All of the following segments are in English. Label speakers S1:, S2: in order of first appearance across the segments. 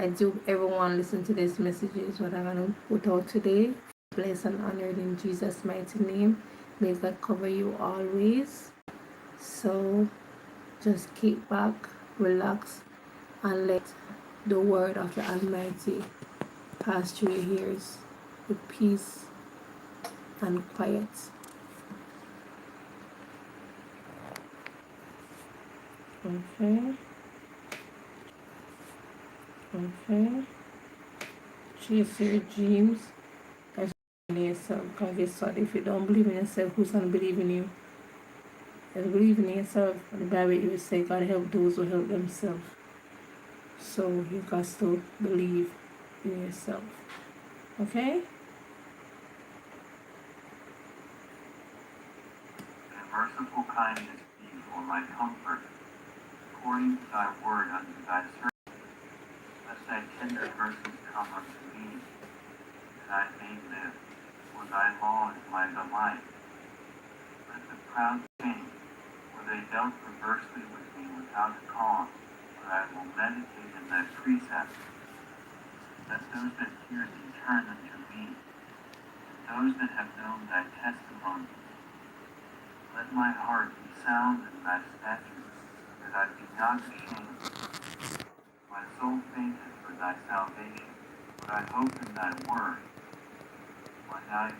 S1: I do everyone listen to these messages, what I'm going to put out today. Blessed and honored in Jesus' mighty name. May God cover you always. So just keep back, relax, and let the word of the Almighty pass through your ears with peace and quiet. Okay. Okay. Chase your dreams. That's in yourself. Because guess what? If you don't believe in yourself, who's going to believe in you? Just believe in yourself. And the Bible will say God help those who help themselves. So you got to believe in yourself. Okay?
S2: And merciful kindness be for my comfort, according to thy word unto thy servant. Let thy tender mercies come unto me, that I may live, for thy law is my delight. Let the proud faint, for they dealt perversely with me without a cause, but I will meditate in thy precepts. Let those that hear thee turn unto me, and those that have known thy testimony. Let my heart be sound in thy statutes, that I be not ashamed. My soul fainteth for thy salvation, but I hope in thy word. My eye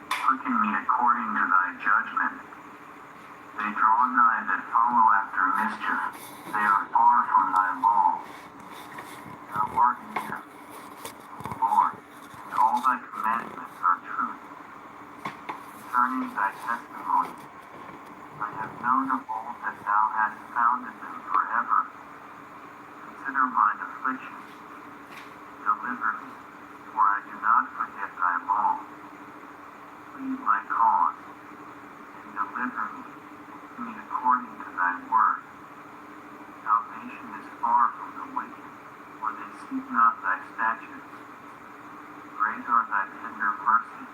S2: quicken me according to thy judgment. They draw nigh that follow after mischief. They are far from thy law. Thou art near, O Lord, and all thy commandments are truth. Concerning thy testimony, I have known of old that thou hast founded them forever. Consider mine affliction. Deliver me, for I do not forget thy law. Plead my cause, and deliver me according to thy word. Salvation is far from the wicked, for they seek not thy statutes. Great are thy tender mercies,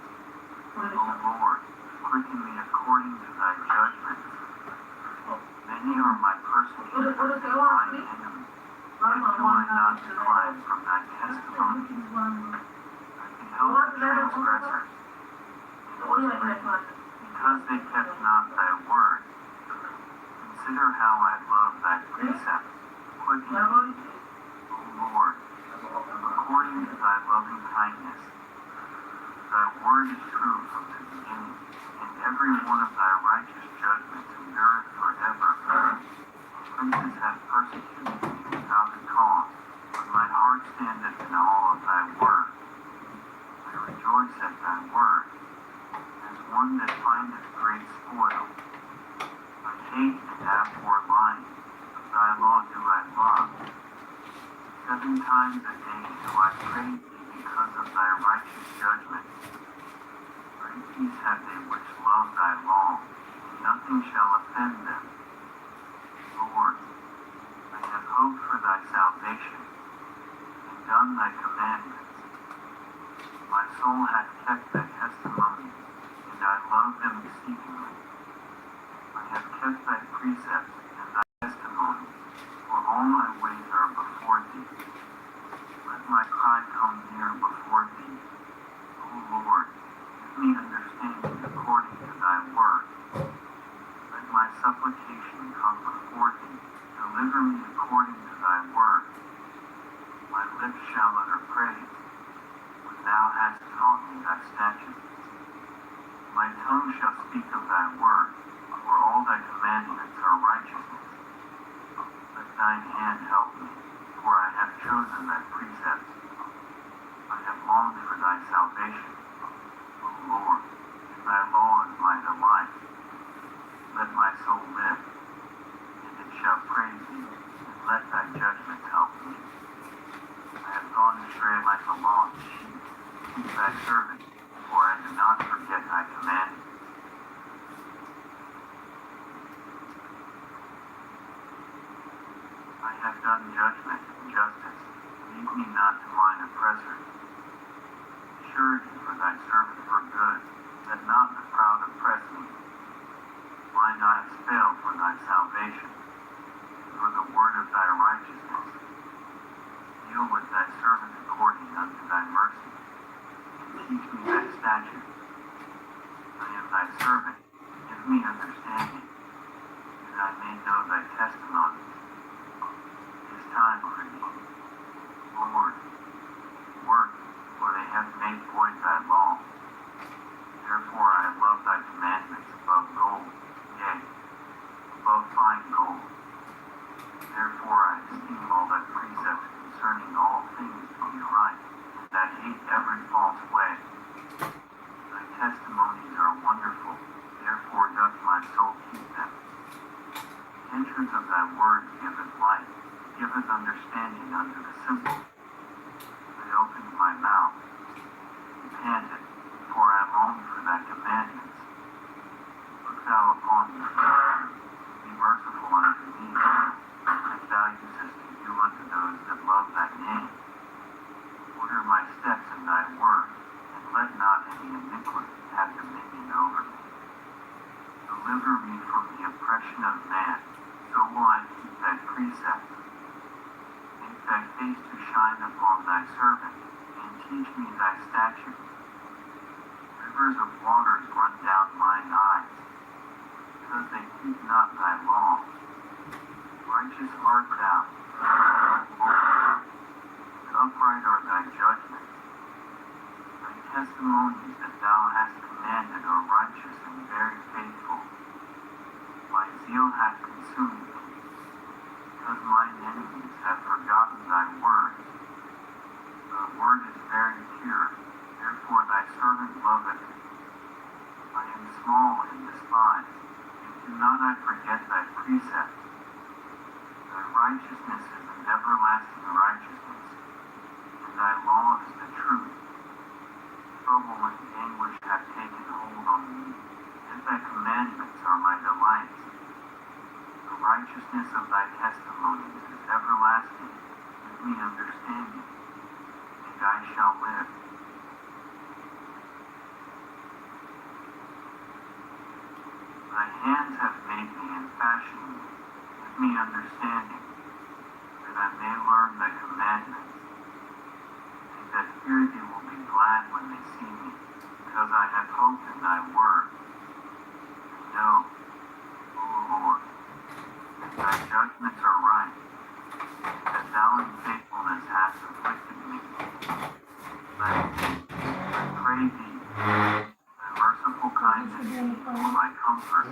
S2: O Lord, quicken me according to thy judgments. Many are my persecutors and mine enemies, yet do I not decline from thy testimony. I beheld the transgressors, and was grieved, because they kept not thy word. Consider how I love thy precepts. Quicken me, O Lord, according to thy loving kindness. Thy word is true from the beginning, and every one of thy righteous judgments endureth forever. Princes have persecuted me without a cause, but my heart standeth in awe of thy word. I rejoice at thy word, as one that findeth great spoil. I hate and abhor lying, but thy law do I love. 7 times a day do I praise thee because of thy righteous judgments. Great peace have they which love thy law, and nothing shall offend them. Lord, I have hoped for thy salvation, and done thy commandments. My soul hath kept thy testimonies, and I love them exceedingly. I have kept thy precepts and thy testimonies, for all my ways are before thee. Let my cry come near before thee. O Lord, give me understanding according to thy word. Let my supplication come before thee. Deliver me according to thy word. My lips shall utter praise, when thou hast taught me thy statutes. My tongue shall speak of thy word, for all thy commandments are righteousness. Let thine hand help me, for I have chosen thy precepts. I have longed for thy salvation. O Lord, and thy law is my delight. Let my soul live, and it shall praise thee, and let thy judgments help me. I have gone astray like a lost sheep. Keep thy servant, for I do not forget thy commandments. I have done judgment and justice. Lead me not to mine oppressors. Surety for teach me thy statutes. I am thy servant. Give me understanding, that I may know thy testimonies. It is time for thee, Lord, work, for they have made void thy law. Therefore I love thy commandments above gold, yea, above fine gold. Therefore I esteem all thy precepts concerning all things to be right, and I hate every false way. Thy testimonies are wonderful, therefore doth my soul keep them. The entrance of thy word giveth light, giveth understanding unto the simple. I opened my mouth, and panted, for I longed for thy commandments. Look thou upon me, be merciful unto me, and thou usest to do unto those that love thy name. Order my steps in thy word, and let not any iniquity have dominion over me. Deliver me from the oppression of man, so will I keep thy precepts. Make thy face to shine upon thy servant, and teach me thy statutes. Rivers of waters run down mine eyes, because they keep not thy law. Righteous art thou, Lord, and upright are thy judgments. Thy testimonies that thou hast commanded are righteous and very faithful. My zeal hath consumed me, because mine enemies have forgotten thy word. Thy word is very pure, therefore thy servant loveth it. I am small and despised, yet do not I forget thy precepts. Thy righteousness is an everlasting righteousness, and thy law is the truth. Trouble and anguish have taken hold on me, yet thy commandments are my delights. The righteousness of thy testimonies is everlasting. Give me understanding, and I shall live. Thy hands have made me and fashioned me. Give me understanding, that I may learn thy commandments. They that fear thee will be glad when they see me, because I have hope in thy word. And know, O Lord, that thy judgments are right, that thou in faithfulness hast afflicted me. I pray thee, thy merciful kindness for my comfort,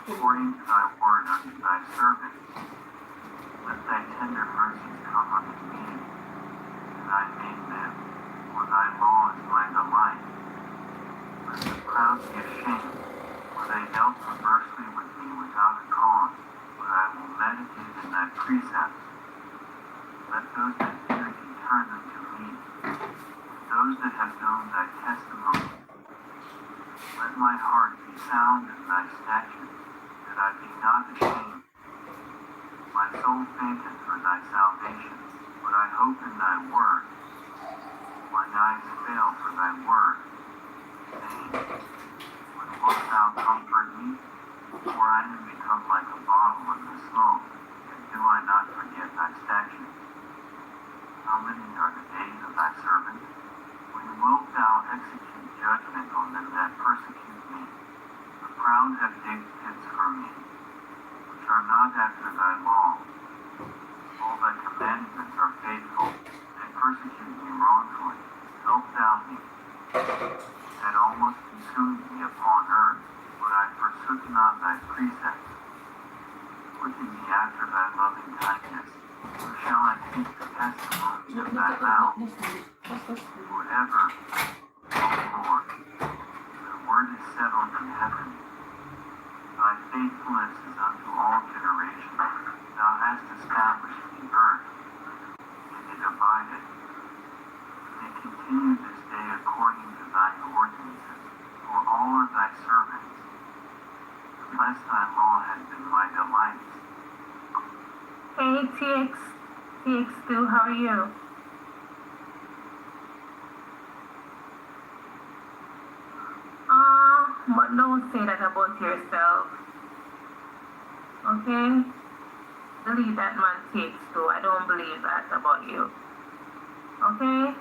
S2: according to thy word unto thy servant. Let thy tender mercies come unto me, that I may live, for thy law is my delight. Let the proud be ashamed, for they dealt perversely with me without a cause, but I will meditate in thy precepts. Let those that fear thee turn unto me, and those that have known thy testimony. Let my heart be sound in thy statutes, that I be not ashamed. My soul fainteth for thy salvation, but I hope in thy word. Mine eyes fail for thy word, saying, when wilt thou comfort me? For I am become like a bottle in the smoke, yet do I not forget thy statutes. How many are the days of thy servant? When wilt thou execute judgment on them that persecute me? The proud have digged pits for me, which are not after thy law. All thy commandments are faithful, they persecute me wrongfully. Help thou me. That almost consumed me upon earth, but I forsook not thy precepts. Quicken me after thy loving kindness. So shall I keep the testimonies of thy mouth. Forever, O Lord, thy word is settled in heaven. Thy faithfulness is unto all generations. Thou hast established the earth, and it abideth. They continue this day according to thine ordinances, for all are thy servants. Unless thy law has been my delight.
S1: Hey TX2, how are you? But don't say that about yourself. Okay? Delete that man TX2. I don't believe that about you. Okay?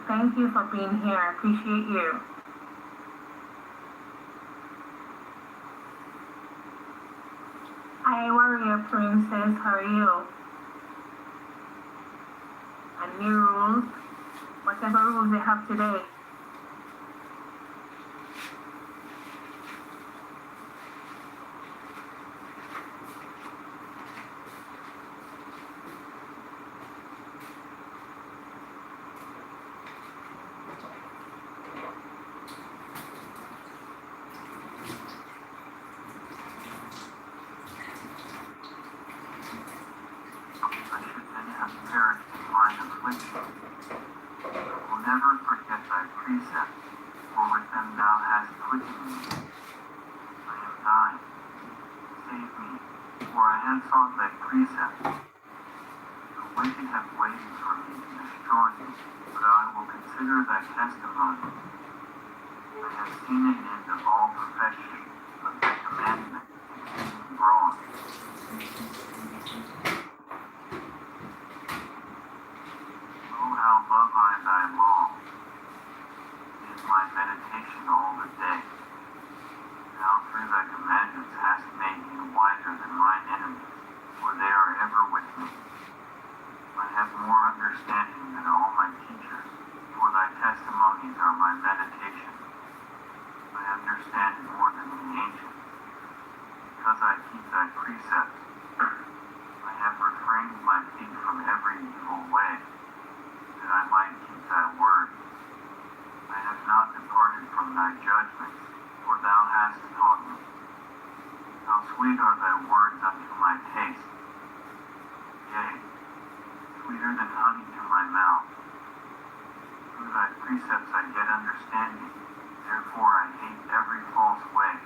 S3: Thank you for being here. I appreciate you. Hi, warrior princess. How are you? And new rules. Whatever rules they have today.
S2: I should then have perished in mine affliction. I will never forget thy precepts, for with them thou hast quickened me. I am thine. Save me, for I have sought thy precepts. The wicked have waited for me to destroy me, but I will consider thy testimony. I have seen an end of all perfection, but thy commandment exceeding broad. Oh, how love I thy law! It is my meditation all the day. Thou through thy commandments hast made me wiser than mine enemies, for they are ever with me. I have more understanding than all my teachers, for thy testimonies are my meditation. I understand more than the ancients, because I keep thy precepts. I have refrained my feet from every evil way, that I might keep thy word. I have not departed from thy judgments, for thou hast taught me. How sweet are thy words unto my taste, yea, sweeter than honey to my mouth. Through thy precepts I get understanding, therefore I hate every false way.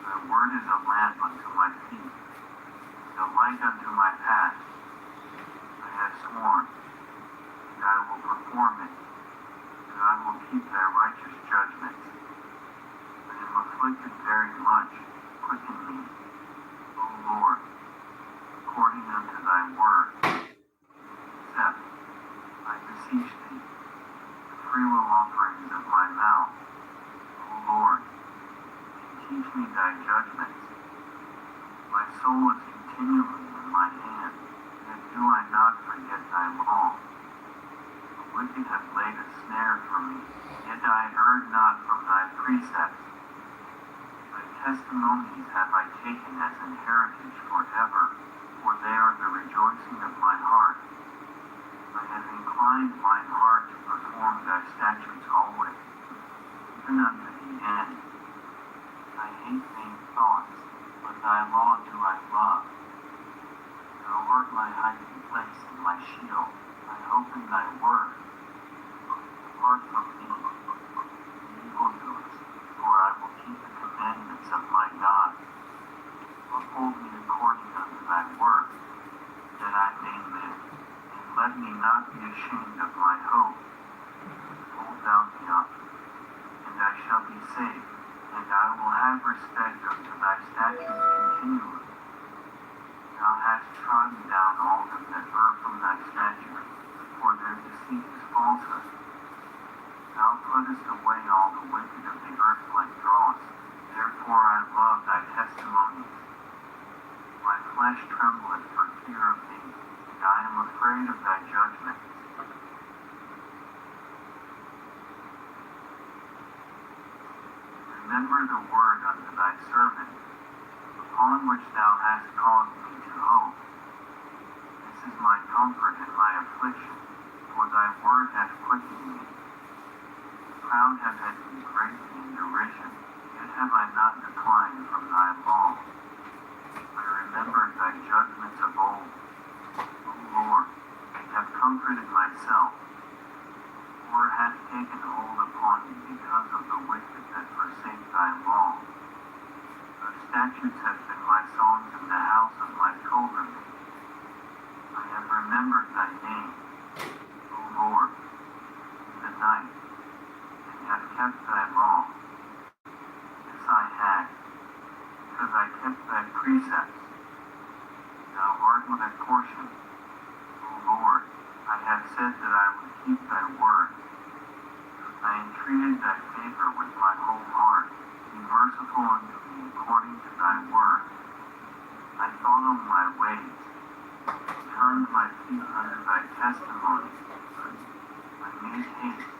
S2: Thy word is a lamp unto my feet, and a light unto my path. I have sworn, and I will perform it, that I will keep thy righteous judgments. I am afflicted very much. Quicken me, O Lord, according unto thy word. Accept, I beseech thee, the freewill offerings of my mouth, O Lord, and teach me thy judgments. My soul is continually in my hand, yet do I not forget thy law. The wicked have laid a snare for me, yet I erred not from thy precepts. Thy testimonies have I taken as an heritage forever, for they are the rejoicing of my heart. I have inclined mine heart to perform thy statutes always, even unto the end. I hate vain thoughts, but thy law do I love. Thou art my hiding place and my shield. I hope in thy word. Depart from me, evildoers, for I will keep the commandments of my God. Uphold me according unto thy word, that I may live, and let me not be ashamed of my hope. Hold thou me up, and I shall be saved, and I will have respect unto thy statutes continually. Thou hast trodden down all them that err from thy statutes, for their deceit is falsehood. Thou puttest away all the wicked of the earth like dross, therefore I love thy testimonies. My flesh trembleth for fear of thee, and I am afraid of thy judgments. Remember the word unto thy servant, upon which thou hast caused me to hope. This is my comfort in my affliction, for thy word hath quickened me. The proud have had me greatly in derision, yet have I not declined from thy law. I remembered thy judgments of old. O Lord, and have comforted myself. War hath taken hold upon me because of the wicked that forsake thy law. Thy statutes have been my songs in the house of my pilgrimage. I have remembered thy name, O Lord, in the night, and have kept thy law. This I had, because I kept thy precepts. Thou art my portion, O Lord. I have said that I would keep thy word. entreated thy favor with my whole heart. Be merciful unto me according to thy word. I thought on my ways, turned my feet unto thy testimony. I made haste,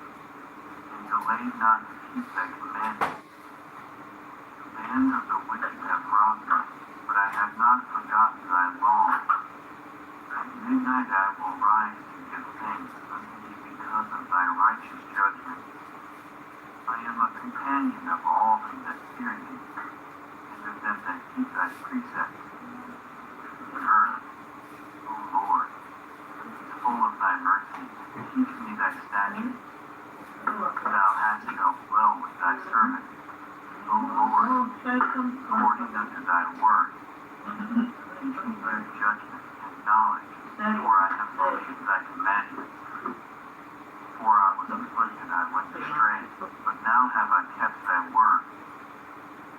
S2: and delayed not to keep thy commandments. The bands of the wicked have robbed me, but I have not forgotten thy law. At midnight I will rise to give thanks unto thee because of thy righteous judgments. I am a companion of all them that fear thee, and of them that keep thy precepts. The earth, O Lord, is full of thy mercy. Teach me thy statutes. Thou hast dealt well with thy servant. O Lord, according unto thy word, teach me good judgment and knowledge, for I have believed thy commandments. Before I was afflicted, I went astray, but now have I kept thy word.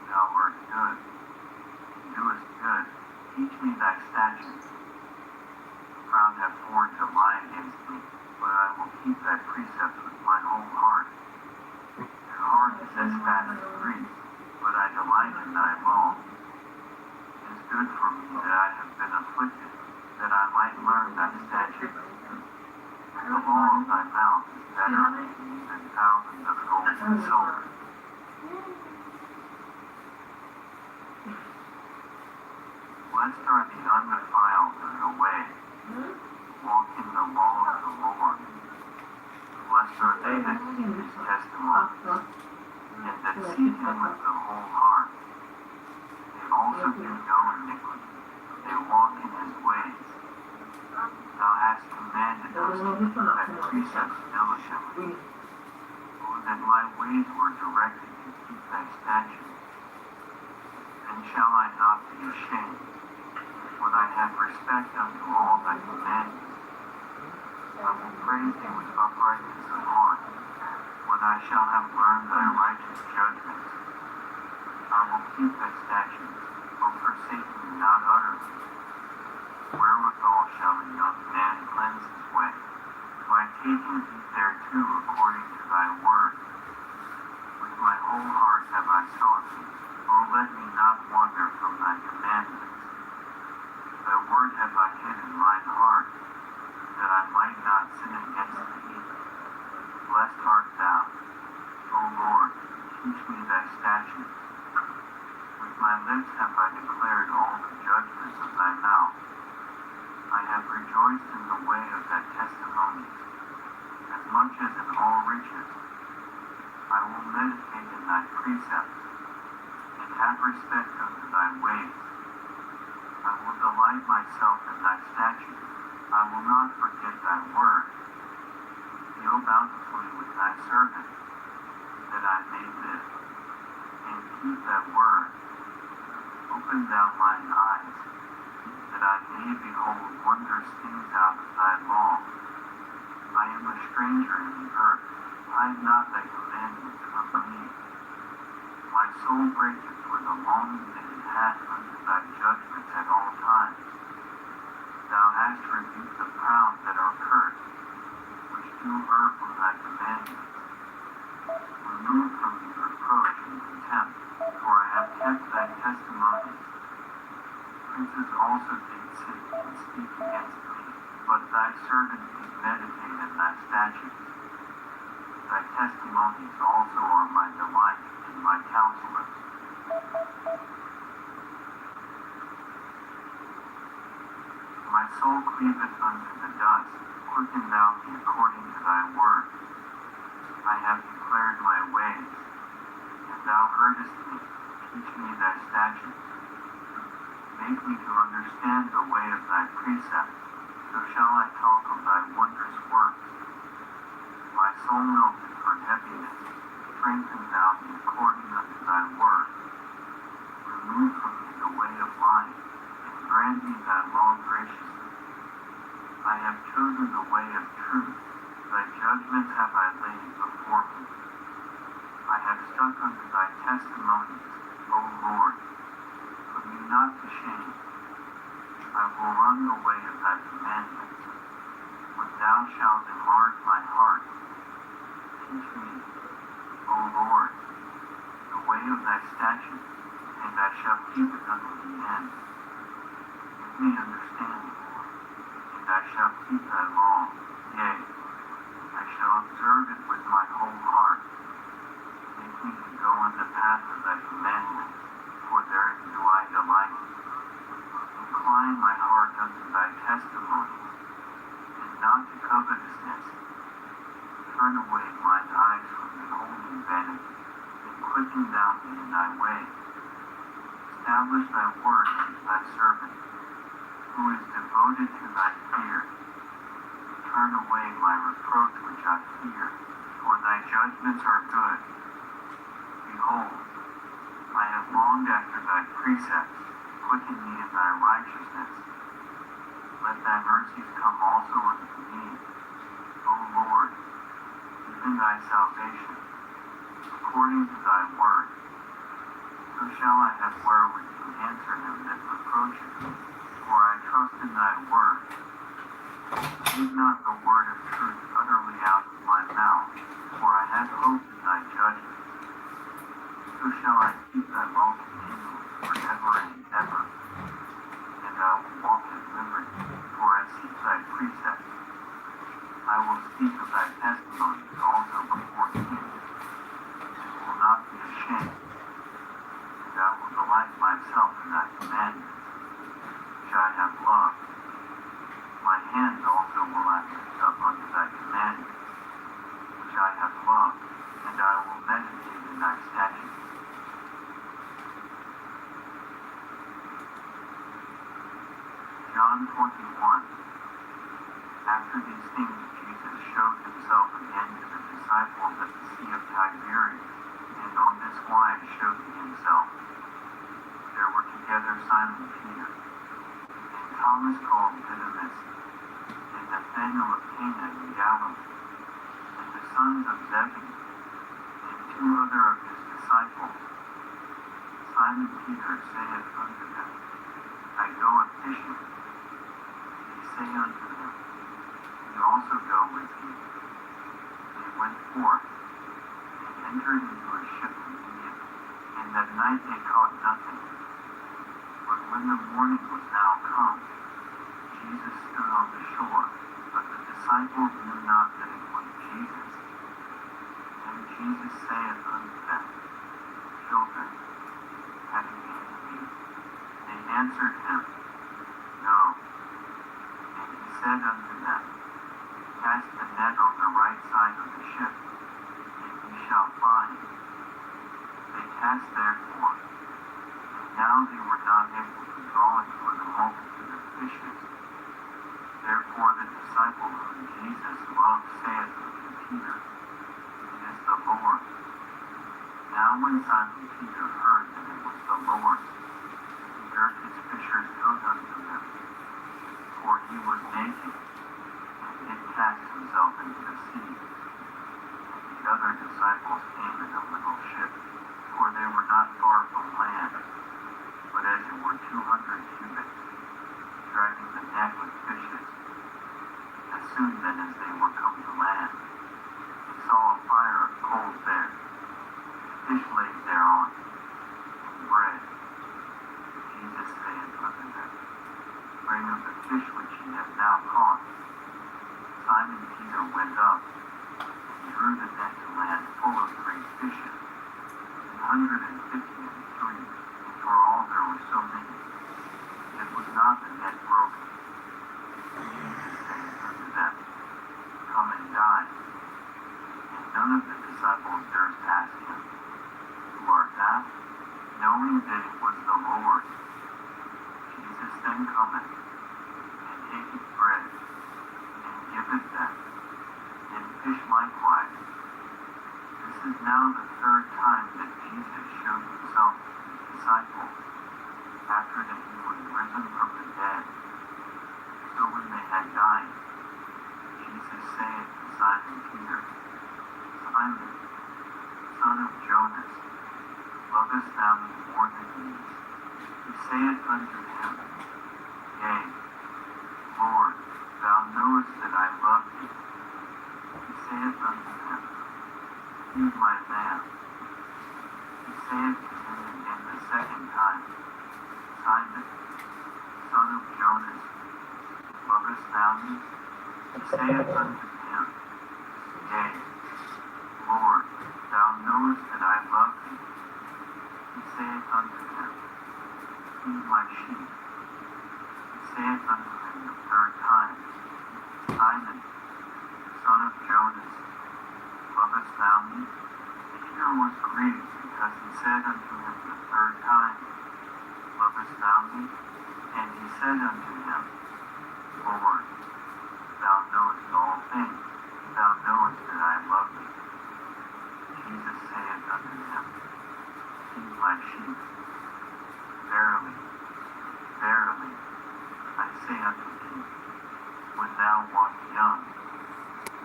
S2: Thou art good, and doest good. Teach me thy statutes. The proud have sworn to lie against me, but I will keep thy precepts with my whole heart. Their heart is as fat as grease, but I delight in thy law. It is good for me that I have been afflicted, that I might learn thy statutes. The law of thy mouth is better than thousands of gold and silver. Blessed are the undefiled in the way, walk in the law of the Lord. Blessed are they that keep his testimonies, and that seek him with the whole heart. They also do no iniquity, they walk in his ways. Thou hast commanded us to keep thy precepts diligently. O that my ways were directed to keep thy statutes. Then shall I not be ashamed, when I have respect unto all thy commandments. I will praise thee with uprightness of heart, when I shall have learned thy righteous judgments. I will keep thy statutes, O forsake me not utterly. Wherewithal shall a young man cleanse his way? By taking heed thereto according to thy word. With my whole heart have I sought thee. O let me not wander from thy commandments. Thy word have I hid in mine heart, that I might not sin against thee. Blessed art thou, O Lord, teach me thy statutes. With my lips have I declared all the judgments of thy mouth. I have rejoiced in the way of thy testimonies, as much as in all riches. I will meditate in thy precepts, and have respect unto thy ways. I will delight myself in thy statutes. I will not forget thy word. Deal bountifully with thy servant, that I may live, and keep thy word. Open thou mine eyes, that I may behold wondrous things out of thy law. I am a stranger in the earth. Hide not thy commandments from me. My soul breaketh for the longing that it hath unto thy judgments at all times. Thou hast rebuked the proud that are cursed, which do err from thy commandments. Remove from me reproach and contempt, for I have kept thy testimonies. Princes also did sit and speak against me, but thy servant did meditate in thy statutes. Thy testimonies also are my delight and my counselors. My soul cleaveth unto the dust. Quicken thou me according to thy word. I have declared my ways, and thou heardest me. Teach me thy statutes. Make me to understand the way of thy precepts, so shall I talk of thy wondrous works. My soul melted for heaviness. Strengthen thou me according unto thy word. Remove from me the way of lying, and grant me thy law graciously. I have chosen the way of truth. Thy judgments have I laid before me. I have stuck unto thy testimonies, O Lord. Put me not to shame. I will run the way of thy commandments. When thou shalt enlarge my heart, teach me, of thy statutes, and I shall keep it unto the end. Give me understanding, Lord, and I shall keep thy law. Yea, I shall observe it with my whole heart. Make me to go in the path of thy commandments, for therein do I delight. Incline my heart unto thy testimonies, and not to covetousness. Turn away mine eyes from beholding vanity, and quicken thou me in thy way. Establish thy word unto thy servant, who is devoted to thy fear. Turn away my reproach which I fear, for thy judgments are good. Behold, I have longed after thy precepts, quicken me in thy righteousness. Let thy mercies come also unto me, O Lord, even thy salvation, according to thy word. So shall I have wherewith to answer him that reproacheth me, for I trust in thy word. Keep not the word of truth utterly out of my mouth, for I have hope in thy judgments. So shall I keep thy law continually forever and ever. And I will walk in liberty, for I seek thy precepts. I will speak of thy testimonies also before kings, and will not be ashamed. And I will delight myself in thy commandments, which I have loved. My hands also will I lift up unto thy commandments, which I have loved, and I will meditate in thy statutes. John 21. After these things, Jesus showed himself again to the disciples at the Sea of Tiberias, and on this wise showed he himself. There were together Simon Peter, and Thomas called Didymus, and Nathanael of Cana in Galilee, and the sons of Zebedee, and two other of his disciples. Simon Peter saith unto them, I go a fishing. They say unto him, We also go with thee. They went forth, and entered into a ship immediately, and that night they caught nothing. But when the morning was now come, Jesus stood on the shore, but the disciples knew not that it was Jesus. And Jesus saith unto them, Children, have ye any meat? They answered him, No. And he said unto them, Cast the net on the right side of the ship, and ye shall find. They cast therefore, and now they were not able to draw it for the multitude of fishes. Therefore the disciple whom Jesus loved saith unto Peter, It is the Lord. Now when Simon Peter heard that it was the Lord, he girt his fisher's coat unto him, for he was naked, and did cast himself into the sea. And the other disciples came in a little ship, for they were not far from land, but as it were 200 cubits, dragging the net with fishes. As soon then as they were come to land, they saw a fire of coals there, fish laid thereon, and bread. Jesus saith unto them, Bring of the fish which ye have now caught. Simon Peter went up, and drew the net to land full of great fishes, 153, and for all there were so many, yet was not the net broken. Jesus saith unto them, Come and dine. And none of the disciples durst ask him, Who art thou? Knowing that it was the Lord. Jesus then cometh, and taketh bread, and giveth them, and fish likewise. This is now the third time that Jesus showed himself to his disciples, after that he was risen from the dead. So when they had dined, Jesus saith to Simon Peter, Simon, son of Jonas, lovest thou me more than these? He saith unto him, Yea, Lord, thou knowest that I love thee. He saith unto him, Feed my lambs. He saith to him again the second time, Simon, son of Jonas, lovest thou me? He saith unto him, Yea, Lord, thou knowest that I love thee. He saith unto him, Feed my sheep. He saith unto him the third time, Simon, son of Jonas, lovest thou me? Peter was grieved because he said unto him the third time, Lovest thou me? And he said unto him, Lord, thou knowest all things. Thou knowest that I love thee. Jesus saith unto him, Feed my sheep. Verily, verily, I say unto thee, when thou wast young,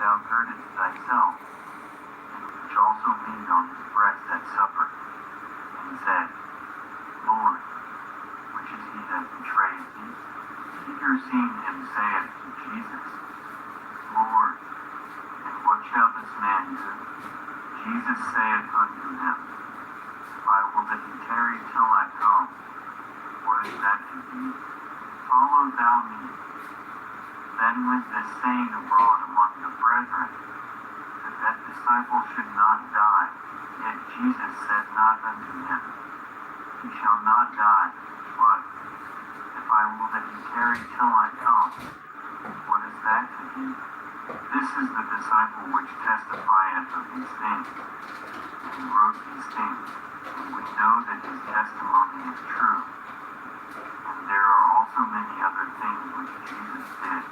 S2: thou girdest thyself, and which also leaned on his breast at supper, and said, Lord, which is he that betrayed thee? Peter seeing him saith to Jesus, Lord, and what shall this man do? Jesus saith unto him, If I will that he tarry till I come, what is that to thee? Follow thou me. Then went this saying abroad among the brethren, that that disciple should not die. Yet Jesus said not unto him, He shall not die, but if I will that he tarry till I come, what is that to thee? This is the disciple which testifieth of these things, and he wrote these things, and we know that his testimony is true. And there are also many other things which Jesus did,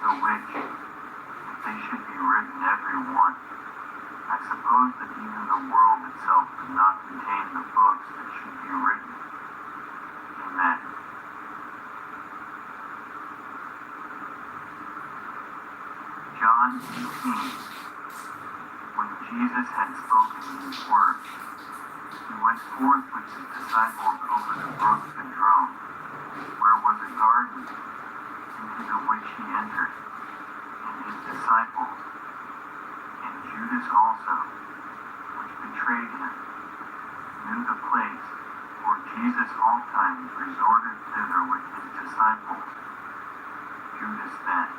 S2: the which, if they should be written every one, I suppose that even the world itself could not contain the books that should be written. Amen. John 18. When Jesus had spoken these words, he went forth with his disciples over the brook Kidron, where was a garden, into the which he entered, and his disciples, and Judas also, which betrayed him, knew the place, for Jesus ofttimes resorted thither with his disciples. Judas then,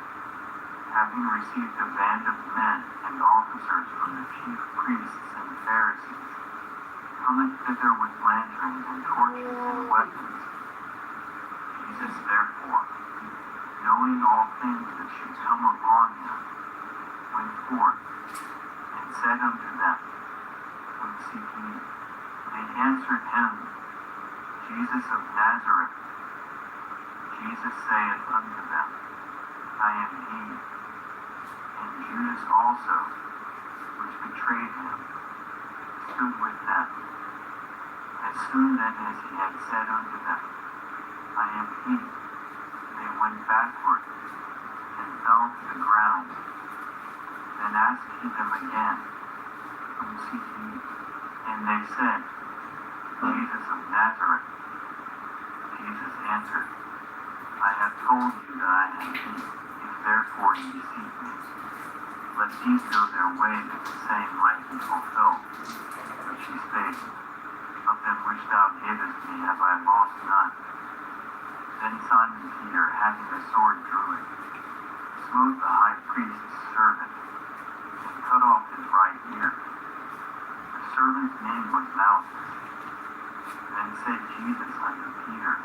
S2: having received a band of men and officers from the chief priests and Pharisees, cometh thither with lanterns and torches and weapons. Jesus therefore, knowing all things that should come upon him, went forth, and said unto them, What seek ye? They answered him, Jesus of Nazareth. Jesus saith unto them, I am he. And Judas also, which betrayed him, stood with them. As soon then as he had said unto them, I am he, they went backward, and fell to the ground. Then asked he them again, Whom seek ye? And they said, Jesus of Nazareth. Jesus answered, I have told you that I am he. If therefore ye seek me, let these go their way that the saying might be fulfilled, which he spake, Of them which thou gavest me have I lost none. Then Simon Peter, having a sword, drew it, smote the high priest's servant, and cut off his right ear. The servant's name was Malchus. Then said Jesus unto Peter,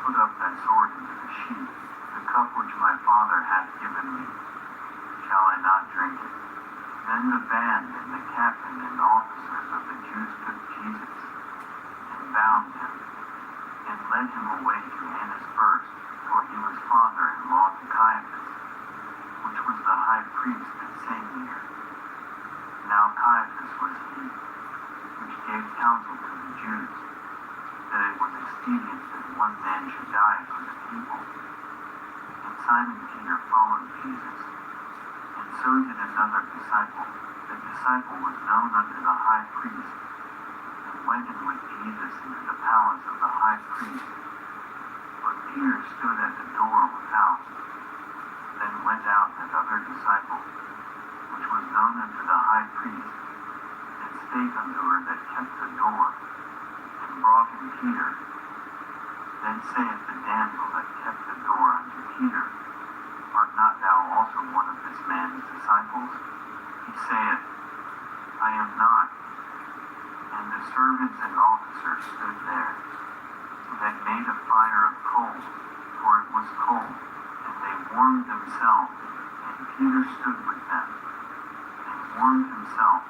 S2: Put up thy sword into the sheath. The cup which my Father hath given me, shall I not drink it? Then the band and the captain and officers of the Jews took Jesus, and bound him, and led him away to Annas first, for he was father-in-law to Caiaphas, which was the high priest that same year. Now Caiaphas was he, which gave counsel to the Jews, that it was expedient that one man should die for the people. And Simon Peter followed Jesus, and so did another disciple. The disciple was known unto the high priest, and went in with Jesus into the palace of the high priest. But Peter stood at the door without. Then went out that other disciple, which was known unto the high priest, and spake unto her that kept the door, and brought him Peter. Then saith the damsel that kept the door unto Peter, Art not thou also one of this man's disciples? He saith, I am not. And the servants and officers stood there, that made a fire of coals, for it was cold, and they warmed themselves, and Peter stood with them, and warmed himself.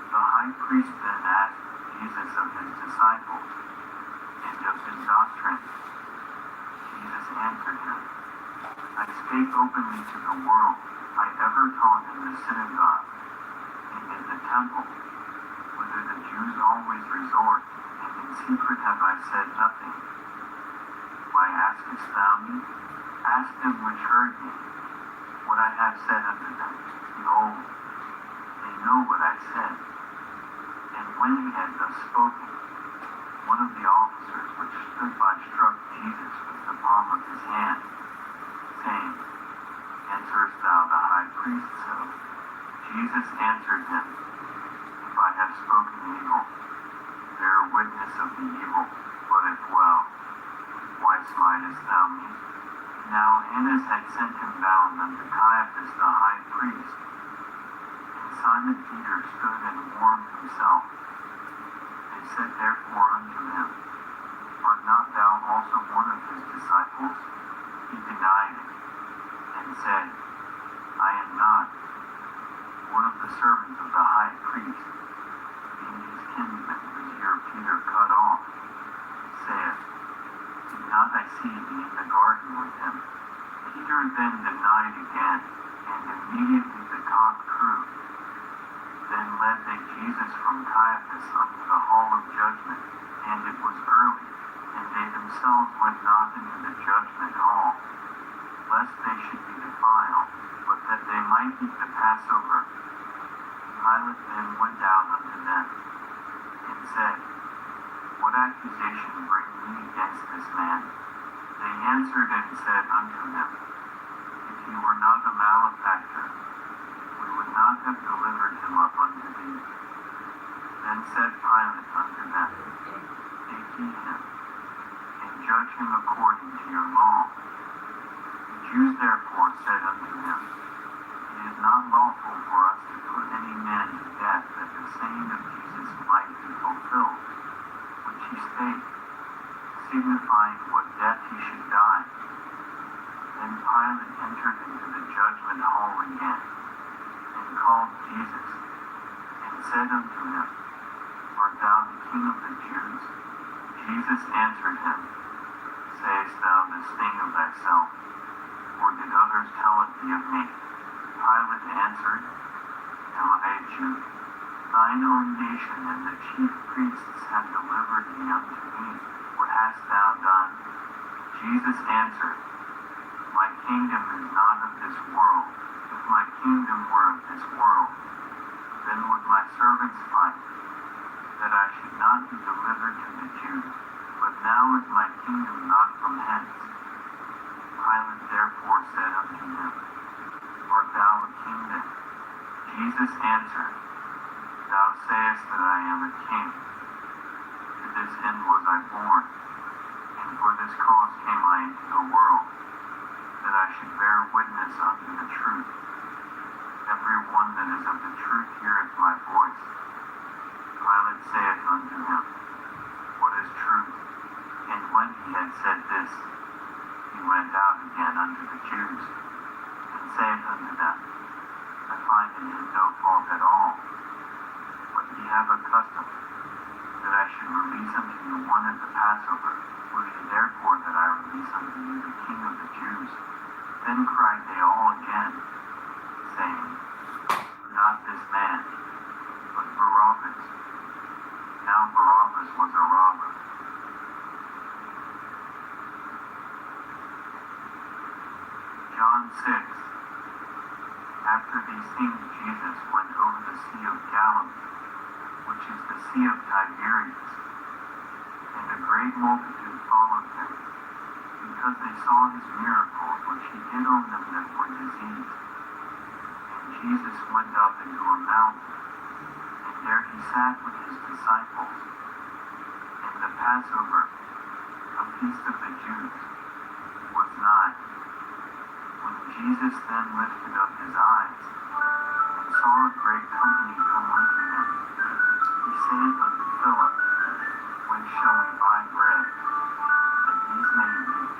S2: The high priest then asked Jesus of his disciples, and of his doctrine. Jesus answered him, I spake openly to the world. I ever taught in the synagogue, and in the temple, whither the Jews always resort, and in secret have I said nothing. Why askest thou me? Ask them which heard me. What I have said unto them, behold, they know what I said. And when he had thus spoken, one of the officers which stood by struck Jesus with the palm of his hand, saying, Answerest thou the high priest so? Jesus answered him, If I have spoken evil, bear witness of the evil, but if well, why smitest thou me? Now Annas had sent him bound unto Caiaphas the high priest. And Simon Peter stood and warmed himself. They said therefore unto him, Art not thou also one of his disciples? He denied it, and said, I am not. One of the servants of the high priest, being his kinsman, whose ear Peter cut off, saith, Did not I see thee in the garden with him? Peter then denied again, and immediately the cock crew. Then led they Jesus from Caiaphas unto the hall of judgment, and it was early, and they themselves went not into the judgment hall, lest they should be defiled, but that they might eat the Passover. Pilate then went out unto them, and said, What accusation bring ye against this man? They answered and said unto him, If he were not a malefactor, we would not have delivered him up unto thee. Then said Pilate unto them, Take ye him, and judge him according to your law. The Jews therefore said unto him, It is not lawful for us to put any man to death, that the saying of Jesus might be fulfilled, which he spake, signifying what death he should die. Then Pilate entered into the judgment hall again, and called Jesus, and said unto him, Art thou the King of the Jews? Jesus answered him, Sayest thou this thing of thyself, or did others tell it thee of me? Pilate answered, Am I a Jew? Thine own nation and the chief priests have delivered thee unto me. What hast thou done? Jesus answered, My kingdom is not of this world. If my kingdom were of this world, then would my servants fight, that I should not be delivered to the Jews. But now is my kingdom not from hence. Pilate therefore said unto him, Art thou a king then? Jesus answered, Thou sayest that I am a king. To this end was I born, and for this cause came I into the world, that I should bear witness unto the truth. Every one that is of the truth heareth my voice. Pilate saith unto him, What is truth? And when he had said this, he went out again unto the Jews, and saith unto them, I find in him no fault at all. But ye have a custom, that I should release unto you one at the Passover. Will ye therefore that I release unto you the King of the Jews? Then cried they all again, saying, Not this man, but Barabbas. Now Barabbas was a robber. John 6. After these things Jesus went over the Sea of Galilee, which is the Sea of Tiberias, and a great multitude followed him, because they saw his miracles which he did on them that were diseased. And Jesus went up into a mountain, and There he sat with his disciples, and the Passover, a feast of the Jews, was nigh. When Jesus then lifted up his eyes, and saw a great company come unto him, he saith unto Philip, Whence shall we buy bread, that these may eat?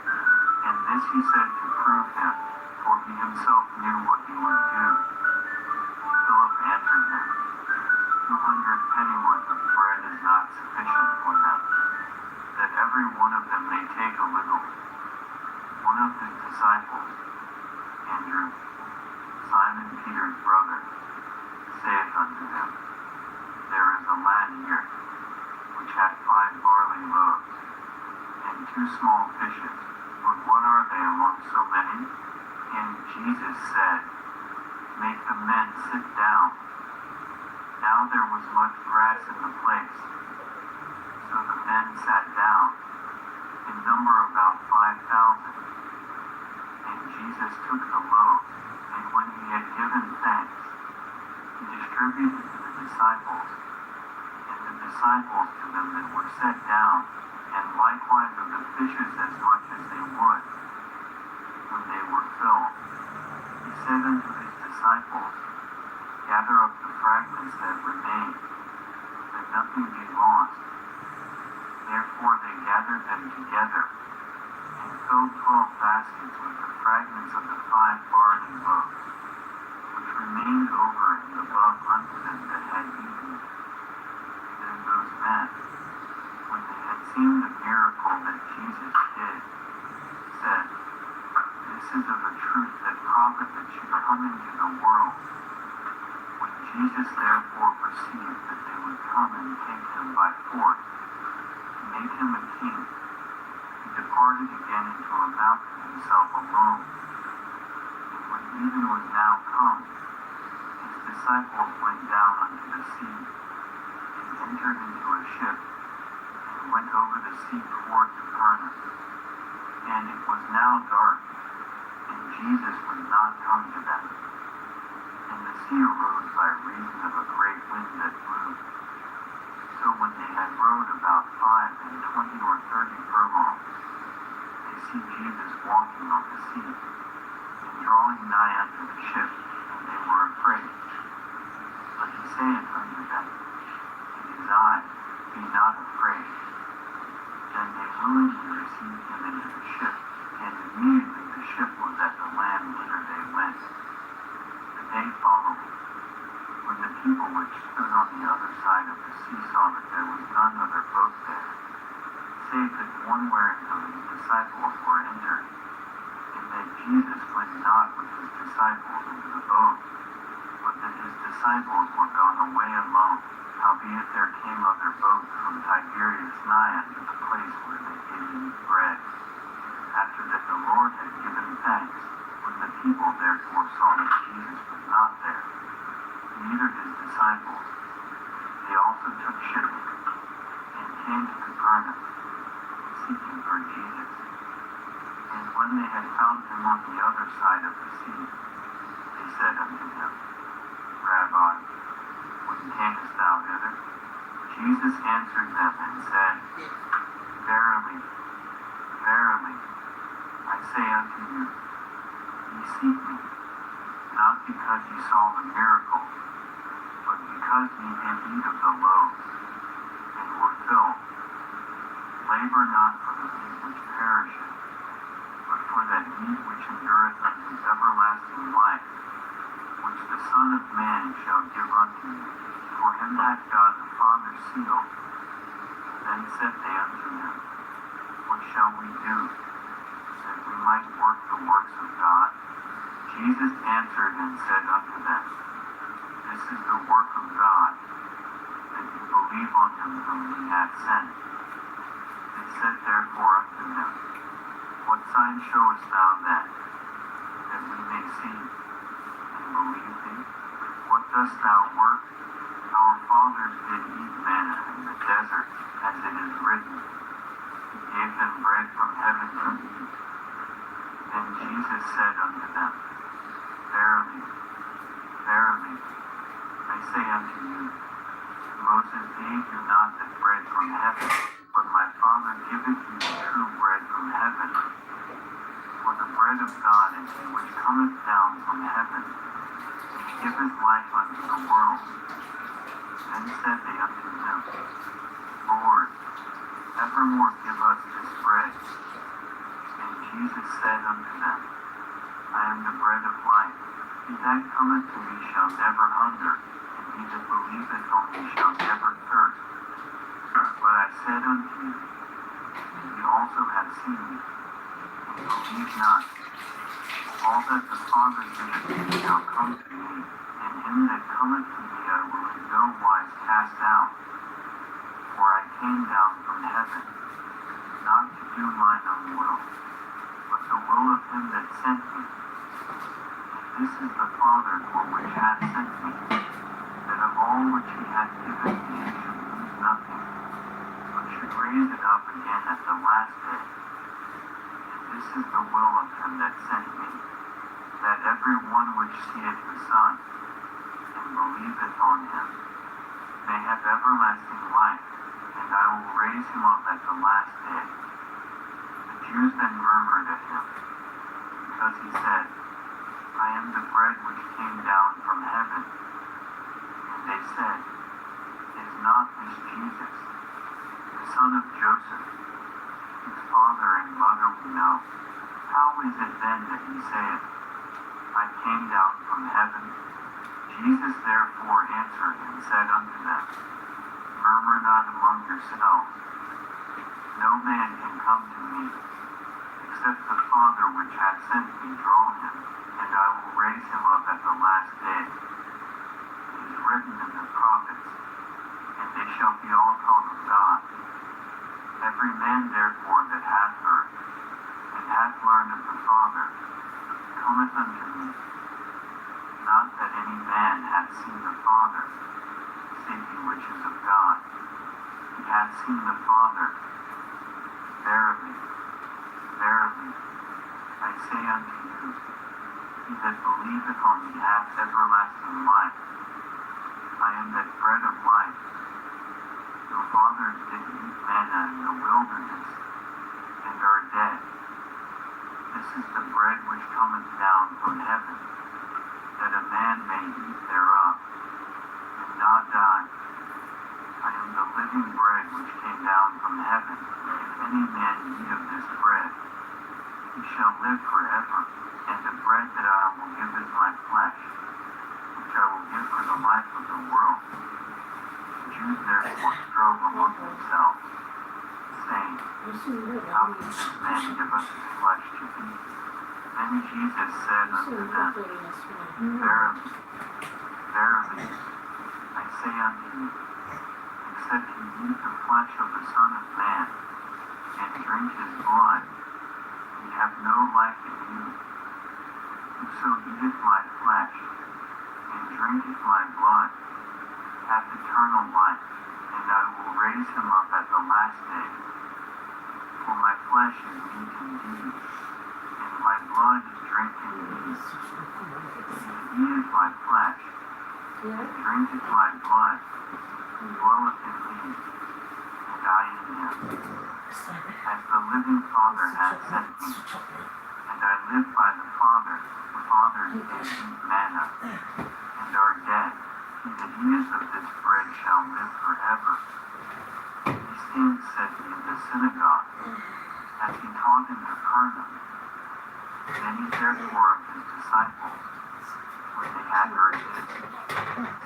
S2: And this he said to prove him, for he himself knew what he would do. Philip answered him, 200 pennyworth of bread is not sufficient for them, that every one of them may take a little. One of his disciples, Andrew, Simon Peter's brother, saith unto him, There is a lad here, which hath 5 barley loaves, and 2 small fishes, but what are they among so many? And Jesus said, Make the men sit down. Now there was much grass in the place, so the men sat down, in number about 5,000. And Jesus took the loaves, and when he had given thanks, he distributed to the disciples, and the disciples to them that were set down, and likewise of the fishes as much as they would, when they were filled. He said unto his disciples, Gather up the fragments that remain, that nothing be lost. Therefore they gathered them together, and filled 12 baskets with the fragments of the 5 barley loaves, which remained over and above unto them that had eaten it. Then those men, when they had seen the miracle that Jesus did, said, This is of a truth that prophet that should come into the world. When Jesus therefore perceived that they would come and take him by force, to make him a king, he departed again into a mountain himself alone. And when even was now come, his disciples went down unto the sea, and entered into a ship, and went over the sea toward Capernaum. And it was now dark, and Jesus would not come to them. And the sea arose by reason of a great wind that blew. So when they had rowed about 25 or 30 furlongs, they see Jesus walking on the sea, and drawing nigh unto the ship, and they were afraid. But he saith unto them, It is I, be not afraid. Then they willingly received him into the ship, and immediately the ship was at the land whither they went. The day following, when the people which stood on the other side of the sea saw that there was none other boat there, save that one wherein his disciples were entered, and that Jesus went not with his disciples into the boat, but that his disciples were gone away alone. Howbeit there came other boats from Tiberias nigh unto the place where they did eat bread. After that the Lord had given thanks, when the people therefore saw that Jesus was not there, neither his disciples, they also took shipping, and came to Capernaum, seeking for Jesus. And when they had found him on the other side of the sea, they said unto him, Rabbi, when camest thou hither? Jesus answered them and said, Verily, verily, I say unto you, ye seek me, not because ye saw the miracle, but because ye did eat of the loaves, and were filled. Labor not for the meat which perisheth, but for that meat which endureth unto everlasting life, which the Son of Man shall give unto you. For him hath God the Father sealed. Then said they unto him, What shall we do, that we might work the works of God? Jesus answered and said unto them, This is the work of God, that ye believe on him whom he hath sent. They said therefore unto him, What sign showest thou then, that we may see and believe thee? What dost thou work? Our fathers did eat manna in the desert, as it is written, He gave them bread from heaven to eat. Then Jesus said unto them, Verily, verily, I say unto you, Moses gave you not the bread from heaven, but my Father giveth you the true bread from heaven. For the bread of God is he which cometh down from heaven, and giveth life unto the world. Then said they unto him, Lord, evermore give us this bread. And Jesus said unto them, I am the bread of life. He that cometh to me shall never hunger, and he that believeth on me shall never thirst. But I said unto you, and ye also have seen me, and believe not. All that the Father giveth me shall come to me, and him that cometh to me I will in no wise cast out. For I came down from heaven, not to do mine own will, but the will of him that sent me. And this is the Father for which hath sent me, that of all which he hath given me I should lose nothing, but should raise it up again at the last day. And this is the will of him that sent me, that every one which seeth the Son, and believeth on him, may have everlasting life, and I will raise him up at the last day. The Jews then murmured at him, because he said, I am the bread which came down from heaven. And they said, Is not this Jesus, the son of Joseph, whose father and mother we know? How is it then that he saith, I came down from heaven? Jesus therefore answered and said unto them, Murmur not among yourselves. No man can come to me, except the Father which hath sent me draw him, and I will raise him up at the last day. It is written in the prophets, and they shall be all called of God. Every man therefore that hath heard, and hath learned of the Father, cometh unto me. Not that any man hath seen the Father, save he which is of God. He hath seen the Father. Verily, verily, I say unto you, he that believeth on me hath everlasting life. I am that bread of life. Your fathers did eat manna in the wilderness, and are dead. This is the bread which cometh down from heaven, that a man may eat thereof, and not die. I am the living bread which came down from heaven. If any man eat of this bread, he shall live forever. And the bread that I will give is my flesh, which I will give for the life of the world. The Jews therefore strove among themselves, saying, How can this man give us his flesh to eat? Then Jesus said unto them, Verily, verily, I say unto you, except ye eat the flesh of the Son of Man, and drink his blood, ye have no life in you. Whoso eateth my flesh, and drinketh my blood, hath eternal life, and I will raise him up at the last day. For my flesh is meat indeed, and my blood is drink indeed. He eateth my flesh, and drinketh my blood, dwelleth in me, and I in him. As the living Father hath sent me, and I live by the Father did eat manna, and are dead. He that eateth of this bread shall live forever. These things said he in the synagogue, as he taught in Capernaum. Many therefore of his disciples, when they had heard this,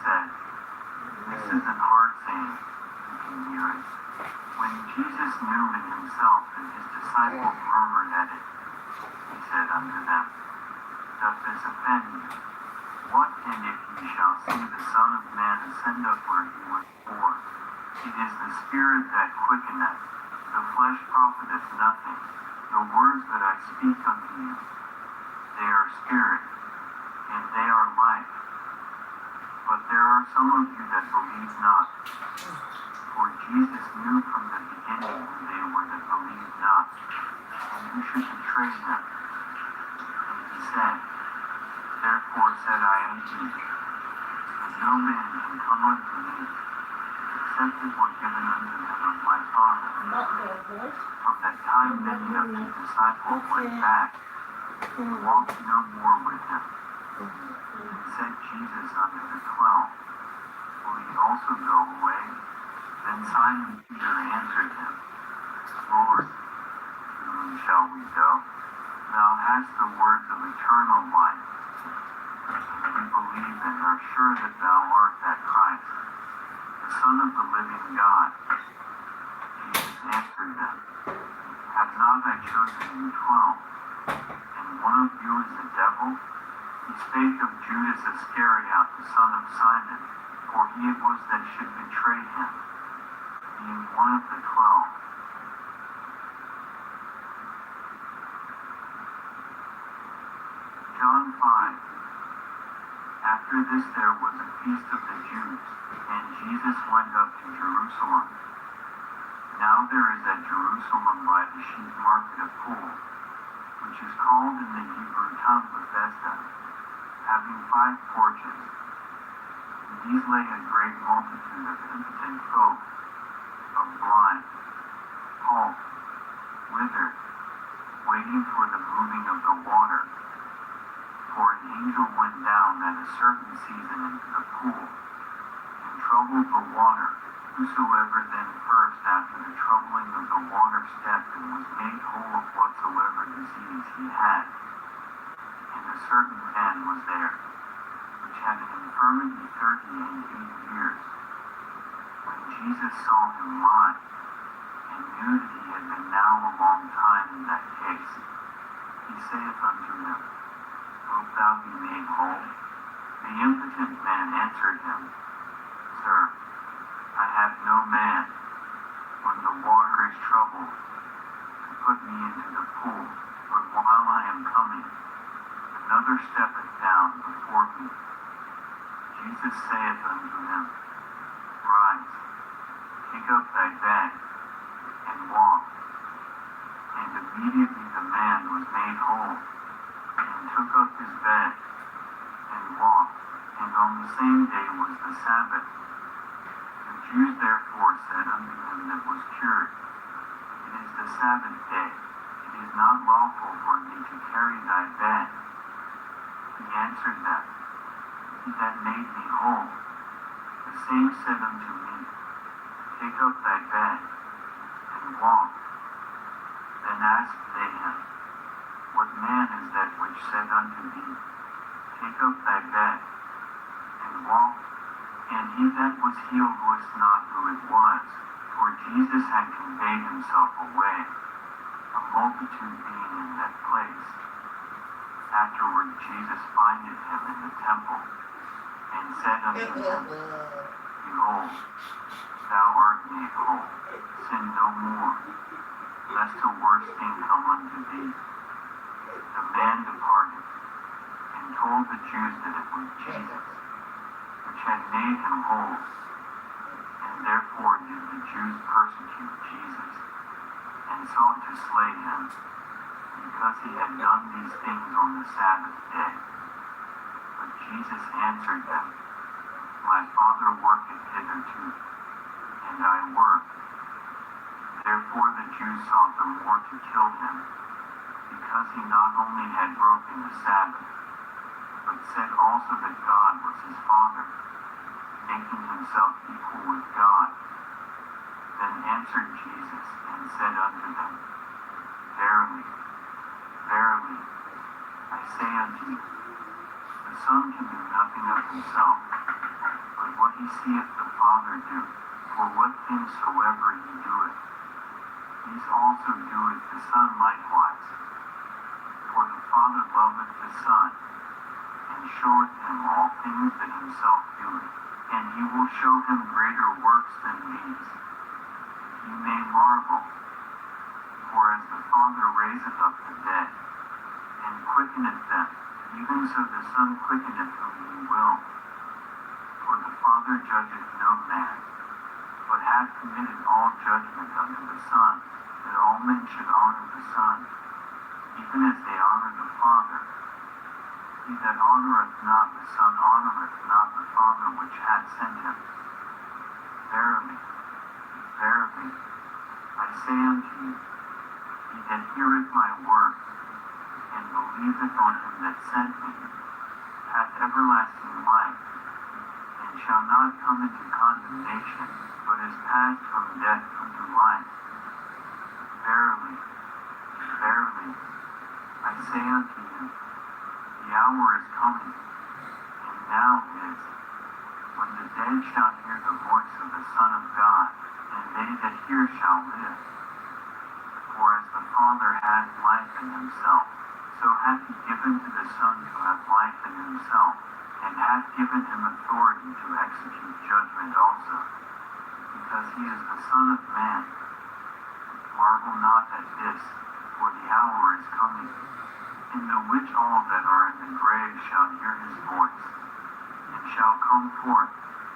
S2: said, This is an hard saying, who can hear it? When Jesus knew in himself that his disciples murmured at it, he said unto them, Doth this offend you? What then if ye shall see the Son of Man ascend up where he was before? It is the Spirit that quickeneth, the flesh profiteth nothing. The words that I speak unto you, they are spirit, and they are life. But there are some of you that believe not. For Jesus knew from the beginning who they were that believed not, and who should betray them. And he said, Therefore said I unto you, that no man can come unto me, accepted were given unto them of my Father. From that time many of his disciples went back, and walked no more with him. And said Jesus unto the 12, Will ye also go away? Then Simon Peter answered him, Lord, to whom shall we go? Thou hast the words of eternal life. And we believe and are sure that thou art that Christ, the Son of the living God. Jesus answered them, Have not I chosen you 12, and one of you is the devil? He spake of Judas Iscariot, the son of Simon, for he it was that should betray him, being one of the 12. John 5. After this there was a feast of the Jews, and Jesus went up to Jerusalem. Now there is at Jerusalem by the sheep market a pool, which is called in the Hebrew tongue Bethesda, having 5 porches. In these lay a great multitude of impotent folk, of blind, halt, withered, waiting for the moving of the water. For an angel went down at a certain season into the pool, and troubled the water. Whosoever then first after the troubling of the water stepped and was made whole of whatsoever disease he had. And a certain man was there, which had an infirmity 38 years. When Jesus saw him lie, and knew that he had been now a long time in that case, he saith unto him, Wilt thou be made whole? The impotent man answered him, Sir, I have no man, when the water is troubled, to put me into the pool, but while I am coming, another steppeth down before me. Jesus saith unto him, Rise, take up thy bed, and walk. And immediately the man was made whole, and took up his bed, and walked. And on the same day was the Sabbath. The Jews therefore said unto him that was cured, It is the Sabbath day, it is not lawful for thee to carry thy bed. He answered them, He that made me whole, the same said unto me, Take up thy bed, and walk. Then asked they him, What man is that which said unto thee, Take up thy bed, and walk? And he that was healed was not who it was, for Jesus had conveyed himself away, a multitude being in that place. Afterward Jesus findeth him in the temple, and said unto him, Behold, thou art made whole, sin no more, lest a worse thing come unto thee. The man departed, and told the Jews that it was Jesus, which had made him whole. And therefore did the Jews persecute Jesus, and sought to slay him, because he had done these things on the Sabbath day. But Jesus answered them, My Father worketh hitherto, and I work. Therefore the Jews sought the more to kill him, because he not only had broken the Sabbath, but said also that God was his Father, making himself equal with God. Then answered Jesus, and said unto them, Verily, verily, I say unto you, the Son can do nothing of himself, but what he seeth the Father do, for what things soever he doeth, these also doeth the Son likewise. For the Father loveth the Son, and showeth him all things that himself doeth, and he will show him greater works than these, that ye may marvel. For as the Father raiseth up the dead, and quickeneth them, even so the Son quickeneth whom he will. For the Father judgeth no man, but hath committed all judgment unto the Son, that all men should honor the Son, even as they honor the Father. He that honoreth not the Son honoreth not the Father which hath sent him. Verily, verily, I say unto you, he that heareth my word, and believeth on him that sent me, hath everlasting life, and shall not come into condemnation, but is passed from death unto life. Verily, verily, I say unto you, the hour is coming, and now is, when the dead shall hear the voice of the Son of God, and they that hear shall live. For as the Father hath life in himself, so hath he given to the Son to have life in himself, and hath given him authority to execute judgment also, because he is the Son of Man. Marvel not at this, for the hour is coming, in the which all that are in the grave shall hear his voice, and shall come forth,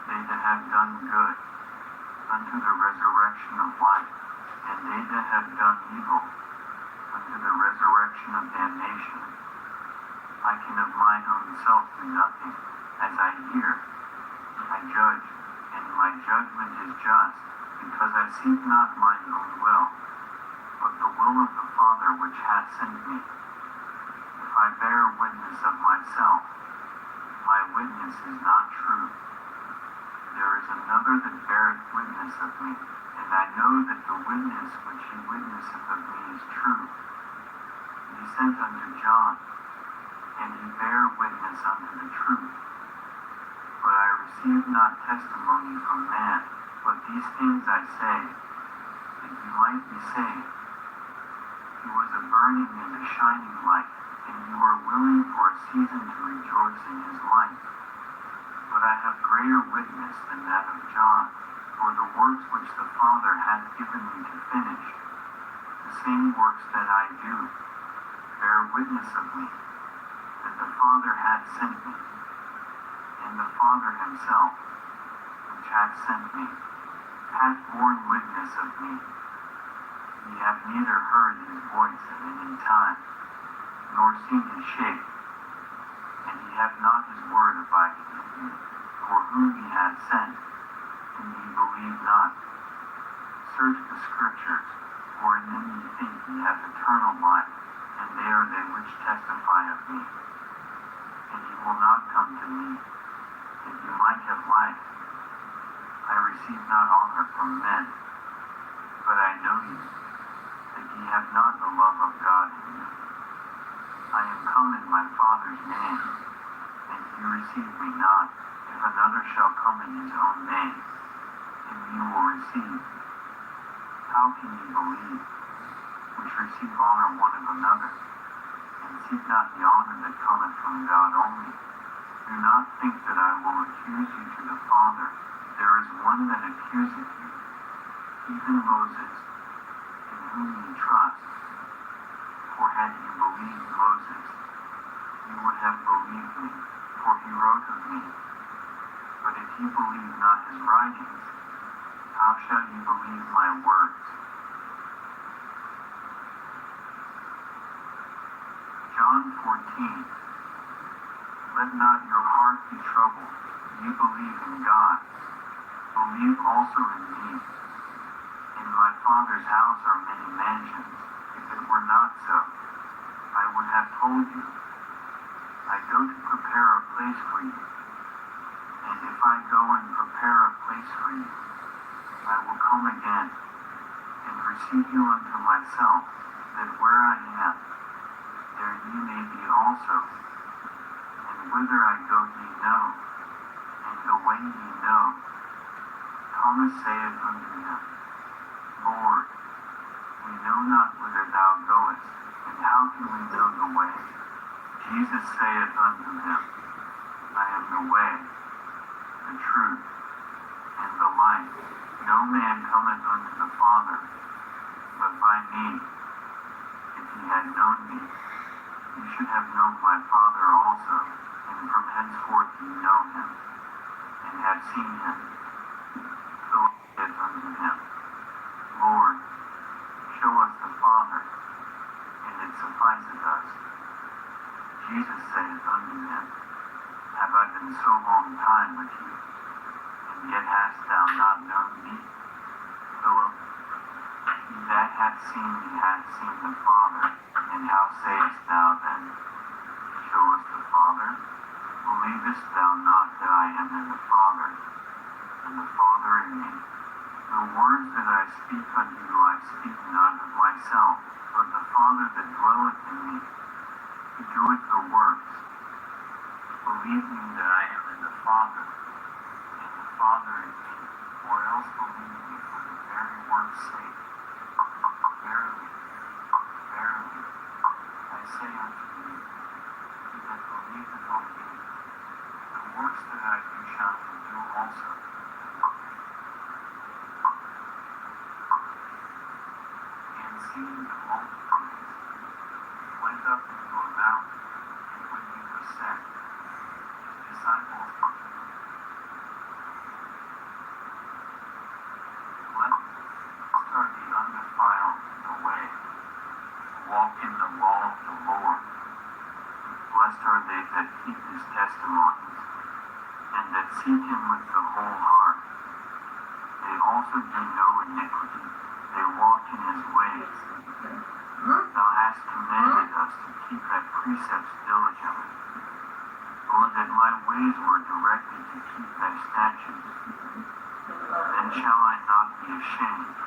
S2: they that have done good, unto the resurrection of life, and they that have done evil, unto the resurrection of damnation. I can of mine own self do nothing. As I hear, I judge, and my judgment is just, because I seek not mine own will, but the will of the Father which hath sent me. If I bear witness of myself, my witness is not true. There is another that beareth witness of me, and I know that the witness which he witnesseth of me is true. He sent unto John, and he bare witness unto the truth. But I received not testimony from man, but these things I say, that ye might be saved. He was a burning and a shining light, and you were willing for a season to rejoice in his light. But I have greater witness than that of John, for the works which the Father hath given me to finish, the same works that I do, bear witness of me, that the Father hath sent me. And the Father himself, which hath sent me, hath borne witness of me. Ye have neither heard his voice at any time, nor seen his shape, and ye have not his word abiding in you, for whom he hath sent, and ye believe not. Search the Scriptures, for in them ye think ye have eternal life, and they are they which testify of me. And ye will not come to me, that ye might have life. I receive not honor from men, but I know you, that ye have not the love of God in you. I am come in my Father's name, and ye receive me not. If another shall come in his own name, him ye will receive. How can ye believe, which receive honor one of another, and seek not the honor that cometh from God only? Do not think that I will accuse you to the Father. There is one that accuseth you, even Moses, in whom ye trust. For had ye believed Moses, you would have believed me, for he wrote of me. But if ye believe not his writings, how shall ye believe my words? John 14. Let not your heart be troubled. Ye believe in God. Believe also in me. In my Father's house are many mansions. If it were not so, I would have told you. I go to prepare a place for you. And if I go and prepare a place for you, I will come again, and receive you unto myself, that where I am, there ye may be also. And whither I go ye know, and the way ye know. Thomas saith unto him, Lord, we know not whither thou goest, and how can we know the way? Jesus saith unto him, I am the way, the truth, and the life. No man cometh unto the Father, but by me. If ye had known me, ye should have known my Father also, and from henceforth ye know him, and have seen him. Philip saith unto him, Lord, show us the Father, and it sufficeth us. Jesus saith unto him, Have I been so long time with you, and yet hast thou not known me? Philip, he that hath seen me hath seen the Father. And how sayest thou then, Show us the Father? Believest thou not that I am in the Father, and the Father in me? The words that I speak unto you I speak not of myself, but the Father that dwelleth in me, he doeth the works. Believe me that I am in the Father, and the Father in me, or else believe me for the very work's sake. Verily, verily, I say unto you, he that believeth on me, the works that I do shall he do also. And seeing the multitudes, he went up into a mountain, and when he was set, his disciples blessed are the undefiled in the way, who walk in the law of the Lord. Blessed are they that keep his testimonies, and that seek him with the whole heart. They also do no iniquity, they walk in his ways. Thou hast commanded us to keep thy precepts diligently. Lord, that my ways were directed to keep thy statutes. Then shall I not be ashamed,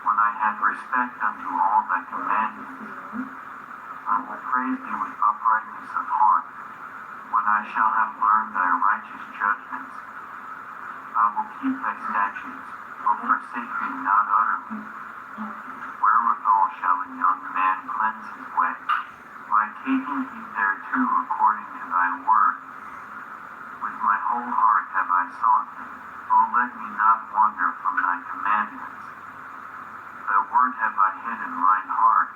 S2: when I have respect unto all thy commandments. I will praise thee with uprightness of heart, when I shall have learned thy righteous judgments. I will keep thy statutes, but forsake thee not utterly. Wherewithal shall a young man cleanse his way? By taking heed thereto according to thy word. With my whole heart have I sought thee. O let me not wander from thy commandments. Thy word have I hid in mine heart,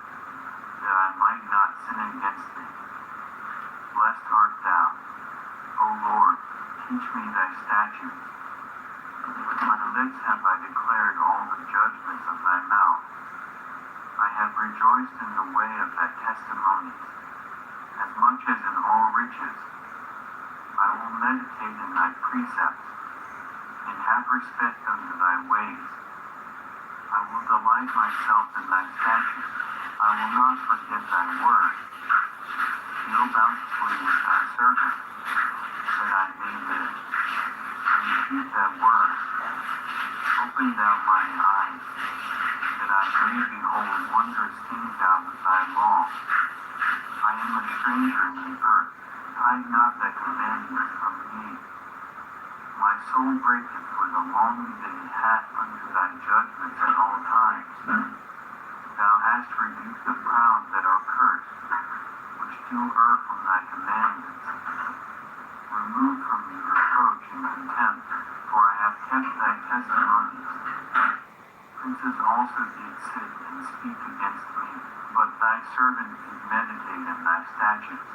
S2: that I might not sin against thee. Blessed art thou, O Lord, teach me thy statutes. With my lips have I declared all the judgments of thy mouth. I have rejoiced in the way of thy testimonies, as much as in all riches. I will meditate in thy precepts, and have respect unto thy ways. I will delight myself in thy statutes. I will not forget thy word. Deal bountifully with thy servant, that I may live, and keep thy word. Open thou mine eyes, that I may behold wondrous things out of thy law. I am a stranger in the earth, hide not thy commandments from me. My soul breaketh for the longing that it hath unto thy judgments at all times. Thou hast rebuked the proud that are cursed, which do err from thy commandments. Remove from me reproach and contempt, for I have kept thy testimonies. Princes also did sit and speak against me, but thy servant did meditate in thy statutes.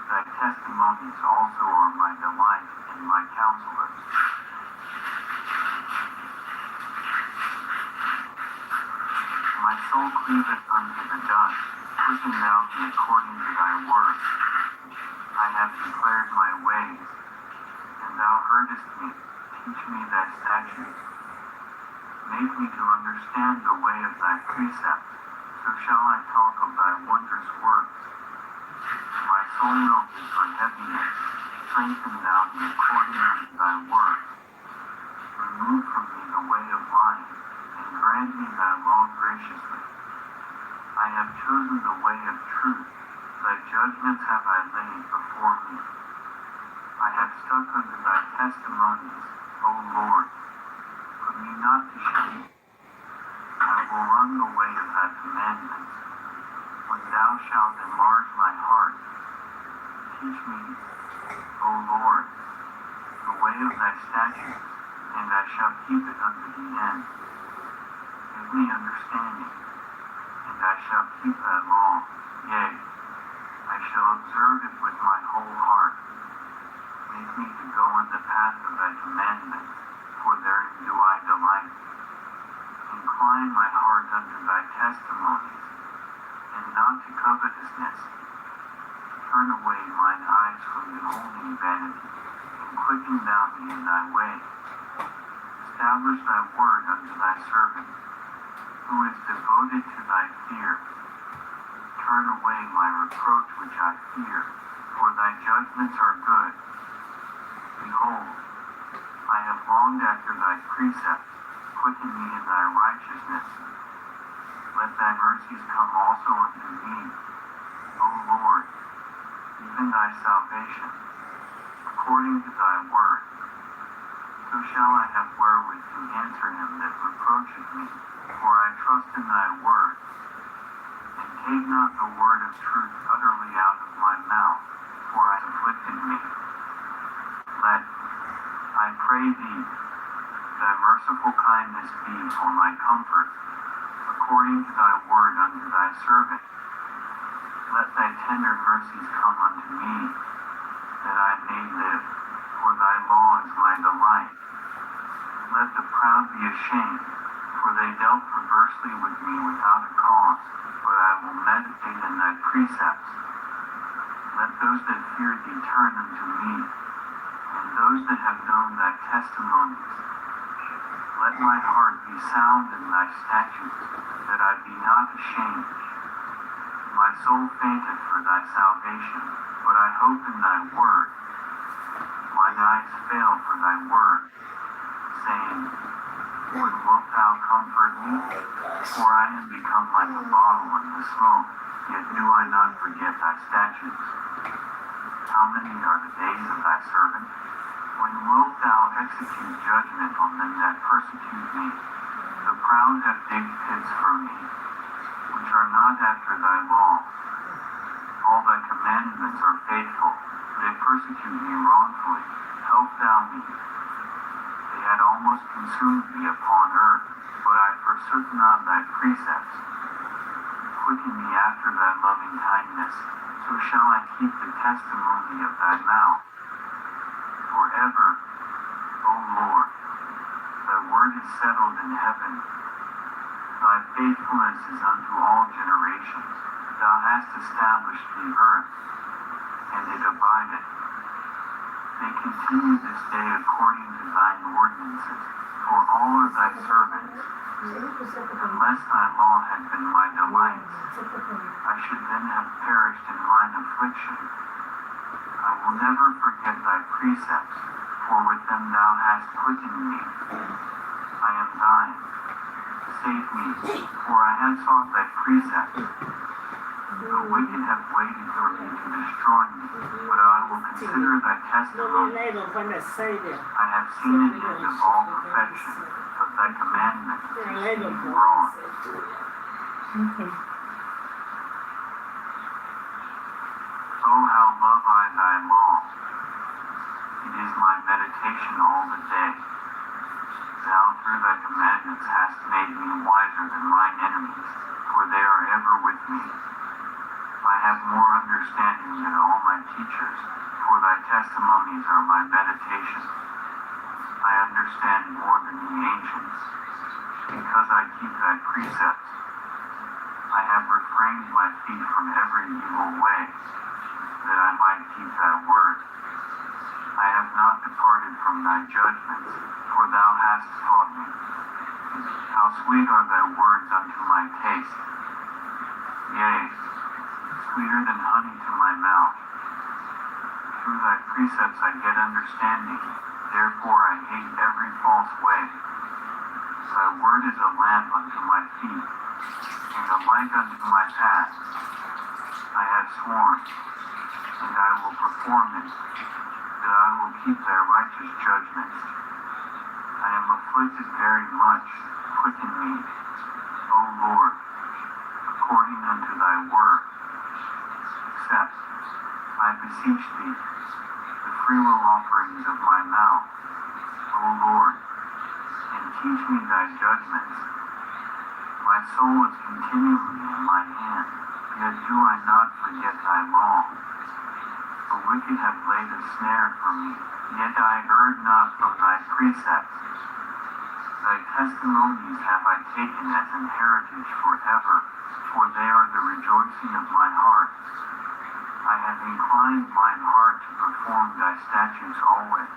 S2: Thy testimonies also are my delight and my counselors. My soul cleaveth unto the dust, quicken thou me according to thy word. I have declared my ways, and thou heardest me. Teach me thy statutes. Make me to understand the way of thy precepts, so shall I talk of thy wondrous works. My soul melted for heaviness, strengthen thou me according unto thy word. Remove from me the way of lying, and grant me thy law graciously. I have chosen the way of truth, thy judgments have I laid before me. I have stuck unto thy testimonies, O Lord. Put me not to shame. I will run the way of thy commandments. When thou shalt enlarge my heart, teach me, O Lord, the way of thy statutes, and I shall keep it unto the end. Give me understanding, and I shall keep thy law. Yea, I shall observe it with my whole heart. Make me to go in the path of thy commandments, for therein do I delight. Incline my heart unto thy testimonies, and not to covetousness. Turn away mine eyes from beholding vanity, and quicken thou me in thy way. Establish thy word unto thy servant, who is devoted to thy fear. Turn away my reproach which I fear, for thy judgments are good. Behold, I have longed after thy precepts, quicken me in thy righteousness. Let thy mercies come also unto me, O Lord, even thy salvation, according to thy word. So shall I have wherewith to answer him that reproacheth me, for I trust in thy word. And take not the word of truth utterly out of my mouth, for I afflicted me. Let, I pray thee, thy merciful kindness be for my comfort, according to thy word unto thy servant. Let thy tender mercies come unto me, that I may live, for thy law is my delight. Let the proud be ashamed, for they dealt perversely with me without a cause, but I will meditate in thy precepts. Let those that fear thee turn unto me, and those that have known thy testimonies. Let my heart be sound in thy statutes, that I be not ashamed. My soul fainteth for thy salvation, but I hope in thy word. Mine eyes fail for thy word, saying, when wilt thou comfort me? For I am become like a bottle unto smoke, yet do I not forget thy statutes. How many are the days of thy servant? When wilt thou execute judgment on them that persecute me? The proud have digged pits for me, which are not after thy law. All thy commandments are faithful, they persecute me wrongfully. Help thou me. They had almost consumed me upon earth, but I forsook not thy precepts. Quicken me after thy loving kindness, so shall I keep the testimony of thy mouth. Forever, O Lord, thy word is settled in heaven. Thy faithfulness is unto all generations. Thou hast established the earth, and it abideth. They continue this day according to thine ordinances, for all are thy servants. Unless thy law had been my delights, I should then have perished in mine affliction. I will never forget thy precepts, for with them thou hast quickened me. I am thine. Save me, for I have sought thy precepts. The wicked have waited for me to destroy me, but I will consider thy testimony. I have seen an end of all perfection, but thy commandments exceed broad.
S1: Okay.
S2: Oh, how love I thy law! It is my meditation all the day. Thou through thy commandments hast made me wiser than mine enemies, for they are ever with me. I have more understanding than all my teachers, for thy testimonies are my meditation. I understand more than the ancients, because I keep thy precepts. I have refrained my feet from every evil way, that I might keep thy word. I have not departed from thy judgments, for thou hast taught me. How sweet are thy words unto my taste! Yea, sweeter than honey to my mouth. Through thy precepts I get understanding, therefore I hate every false way. Thy word is a lamp unto my feet, and a light unto my path. I have sworn, and I will perform it, that I will keep thy righteous judgments. I am afflicted very much, quicken me, O Lord, according unto thy word. Accept, I beseech thee, the freewill offerings of my mouth, O Lord, and teach me thy judgments. My soul is continually in my hand, yet do I not forget thy law. The wicked have laid a snare for me, yet I erred not from thy precepts. Thy testimonies have I taken as an heritage forever, for they are the rejoicing of my heart. I have inclined mine heart to perform thy statutes always,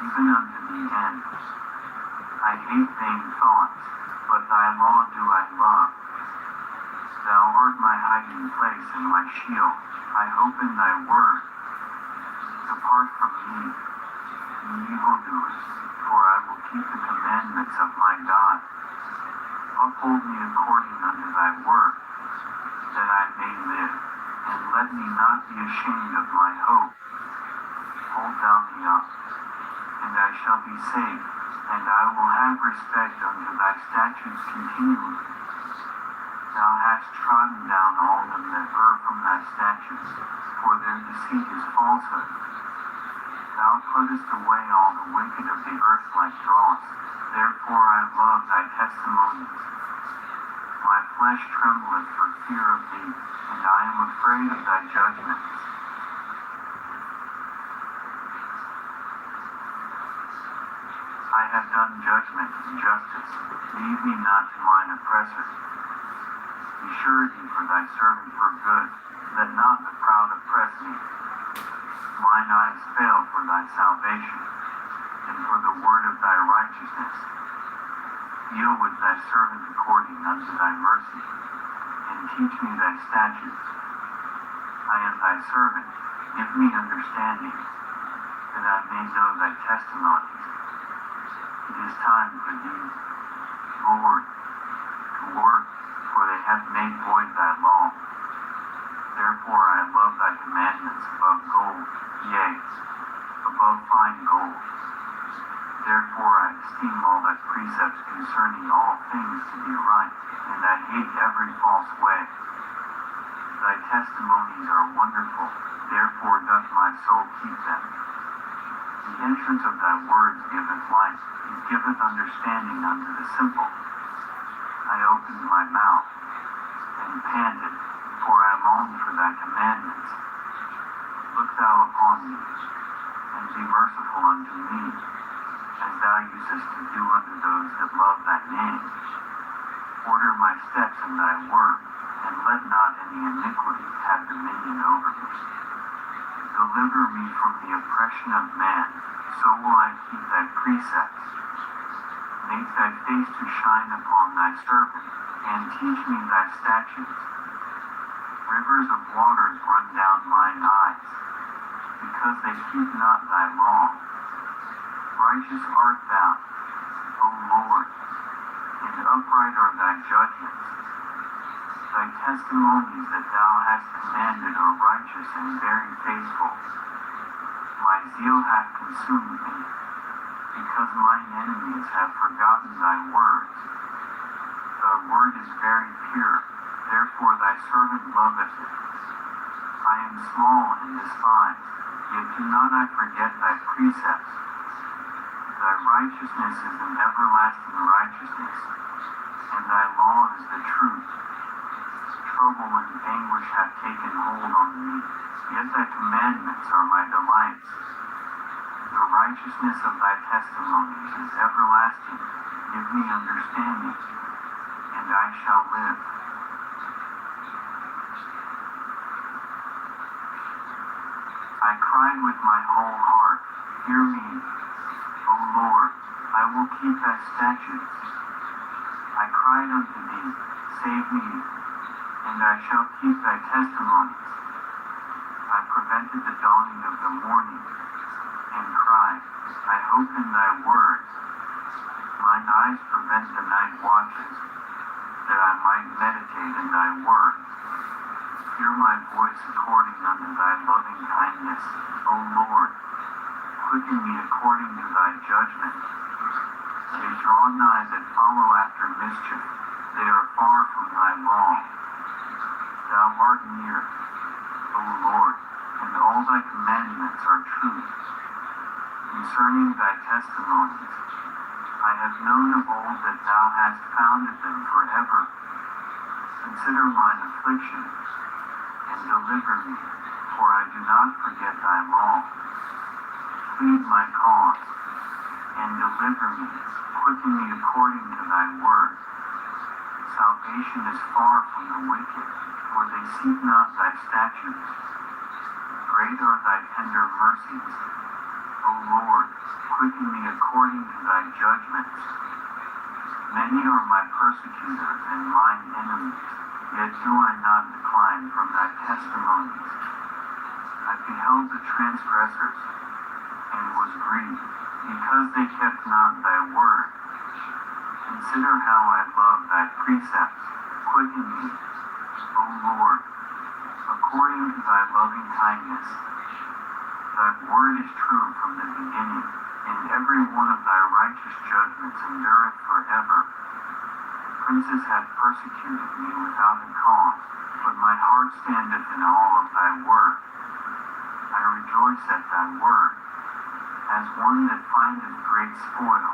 S2: even unto the end. hate vain thoughts, but thy law do I love. Thou art my hiding place and my shield. I hope in thy word. Depart from me, ye evildoers, for I will keep the commandments of my God. Uphold me according unto thy word, that I may live, and let me not be ashamed of my hope. Hold thou me up, and I shall be saved, and I will have respect unto thy statutes continually. Thou hast trodden down all them that err from thy statutes, for their deceit is falsehood. Thou puttest away all the wicked of the earth like dross, therefore I love thy testimonies. My flesh trembleth for fear of thee, and I am afraid of thy judgments. I have done judgment and justice, leave me not to mine oppressor. Be surety for thy servant for good, let not the proud oppress me. Mine eyes fail for thy salvation, and for the word of thy righteousness. Deal with thy servant according unto thy mercy, and teach me thy statutes. I am thy servant, give me understanding, that I may know thy testimonies. It is time for thee, Lord, to work, for they have made void thy law. Therefore I love thy commandments above gold, yea, above fine gold. Therefore I esteem all thy precepts concerning all things to be right, and I hate every false way. Thy testimonies are wonderful, therefore doth my soul keep them. The entrance of thy words giveth light, it giveth understanding unto the simple. I opened my mouth, and panted, for I longed for thy commandments. Look thou upon me, and be merciful unto me, as thou usest to do unto those that love thy name. Order my steps in thy word, and let not any iniquity have dominion over me. Deliver me from the oppression of man, so will I keep thy precepts. Make thy face to shine upon thy servant, and teach me thy statutes. Rivers of waters run down mine eyes, because they keep not thy law. Righteous art thou, O Lord, and upright are thy judgments. Thy testimonies that thou hast commanded are righteous and very faithful. My zeal hath consumed me, because mine enemies have forgotten thy words. Thy word is very pure, therefore thy servant loveth it. I am small and despised, yet do not I forget thy precepts. Thy righteousness is an everlasting righteousness, and thy law is the truth. Trouble and anguish have taken hold on me, yet thy commandments are my delights. The righteousness of thy testimonies is everlasting. Give me understanding, and I shall live. I cried with my whole heart, hear me, O Lord, I will keep thy statutes. I cried unto thee, save me, and I shall keep thy testimonies. I prevented the dawning of the morning, and cried, I hope in thy words. Mine eyes prevent the night watches, that I might meditate in thy word. Hear my voice according unto thy loving kindness, O Lord. Quicken me according to thy judgment. They draw nigh that follow after mischief, they are far from thy law. Thou art near, O Lord, and all thy commandments are truth. Concerning thy testimonies, I have known of old that thou hast founded them forever. Consider mine affliction, and deliver me, for I do not forget thy law. Plead my cause, and deliver me, quicken me according to thy word. Salvation is far from the wicked, for they seek not thy statutes. Great are thy tender mercies, O Lord, quicken me according to thy judgments. Many are my persecutors and mine enemies, yet do I not decline from thy testimonies. I beheld the transgressors, and was grieved, because they kept not thy word. Consider how I love thy precepts. Quicken me, O Lord, according to thy loving kindness. Thy word is true from the beginning, and every one of thy righteous judgments endureth forever. Princes have persecuted me without a cause, but my heart standeth in awe of thy word. I rejoice at thy word, as one that findeth great spoil.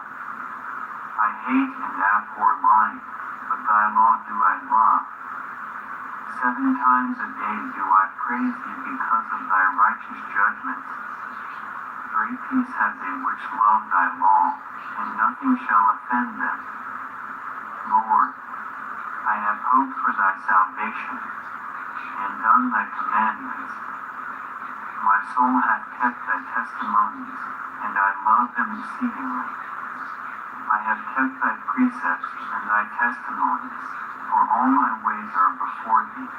S2: I hate and abhor lying, but thy law do I love. 7 times a day do I praise thee because of thy righteous judgments. Great peace have they which love thy law, and nothing shall offend them. Lord, I have hoped for thy salvation, and done thy commandments. My soul hath kept thy testimonies, and I love them exceedingly. I have kept thy precepts and thy testimonies, for all my ways are before thee.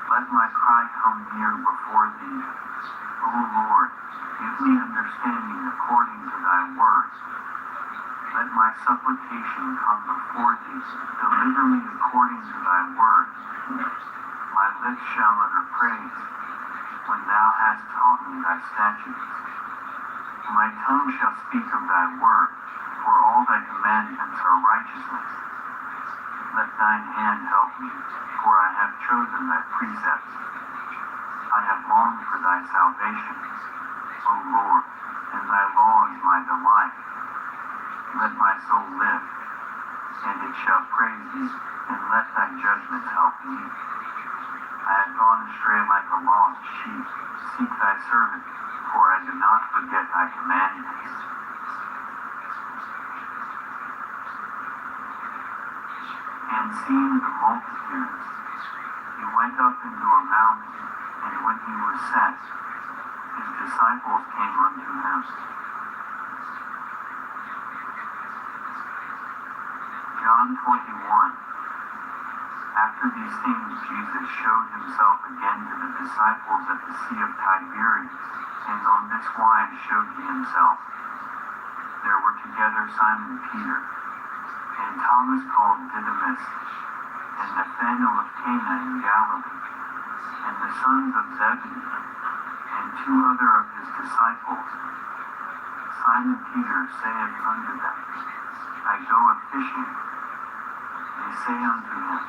S2: Let my cry come near before thee. O Lord, give me understanding according to thy word. Let my supplication come before thee. Deliver me according to thy word. My lips shall utter praise, when thou hast taught me thy statutes. My tongue shall speak of thy word, for all thy commandments are righteousness. Let thine hand help me, for I have chosen thy precepts. I have longed for thy salvation, O Lord, and thy law is my delight. Let my soul live, and it shall praise thee, and let thy judgments help me. I have gone astray like a lost sheep. Seek thy servant, for I do not forget thy commandments. And seeing the multitudes, he went up into a mountain, and when he was set, his disciples came unto him. John 21. After these things Jesus showed himself again to the disciples at the Sea of Tiberias, and on this wise showed he himself. There were together Simon Peter, and Thomas called Didymus, and Nathanael of Cana in Galilee, and the sons of Zebedee, and 2 other of his disciples. Simon Peter saith unto them, I go a-fishing. They say unto him,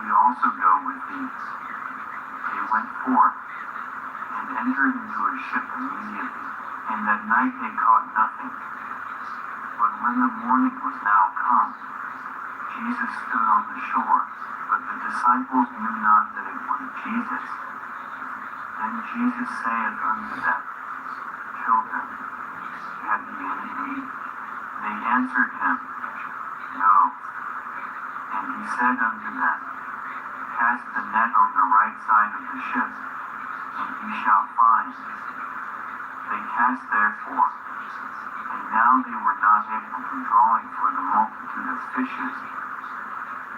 S2: We also go with thee. They went forth, and entered into a ship immediately, and that night they caught nothing. But when the morning was now come, Jesus stood on the shore, but the disciples knew not that it was Jesus. Then Jesus saith unto them, Children, have ye any meat? They answered him, No. And he said unto them, Cast the net on the right side of the ship, and ye shall find. They cast therefore, and now they were not able to draw it for the multitude of fishes.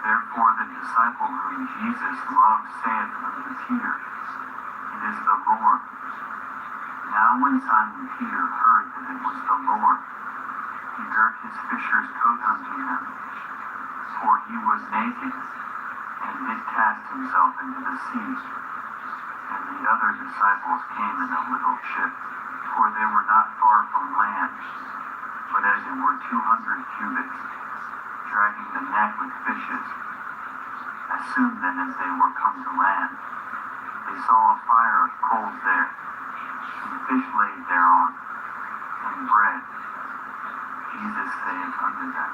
S2: Therefore the disciple whom Jesus loved saith unto Peter, It is the Lord. Now when Simon Peter heard that it was the Lord, he girt his fisher's coat unto him, for he was naked, and did cast himself into the sea. And the other disciples came in a little ship, for they were not far from land, but as it were 200 cubits, dragging the net with fishes. As soon then as they were come to land, they saw a fire of coals there, and fish laid thereon, and bread. Jesus saith unto them,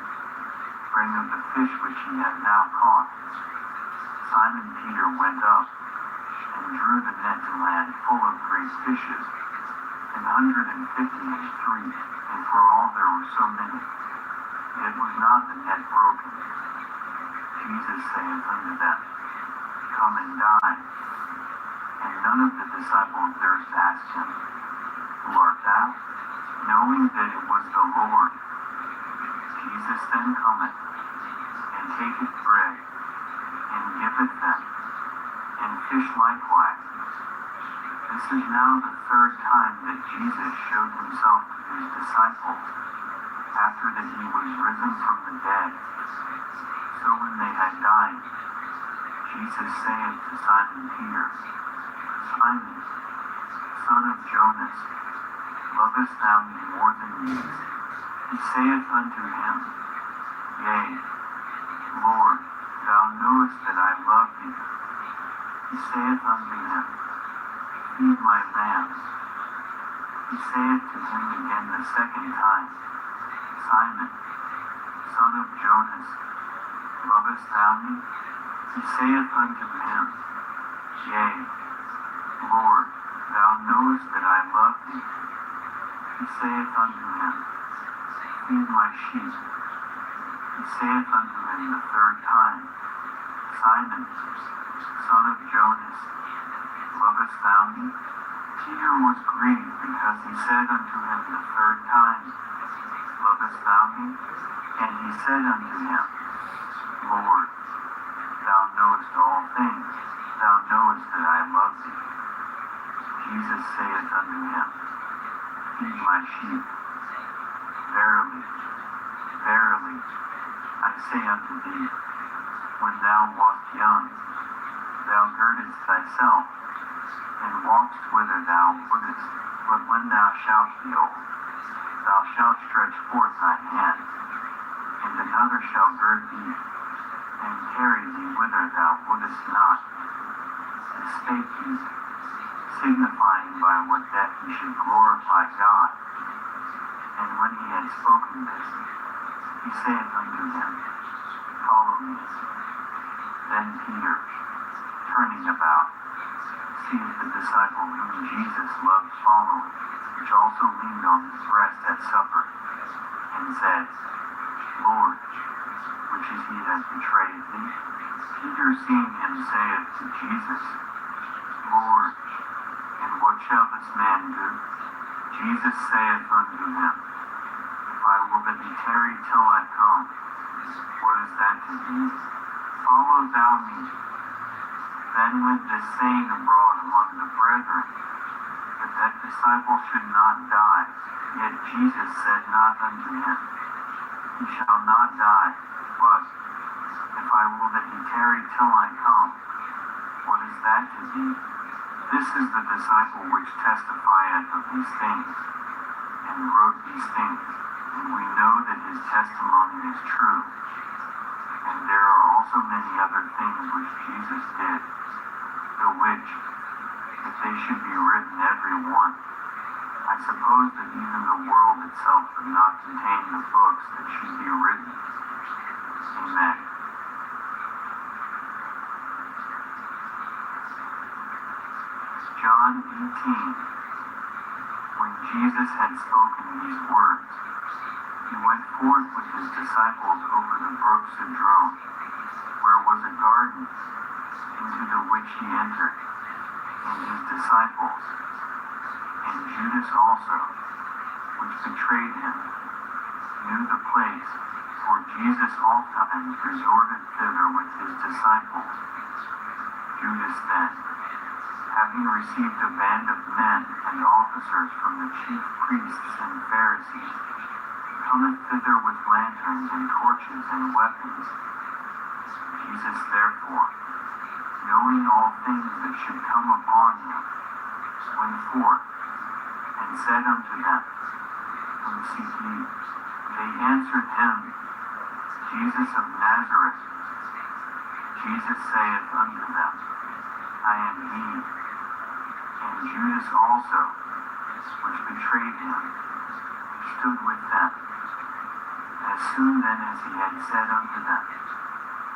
S2: Bring of the fish which ye have now caught. Simon Peter went up, and drew the net to land full of great fishes, 153, and for all there were so many. Yet was not the net broken. Jesus saith unto them, Come and dine. And none of the disciples durst ask him, Who art thou? Knowing that it was the Lord. Jesus Jesus then cometh, and taketh bread, and giveth them, and fish likewise. This is now the third time that Jesus showed himself to his disciples, after that he was risen from the dead. So when they had dined, Jesus saith to Simon Peter, Simon, son of Jonas, lovest thou me more than these? He saith unto him, Yea, Lord, thou knowest that I love thee. He saith unto him, Feed my lambs. He saith to him again the second time, Simon, son of Jonas, lovest thou me? He saith unto him, Yea, Lord, thou knowest that I love thee. He saith unto him, Feed my sheep. He saith unto him the third time, Simon, son of Jonas, lovest thou me? Peter was grieved because he said unto him the third time, Lovest thou me? And he said unto him, Lord, thou knowest all things. Thou knowest that I love thee. Jesus saith unto him, Feed my sheep. Verily, verily, I say unto thee, when thou wast young, thou girdedst thyself, and walkest whither thou wouldest. But when thou shalt be old, thou shalt stretch forth thy hand, and another shall gird thee, and carry thee whither thou wouldest not. And spake he, signifying by what that he should glorify God. And when he had spoken this, he saith unto him, Follow me. Then Peter, turning about, seeth the disciple whom Jesus loved following, which also leaned on his breast at supper, and said, Lord, which is he that betrayeth thee? Peter seeing him saith to Jesus, Lord, and what shall this man do? Jesus saith unto him, If I will but be tarried till I come, what is that to thee? Follow thou me. Then went this saying abroad among the brethren, that disciple should not die. Yet Jesus said not unto him, He shall not die, but, if I will that he tarry till I come, what is that to thee? This is the disciple which testifieth of these things, and wrote these things, and we know that his testimony is true. And there are also many other things which Jesus did, the which, if they should be written every one, I suppose that even the world itself would not contain the books that should be written. Amen. John 18. When Jesus had spoken these words, he went forth with his disciples over the brook Cedron, where was a garden, into the which he entered, and his disciples, and Judas also, which betrayed him, knew the place, for Jesus oftentimes resorted thither with his disciples. Judas then, having received a band of men and officers from the chief priests and Pharisees, cometh thither with lanterns and torches and weapons. Jesus therefore, knowing all things that should come upon him, went forth, and said unto them, Whom seek ye? They answered him, Jesus of Nazareth. Jesus saith unto them, I am he. And Judas also, which betrayed him, stood with them. As soon then as he had said unto them,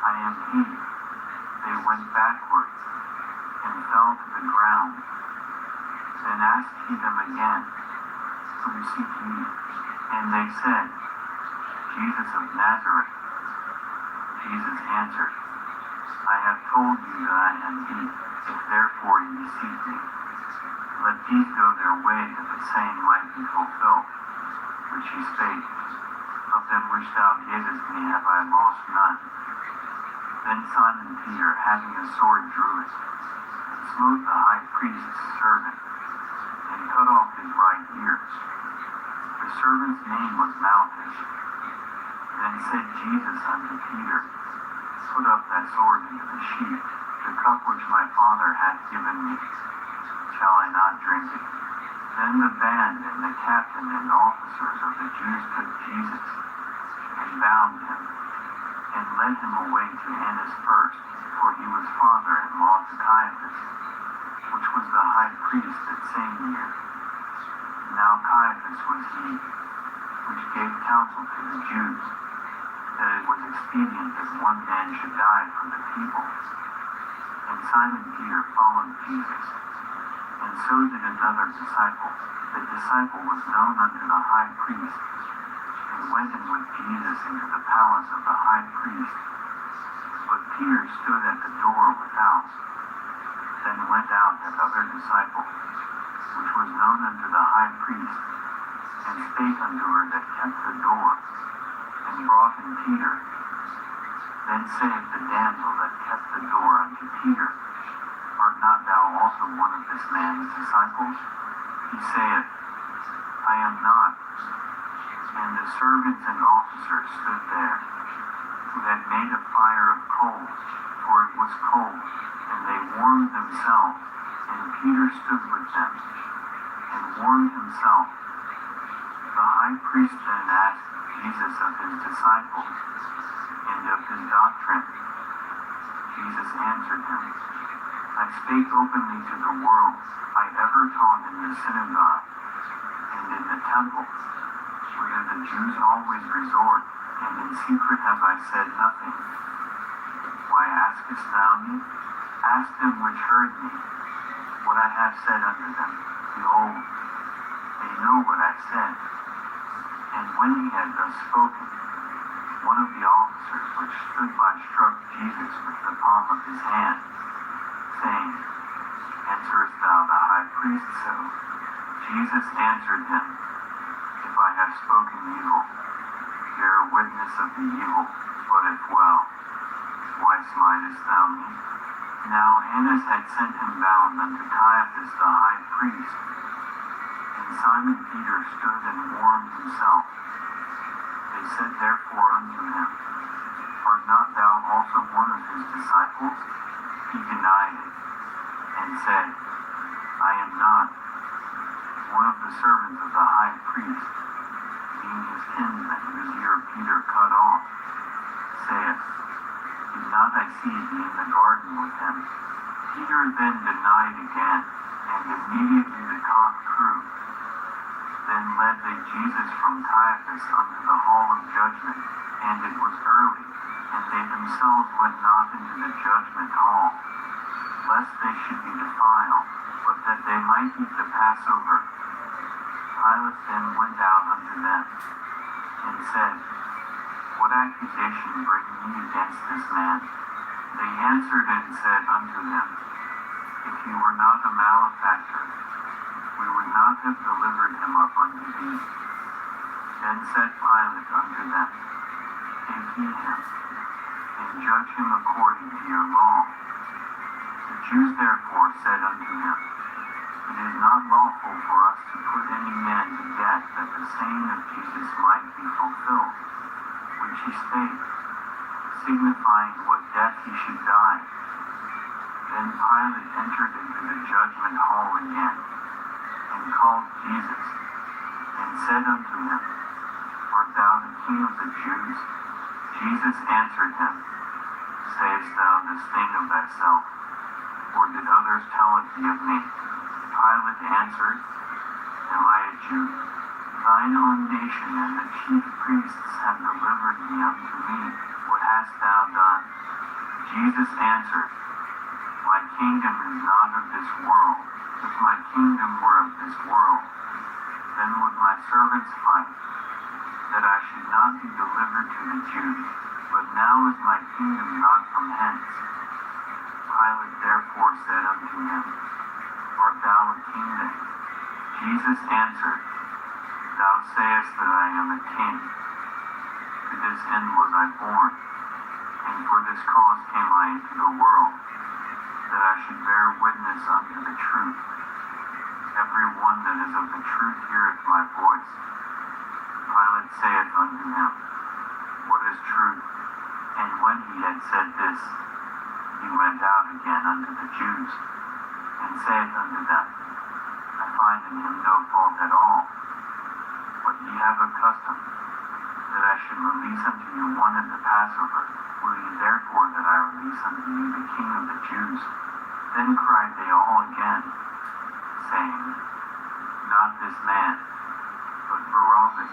S2: I am he, they went backward, and fell to the ground. Then asked he them again, Whom seek ye? And they said, Jesus of Nazareth. Jesus answered, I have told you that I am he. If therefore ye seek me, let these go their way, that the saying might be fulfilled, which he spake, Of them which thou gavest me have I lost none. Then Simon Peter, having a sword, drew it, and smote the high priest's servant, and cut off his right ear. The servant's name was Malchus. Then said Jesus unto Peter, Put up that sword into the sheath. The cup which my Father hath given me, shall I not drink it? Then the band and the captain and officers of the Jews took Jesus, and bound him, and led him away to Annas first, for he was father-in-law to Caiaphas, which was the high priest that same year. Now Caiaphas was he, which gave counsel to the Jews, that it was expedient that one man should die for the people. And Simon Peter followed Jesus, and so did another disciple. The disciple was known unto the high priest, and went in with Jesus into the palace of the high priest. But Peter stood at the door without. Then went out that other disciple, which was known unto the high priest, and spake unto her that kept the door, and brought in Peter. Then saith the damsel that kept the door unto Peter, Art not thou also one of this man's disciples? He saith, I am not. And the servants and officers stood there, who had made a fire of coals, for it was cold, and they warmed themselves, and Peter stood with them, and warmed himself. The high priest then asked Jesus of his disciples, and of his doctrine. Jesus answered him, I spake openly to the world. I ever taught in the synagogue, and in the temple, whither the Jews always resort, and in secret have I said nothing. Why askest thou me? Ask them which heard me, what I have said unto them. Behold, they know what I said. And when he had thus spoken, one of the officers which stood by struck Jesus with the palm of his hand, saying, Answerest thou the high priest so? Jesus answered him, If I have spoken evil, bear witness of the evil, but if well, why smitest thou me? Now Annas had sent him bound unto Caiaphas the high priest, and Simon Peter stood and warmed himself. They said therefore unto him, Art not thou also one of his disciples? He denied it, and said, I am not. One of the servants of the high priest, being his kinsman, whose ear Peter cut off, saith, Did not I see thee in the garden with him? Peter then denied again, and immediately the cock crew. Then led they Jesus from Caiaphas unto the hall of judgment, and it was early, and they themselves went not into the judgment hall, lest they should be defiled, but that they might eat the Passover. Pilate then went out unto them, and said, What accusation bring ye against this man? They answered and said unto him, If he were not a malefactor, we would not have delivered him up unto thee. Then said Pilate unto them, Take ye him, and judge him according to your law. The Jews therefore said unto him, It is not lawful for us to put any man to death, that the saying of Jesus might be fulfilled, which he spake, signifying what death he should die. Then Pilate entered into the judgment hall again, and called Jesus, and said unto him, Art thou the King of the Jews? Jesus answered him, Sayest thou this thing of thyself, or did others tell it thee of me? Pilate answered, Am I a Jew? Thine own nation and the chief priests have delivered me unto me. What hast thou done? Jesus answered, My kingdom is not of this world. If my kingdom were of this world, then would my servants fight, that I should not be delivered to the Jews. But now is my kingdom not from hence. Pilate therefore said unto him, Art thou a king then? Jesus answered, Thou sayest that I am a king. this end was I born, and for this cause came I into the world, that I should bear witness unto the truth. Every one that is of the truth heareth my voice. Pilate saith unto him, What is truth? And when he had said this, he went out again unto the Jews, and saith unto them, I find in him no fault at all. But ye have a custom, that I should release unto you one at the Passover. Will ye therefore that I release unto you the King of the Jews? Then cried they all again, saying, Not this man, but Barabbas.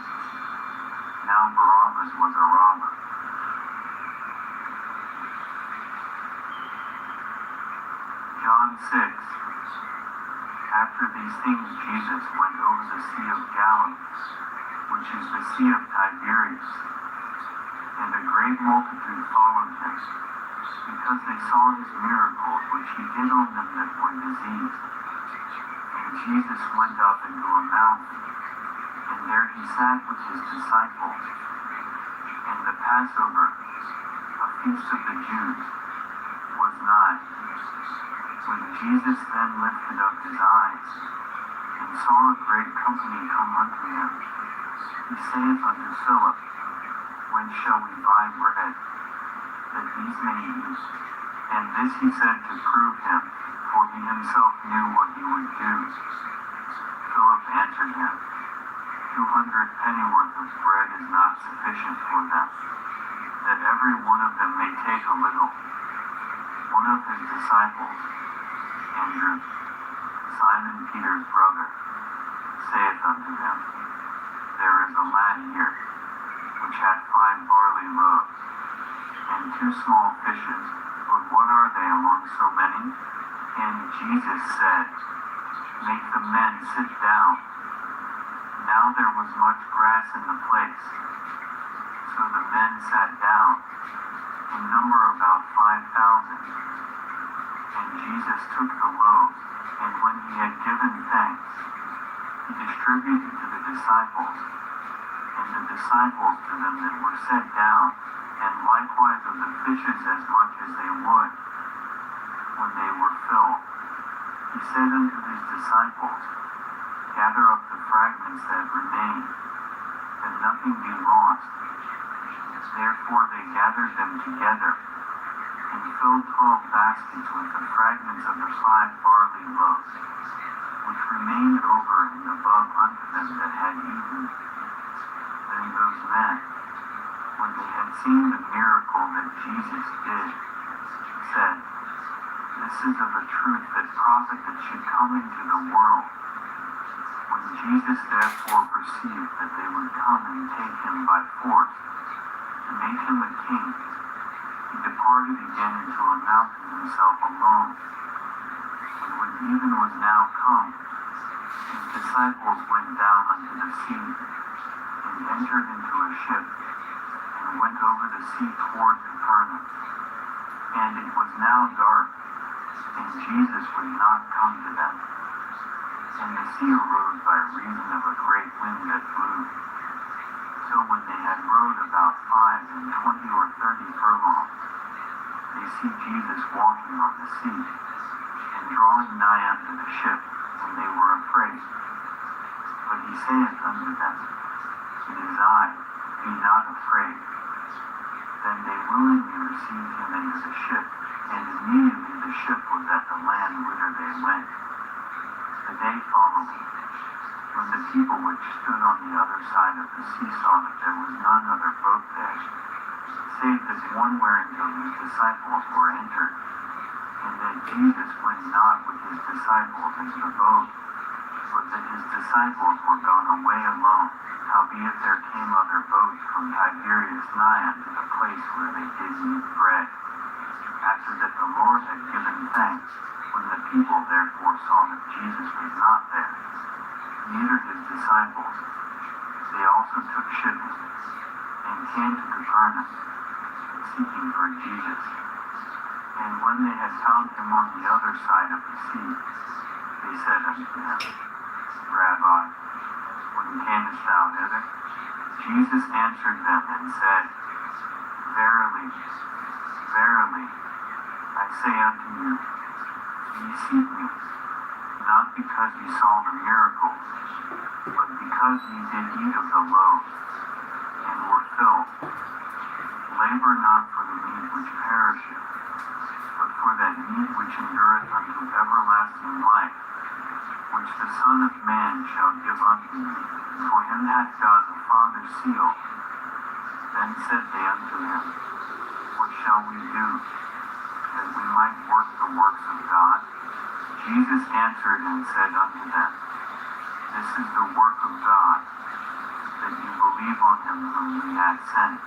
S2: Now Barabbas was a robber. John 6. After these things Jesus went over the Sea of Galilee, which is the Sea of Tiberias, and a great multitude followed him, because they saw his miracles which he did on them that were diseased. And Jesus went up into a mountain, and there he sat with his disciples. And the Passover, a feast of the Jews, was nigh. When Jesus then lifted up his eyes, and saw a great company come unto him, he saith unto Philip, When shall we buy bread, that these may eat? And this he said to prove him, for he himself knew what he would do. Philip answered him, 200 pennyworth of bread is not sufficient for them, that every one of them may take a little. One of his disciples, Andrew, Simon Peter's brother, saith unto him, There is a lad here, which hath 5 barley loaves, and 2 small fishes, but what are they among so many? And Jesus said, Make the men sit down. Now there was much grass in the place, so the men sat down, in number about 5,000. And Jesus took the loaves, and when he had given thanks, he distributed to the disciples, and the disciples to them that were set down, and likewise of the fishes as much as they would. When they were filled, he said unto his disciples, Gather up the fragments that remain, that nothing be lost. Therefore they gathered them together, and filled 12 baskets with the fragments of the 5 barley loaves, which remained over and above unto them that had eaten. Then those men, when they had seen the miracle that Jesus did, said, This is of a truth that prophet that should come into the world. When Jesus therefore perceived that they would come and take him by force, to make him a king, he departed again into a mountain himself alone. And when even was now come, his disciples went down unto the sea, and entered into a ship, and went over the sea toward Capernaum. And it was now dark, and Jesus would not come to them. And the sea arose by reason of a great wind that blew. So when they had rowed about 5 and 20 or 30 furlongs, they see Jesus walking on the sea, and drawing nigh unto the ship, and they were afraid. But he saith unto them, It is I, be not afraid. Then they willingly received him into the ship, and immediately the ship was at the land whither they went. The day following, when the people which stood on the other side of the sea saw that there was none other boat there, save this one wherein his disciples were entered, and that Jesus went not with his disciples into the boat, but that his disciples were gone away alone, howbeit there came other boats from Tiberias nigh unto the place where they did eat bread. After that the Lord had given thanks, when the people therefore saw that Jesus was not there, neither his disciples, they also took shipping, and came to Capernaum, seeking for Jesus. And when they had found him on the other side of the sea, they said unto him, Rabbi, when camest thou hither? Jesus answered them and said, Verily, verily, I say unto you, ye seek me, not because ye saw the miracles, but because ye did eat of the loaves, and were filled. Labor not for the meat which perisheth, but for that meat which endureth unto everlasting life, which the Son of Man shall give unto you. For him hath God the Father sealed. Then said they unto him, What shall we do, that we might work the works of God? Jesus answered and said unto them, This is the work of God, that ye believe on him whom he hath sent.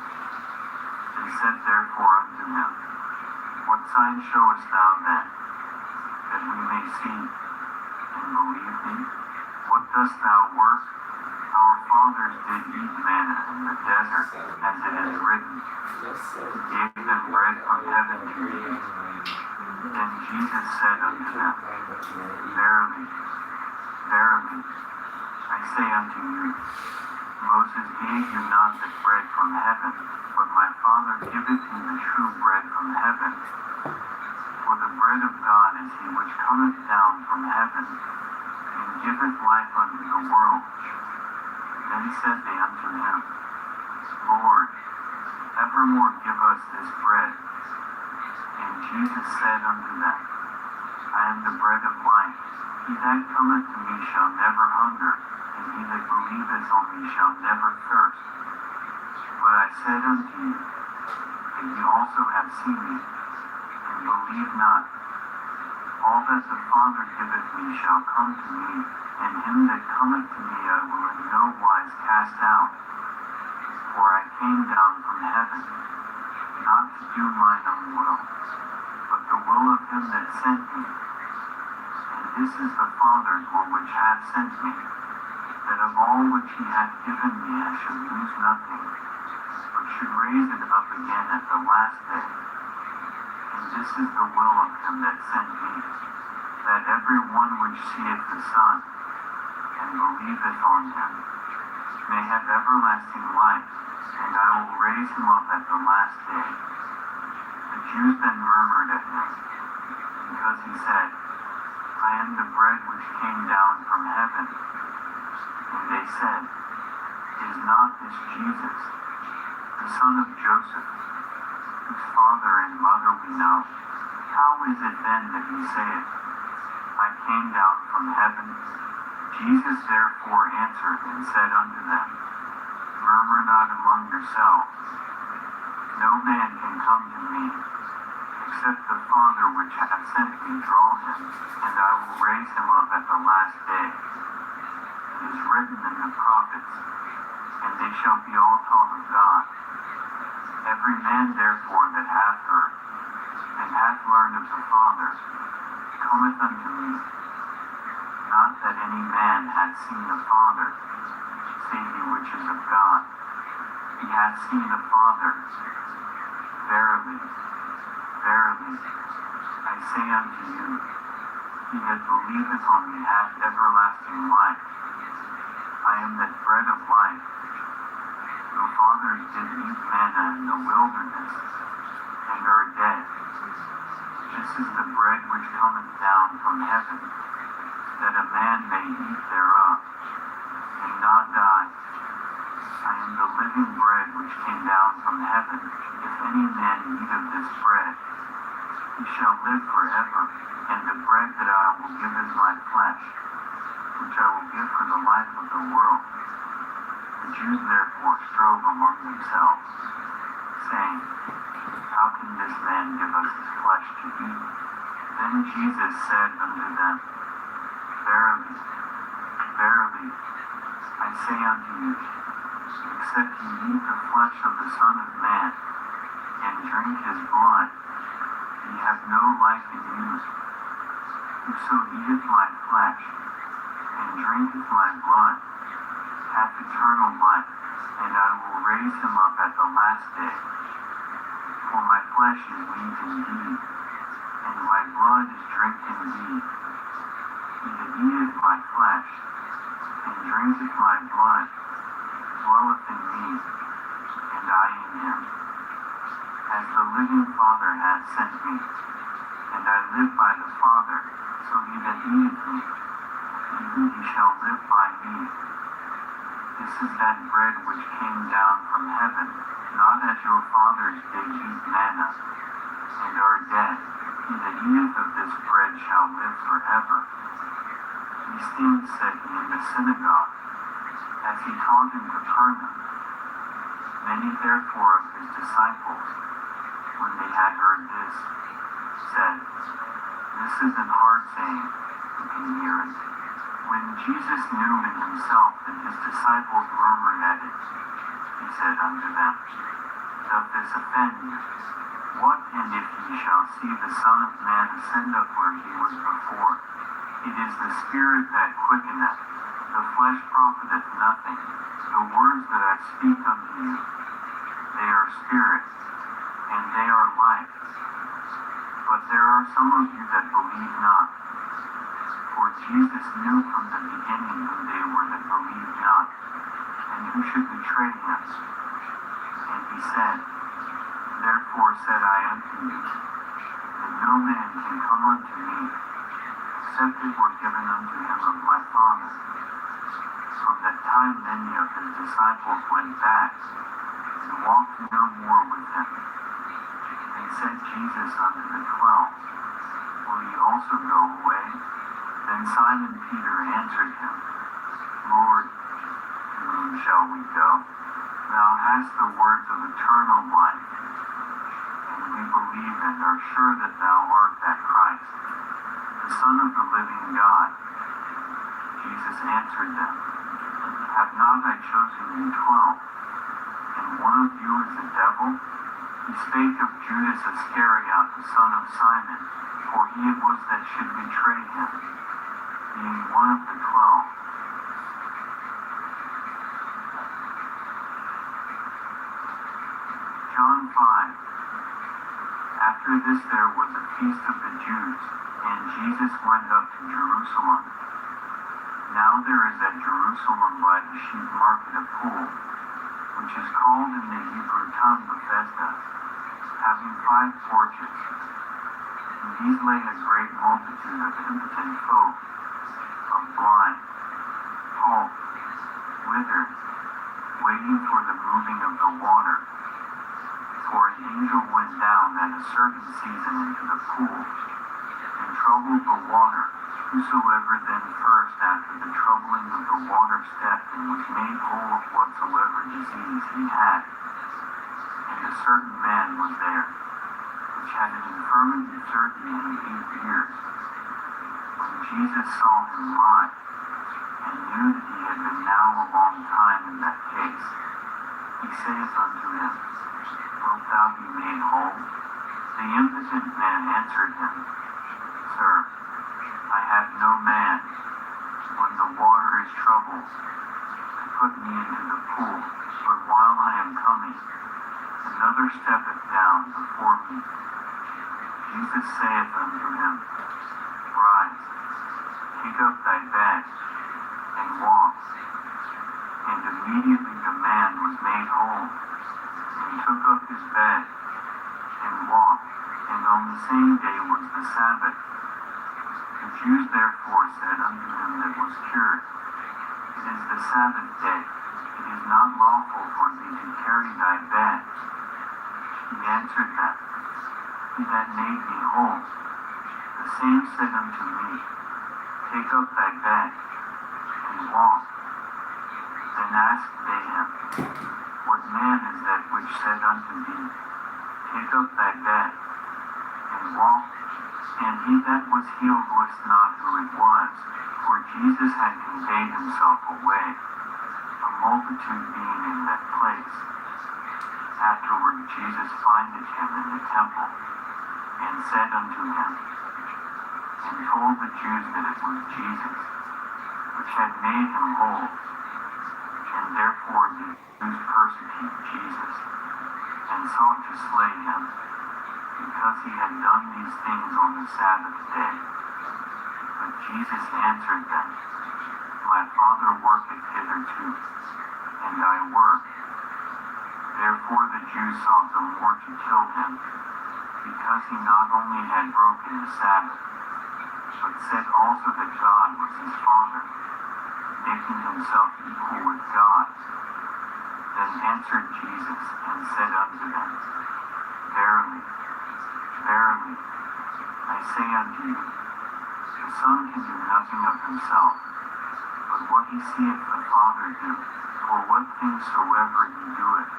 S2: They said therefore unto him, What sign showest thou then, that we may see and believe thee? What dost thou work? Our fathers did eat manna in the desert, as it is written, He gave them bread from heaven to eat. Then Jesus said unto them, Verily, verily, I say unto you, Moses gave you not the bread from heaven, but my Father giveth you the true bread from heaven. For the bread of God is he which cometh down from heaven, and giveth life unto the world. Then said they unto him, Lord, evermore give us this bread. And Jesus said unto them, I am the bread of life. He that cometh to me shall never hunger, and he that believeth on me shall never thirst. But I said unto you, that ye also have seen me, and believe not. All that the Father giveth me shall come to me, and him that cometh to me I will in no wise cast out. For I came down from heaven, not to do mine own will, but the will of him that sent me. And this is the Father's will which hath sent me, that of all which he hath given me I should lose nothing, but should raise it up again at the last day. And this is the will of him that sent me, that every one which seeth the Son, and believeth on him, may have everlasting life, and I will raise him up at the last day. The Jews then murmured at him, because he said, I am the bread which came down from heaven. And they said, Is not this Jesus, the son of Joseph, whose father and mother we know? How is it then that he saith, I came down from heaven? Jesus therefore answered and said unto them, Murmur not among yourselves. No man can come to me, except the Father which hath sent me draw him, and I will raise him up at the last day. It is written in the prophets, and they shall be all taught of God. Every man therefore that hath heard, and hath learned of the Father, cometh unto me. Not that any man hath seen the Father, save he which is of God. He hath seen the Father. Verily, verily, I say unto you, he that believeth on me hath everlasting life. I am that bread of life. The fathers did eat manna in the wilderness, and are dead. This is the bread which cometh down from heaven, that a man may eat thereof, and not die. I am the living bread which came down from heaven. If any man eat of this bread, he shall live forever. And the bread that I will give is my flesh, which I will give for the life of the world. The Jews therefore strove among themselves, saying, How can this man give us his flesh to eat? Then Jesus said unto them, Verily, verily, I say unto you, except ye eat the flesh of the Son of Man, and drink his blood, ye have no life in you. Whoso eateth my flesh, and drinketh my blood, hath eternal life, and I will raise him up at the last day. For my flesh is meat indeed, and my blood is drink indeed. He that eateth my flesh, and drinketh my blood, dwelleth in me, and I in him. As the living Father hath sent me, and I live by the Father, so he that eateth me, even he shall live by me. This is that bread which came down from heaven, not as your fathers did eat manna, and are dead. He that eateth of this bread shall live forever. These things said he in the synagogue, as he taught in Capernaum. Many therefore of his disciples, when they had heard this, said, This is an hard saying, who can hear it? When Jesus knew in himself that his disciples murmured at it, he said unto them, Doth this offend you? What and if ye shall see the Son of Man ascend up where he was before? It is the Spirit that quickeneth, the flesh profiteth nothing. The words that I speak unto you, they are spirit, and they are life. But there are some of you that believe not. For Jesus knew from the beginning who they were that believed not, and who should betray him. And he said, Therefore said I unto you, that no man can come unto me, except it were given unto him of my Father. From that time many of his disciples went back, and walked no more with him. And said Jesus unto the 12, Will ye also go away? Then Simon Peter answered him, Lord, to whom shall we go? Thou hast the words of eternal life, and we believe and are sure that thou art that Christ, the Son of the living God. Jesus answered them, Have not I chosen you 12, and one of you is a devil? He spake of Judas Iscariot, the son of Simon, for he it was that should betray him, being one of the 12. John 5. After this there was a feast of the Jews, and Jesus went up to Jerusalem. Now there is at Jerusalem by the sheep market a pool, which is called in the Hebrew tongue Bethesda, having 5 porches. In these lay a great multitude of impotent folk, of blind, halt, withered, waiting for the moving of the water. For an angel went down at a certain season into the pool, and troubled the water. Whosoever then first after the troubling of the water stepped, and was made whole of whatsoever disease he had. And a certain man was there, which had an infirmity 38 years. When Jesus saw him lie, and knew that he had been now a long time in that case, he saith unto him, Wilt thou be made whole? The impotent man answered him, Sir, I have no man, when the water is troubled, to put me into the pool, but while I am coming, another steppeth down before me. Jesus saith unto him, Rise, take up thy bed, and walk. And immediately the man was made whole, and took up his bed, and walked. And on the same day was the Sabbath. The Jews therefore said unto him that was cured, It is the Sabbath day, it is not lawful for thee to carry thy bed. He answered them, He that made me whole, the same said unto me, Take up thy bed, and walk. Then asked they him, What man is that which said unto thee, Take up thy bed, and walk? And he that was healed wist not who it was, for Jesus had conveyed himself away, a multitude being in that place. Afterward Jesus findeth him in the temple, and said unto him, and told the Jews that it was Jesus, which had made him whole. And therefore the Jews persecute Jesus, and sought to slay him, because he had done these things on the Sabbath day. But Jesus answered them, My Father worketh hitherto, and I work. Therefore the Jews sought the more to kill him, because he not only had broken the Sabbath, but said also that God was his Father, making himself equal with God. Then answered Jesus and said unto them, Verily, verily, I say unto you, the Son can do nothing of himself, but what he seeth the Father do, for what things soever he doeth,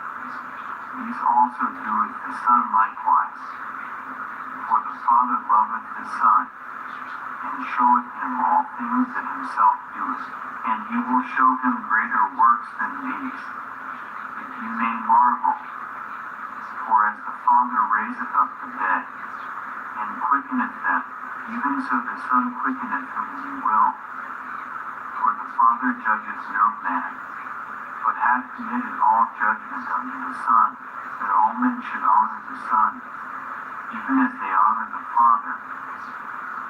S2: these also doeth the Son likewise. For the Father loveth the Son, and showeth him all things that himself doeth, and he will show him greater works than these, that ye may marvel. For as the Father raiseth up the dead, and quickeneth them, even so the Son quickeneth whom he will. For the Father judges no man, but hath committed all judgment unto the Son, that all men should honor the Son, even as they honor the Father.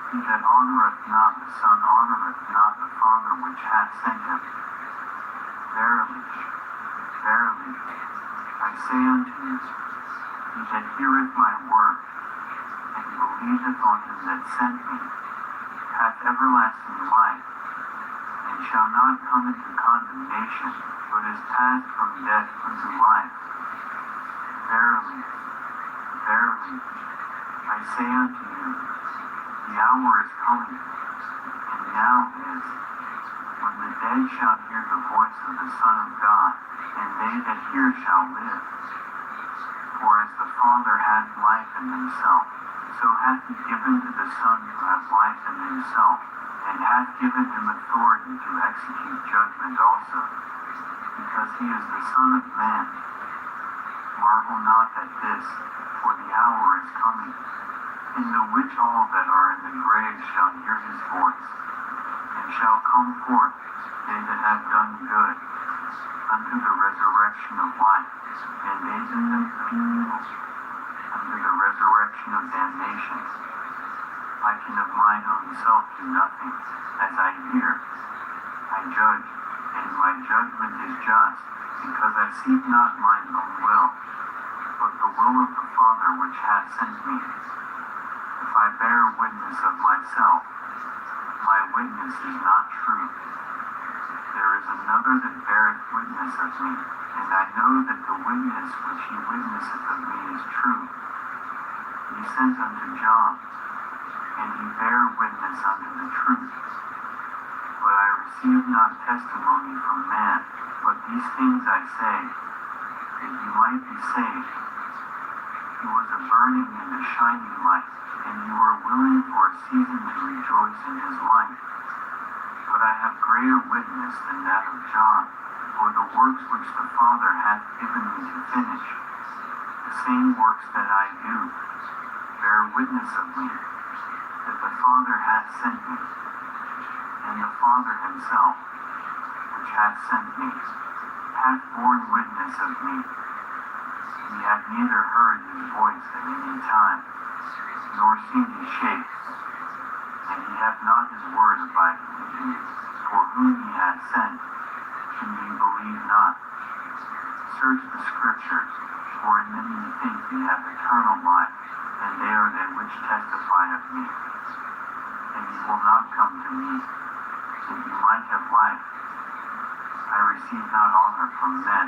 S2: He that honoreth not the Son honoreth not the Father which hath sent him. Verily, verily, I say unto you, he that heareth my word, and believeth on him that sent me, hath everlasting life, and shall not come into condemnation, but is passed from death unto life. Verily, verily, I say unto you, the hour is coming, and now is, when the dead shall hear the voice of the Son of God, and they that hear shall live. For as the Father hath life in himself, so hath he given to the Son to have life in himself, and hath given him authority to execute judgment also, because he is the Son of Man. Marvel not at this, for the hour is coming, in the which all that are in the grave shall hear his voice, and shall come forth, they that have done good, unto the resurrection of life, and they that have done evil, unto the resurrection of damnation. I can of mine own self do nothing. As I hear, I judge, and my judgment is just, because I seek not mine own will, but the will of the Father which hath sent me. If I bear witness of myself, my witness is not true. There is another that beareth witness of me, and I know that the witness which he witnesseth of me is true. He sent unto John, and he bare witness unto the truth. But I receive not testimony from man, but these things I say, that ye might be saved. He was a burning and a shining light, and you were willing for a season to rejoice in his light. But I have greater witness than that of John, for the works which the Father hath given me to finish, the same works that I do, bear witness of me, that the Father hath sent me. And the Father himself, which hath sent me, hath borne witness of me. Ye have neither heard his voice at any time, nor seen his shape, and ye have not his word abiding in you. For whom he hath sent, whom ye believe not. Search the Scriptures, for in them ye think ye have eternal life, and they are they which testify of me. And ye will not come to me, that ye might have life. I receive not honor from men,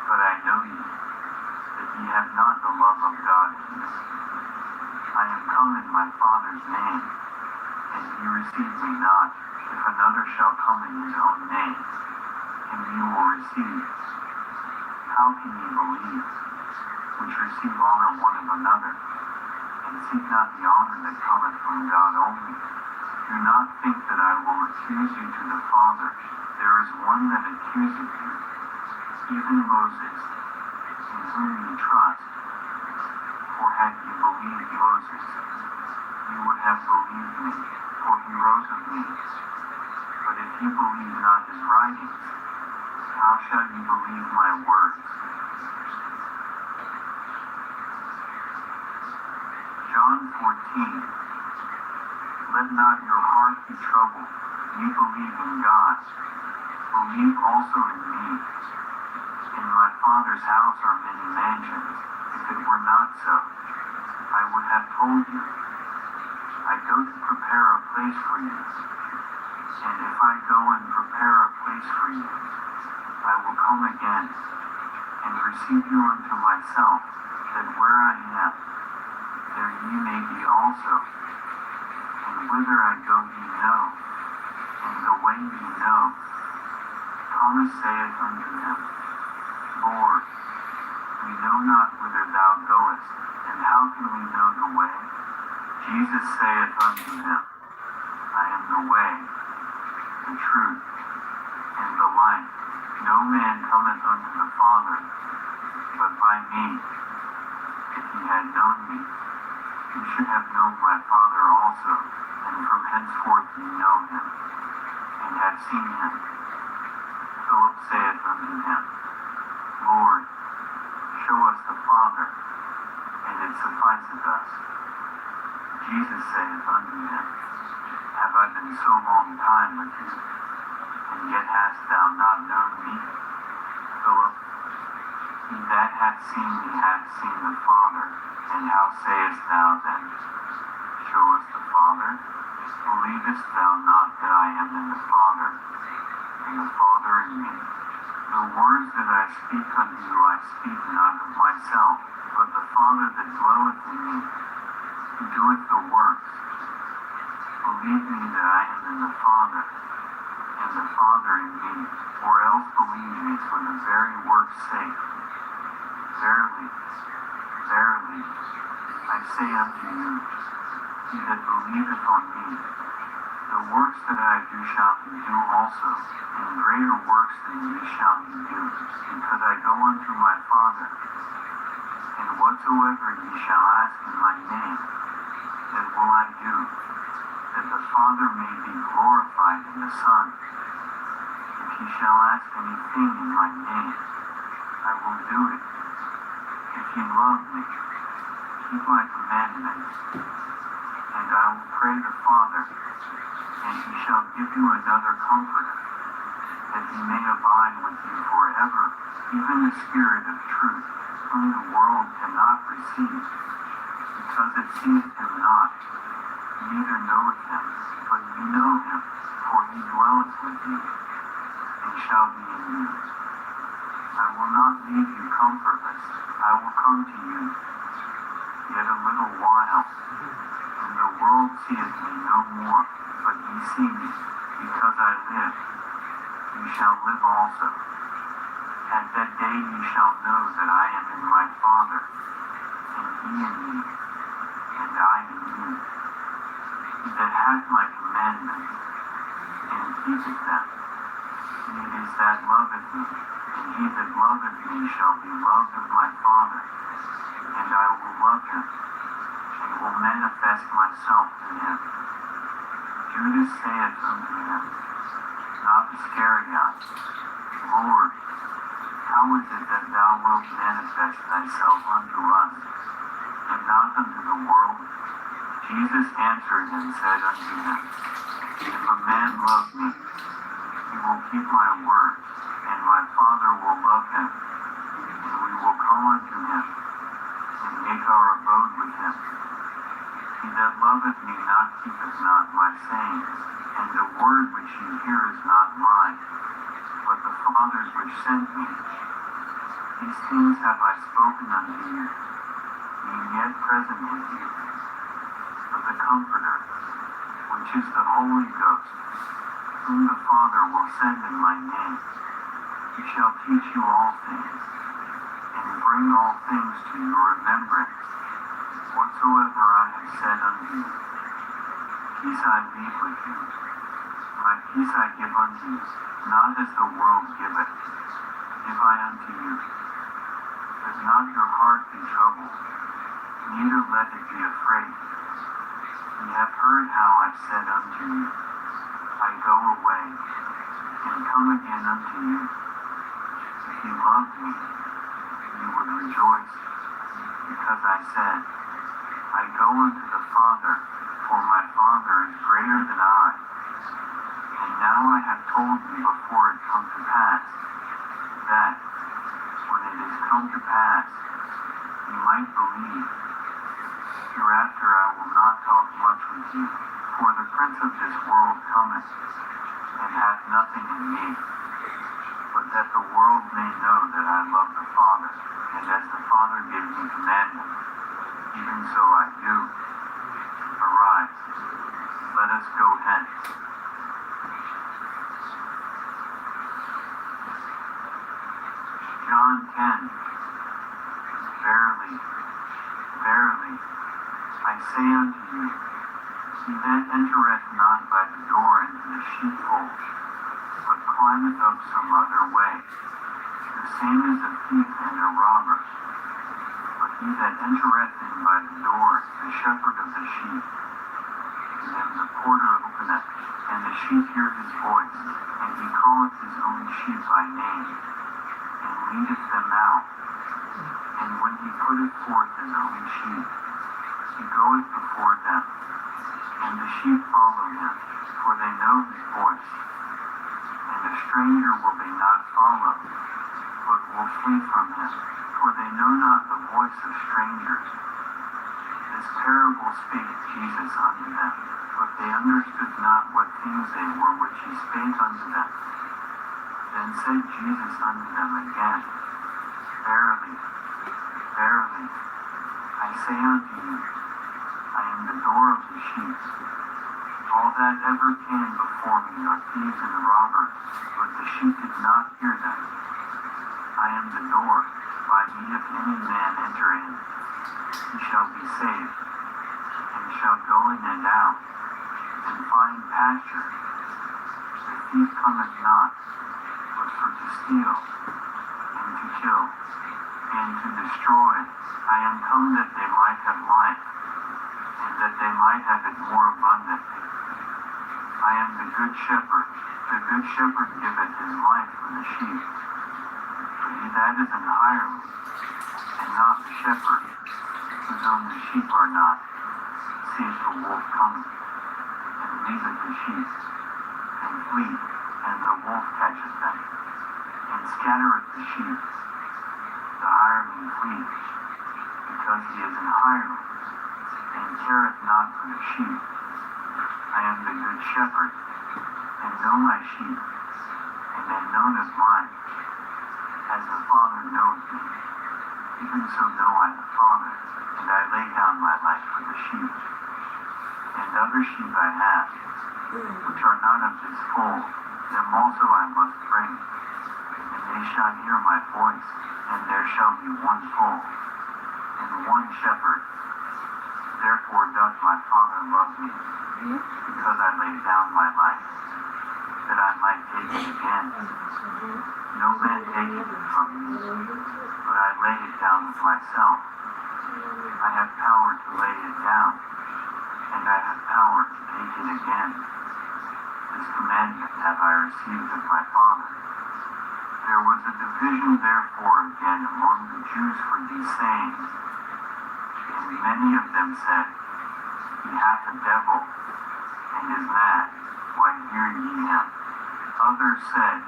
S2: but I know you, that ye have not the love of God in you. I am come in my Father's name, and ye receive me not. If another shall come in his own name, him ye will receive. How can ye believe, which receive honor one of another, and seek not the honor that cometh from God only? Do not think that I will accuse you to the Father. There is one that accuseth you, even Moses, in whom ye trust. For had ye believed Moses, ye would have believed me, for he wrote of me. But if ye believe not his writings, how shall ye believe my words? John 14. Let not your heart be troubled. Ye believe in God, Believe also in me. In my Father's house are many mansions. If it were not so, I would have told you. I go to prepare a place for you. And if I go and prepare a place for you, I will come again and receive you unto myself, that where I am, there ye may be also. And whither I go ye know, and the way ye know. Thomas saith unto him, Lord, we know not whither thou goest, and how can we know the way? Jesus saith unto him, I am the way, the truth, and the life. No man cometh unto the Father, but by me. If ye had known me, you should have known my Father also, and from henceforth ye know him, and have seen him. Philip saith unto him, Lord, show us the Father, and it sufficeth us. Jesus saith unto him, Have I been so long time with you, and yet hast thou not known me? Philip, he that hath seen me hath seen the Father, and how sayest thou then, Show us the Father? Believest thou not that I am in the Father, and the Father in me? The words that I speak unto you I speak not of myself, but the Father that dwelleth in me, who doeth the works. Believe me that I am in the Father, and the Father in me, or else believe me for the very work's sake. Verily, verily, I say unto you, he that believeth on me, the works that I do shall he do also, and greater works than ye shall he do, because I go unto my Father. And whatsoever ye shall ask in my name, that will I do, that the Father may be glorified in the Son. If ye shall ask anything in my name, I will do it. If ye love me, keep my commandments. And I will pray the Father, and he shall give you another Comforter, that he may abide with you forever, even the Spirit of truth, whom the world cannot receive, because it seeth him not, neither knoweth him, but ye know him, for he dwelleth with you, and shall be in you. I will not leave you comfortless, I will come to you. Yet a little while, and the world seeth me no more, but ye see me, because I live, ye shall live also. At that day ye shall know that I am in my Father, and ye in me, and I in you. He that hath my commandments, and keepeth them, he it is that loveth me, and he that loveth me shall be loved of my Father, and I will love him, and will manifest myself to him. Judas saith unto him, not Iscariot, Lord, how is it that thou wilt manifest thyself unto us, and not unto the world? Jesus answered and said unto him, If a man love me, he will keep my words, and my Father will love him, and we will come unto him, and make our abode with him. He that loveth me not keepeth not my sayings, and the word which ye hear is not mine, but the Father's which sent me. These things have I spoken unto you, being yet present with you. But the Comforter, which is the Holy Ghost, whom the Father will send in my name, he shall teach you all things, and bring all things to your remembrance, whatsoever I have said unto you. Peace I leave with you, my peace I give unto you, not as the world giveth, give I unto you. Let not your heart be troubled, neither let it be afraid. Ye have heard how I said unto you, I go away, and come again unto you. If ye loved me, you would rejoice, because I said, I go unto the Father, for my Father is greater than I, and now I have told you before it come to pass, that, when it is come to pass, you might believe. Hereafter I will not talk much with you, for the prince of this world cometh, and hath nothing in me, but that the world may know that I love the Father, and as the Father gave me commandment, even so I do. Arise, let us go hence. John 10. Verily, verily, I say unto you, he that entereth not by the door into the sheepfold, but climbeth up some other way, the same is a thief and a robber. But he that entereth in by the door is the shepherd of the sheep. To him the porter openeth, and the sheep hear his voice, and he calleth his own sheep by name, and leadeth them out. And when he putteth forth his own sheep, he goeth before them, and the sheep follow him, for they know his voice. And a stranger will they not follow, but will flee from him, for they know not the voice of strangers. This parable spake Jesus unto them, but they understood not what things they were which he spake unto them. Then said Jesus unto them again, Verily, verily, I say unto you, I am the door of the sheep. All that ever came before me are thieves and robbers, but the sheep did not hear them. I am the door. By me if any man enter in, he shall be saved, and shall go in and out, and find pasture. The thief cometh not, but for to steal, and to kill, and to destroy. I am come that they might have life, and that they might have it more abundantly. I am the good shepherd. The good shepherd giveth his life for the sheep. But he that is an hireling, and not the shepherd, whose own the sheep are not, seeth the wolf coming, and leaveth the sheep, and fleeth, and the wolf catcheth them, and scattereth the sheep. The hireling fleeth, because he is an hireling, and careth not for the sheep. I am the good shepherd, and know my sheep, and am known as mine. As the Father knows me, even so know I the Father, and I lay down my life for the sheep. And other sheep I have, which are not of this fold, them also I must bring, and they shall hear my voice, and there shall be one fold, and one shepherd. Therefore doth my Father love me, because I lay down my life, that I might take it again. No man taketh it from me, but I lay it down of myself. I have power to lay it down, and I have power to take it again. This commandment have I received of my Father. There was a division therefore again among the Jews for these sayings, and many of them said, He hath a devil, and is mad. Why hear ye him? Others said,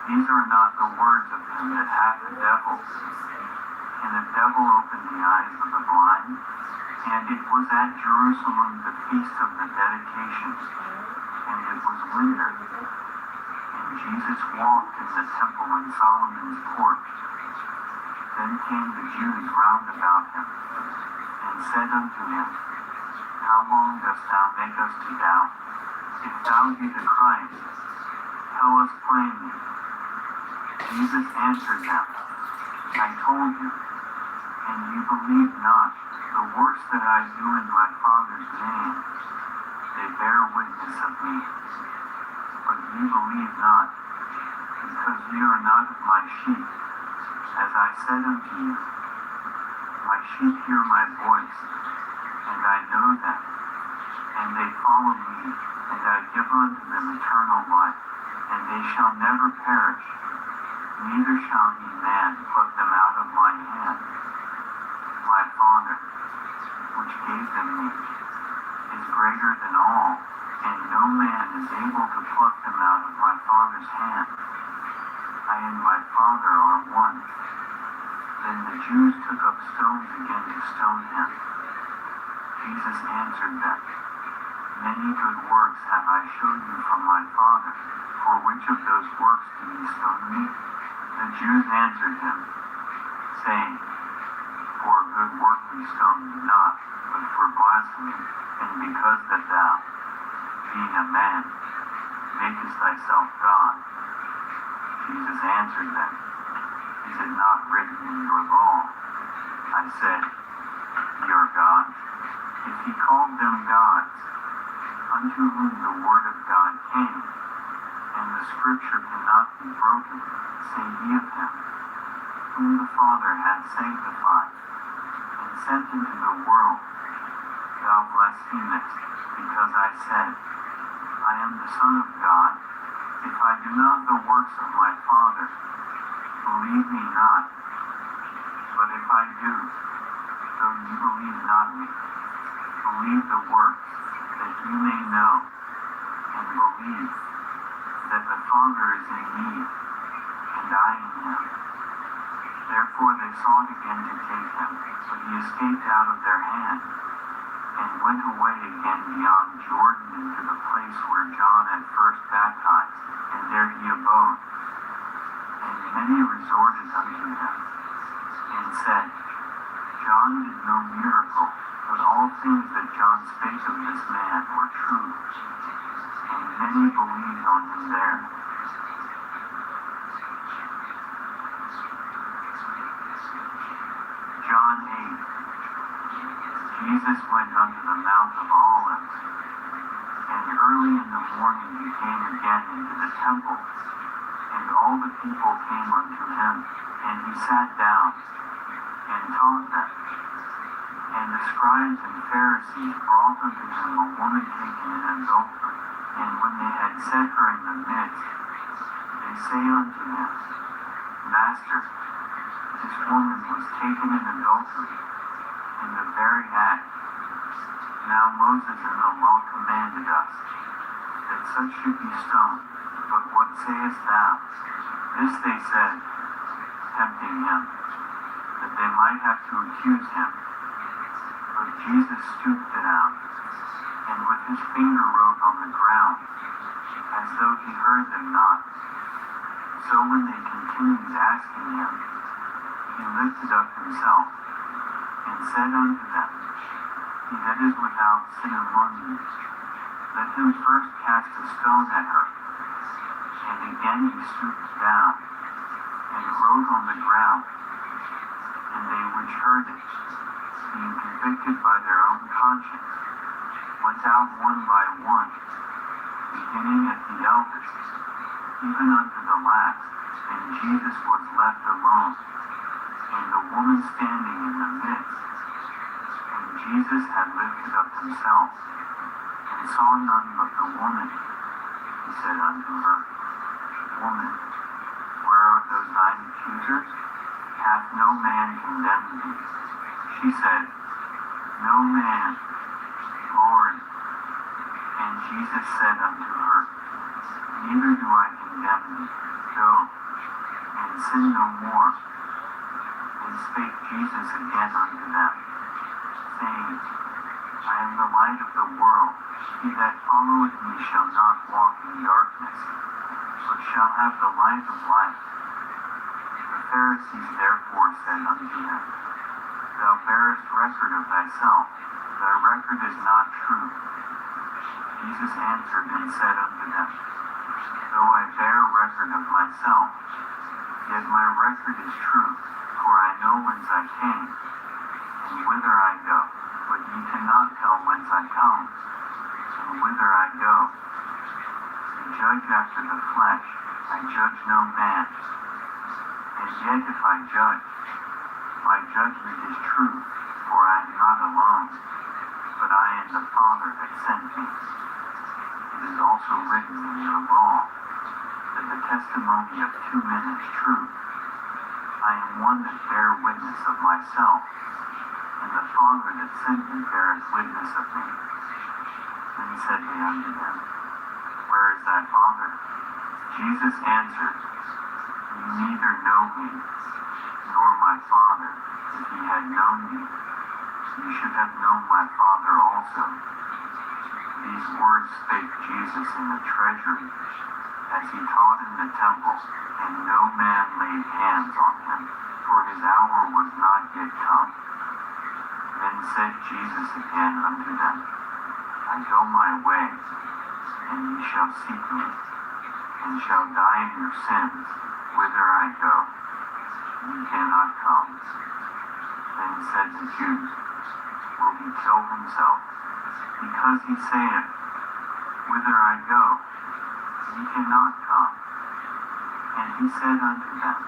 S2: These are not the words of him that hath a devil. Can a devil open the eyes of the blind? And it was at Jerusalem the feast of the dedication, and it was winter. And Jesus walked in the temple in Solomon's porch. Then came the Jews round about him, and said unto him, How long dost thou make us to doubt? If thou be the Christ, tell us plainly. Jesus answered them, I told you, and ye believe not. The works that I do in my Father's name, they bear witness of me. But ye believe not, because ye are not of my sheep. As I said unto you, my sheep hear my voice, and I know them, and they follow me, and I give unto them eternal life, and they shall never perish, neither shall any man pluck them out of my hand. My Father, which gave them me, is greater than all, and no man is able to pluck them out of my Father's hand. I and my Father are one. Then the Jews took up stones again to stone him. Jesus answered them, Many good works have I showed you from my Father. For which of those works do you stone me? The Jews answered him, saying, For a good work we stone you not, but for blasphemy, and because that thou, being a man, makest thyself God. Jesus answered them, Is it not written in your law? I said, Ye are gods. If he called them gods, unto whom the word of God came, and the scripture cannot be broken, say ye of him, whom the Father hath sanctified, and sent into the world, thou blasphemest, because I said, I am the Son of God. If I do not the works of my Father, believe me not. But if I do, though you believe not me, believe the works, that you may know, and believe, that the Father is in me, and I in him. Therefore they sought again to take him, but he escaped out of their hand, and went away again beyond Jordan into the place where John had first baptized, and there he abode. And many resorted unto him, and said, John did no miracle, but all things that John spake of this man were true. And many believed on him there. John 8. Jesus went unto the Mount of Olives, and early in the morning he came again into the temple, and all the people came unto him, and he sat down, and taught them. And the scribes and Pharisees brought unto him a woman taken in adultery, and when they had set her in the midst, they say unto him, Master, this woman was taken in adultery, in the very act. Now Moses in the law commanded us, that such should be stoned, but what sayest thou? This they said, tempting him, that they might have to accuse him. But Jesus stooped down, and with his finger wrote on the ground, as though he heard them not. So when they continued asking him, he lifted up himself, and said unto them, He that is without sin among you, let him first cast a stone at her. And again he stooped down, and wrote on the ground. And they which heard it, being convicted by their own conscience, went out one by one, beginning at the eldest, even unto the last. And Jesus was left alone, and the woman standing in the midst. And Jesus had lifted up himself, and saw none but the woman. He said unto her, Woman, where are those thine accusers? Hath no man condemned thee? She said, No man, Lord. And Jesus said unto her, Neither do I condemn thee. Go, and sin no more. And spake Jesus again unto them, saying, I am the light of the world. He that followeth me shall not walk in darkness, but shall have the light of life. The Pharisees therefore said unto him, Thou bearest record of thyself, thy record is not true. Jesus answered and said unto them, Though I bear record of myself, yet my record is true, for I know whence I came, and whither I go. But ye cannot tell whence I come, and whither I go. To judge after the flesh, I judge no man. And yet if I judge, my judgment is true, for I am not alone, but I and the Father that sent me. It is also written in your law, that the testimony of two men is true. I am one that bear witness of myself, and the Father that sent me beareth witness of me. said they unto them, Where is thy Father? Jesus answered, Ye neither know me, nor my Father. If ye had known me, ye should have known my Father also. These words spake Jesus in the treasury, as he taught in the temple, and no man laid hands on him, for his hour was not yet come. Then said Jesus again unto them, I go my way, and ye shall seek me, and shall die in your sins. Whither I go, ye cannot come. Then said the Jews, Will he kill himself? Because he saith, Whither I go, ye cannot come. And he said unto them,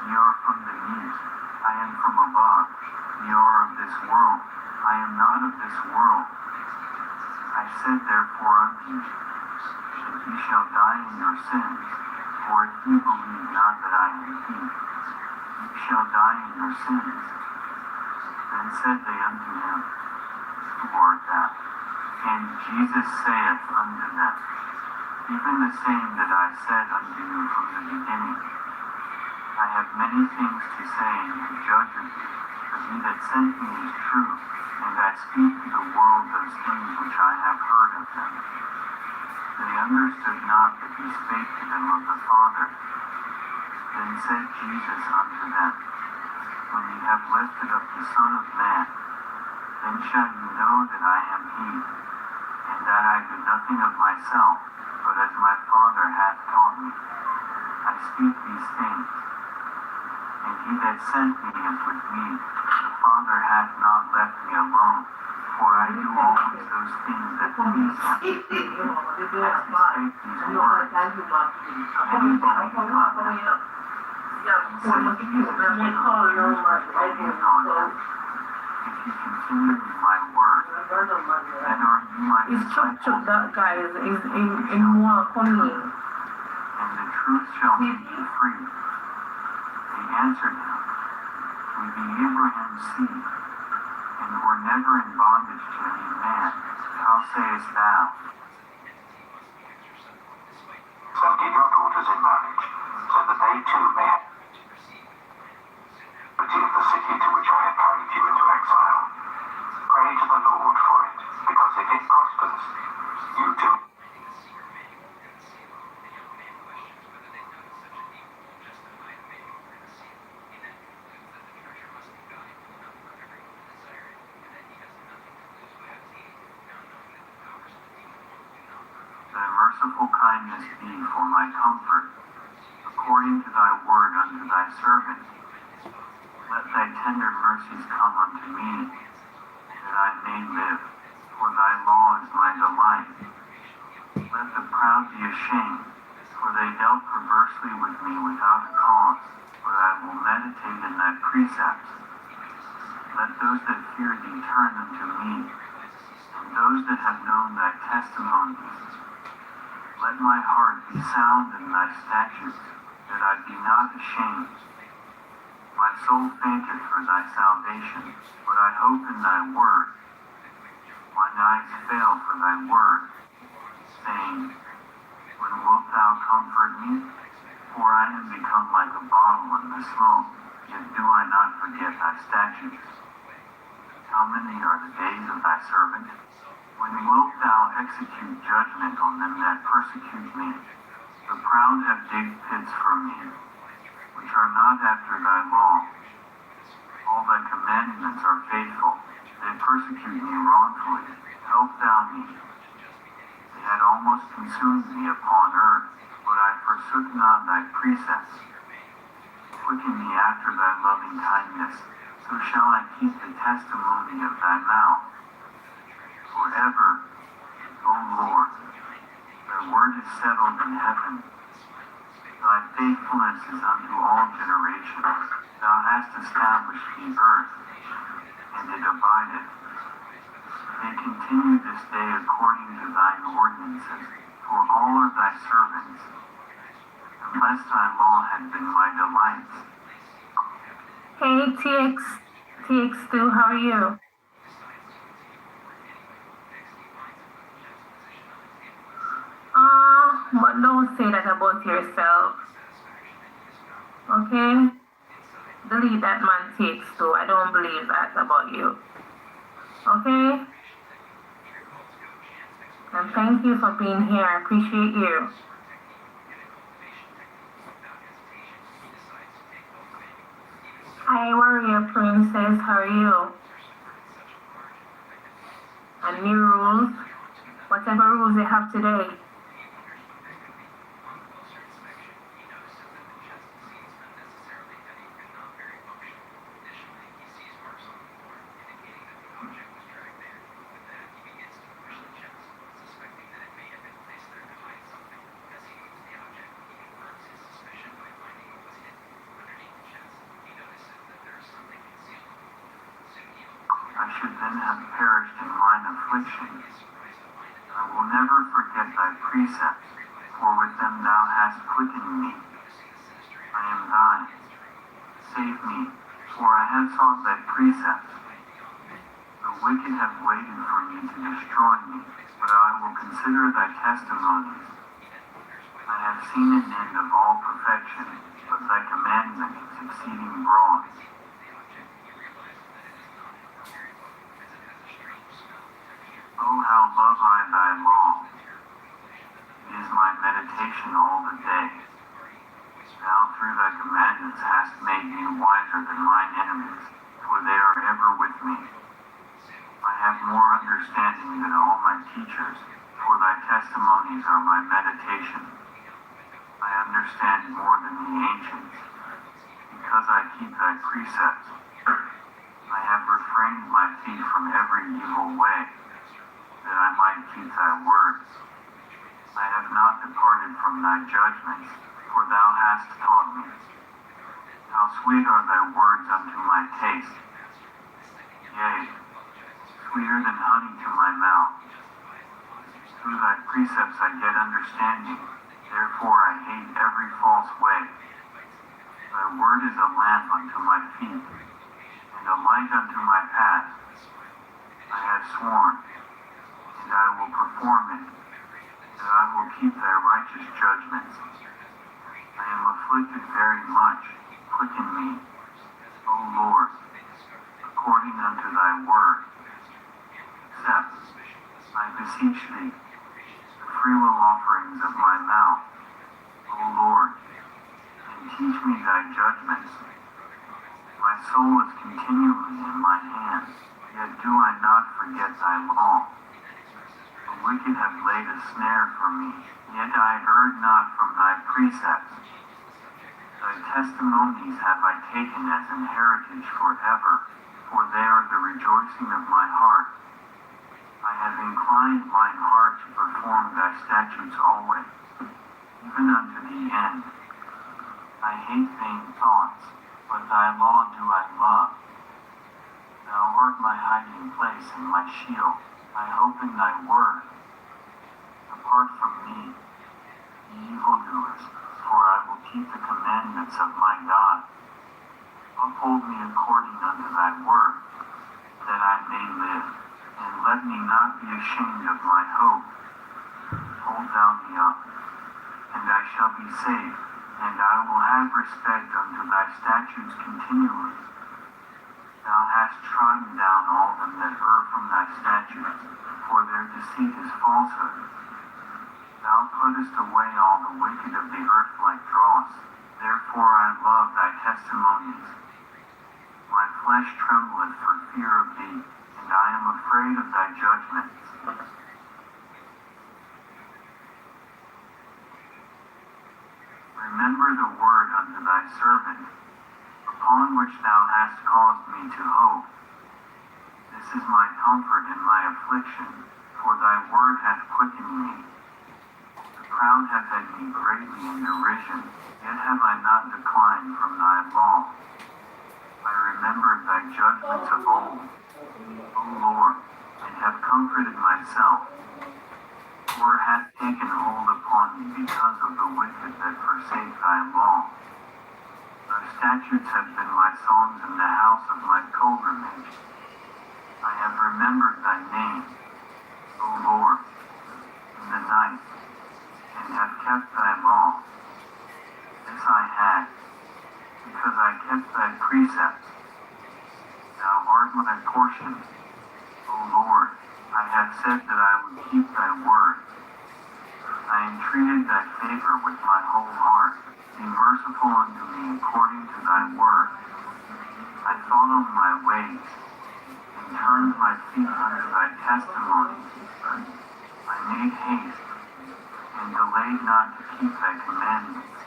S2: Ye are from beneath, I am from above. Ye are of this world, I am not of this world. I said therefore unto you, that ye shall die in your sins, for if ye believe not that I am he, ye shall die in your sins. Then said they unto him, Who art thou? And Jesus saith unto them, Even the same that I said unto you from the beginning. I have many things to say and to judge of you, but he that sent me is true, and I speak to the world those things which I have heard of him. They understood not that he spake to them of the Father. Then said Jesus unto them, When ye have lifted up the Son of Man, then shall ye know that I am he, and that I do nothing of myself, but as my Father hath taught me. I speak these things, and he that sent me is with me. The Father hath not left me alone, for I do always those things that please him. As he spake these words, many believed on him, and said, believed on him. If ye continue in my word, then are ye my disciples,
S1: That guy is in moi coming.
S2: and the truth shall make you free. They answered him, We be Abraham's seed, and were never in bondage to any man. How sayest thou?
S4: Send in your daughters in marriage, so that they too may have liberty of the city to which I have carried you into exile. Pray to the Lord for it, because if it prospers, you too.
S2: Thy merciful kindness be for my comfort, according to thy word unto thy servant. Let thy tender mercies come unto me, that I may live, for thy law is my delight. Let the proud be ashamed, for they dealt perversely with me without a cause, but I will meditate in thy precepts. Let those that fear thee turn unto me, and those that have known thy testimonies. Let my heart be sound in thy statutes, that I be not ashamed. My soul fainteth for thy salvation, but I hope in thy word. Mine eyes fail for thy word, saying, When wilt thou comfort me? For I am become like a bottle in the smoke, yet do I not forget thy statutes. How many are the days of thy servant? When wilt thou execute judgment on them that persecute me? The proud have digged pits for me, which are not after thy law. All thy commandments are faithful. They persecute me wrongfully. Help thou me. They had almost consumed me upon earth, but I forsook not thy precepts. Quicken me after thy loving kindness, so shall I keep the testimony of thy mouth. Forever, O Lord, thy word is settled in heaven. Thy faithfulness is unto all generations. Thou hast established the earth, and it abideth. They continue this day according to thine ordinances, for all are thy servants. Unless thy law had been my delights.
S1: Hey TX2, how are you?
S3: But don't say that about yourself. Okay? Delete that man takes too. I don't believe that about you. Okay? And thank you for being here. I appreciate you. Hi, warrior princess. How are you? And new rules. Whatever rules you have today.
S2: I should then have perished in mine affliction. I will never forget thy precepts, for with them thou hast quickened me. I am thine. Save me, for I have sought thy precepts. The wicked have waited for me to destroy me, but I will consider thy testimonies. I have seen an end of all perfection, but thy commandment is exceeding broad. Oh, how love I thy law! It is my meditation all the day. Thou through thy commandments hast made me wiser than mine enemies, for they are ever with me. I have more understanding than all my teachers, for thy testimonies are my meditation. I understand more than the ancients, because I keep thy precepts. I have refrained my feet from every evil way, that I might keep thy words. I have not departed from thy judgments, for thou hast taught me. How sweet are thy words unto my taste, yea, sweeter than honey to my mouth. Through thy precepts I get understanding, therefore I hate every false way. Thy word is a lamp unto my feet, and a light unto my path. I have sworn, and I will perform it, that I will keep thy righteous judgments. I am afflicted very much, quicken me, O Lord, according unto thy word. Accept, I beseech thee, the freewill offerings of my mouth, O Lord, and teach me thy judgments. My soul is continually in my hand, yet do I not forget thy law. The wicked have laid a snare for me, yet I erred not from thy precepts. Thy testimonies have I taken as an heritage forever, for they are the rejoicing of my heart. I have inclined mine heart to perform thy statutes always, even unto the end. I hate vain thoughts, but thy law do I love. Thou art my hiding place and my shield. I hope in thy word. Apart from me, ye evildoers, for I will keep the commandments of my God. Uphold me according unto thy word, that I may live, and let me not be ashamed of my hope. Hold thou me up, and I shall be saved, and I will have respect unto thy statutes continually. Thou hast trodden down all them that err from thy statutes, for their deceit is falsehood. Thou puttest away all the wicked of the earth like dross, therefore I love thy testimonies. My flesh trembleth for fear of thee, and I am afraid of thy judgments. Remember the word unto thy servant, upon which thou hast caused me to hope. This is my comfort in my affliction, for thy word hath quickened me. The proud have had me greatly in derision, yet have I not declined from thy law. I remembered thy judgments of old, O Lord, and have comforted myself. For hath taken hold upon me because of the wicked that forsake thy law. Thy statutes have been my songs in the house of my pilgrimage. I have remembered thy name, O Lord, in the night, and have kept thy law. This I had, because I kept thy precepts. Thou art my portion. O Lord, I had said that I would keep thy word. I entreated thy favor with my whole heart. Be merciful unto me according to thy word. I followed my ways, and turned my feet unto thy testimonies. I made haste, and delayed not to keep thy commandments.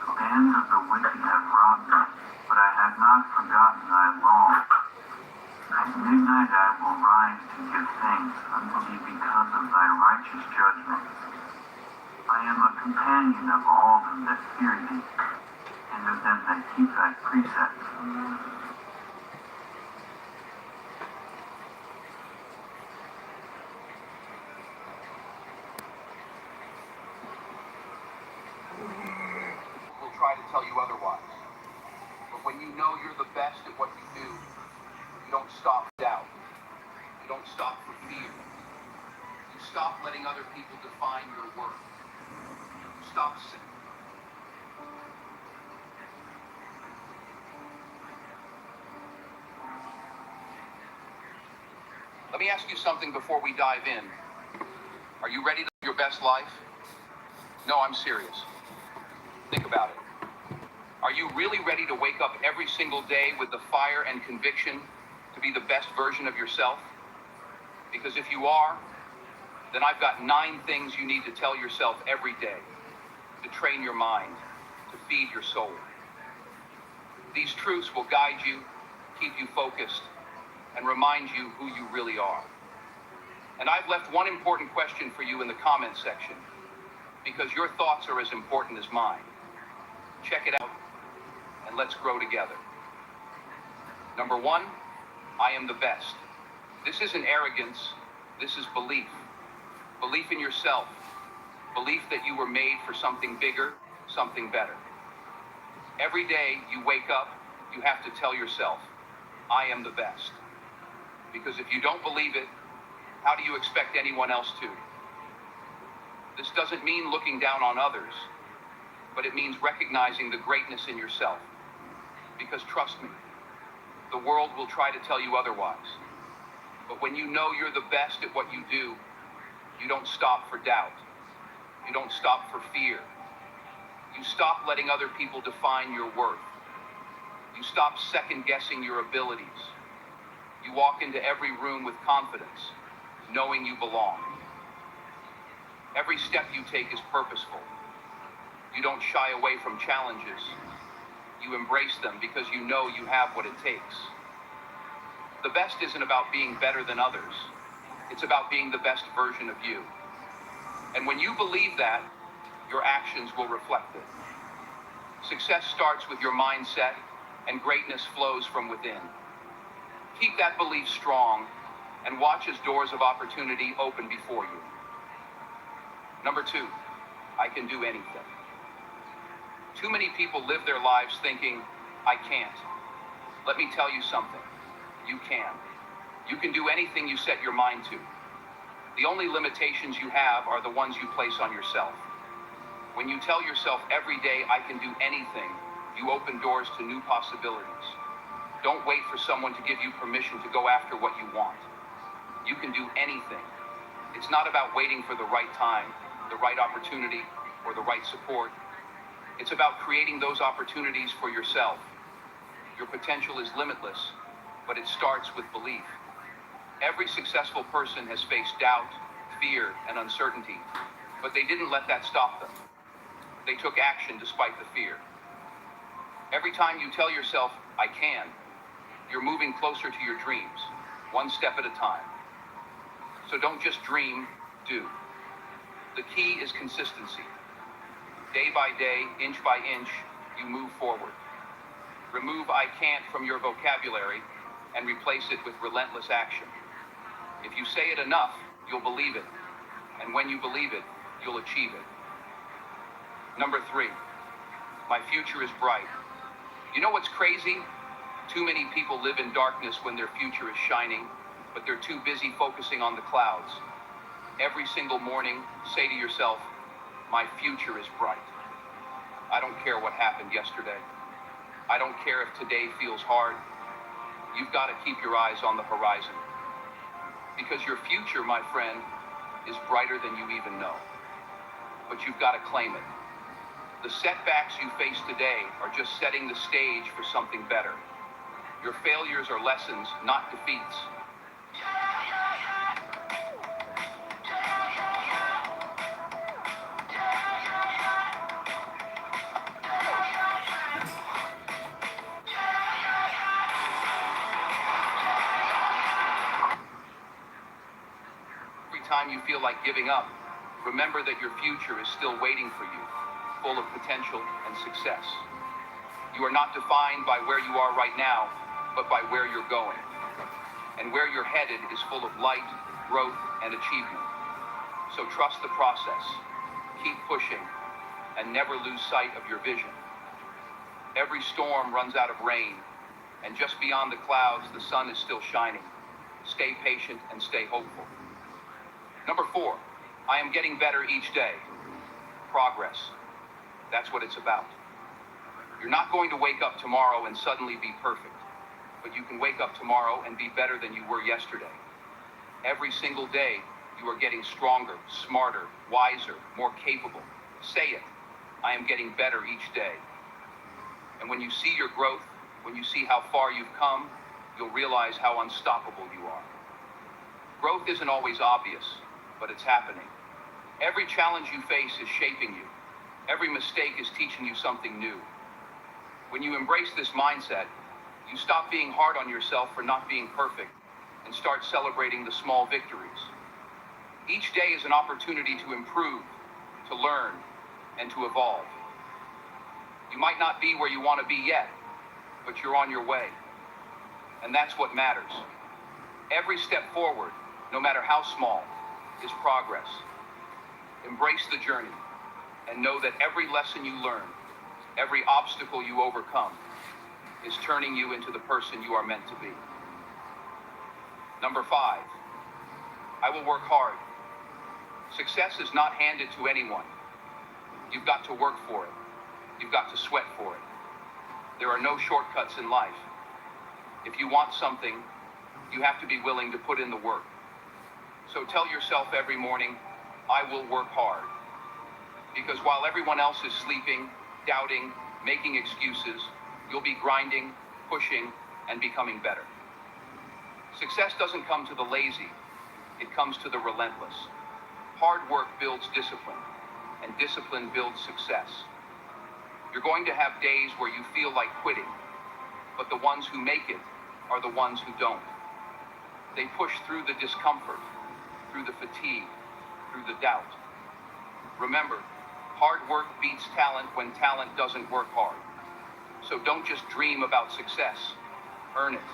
S2: The bands of the wicked have robbed me, but I have not forgotten thy law. At midnight I will rise to give thanks unto thee because of thy righteous judgments. I am a companion of all them that fear thee, and of them that keep thy precepts.
S5: Will try to tell you otherwise. But when you know you're the best at what you do, you don't stop for doubt. You don't stop for fear. You stop letting other people define your worth. You stop sinning. Let me ask you something before we dive in. Are you ready to live your best life? No, I'm serious. Think about it. Are you really ready to wake up every single day with the fire and conviction to be the best version of yourself? Because if you are, then I've got 9 things you need to tell yourself every day to train your mind, to feed your soul. These truths will guide you, keep you focused, and remind you who you really are. And I've left one important question for you in the comments section, because your thoughts are as important as mine. Check it out, and let's grow together. Number 1, I am the best. This isn't arrogance, this is belief. Belief in yourself. Belief that you were made for something bigger, something better. Every day you wake up, you have to tell yourself, I am the best. Because if you don't believe it, how do you expect anyone else to? This doesn't mean looking down on others, but it means recognizing the greatness in yourself. Because trust me, the world will try to tell you otherwise. But when you know you're the best at what you do, you don't stop for doubt. You don't stop for fear. You stop letting other people define your worth. You stop second-guessing your abilities. You walk into every room with confidence, knowing you belong. Every step you take is purposeful. You don't shy away from challenges. You embrace them because you know you have what it takes. The best isn't about being better than others. It's about being the best version of you. And when you believe that, your actions will reflect it. Success starts with your mindset, and greatness flows from within. Keep that belief strong, and watch as doors of opportunity open before you. Number 2, I can do anything. Too many people live their lives thinking, I can't. Let me tell you something. You can. You can do anything you set your mind to. The only limitations you have are the ones you place on yourself. When you tell yourself every day, I can do anything, you open doors to new possibilities. Don't wait for someone to give you permission to go after what you want. You can do anything. It's not about waiting for the right time, the right opportunity, or the right support. It's about creating those opportunities for yourself. Your potential is limitless, but it starts with belief. Every successful person has faced doubt, fear, and uncertainty, but they didn't let that stop them. They took action despite the fear. Every time you tell yourself, I can, you're moving closer to your dreams, one step at a time. So don't just dream, do. The key is consistency. Day by day, inch by inch, you move forward. Remove I can't from your vocabulary and replace it with relentless action. If you say it enough, you'll believe it. And when you believe it, you'll achieve it. Number 3, my future is bright. You know what's crazy? Too many people live in darkness when their future is shining, but they're too busy focusing on the clouds. Every single morning, say to yourself, My future is bright. I don't care what happened yesterday. I don't care if today feels hard. You've got to keep your eyes on the horizon. Because your future, my friend, is brighter than you even know. But you've got to claim it. The setbacks you face today are just setting the stage for something better. Your failures are lessons, not defeats. Every time you feel like giving up, remember that your future is still waiting for you, full of potential and success. You are not defined by where you are right now, but by where you're going. And where you're headed is full of light, growth, and achievement. So trust the process, keep pushing, and never lose sight of your vision. Every storm runs out of rain, and just beyond the clouds, the sun is still shining. Stay patient and stay hopeful. Number 4, I am getting better each day. Progress. That's what it's about. You're not going to wake up tomorrow and suddenly be perfect, but you can wake up tomorrow and be better than you were yesterday. Every single day, you are getting stronger, smarter, wiser, more capable. Say it. I am getting better each day. And when you see your growth, when you see how far you've come, you'll realize how unstoppable you are. Growth isn't always obvious, but it's happening. Every challenge you face is shaping you. Every mistake is teaching you something new. When you embrace this mindset, you stop being hard on yourself for not being perfect and start celebrating the small victories. Each day is an opportunity to improve, to learn, and to evolve. You might not be where you want to be yet, but you're on your way. And that's what matters. Every step forward, no matter how small, is progress. Embrace the journey and know that every lesson you learn, every obstacle you overcome, is turning you into the person you are meant to be. Number 5, I will work hard. Success is not handed to anyone. You've got to work for it. You've got to sweat for it. There are no shortcuts in life. If you want something, you have to be willing to put in the work. So tell yourself every morning, I will work hard. Because while everyone else is sleeping, doubting, making excuses, you'll be grinding, pushing, and becoming better. Success doesn't come to the lazy, it comes to the relentless. Hard work builds discipline, and discipline builds success. You're going to have days where you feel like quitting, but the ones who make it are the ones who don't. They push through the discomfort, through the fatigue, through the doubt. Remember, hard work beats talent when talent doesn't work hard. So don't just dream about success, earn it.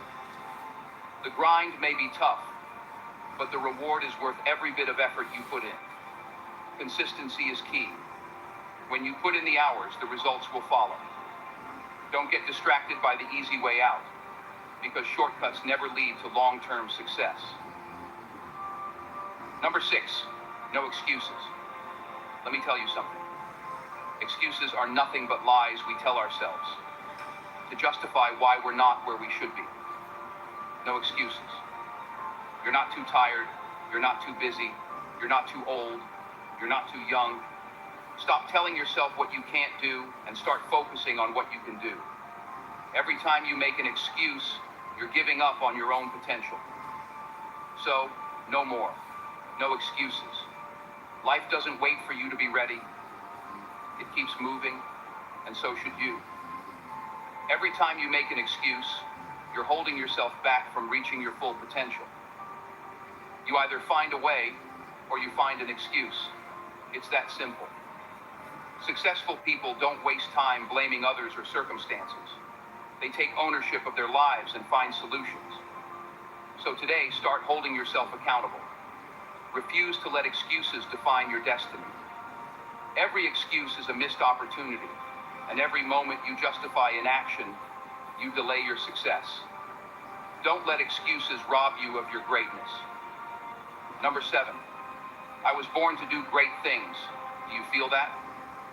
S5: The grind may be tough, but the reward is worth every bit of effort you put in. Consistency is key. When you put in the hours, the results will follow. Don't get distracted by the easy way out, because shortcuts never lead to long-term success. Number 6, no excuses. Let me tell you something. Excuses are nothing but lies we tell ourselves to justify why we're not where we should be. No excuses. You're not too tired, you're not too busy, you're not too old, you're not too young. Stop telling yourself what you can't do and start focusing on what you can do. Every time you make an excuse, you're giving up on your own potential. So, no more. No excuses. Life doesn't wait for you to be ready. It keeps moving, and so should you. Every time you make an excuse, you're holding yourself back from reaching your full potential. You either find a way, or you find an excuse. It's that simple. Successful people don't waste time blaming others or circumstances. They take ownership of their lives and find solutions. So today, start holding yourself accountable. Refuse to let excuses define your destiny. Every excuse is a missed opportunity, and every moment you justify inaction, you delay your success. Don't let excuses rob you of your greatness. Number 7, I was born to do great things. Do you feel that?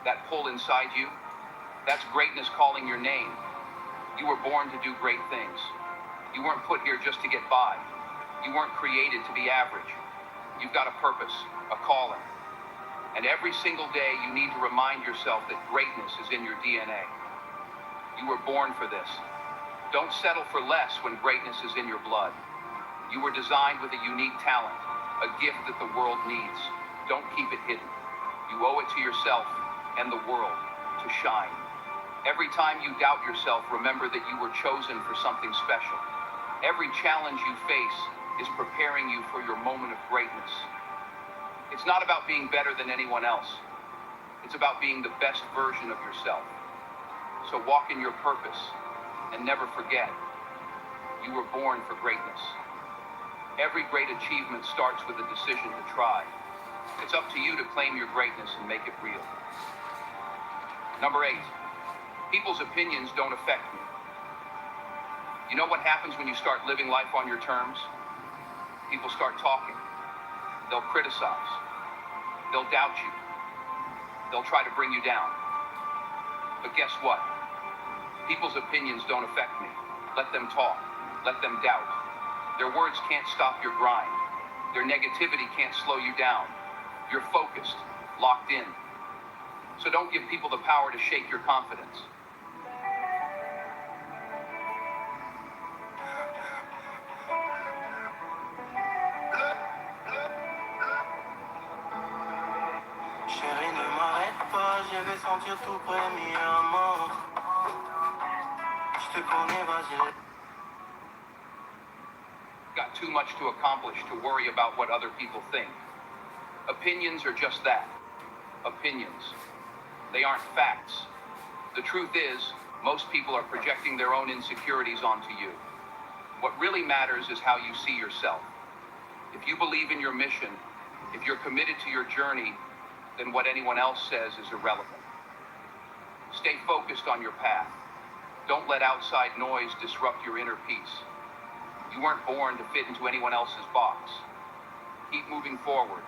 S5: That pull inside you? That's greatness calling your name. You were born to do great things. You weren't put here just to get by. You weren't created to be average. You've got a purpose, a calling. And every single day you need to remind yourself that greatness is in your DNA. You were born for this. Don't settle for less when greatness is in your blood. You were designed with a unique talent, a gift that the world needs. Don't keep it hidden. You owe it to yourself and the world to shine. Every time you doubt yourself, remember that you were chosen for something special. Every challenge you face is preparing you for your moment of greatness. It's not about being better than anyone else. It's about being the best version of yourself. So walk in your purpose and never forget, you were born for greatness. Every great achievement starts with a decision to try. It's up to you to claim your greatness and make it real. Number 8, people's opinions don't affect me. You know what happens when you start living life on your terms? People start talking. They'll criticize. They'll doubt you. They'll try to bring you down. But guess what? People's opinions don't affect me. Let them talk. Let them doubt. Their words can't stop your grind. Their negativity can't slow you down. You're focused, locked in. So don't give people the power to shake your confidence.
S6: Chérie, ne m'arrête pas, j'irai sentir tout près, mi amor. Je te connais, vas-y.
S5: Got too much to accomplish to worry about what other people think. Opinions are just that. Opinions. They aren't facts. The truth is, most people are projecting their own insecurities onto you. What really matters is how you see yourself. If you believe in your mission, if you're committed to your journey, then what anyone else says is irrelevant. Stay focused on your path. Don't let outside noise disrupt your inner peace. You weren't born to fit into anyone else's box. Keep moving forward.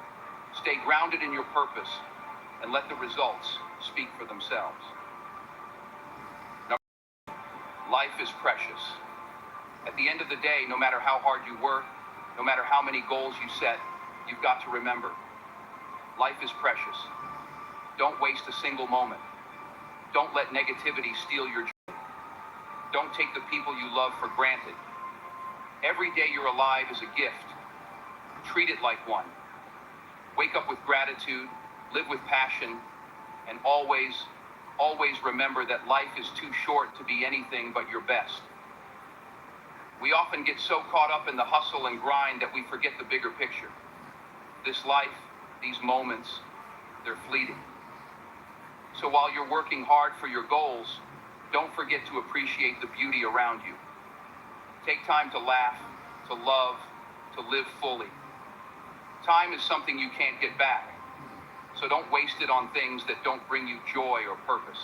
S5: Stay grounded in your purpose and let the results speak for themselves. Life is precious. At the end of the day, no matter how hard you work, no matter how many goals you set, you've got to remember, life is precious. Don't waste a single moment. Don't let negativity steal your joy. Don't take the people you love for granted. Every day you're alive is a gift. Treat it like one. Wake up with gratitude, live with passion, and always remember that life is too short to be anything but your best. We often get so caught up in the hustle and grind that we forget the bigger picture. This life, these moments, they're fleeting. So while you're working hard for your goals, don't forget to appreciate the beauty around you. Take time to laugh, to love, to live fully. Time is something you can't get back, so don't waste it on things that don't bring you joy or purpose.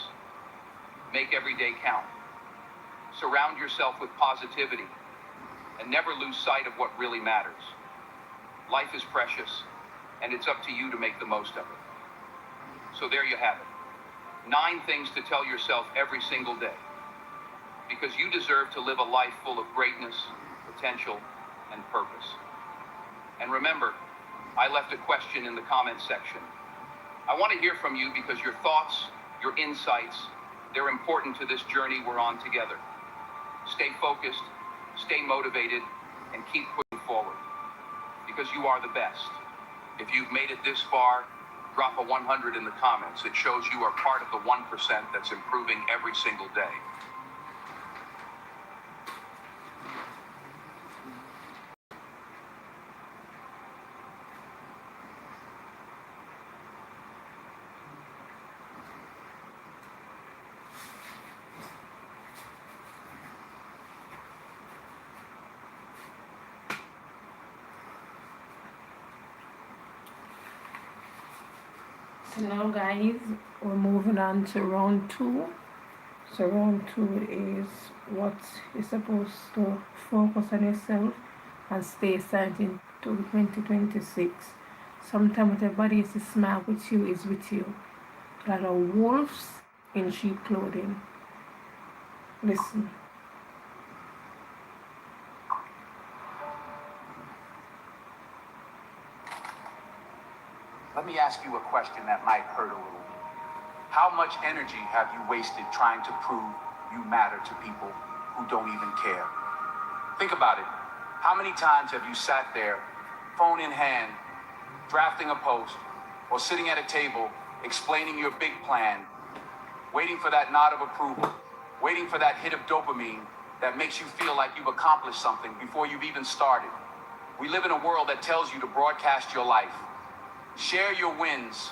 S5: Make every day count. Surround yourself with positivity, and never lose sight of what really matters. Life is precious, and it's up to you to make the most of it. So there you have it. 9 things to tell yourself every single day, because you deserve to live a life full of greatness, potential, and purpose. And remember, I left a question in the comments section. I want to hear from you because your thoughts, your insights, they're important to this journey we're on together. Stay focused, stay motivated, and keep pushing forward, because you are the best. If you've made it this far, drop a 100 in the comments. It shows you are part of the 1% that's improving every single day.
S1: So now guys, we're moving on to round 2. So round 2 is what you're supposed to focus on yourself and stay certain to 2026. Sometimes what your body is to smile with you is with you. Like a wolves in sheep clothing. Listen.
S5: Let me ask you a question that might hurt a little. How much energy have you wasted trying to prove you matter to people who don't even care? Think about it. How many times have you sat there, phone in hand, drafting a post, or sitting at a table, explaining your big plan, waiting for that nod of approval, waiting for that hit of dopamine that makes you feel like you've accomplished something before you've even started? We live in a world that tells you to broadcast your life. Share your wins,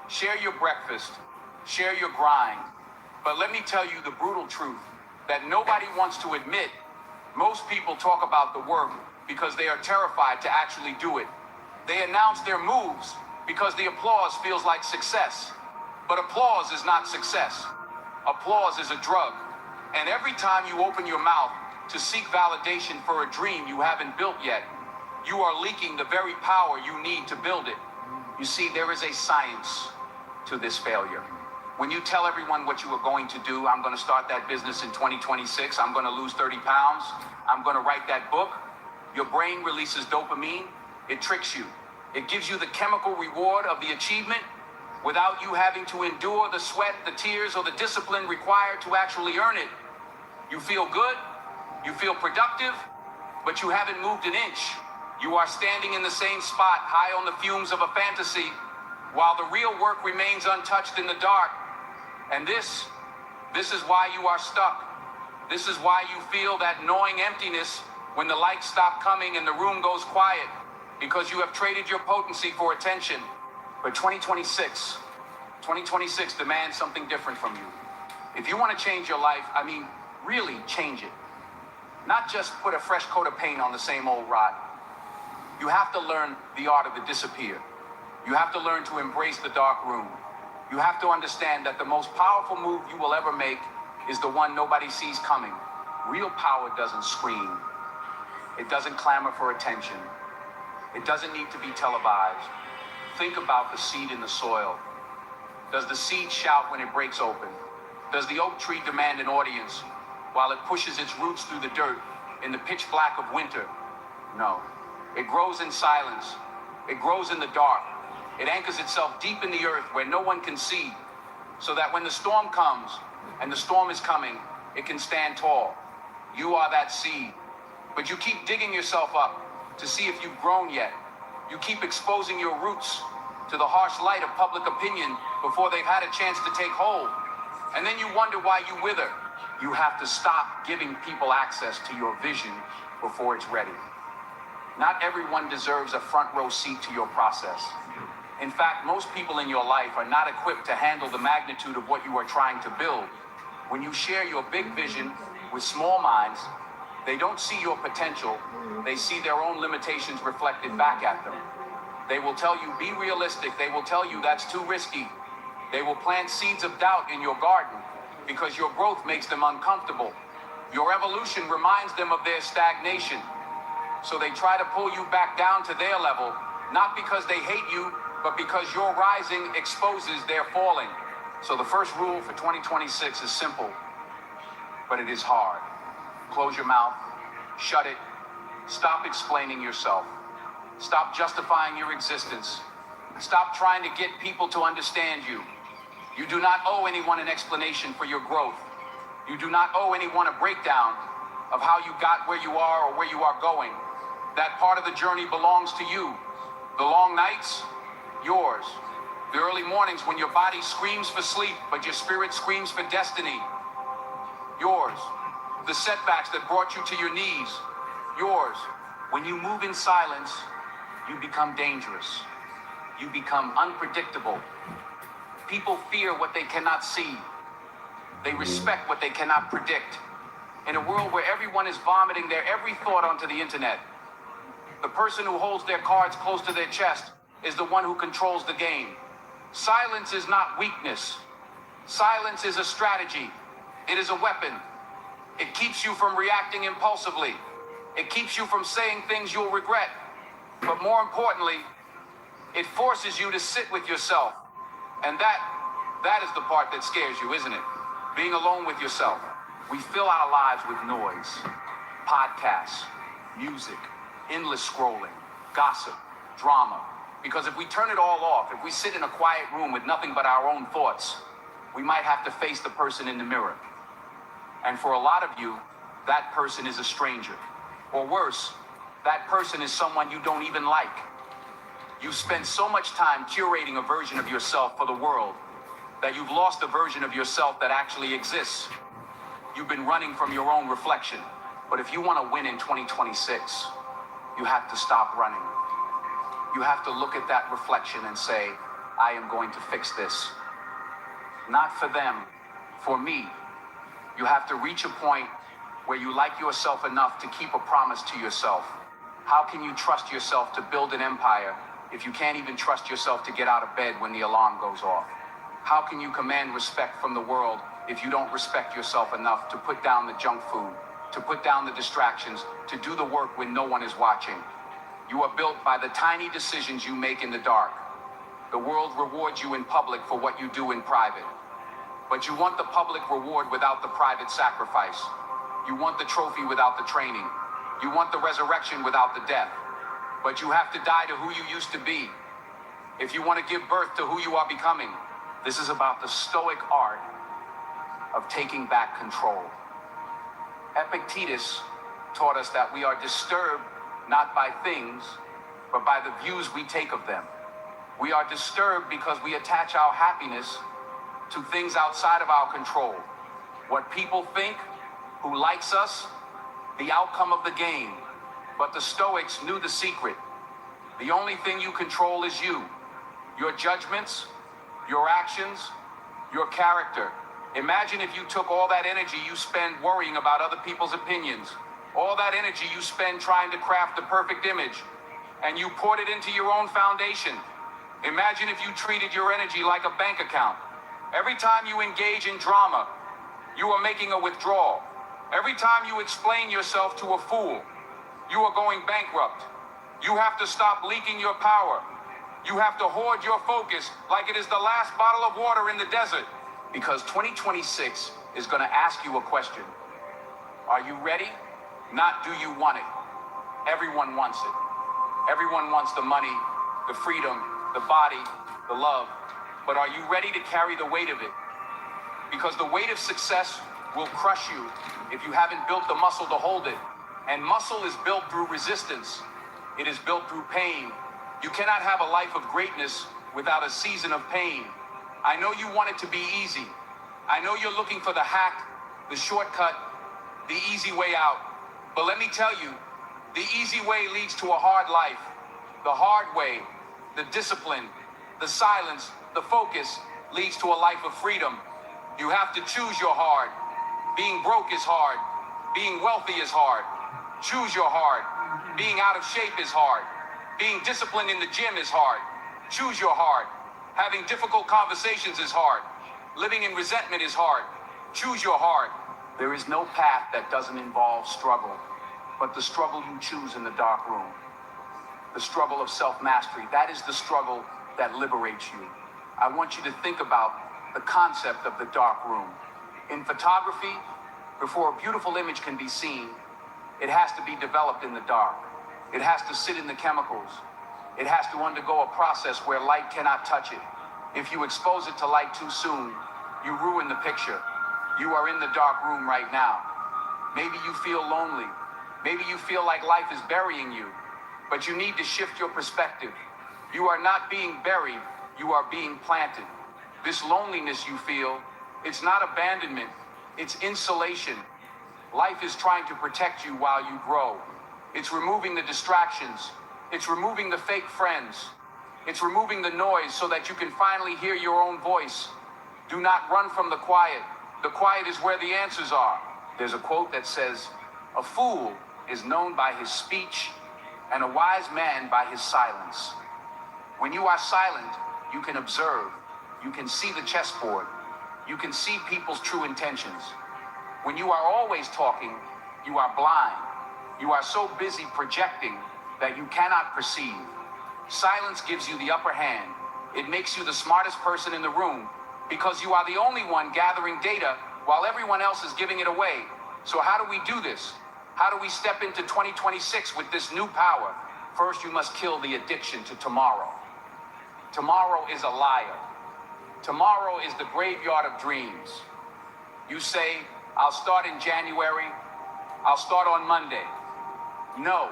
S5: share your breakfast, share your grind. But let me tell you the brutal truth that nobody wants to admit. Most people talk about the work because they are terrified to actually do it. They announce their moves because the applause feels like success. But applause is not success. Applause is a drug. And every time you open your mouth to seek validation for a dream you haven't built yet, you are leaking the very power you need to build it. You see, there is a science to this failure. When you tell everyone what you are going to do, I'm going to start that business in 2026, I'm going to lose 30 pounds, I'm going to write that book, your brain releases dopamine, it tricks you. It gives you the chemical reward of the achievement without you having to endure the sweat, the tears, or the discipline required to actually earn it. You feel good, you feel productive, but you haven't moved an inch. You are standing in the same spot, high on the fumes of a fantasy, while the real work remains untouched in the dark. And this is why you are stuck. This is why you feel that gnawing emptiness when the lights stop coming and the room goes quiet, because you have traded your potency for attention. But 2026 demands something different from you. If you want to change your life, I mean, really change it. Not just put a fresh coat of paint on the same old rot. You have to learn the art of the disappear. You have to learn to embrace the dark room. You have to understand that the most powerful move you will ever make is the one nobody sees coming. Real power doesn't scream. It doesn't clamor for attention. It doesn't need to be televised. Think about the seed in the soil. Does the seed shout when it breaks open? Does the oak tree demand an audience while it pushes its roots through the dirt in the pitch black of winter? No. It grows in silence. It grows in the dark. It anchors itself deep in the earth where no one can see, so that when the storm comes, and the storm is coming, it can stand tall. You are that seed. But you keep digging yourself up to see if you've grown yet. You keep exposing your roots to the harsh light of public opinion before they've had a chance to take hold. And then you wonder why you wither. You have to stop giving people access to your vision before it's ready. Not everyone deserves a front row seat to your process. In fact, most people in your life are not equipped to handle the magnitude of what you are trying to build. When you share your big vision with small minds, they don't see your potential, they see their own limitations reflected back at them. They will tell you, be realistic. They will tell you that's too risky. They will plant seeds of doubt in your garden because your growth makes them uncomfortable. Your evolution reminds them of their stagnation. So they try to pull you back down to their level, not because they hate you, but because your rising exposes their falling. So the first rule for 2026 is simple, but it is hard. Close your mouth, shut it, stop explaining yourself, stop justifying your existence, stop trying to get people to understand you. You do not owe anyone an explanation for your growth. You do not owe anyone a breakdown of how you got where you are or where you are going. That part of the journey belongs to you. The long nights, yours. The early mornings when your body screams for sleep, but your spirit screams for destiny, yours. The setbacks that brought you to your knees, yours. When you move in silence, you become dangerous. You become unpredictable. People fear what they cannot see. They respect what they cannot predict. In a world where everyone is vomiting their every thought onto the internet, the person who holds their cards close to their chest is the one who controls the game. Silence is not weakness. Silence is a strategy. It is a weapon. It keeps you from reacting impulsively. It keeps you from saying things you'll regret. But more importantly, It forces you to sit with yourself. And that is the part that scares you, isn't it? Being alone with yourself. We fill our lives with noise, podcasts, music, endless scrolling, gossip, drama. Because if we turn it all off, if we sit in a quiet room with nothing but our own thoughts, we might have to face the person in the mirror. And for a lot of you, that person is a stranger. Or worse, that person is someone you don't even like. You spend so much time curating a version of yourself for the world that you've lost the version of yourself that actually exists. You've been running from your own reflection. But if you want to win in 2026, you have to stop running. You have to look at that reflection and say, I am going to fix this. Not for them, for me. You have to reach a point where you like yourself enough to keep a promise to yourself. How can you trust yourself to build an empire if you can't even trust yourself to get out of bed when the alarm goes off? How can you command respect from the world if you don't respect yourself enough to put down the junk food, to put down the distractions, to do the work when no one is watching? You are built by the tiny decisions you make in the dark. The world rewards you in public for what you do in private. But you want the public reward without the private sacrifice. You want the trophy without the training. You want the resurrection without the death. But you have to die to who you used to be if you want to give birth to who you are becoming. This is about the stoic art of taking back control. Epictetus taught us that we are disturbed not by things, but by the views we take of them. We are disturbed because we attach our happiness to things outside of our control. What people think, who likes us, the outcome of the game. But the Stoics knew the secret. The only thing you control is you. Your judgments, your actions, your character. Imagine if you took all that energy you spend worrying about other people's opinions, all that energy you spend trying to craft the perfect image, and you poured it into your own foundation. Imagine if you treated your energy like a bank account. Every time you engage in drama, you are making a withdrawal. Every time you explain yourself to a fool, you are going bankrupt. You have to stop leaking your power. You have to hoard your focus like it is the last bottle of water in the desert. Because 2026 is going to ask you a question. Are you ready? Not do you want it. Everyone wants it. Everyone wants the money, the freedom, the body, the love. But are you ready to carry the weight of it? Because the weight of success will crush you if you haven't built the muscle to hold it. And muscle is built through resistance. It is built through pain. You cannot have a life of greatness without a season of pain. I know you want it to be easy. I know you're looking for the hack, the shortcut, the easy way out. But let me tell you, the easy way leads to a hard life. The hard way, the discipline, the silence, the focus leads to a life of freedom. You have to choose your hard. Being broke is hard. Being wealthy is hard. Choose your hard. Being out of shape is hard. Being disciplined in the gym is hard. Choose your hard. Having difficult conversations is hard. Living in resentment is hard. Choose your hard. There is no path that doesn't involve struggle, but the struggle you choose in the dark room. The struggle of self-mastery. That is the struggle that liberates you. I want you to think about the concept of the dark room. In photography, before a beautiful image can be seen, it has to be developed in the dark. It has to sit in the chemicals. It has to undergo a process where light cannot touch it. If you expose it to light too soon, you ruin the picture. You are in the dark room right now. Maybe you feel lonely. Maybe you feel like life is burying you, but you need to shift your perspective. You are not being buried, you are being planted. This loneliness you feel, it's not abandonment, it's insulation. Life is trying to protect you while you grow. It's removing the distractions. It's removing the fake friends. It's removing the noise so that you can finally hear your own voice. Do not run from the quiet. The quiet is where the answers are. There's a quote that says, "A fool is known by his speech, and a wise man by his silence." When you are silent, you can observe. You can see the chessboard. You can see people's true intentions. When you are always talking, you are blind. You are so busy projecting that you cannot perceive. Silence gives you the upper hand. It makes you the smartest person in the room because you are the only one gathering data while everyone else is giving it away. So how do we do this? How do we step into 2026 with this new power? First, you must kill the addiction to tomorrow. Tomorrow is a liar. Tomorrow is the graveyard of dreams. You say, I'll start in January. I'll start on Monday. No,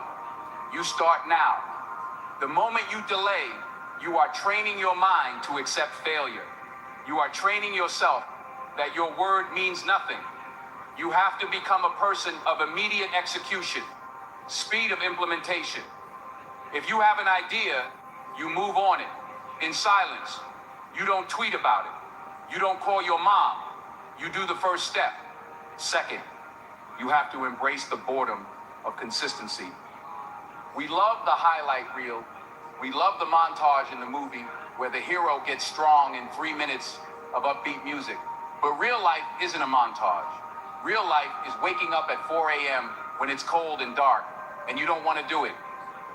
S5: you start now. The moment you delay, you are training your mind to accept failure. You are training yourself that your word means nothing. You have to become a person of immediate execution, speed of implementation. If you have an idea, you move on it in silence. You don't tweet about it. You don't call your mom. You do the first step. Second, you have to embrace the boredom of consistency. We love the highlight reel. We love the montage in the movie where the hero gets strong in 3 minutes of upbeat music. But real life isn't a montage. Real life is waking up at 4 a.m. when it's cold and dark and you don't want to do it.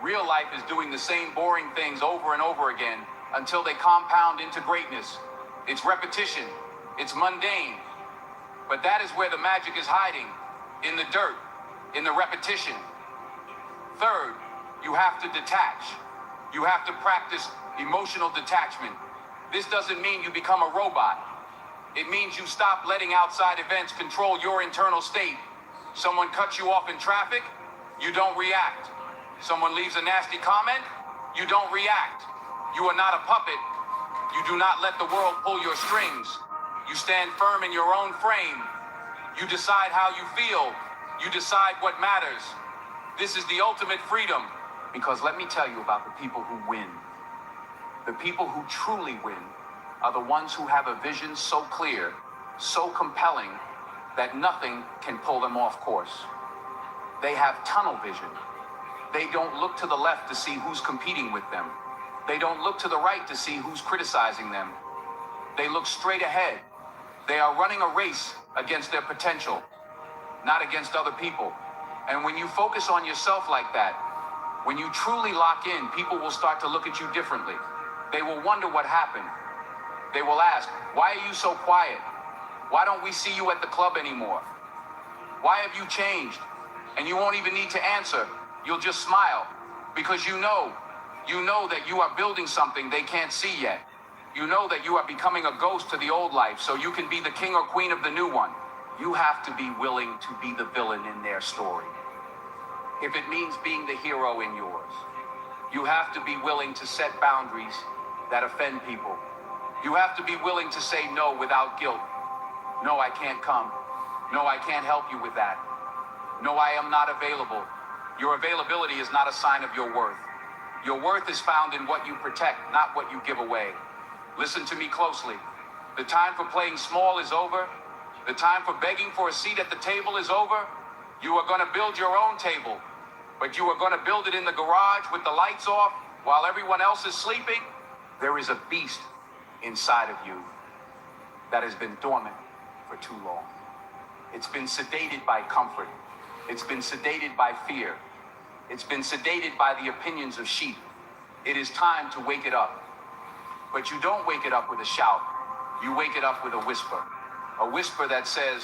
S5: Real life is doing the same boring things over and over again until they compound into greatness. It's repetition. It's mundane. But that is where the magic is hiding, in the dirt, in the repetition. Third, you have to detach. You have to practice emotional detachment. This doesn't mean you become a robot. It means you stop letting outside events control your internal state. Someone cuts you off in traffic, you don't react. Someone leaves a nasty comment, you don't react. You are not a puppet. You do not let the world pull your strings. You stand firm in your own frame. You decide how you feel. You decide what matters. This is the ultimate freedom. Because let me tell you about the people who win. The people who truly win are the ones who have a vision so clear, so compelling, that nothing can pull them off course. They have tunnel vision. They don't look to the left to see who's competing with them. They don't look to the right to see who's criticizing them. They look straight ahead. They are running a race against their potential, not against other people. And when you focus on yourself like that, when you truly lock in, people will start to look at you differently. They will wonder what happened. They will ask, why are you so quiet? Why don't we see you at the club anymore? Why have you changed? And you won't even need to answer. You'll just smile because you know that you are building something they can't see yet. You know that you are becoming a ghost to the old life so you can be the king or queen of the new one. You have to be willing to be the villain in their story. If it means being the hero in yours, you have to be willing to set boundaries that offend people. You have to be willing to say no without guilt. No, I can't come. No, I can't help you with that. No, I am not available. Your availability is not a sign of your worth. Your worth is found in what you protect, not what you give away. Listen to me closely. The time for playing small is over. The time for begging for a seat at the table is over. You are going to build your own table, but you are going to build it in the garage with the lights off while everyone else is sleeping. There is a beast inside of you that has been dormant for too long. It's been sedated by comfort. It's been sedated by fear. It's been sedated by the opinions of sheep. It is time to wake it up. But you don't wake it up with a shout. You wake it up with a whisper. A whisper that says,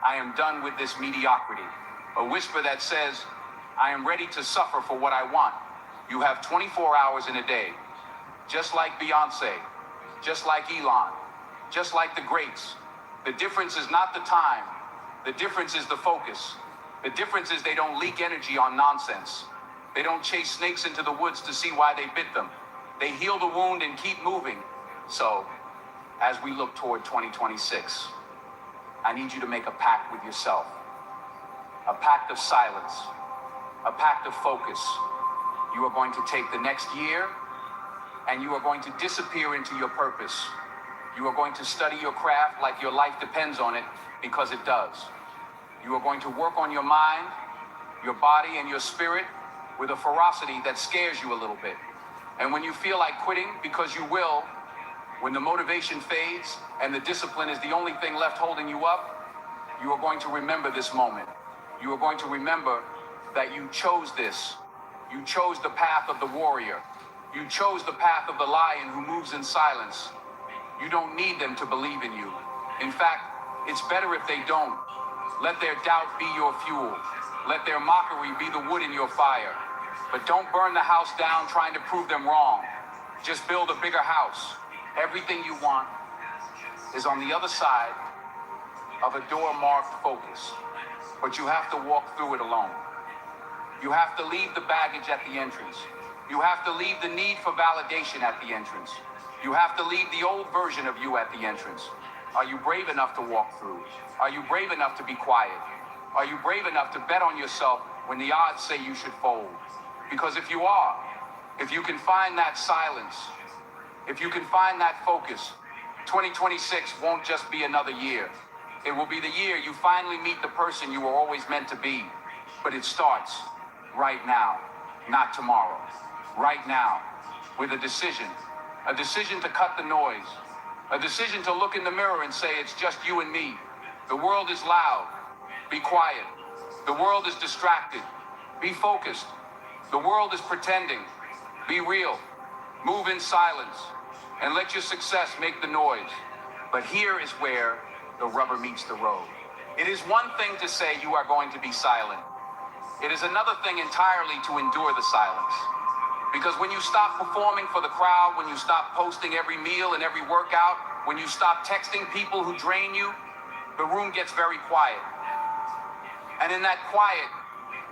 S5: I am done with this mediocrity. A whisper that says, I am ready to suffer for what I want. You have 24 hours in a day. Just like Beyonce, just like Elon, just like the greats. The difference is not the time. The difference is the focus. The difference is they don't leak energy on nonsense. They don't chase snakes into the woods to see why they bit them. They heal the wound and keep moving. So, as we look toward 2026, I need you to make a pact with yourself. A pact of silence. A pact of focus. You are going to take the next year and you are going to disappear into your purpose. You are going to study your craft like your life depends on it, because it does. You are going to work on your mind, your body, and your spirit with a ferocity that scares you a little bit. And when you feel like quitting, because you will, when the motivation fades and the discipline is the only thing left holding you up, you are going to remember this moment. You are going to remember that you chose this. You chose the path of the warrior. You chose the path of the lion who moves in silence. You don't need them to believe in you. In fact, it's better if they don't. Let their doubt be your fuel. Let their mockery be the wood in your fire. But don't burn the house down trying to prove them wrong. Just build a bigger house. Everything you want is on the other side of a door marked focus. But you have to walk through it alone. You have to leave the baggage at the entrance. You have to leave the need for validation at the entrance. You have to leave the old version of you at the entrance. Are you brave enough to walk through? Are you brave enough to be quiet? Are you brave enough to bet on yourself when the odds say you should fold? Because if you are, if you can find that silence, if you can find that focus, 2026 won't just be another year. It will be the year you finally meet the person you were always meant to be. But it starts right now, not tomorrow. Right now, with a decision to cut the noise, a decision to look in the mirror and say, it's just you and me. The world is loud. Be quiet. The world is distracted. Be focused. The world is pretending. Be real. Move in silence and let your success make the noise. But here is where the rubber meets the road. It is one thing to say you are going to be silent. It is another thing entirely to endure the silence. Because when you stop performing for the crowd, when you stop posting every meal and every workout, when you stop texting people who drain you, the room gets very quiet. And in that quiet,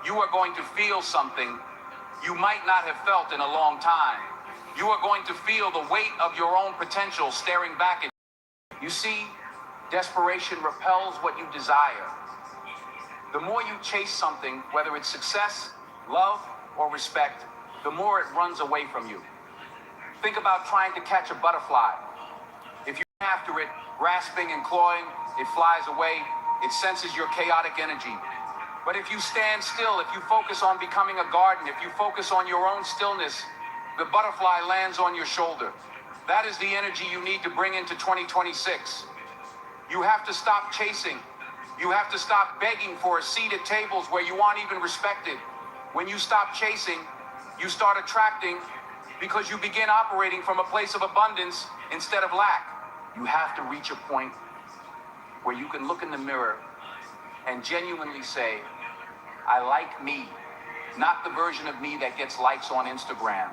S5: you are going to feel something you might not have felt in a long time. You are going to feel the weight of your own potential staring back at you. You see, desperation repels what you desire. The more you chase something, whether it's success, love, or respect, the more it runs away from you. Think about trying to catch a butterfly. If you're after it, grasping and clawing, it flies away. It senses your chaotic energy. But if you stand still, if you focus on becoming a garden, if you focus on your own stillness, the butterfly lands on your shoulder. That is the energy you need to bring into 2026. You have to stop chasing. You have to stop begging for a seat at tables where you aren't even respected. When you stop chasing, you start attracting because you begin operating from a place of abundance instead of lack. You have to reach a point where you can look in the mirror and genuinely say, I like me. Not the version of me that gets likes on Instagram.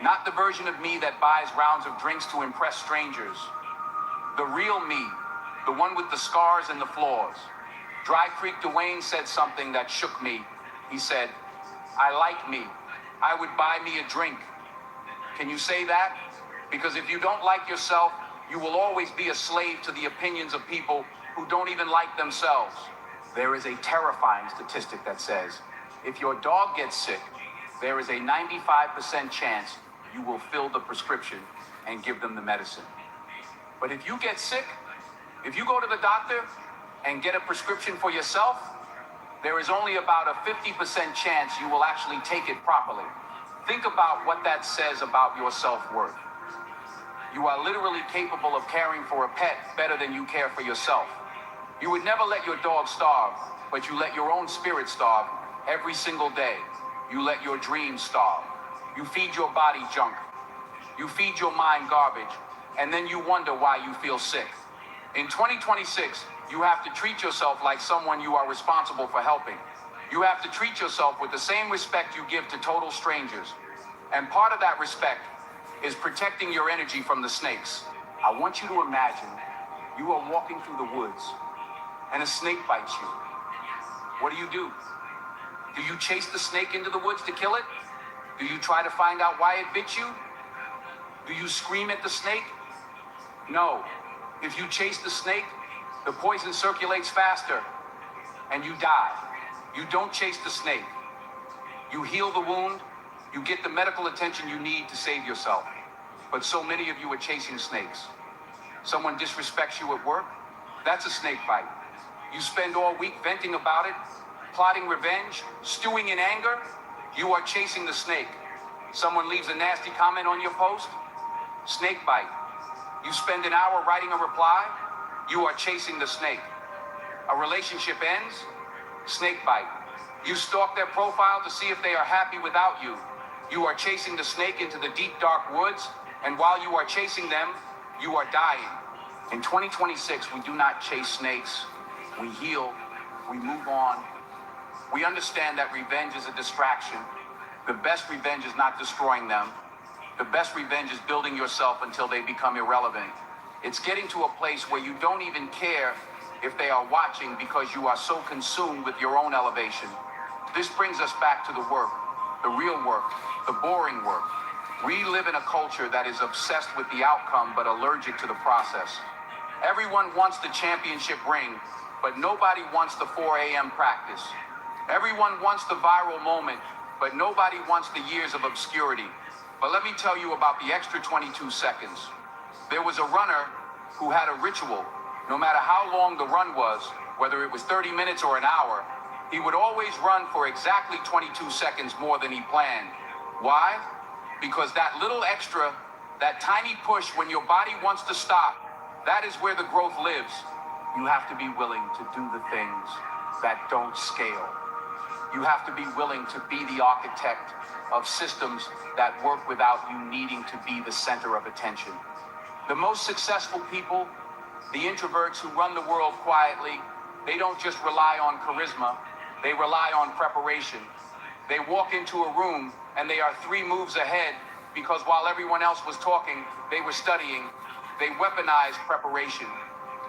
S5: Not the version of me that buys rounds of drinks to impress strangers. The real me, the one with the scars and the flaws. Dry Creek Dwayne said something that shook me. He said, I like me. I would buy me a drink. Can you say that? Because if you don't like yourself, you will always be a slave to the opinions of people who don't even like themselves. There is a terrifying statistic that says, if your dog gets sick, there is a 95% chance you will fill the prescription and give them the medicine. But if you get sick, if you go to the doctor and get a prescription for yourself, there is only about a 50% chance you will actually take it properly. Think about what that says about your self-worth. You are literally capable of caring for a pet better than you care for yourself. You would never let your dog starve, but you let your own spirit starve every single day. You let your dreams starve. You feed your body junk. You feed your mind garbage, and then you wonder why you feel sick. In 2026, you have to treat yourself like someone you are responsible for helping. You have to treat yourself with the same respect you give to total strangers. And part of that respect is protecting your energy from the snakes. I want you to imagine you are walking through the woods and a snake bites you. What do? Do you chase the snake into the woods to kill it? Do you try to find out why it bit you? Do you scream at the snake? No. If you chase the snake, the poison circulates faster and you die. You don't chase the snake. You heal the wound. You get the medical attention you need to save yourself. But so many of you are chasing snakes. Someone disrespects you at work? That's a snake bite. You spend all week venting about it, plotting revenge, stewing in anger. You are chasing the snake. Someone leaves a nasty comment on your post? Snake bite. You spend an hour writing a reply? You are chasing the snake. A relationship ends? Snake bite. You stalk their profile to see if they are happy without you. You are chasing the snake into the deep, dark woods, and while you are chasing them, you are dying. In 2026, we do not chase snakes. We heal. We move on. We understand that revenge is a distraction. The best revenge is not destroying them. The best revenge is building yourself until they become irrelevant. It's getting to a place where you don't even care if they are watching because you are so consumed with your own elevation. This brings us back to the work, the real work, the boring work. We live in a culture that is obsessed with the outcome but allergic to the process. Everyone wants the championship ring, but nobody wants the 4 a.m. practice. Everyone wants the viral moment, but nobody wants the years of obscurity. But let me tell you about the extra 22 seconds. There was a runner who had a ritual. No matter how long the run was, whether it was 30 minutes or an hour, he would always run for exactly 22 seconds more than he planned. Why? Because that little extra, that tiny push when your body wants to stop, that is where the growth lives. You have to be willing to do the things that don't scale. You have to be willing to be the architect of systems that work without you needing to be the center of attention. The most successful people, the introverts who run the world quietly, they don't just rely on charisma, they rely on preparation. They walk into a room and they are 3 moves ahead because while everyone else was talking, they were studying. They weaponize preparation.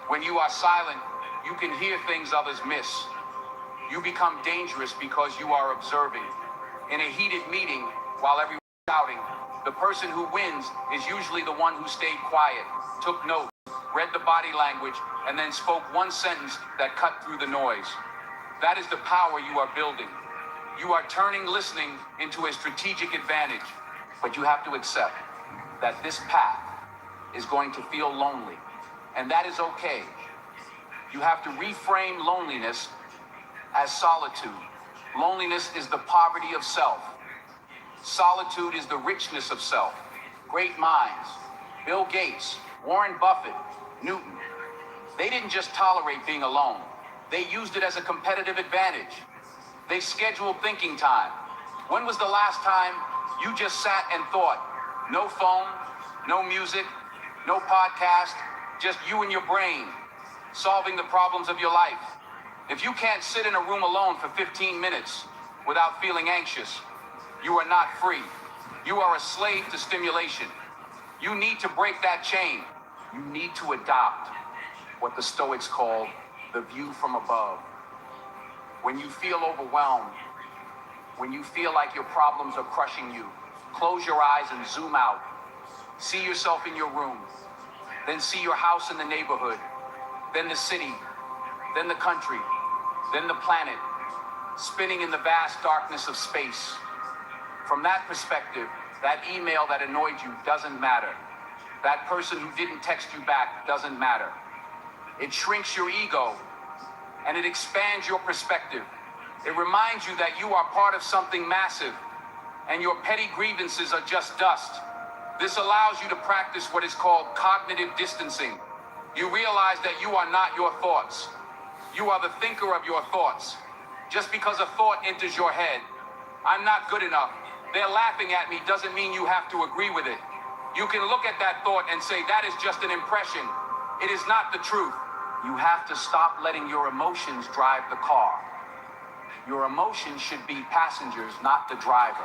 S5: When you are silent, you can hear things others miss. You become dangerous because you are observing. In a heated meeting, while everyone's shouting, the person who wins is usually the one who stayed quiet, took notes, read the body language, and then spoke one sentence that cut through the noise. That is the power you are building. You are turning listening into a strategic advantage, but you have to accept that this path is going to feel lonely, and that is okay. You have to reframe loneliness as solitude. Loneliness is the poverty of self. Solitude is the richness of self. Great minds, Bill Gates, Warren Buffett, Newton, they didn't just tolerate being alone. They used it as a competitive advantage. They scheduled thinking time. When was the last time you just sat and thought? No phone, no music, no podcast, just you and your brain, solving the problems of your life. If you can't sit in a room alone for 15 minutes without feeling anxious, you are not free. You are a slave to stimulation. You need to break that chain. You need to adopt what the Stoics call the view from above. When you feel overwhelmed, when you feel like your problems are crushing you, close your eyes and zoom out. See yourself in your room, then see your house in the neighborhood, then the city, then the country, then the planet, spinning in the vast darkness of space. From that perspective, that email that annoyed you doesn't matter. That person who didn't text you back doesn't matter. It shrinks your ego and it expands your perspective. It reminds you that you are part of something massive and your petty grievances are just dust. This allows you to practice what is called cognitive distancing. You realize that you are not your thoughts. You are the thinker of your thoughts. Just because a thought enters your head, I'm not good enough, they're laughing at me, doesn't mean you have to agree with it. You can look at that thought and say, that is just an impression. It is not the truth. You have to stop letting your emotions drive the car. Your emotions should be passengers, not the driver.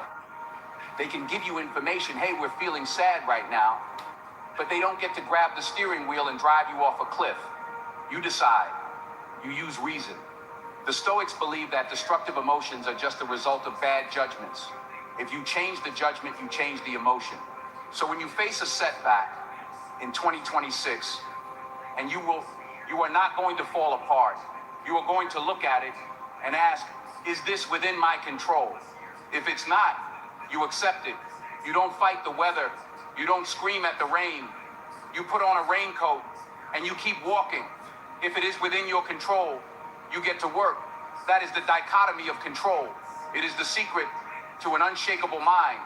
S5: They can give you information, hey, we're feeling sad right now, but they don't get to grab the steering wheel and drive you off a cliff. You decide. You use reason. The Stoics believe that destructive emotions are just a result of bad judgments. If you change the judgment, you change the emotion. So when you face a setback in 2026, and you are not going to fall apart. You are going to look at it and ask, is this within my control? If it's not, you accept it. You don't fight the weather. You don't scream at the rain. You put on a raincoat and you keep walking. If it is within your control, you get to work. That is the dichotomy of control. It is the secret to an unshakable mind.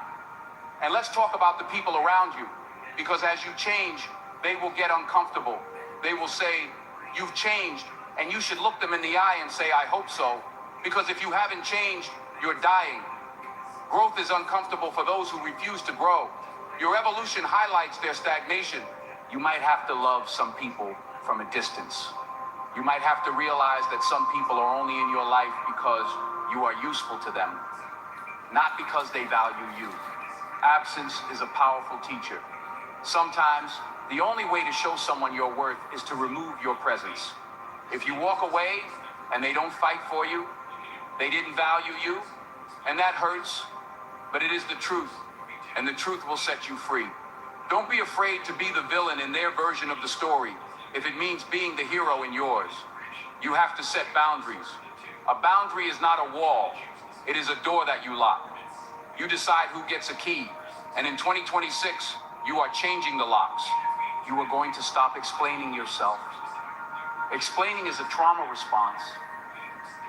S5: And let's talk about the people around you, because as you change, they will get uncomfortable. They will say, you've changed, and you should look them in the eye and say, I hope so, because if you haven't changed, you're dying. Growth is uncomfortable for those who refuse to grow. Your evolution highlights their stagnation. You might have to love some people from a distance. You might have to realize that some people are only in your life because you are useful to them, not because they value you. Absence is a powerful teacher. Sometimes, the only way to show someone your worth is to remove your presence. If you walk away and they don't fight for you, they didn't value you, and that hurts, but it is the truth, and the truth will set you free. Don't be afraid to be the villain in their version of the story, if it means being the hero in yours. You have to set boundaries. A boundary is not a wall, it is a door that you lock. You decide who gets a key, and in 2026, you are changing the locks. You are going to stop explaining yourself. Explaining is a trauma response.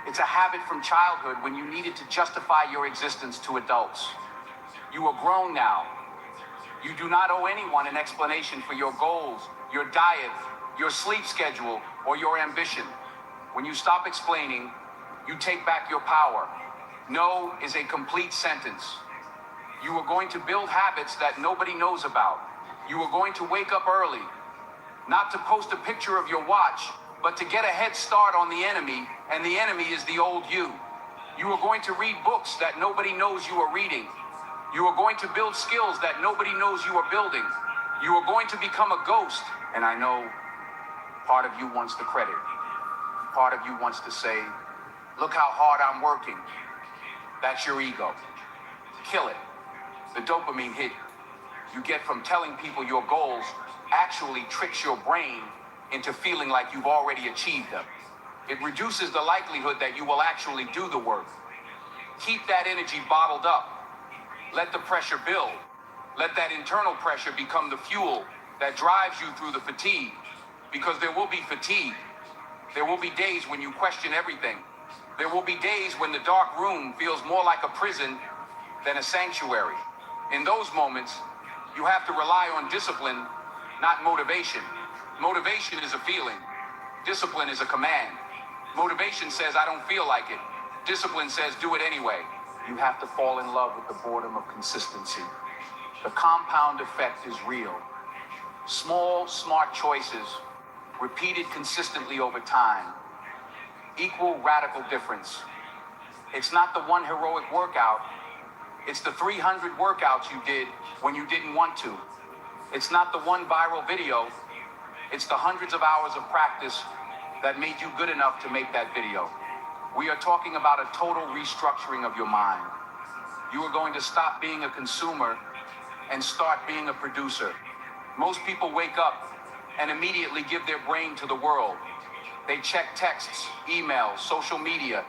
S5: It's a habit from childhood when you needed to justify your existence to adults. You are grown now. You do not owe anyone an explanation for your goals, your diet, your sleep schedule, or your ambition. When you stop explaining, you take back your power. No is a complete sentence. You are going to build habits that nobody knows about. You are going to wake up early, not to post a picture of your watch, but to get a head start on the enemy, and the enemy is the old you. You are going to read books that nobody knows you are reading. You are going to build skills that nobody knows you are building. You are going to become a ghost, and I know part of you wants the credit. Part of you wants to say, look how hard I'm working. That's your ego. Kill it. The dopamine hit you get from telling people your goals actually tricks your brain into feeling like you've already achieved them. It reduces the likelihood that you will actually do the work. Keep that energy bottled up. Let the pressure build. Let that internal pressure become the fuel that drives you through the fatigue. Because there will be fatigue. There will be days when you question everything. There will be days when the dark room feels more like a prison than a sanctuary. In those moments, you have to rely on discipline, not motivation. Motivation is a feeling. Discipline is a command. Motivation says, I don't feel like it. Discipline says, do it anyway. You have to fall in love with the boredom of consistency. The compound effect is real. Small, smart choices, repeated consistently over time, equal radical difference. It's not the one heroic workout. It's the 300 workouts you did when you didn't want to. It's not the one viral video. It's the hundreds of hours of practice that made you good enough to make that video. We are talking about a total restructuring of your mind. You are going to stop being a consumer and start being a producer. Most people wake up and immediately give their brain to the world. They check texts, emails, social media.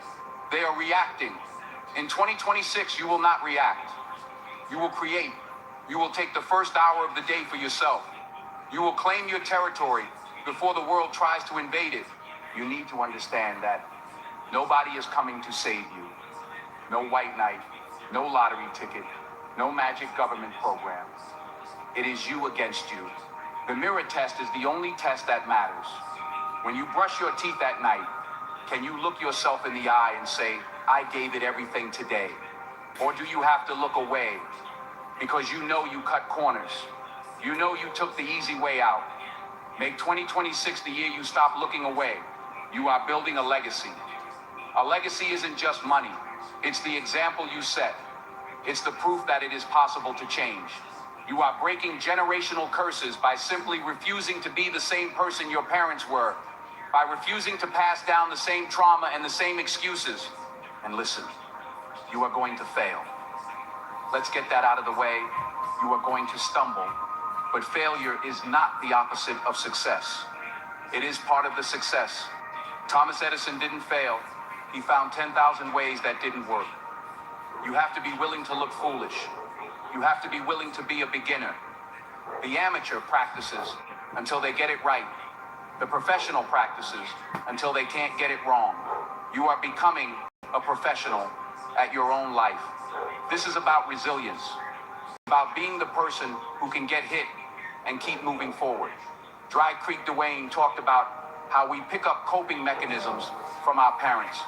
S5: They are reacting. In 2026, you will not react. You will create. You will take the first hour of the day for yourself. You will claim your territory before the world tries to invade it. You need to understand that nobody is coming to save you. No white knight, no lottery ticket, no magic government program. It is you against you. The mirror test is the only test that matters. When you brush your teeth at night, can you look yourself in the eye and say, I gave it everything today? Or do you have to look away because you know you cut corners? You know you took the easy way out. Make 2026 the year you stop looking away. You are building a legacy. A legacy isn't just money. It's the example you set. It's the proof that it is possible to change. You are breaking generational curses by simply refusing to be the same person your parents were, by refusing to pass down the same trauma and the same excuses. And listen, you are going to fail. Let's get that out of the way. You are going to stumble, but failure is not the opposite of success. It is part of the success. Thomas Edison didn't fail. He found 10,000 ways that didn't work. You have to be willing to look foolish. You have to be willing to be a beginner. The amateur practices until they get it right. The professional practices until they can't get it wrong. You are becoming a professional at your own life. This is about resilience, about being the person who can get hit and keep moving forward. Dry Creek Dwayne talked about how we pick up coping mechanisms from our parents.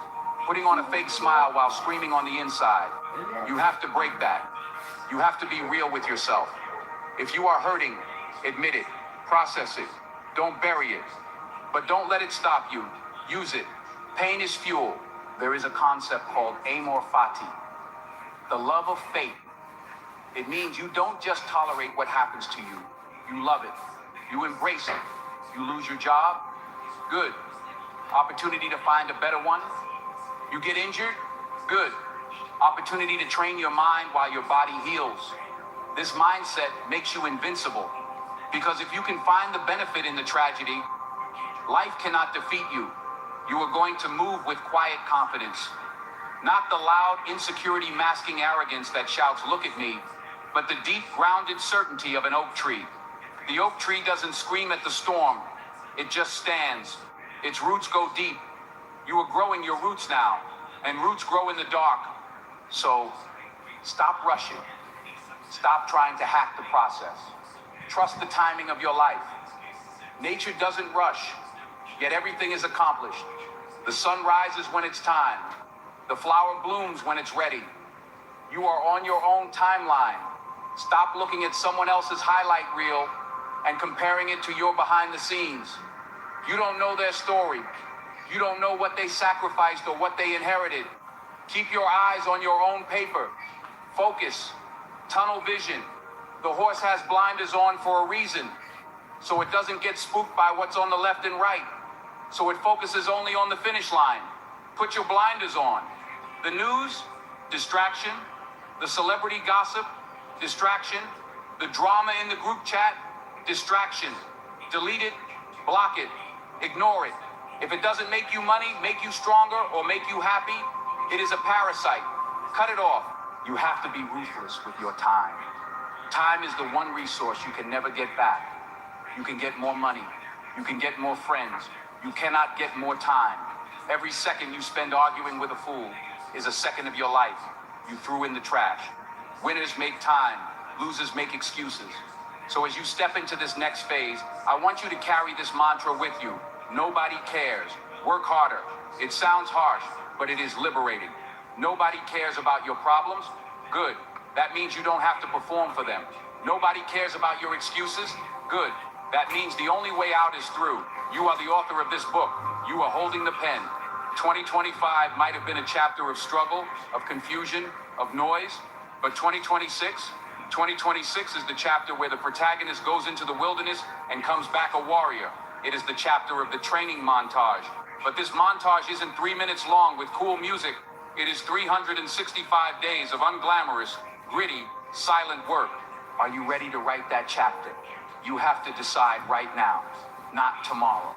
S5: putting on a fake smile while screaming on the inside. You have to break that. You have to be real with yourself. If you are hurting, admit it, process it, don't bury it. But don't let it stop you. Use it. Pain is fuel. There is a concept called amor fati, the love of fate. It means you don't just tolerate what happens to you. You love it. You embrace it. You lose your job? Good. Opportunity to find a better one? You get injured? Good. Opportunity to train your mind while your body heals. This mindset makes you invincible. Because if you can find the benefit in the tragedy, life cannot defeat you. You are going to move with quiet confidence. Not the loud insecurity masking arrogance that shouts, "Look at me," but the deep grounded certainty of an oak tree. The oak tree doesn't scream at the storm. It just stands. Its roots go deep. You are growing your roots now, and roots grow in the dark. So stop rushing. Stop trying to hack the process. Trust the timing of your life. Nature doesn't rush, yet everything is accomplished. The sun rises when it's time. The flower blooms when it's ready. You are on your own timeline. Stop looking at someone else's highlight reel and comparing it to your behind the scenes. You don't know their story. You don't know what they sacrificed or what they inherited. Keep your eyes on your own paper. Focus. Tunnel vision. The horse has blinders on for a reason, so it doesn't get spooked by what's on the left and right. So it focuses only on the finish line. Put your blinders on. The news, distraction. The celebrity gossip, distraction. The drama in the group chat, distraction. Delete it, block it, ignore it. If it doesn't make you money, make you stronger, or make you happy, it is a parasite. Cut it off. You have to be ruthless with your time. Time is the one resource you can never get back. You can get more money. You can get more friends. You cannot get more time. Every second you spend arguing with a fool is a second of your life you threw in the trash. Winners make time. Losers make excuses. So as you step into this next phase, I want you to carry this mantra with you. Nobody cares. Work harder. It sounds harsh, but it is liberating. Nobody cares about your problems? Good. That means you don't have to perform for them. Nobody cares about your excuses? Good. That means the only way out is through. You are the author of this book. You are holding the pen. 2025 might have been a chapter of struggle, of confusion, of noise, but 2026 is the chapter where the protagonist goes into the wilderness and comes back a warrior. It is the chapter of the training montage. But this montage isn't 3 minutes long with cool music. It is 365 days of unglamorous, gritty, silent work. Are you ready to write that chapter? You have to decide right now, not tomorrow.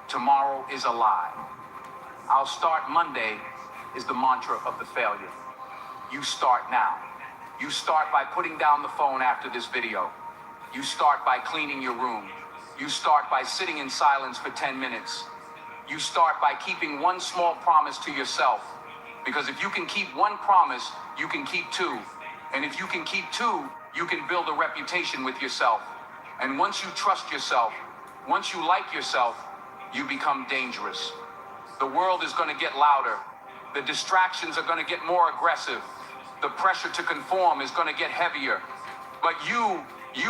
S5: Tomorrow is a lie. I'll start Monday is the mantra of the failure. You start now. You start by putting down the phone after this video. You start by cleaning your room. You start by sitting in silence for 10 minutes. You start by keeping one small promise to yourself. Because if you can keep one promise, you can keep two. And if you can keep two, you can build a reputation with yourself. And once you trust yourself, once you like yourself, you become dangerous. The world is going to get louder. The distractions are going to get more aggressive. The pressure to conform is going to get heavier. But you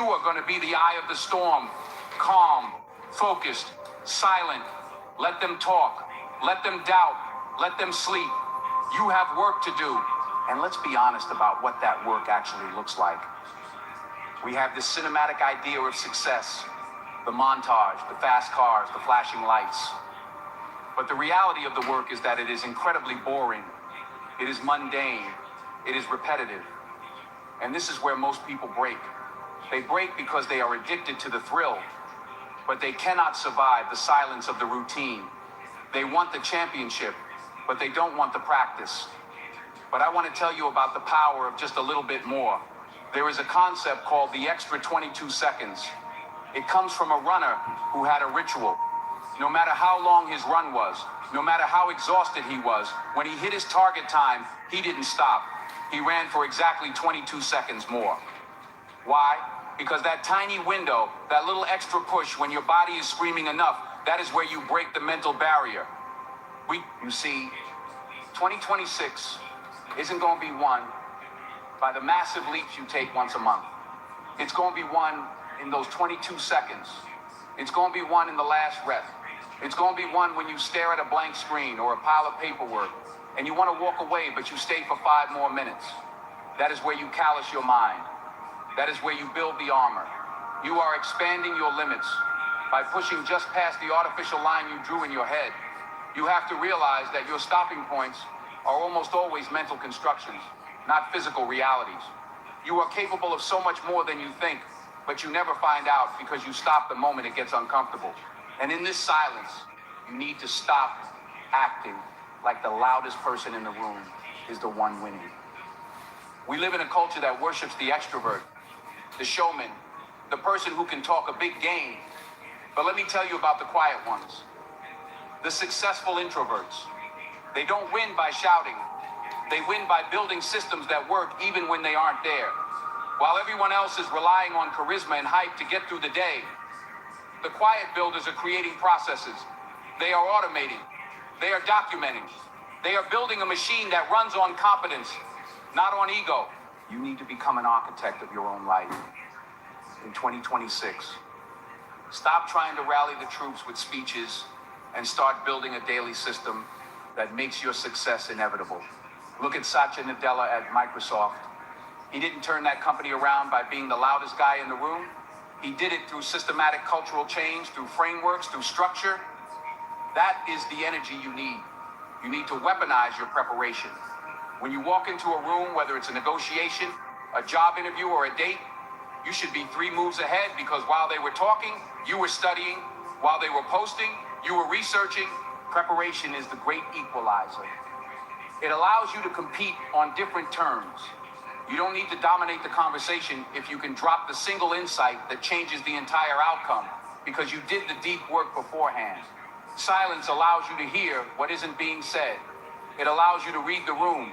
S5: are going to be the eye of the storm. Calm, focused, silent. Let them talk. Let them doubt. Let them sleep. You have work to do. And let's be honest about what that work actually looks like. We have this cinematic idea of success. The montage, the fast cars, the flashing lights. But the reality of the work is that it is incredibly boring. It is mundane. It is repetitive. And this is where most people break. They break because they are addicted to the thrill, but they cannot survive the silence of the routine. They want the championship, but they don't want the practice. But I want to tell you about the power of just a little bit more. There is a concept called the extra 22 seconds. It comes from a runner who had a ritual. No matter how long his run was, no matter how exhausted he was, when he hit his target time, he didn't stop. He ran for exactly 22 seconds more. Why? Because that tiny window, that little extra push when your body is screaming enough, that is where you break the mental barrier. You see, 2026 isn't going to be won by the massive leaps you take once a month. It's going to be won in those 22 seconds. It's going to be won in the last breath. It's going to be won when you stare at a blank screen or a pile of paperwork and you want to walk away, but you stay for 5 more minutes. That is where you callous your mind. That is where you build the armor. You are expanding your limits by pushing just past the artificial line you drew in your head. You have to realize that your stopping points are almost always mental constructions, not physical realities. You are capable of so much more than you think, but you never find out because you stop the moment it gets uncomfortable. And in this silence, you need to stop acting like the loudest person in the room is the one winning. We live in a culture that worships the extrovert, the showman, the person who can talk a big game. But let me tell you about the quiet ones, the successful introverts. They don't win by shouting. They win by building systems that work even when they aren't there. While everyone else is relying on charisma and hype to get through the day, the quiet builders are creating processes. They are automating. They are documenting. They are building a machine that runs on competence, not on ego. You need to become an architect of your own life in 2026. Stop trying to rally the troops with speeches and start building a daily system that makes your success inevitable. Look at Satya Nadella at Microsoft. He didn't turn that company around by being the loudest guy in the room. He did it through systematic cultural change, through frameworks, through structure. That is the energy you need. You need to weaponize your preparation. When you walk into a room, whether it's a negotiation, a job interview, or a date, you should be 3 moves ahead because while they were talking, you were studying. While they were posting, you were researching. Preparation is the great equalizer. It allows you to compete on different terms. You don't need to dominate the conversation if you can drop the single insight that changes the entire outcome because you did the deep work beforehand. Silence allows you to hear what isn't being said. It allows you to read the room.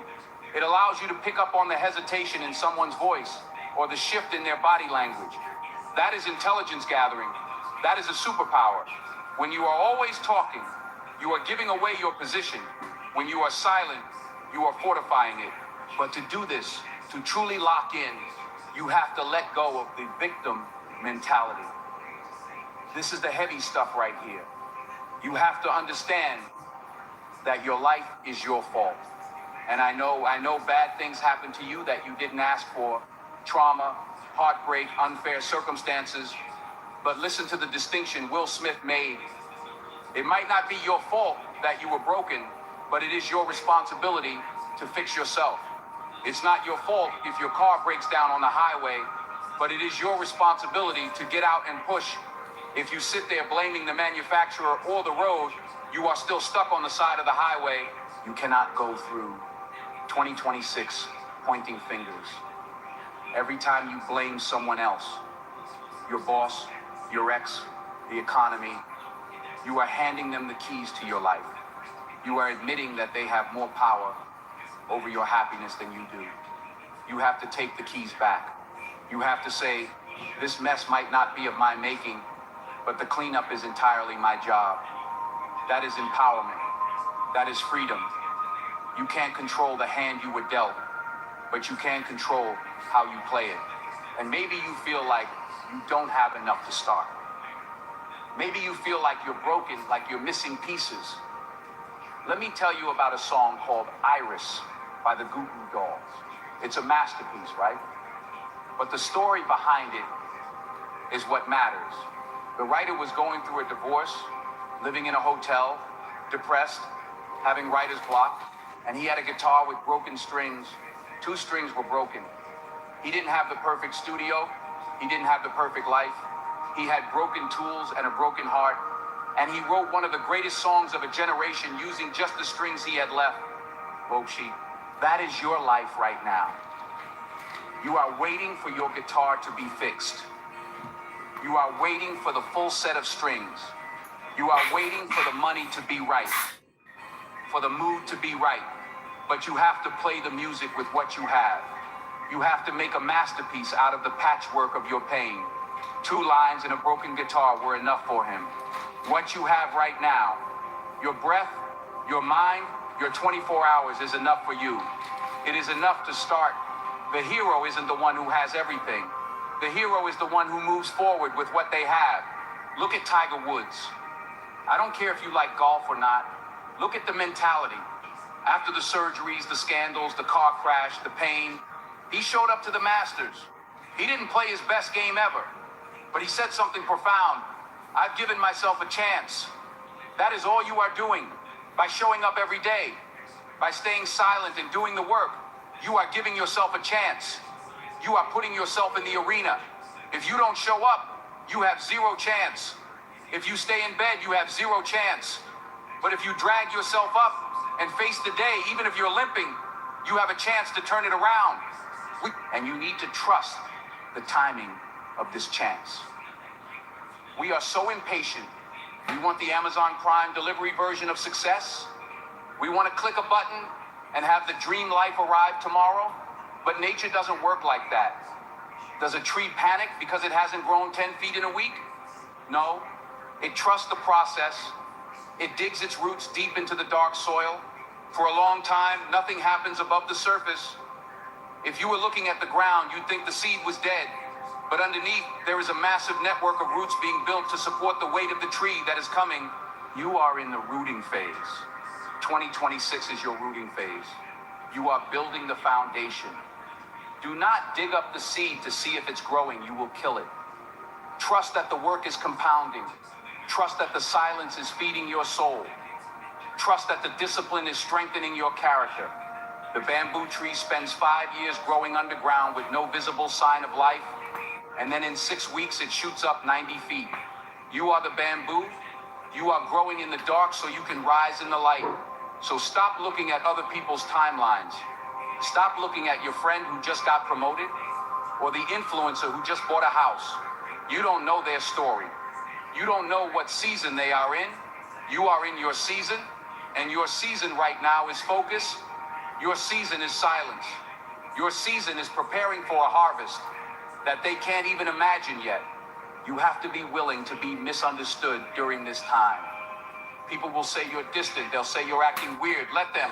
S5: It allows you to pick up on the hesitation in someone's voice or the shift in their body language. That is intelligence gathering. That is a superpower. When you are always talking, you are giving away your position. When you are silent, you are fortifying it. But to do this, to truly lock in, you have to let go of the victim mentality. This is the heavy stuff right here. You have to understand that your life is your fault. And I know bad things happen to you that you didn't ask for. Trauma, heartbreak, unfair circumstances. But listen to the distinction Will Smith made. It might not be your fault that you were broken, but it is your responsibility to fix yourself. It's not your fault if your car breaks down on the highway, but it is your responsibility to get out and push. If you sit there blaming the manufacturer or the road, you are still stuck on the side of the highway. You cannot go through 2026 pointing fingers. Every time you blame someone else, your boss, your ex, the economy, you are handing them the keys to your life. You are admitting that they have more power over your happiness than you do. You have to take the keys back. You have to say, this mess might not be of my making, but the cleanup is entirely my job. That is empowerment. That is freedom. You can't control the hand you were dealt, but you can control how you play it. And maybe you feel like you don't have enough to start. Maybe you feel like you're broken, like you're missing pieces. Let me tell you about a song called Iris by the Goo Goo Dolls. It's a masterpiece, right? But the story behind it is what matters. The writer was going through a divorce, living in a hotel, depressed, having writer's block, and he had a guitar with broken strings. 2 strings were broken. He didn't have the perfect studio. He didn't have the perfect life. He had broken tools and a broken heart. And he wrote one of the greatest songs of a generation using just the strings he had left. Boshi, that is your life right now. You are waiting for your guitar to be fixed. You are waiting for the full set of strings. You are waiting for the money to be right, for the mood to be right. But you have to play the music with what you have. You have to make a masterpiece out of the patchwork of your pain. 2 lines and a broken guitar were enough for him. What you have right now, your breath, your mind, Your 24 hours is enough for you. It is enough to start. The hero isn't the one who has everything. The hero is the one who moves forward with what they have. Look at Tiger Woods. I don't care if you like golf or not. Look at the mentality. After the surgeries, the scandals, the car crash, the pain, he showed up to the Masters. He didn't play his best game ever, but he said something profound. I've given myself a chance. That is all you are doing. By showing up every day, by staying silent and doing the work, you are giving yourself a chance. You are putting yourself in the arena. If you don't show up, you have zero chance. If you stay in bed, you have zero chance. But if you drag yourself up and face the day, even if you're limping, you have a chance to turn it around. And you need to trust the timing of this chance. We are so impatient. We want the Amazon Prime delivery version of success. We want to click a button and have the dream life arrive tomorrow. But nature doesn't work like that. Does a tree panic because it hasn't grown 10 feet in a week? No. It trusts the process. It digs its roots deep into the dark soil. For a long time, nothing happens above the surface. If you were looking at the ground, you'd think the seed was dead. But underneath, there is a massive network of roots being built to support the weight of the tree that is coming. You are in the rooting phase. 2026 is your rooting phase. You are building the foundation. Do not dig up the seed to see if it's growing. You will kill it. Trust that the work is compounding. Trust that the silence is feeding your soul. Trust that the discipline is strengthening your character. The bamboo tree spends 5 years growing underground with no visible sign of life, and then in 6 weeks it shoots up 90 feet. You are the bamboo. You are growing in the dark so you can rise in the light. So stop looking at other people's timelines. Stop looking at your friend who just got promoted or the influencer who just bought a house. You don't know their story. You don't know what season they are in. You are in your season, and your season right now is focus. Your season is silence. Your season is preparing for a harvest that they can't even imagine yet. You have to be willing to be misunderstood during this time. People will say you're distant. They'll say you're acting weird. Let them.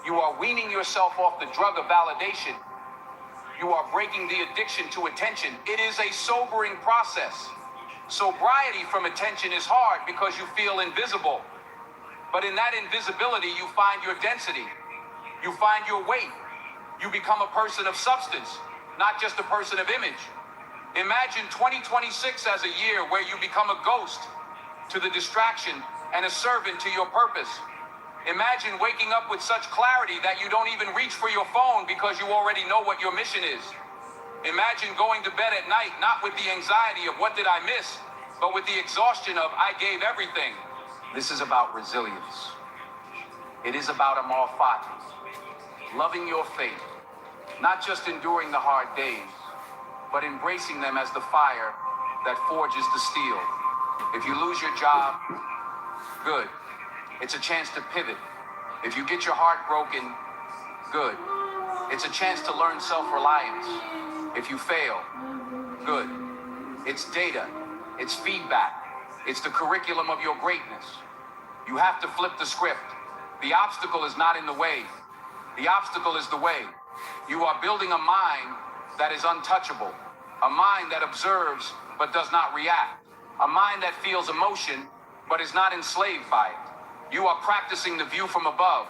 S5: You are weaning yourself off the drug of validation. You are breaking the addiction to attention. It is a sobering process. Sobriety from attention is hard because you feel invisible. But in that invisibility, you find your density. You find your weight. You become a person of substance, not just a person of image. Imagine 2026 as a year where you become a ghost to the distraction and a servant to your purpose. Imagine waking up with such clarity that you don't even reach for your phone because you already know what your mission is. Imagine going to bed at night, not with the anxiety of what did I miss, but with the exhaustion of I gave everything. This is about resilience. It is about Amor Fati, loving your faith, not just enduring the hard days, but embracing them as the fire that forges the steel. If you lose your job, good. It's a chance to pivot. If you get your heart broken, good. It's a chance to learn self-reliance. If you fail, good. It's data. It's feedback. It's the curriculum of your greatness. You have to flip the script. The obstacle is not in the way. The obstacle is the way. You are building a mind that is untouchable. A mind that observes but does not react. A mind that feels emotion but is not enslaved by it. You are practicing the view from above,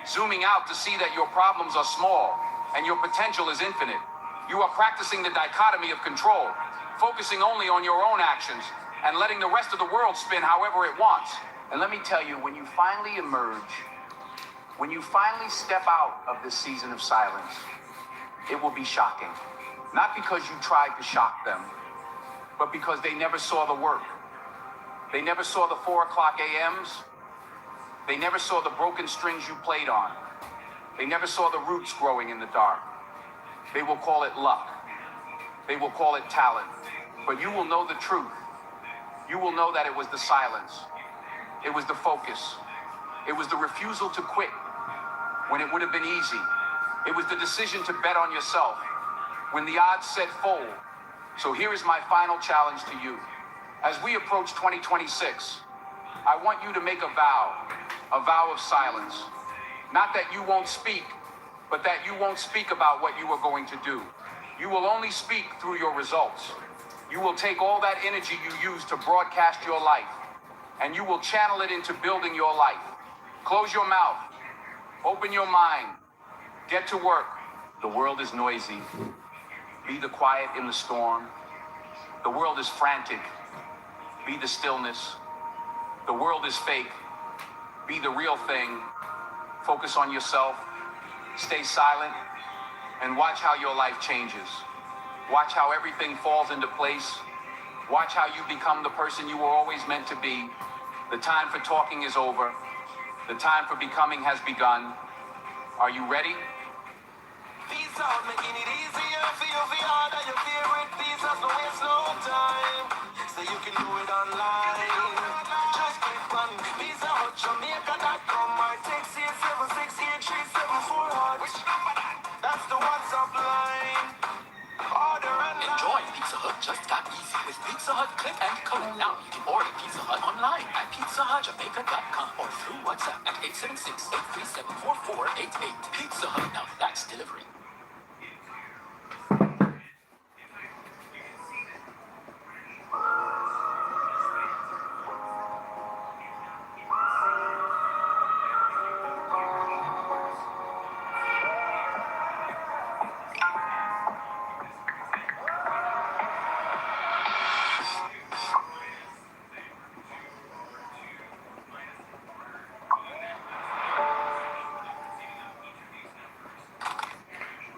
S5: zooming out to see that your problems are small and your potential is infinite. You are practicing the dichotomy of control, focusing only on your own actions and letting the rest of the world spin however it wants. And let me tell you, when you finally emerge, when you finally step out of this season of silence, it will be shocking. Not because you tried to shock them, but because they never saw the work. They never saw the 4 o'clock a.m.s. They never saw the broken strings you played on. They never saw the roots growing in the dark. They will call it luck. They will call it talent. But you will know the truth. You will know that it was the silence. It was the focus. It was the refusal to quit when it would have been easy. It was the decision to bet on yourself when the odds said fold. So here is my final challenge to you. As we approach 2026, I want you to make a vow of silence. Not that you won't speak, but that you won't speak about what you are going to do. You will only speak through your results. You will take all that energy you use to broadcast your life, and you will channel it into building your life. Close your mouth. Open your mind. Get to work. The world is noisy. Be the quiet in the storm. The world is frantic. Be the stillness. The world is fake. Be the real thing. Focus on yourself. Stay silent. And watch how your life changes. Watch how everything falls into place. Watch how you become the person you were always meant to be. The time for talking is over. The time for becoming has begun. Are you ready?
S6: Peace out, making it easier for you, for harder, your favorite piece of no waste no time. So you can do it online. Just click on PizzaHutJamaica.com or text 876-837-4 Which number that? That's the WhatsApp line. Order online.
S7: Enjoy Pizza Hut just that easy with Pizza Hut Click and Collect. Now you can order Pizza Hut online at PizzaHutJamaica.com or through WhatsApp at 876-837-4488. Pizza Hut, now that's delivery.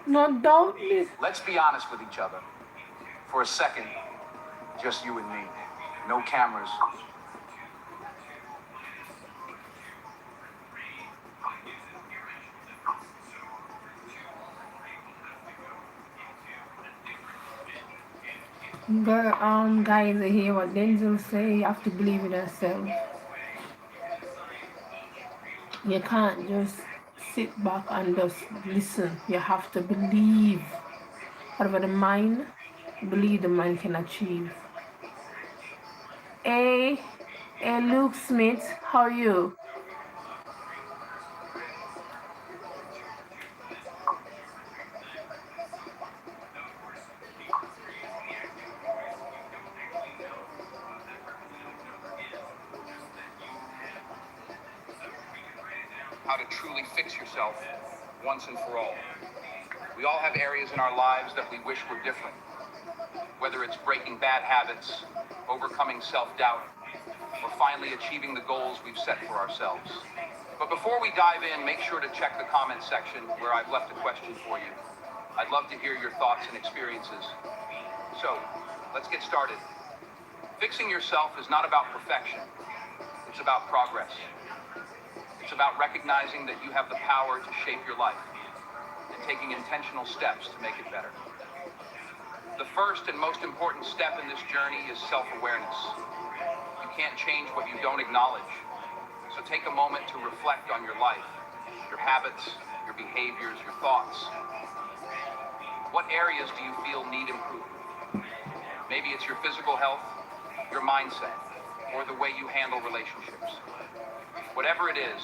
S1: No doubt this.
S5: Let's be honest with each other. For a second, just you and me. No cameras.
S1: Guys, I hear what Denzel say. You have to believe in yourself. You can't just sit back and just listen. You have to believe. Whatever the mind, believe the mind can achieve. Hey, Luke Smith, how are you?
S5: How to truly fix yourself once and for all. We all have areas in our lives that we wish were different. Whether it's breaking bad habits, overcoming self-doubt, or finally achieving the goals we've set for ourselves. But before we dive in, make sure to check the comment section where I've left a question for you. I'd love to hear your thoughts and experiences. So, let's get started. Fixing yourself is not about perfection. It's about progress. It's about recognizing that you have the power to shape your life and taking intentional steps to make it better. The first and most important step in this journey is self-awareness. You can't change what you don't acknowledge. So take a moment to reflect on your life, your habits, your behaviors, your thoughts. What areas do you feel need improvement? Maybe it's your physical health, your mindset, or the way you handle relationships. Whatever it is,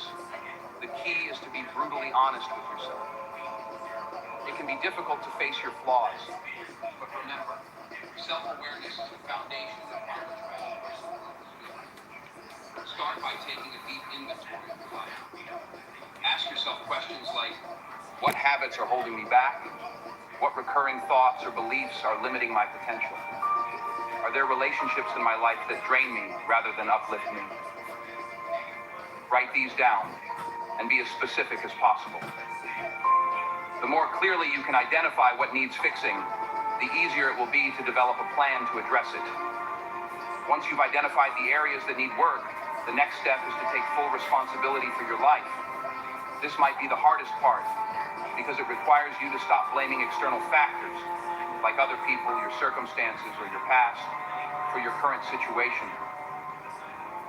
S5: the key is to be brutally honest with yourself. It can be difficult to face your flaws, but remember, self-awareness is the foundation of progress. Start by taking a deep inventory of your life. Ask yourself questions like, what habits are holding me back? What recurring thoughts or beliefs are limiting my potential? Are there relationships in my life that drain me rather than uplift me? Write these down and be as specific as possible. The more clearly you can identify what needs fixing, the easier it will be to develop a plan to address it. Once you've identified the areas that need work, the next step is to take full responsibility for your life. This might be the hardest part because it requires you to stop blaming external factors like other people, your circumstances, or your past for your current situation.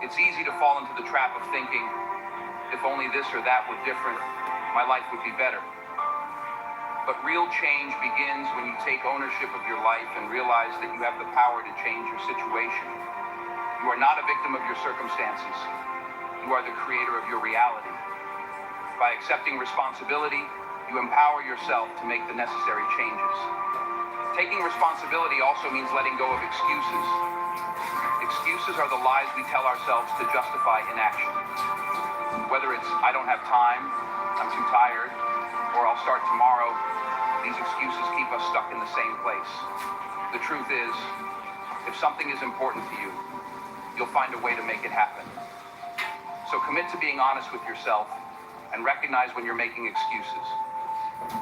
S5: It's easy to fall into the trap of thinking, if only this or that were different, my life would be better. But real change begins when you take ownership of your life and realize that you have the power to change your situation. You are not a victim of your circumstances. You are the creator of your reality. By accepting responsibility, you empower yourself to make the necessary changes. Taking responsibility also means letting go of excuses. Excuses are the lies we tell ourselves to justify inaction. Whether it's, I don't have time, I'm too tired, or I'll start tomorrow, these excuses keep us stuck in the same place. The truth is, if something is important to you, you'll find a way to make it happen. So commit to being honest with yourself and recognize when you're making excuses.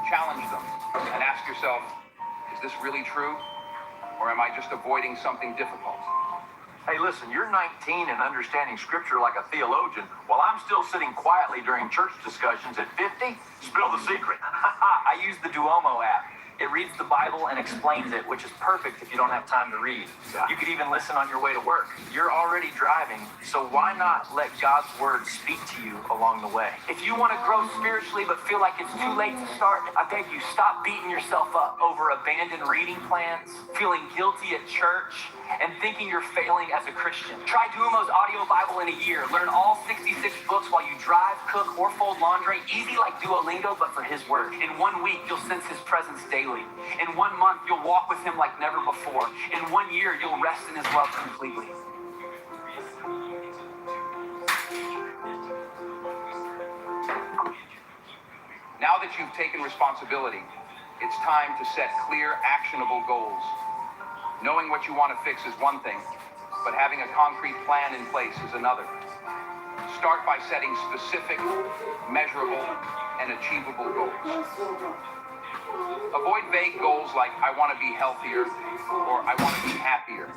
S5: Challenge them and ask yourself, is this really true? Or am I just avoiding something difficult?
S8: Hey, listen, you're 19 and understanding scripture like a theologian, while I'm still sitting quietly during church discussions at 50? Spill the secret.
S9: I use the Duomo app. It reads the Bible and explains it, which is perfect if you don't have time to read.
S8: Yeah.
S9: You could even listen on your way to work. You're already driving, so why not let God's word speak to you along the way? If you want to grow spiritually but feel like it's too late to start, I beg you, stop beating yourself up over abandoned reading plans, feeling guilty at church, and thinking you're failing as a Christian. Try Duomo's audio Bible in a year. Learn all 66 books while you drive, cook, or fold laundry. Easy like Duolingo, but for his word. In 1 week, you'll sense his presence daily. In 1 month, you'll walk with him like never before. In 1 year, you'll rest in his love completely.
S5: Now that you've taken responsibility, it's time to set clear, actionable goals. Knowing what you want to fix is one thing, but having a concrete plan in place is another. Start by setting specific, measurable, and achievable goals. Avoid vague goals like, I want to be healthier, or I want to be happier.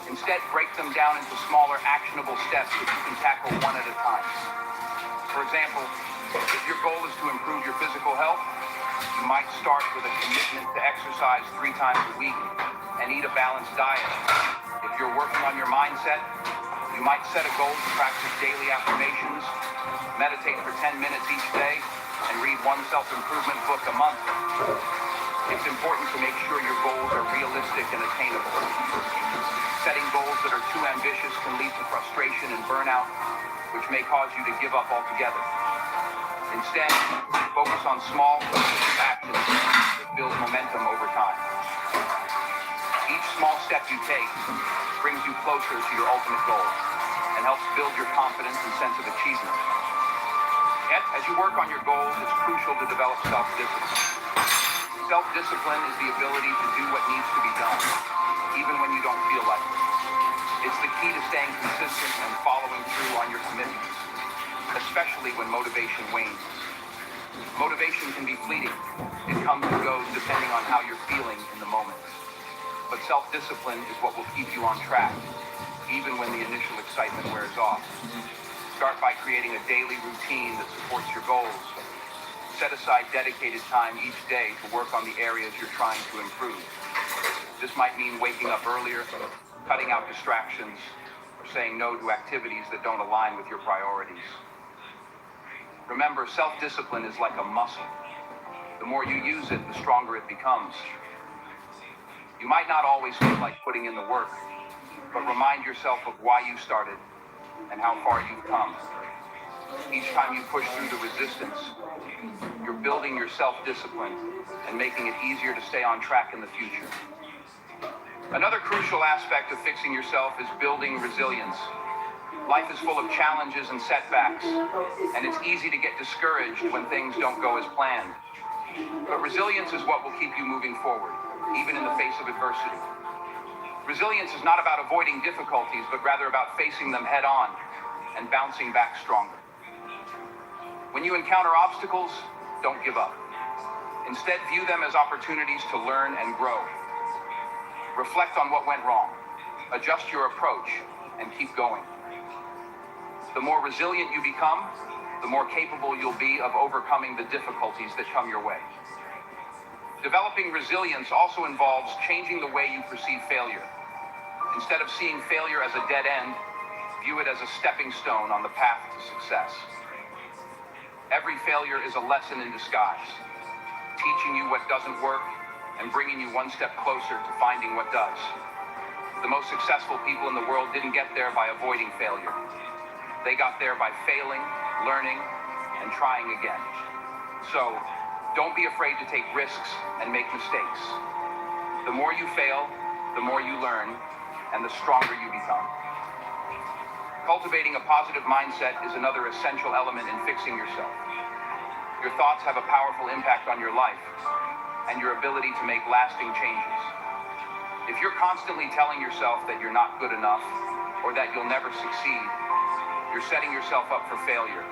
S5: Instead, break them down into smaller, actionable steps that you can tackle one at a time. For example, if your goal is to improve your physical health, you might start with a commitment to exercise 3 times a week and eat a balanced diet. If you're working on your mindset, you might set a goal to practice daily affirmations, meditate for 10 minutes each day, and read 1 self-improvement book a month. It's important to make sure your goals are realistic and attainable. Setting goals that are too ambitious can lead to frustration and burnout, which may cause you to give up altogether. Instead, focus on small, consistent actions that build momentum over time. Each small step you take brings you closer to your ultimate goal and helps build your confidence and sense of achievement. Yet, as you work on your goals, it's crucial to develop self-discipline. Self-discipline is the ability to do what needs to be done, even when you don't feel like it. It's the key to staying consistent and following through on your commitments, especially when motivation wanes. Motivation can be fleeting. It comes and goes depending on how you're feeling in the moment. But self-discipline is what will keep you on track, even when the initial excitement wears off. Start by creating a daily routine that supports your goals. Set aside dedicated time each day to work on the areas you're trying to improve. This might mean waking up earlier, cutting out distractions, or saying no to activities that don't align with your priorities. Remember, self-discipline is like a muscle. The more you use it, the stronger it becomes. You might not always feel like putting in the work, but remind yourself of why you started and how far you've come. Each time you push through the resistance, you're building your self-discipline and making it easier to stay on track in the future. Another crucial aspect of fixing yourself is building resilience. Life is full of challenges and setbacks, and it's easy to get discouraged when things don't go as planned. But resilience is what will keep you moving forward, even in the face of adversity. Resilience is not about avoiding difficulties, but rather about facing them head on and bouncing back stronger. When you encounter obstacles, don't give up. Instead, view them as opportunities to learn and grow. Reflect on what went wrong, adjust your approach, and keep going. The more resilient you become, the more capable you'll be of overcoming the difficulties that come your way. Developing resilience also involves changing the way you perceive failure. Instead of seeing failure as a dead end, view it as a stepping stone on the path to success. Every failure is a lesson in disguise, teaching you what doesn't work and bringing you one step closer to finding what does. The most successful people in the world didn't get there by avoiding failure. They got there by failing, learning, and trying again. So, don't be afraid to take risks and make mistakes. The more you fail, the more you learn, and the stronger you become. Cultivating a positive mindset is another essential element in fixing yourself. Your thoughts have a powerful impact on your life and your ability to make lasting changes. If you're constantly telling yourself that you're not good enough or that you'll never succeed, you're setting yourself up for failure.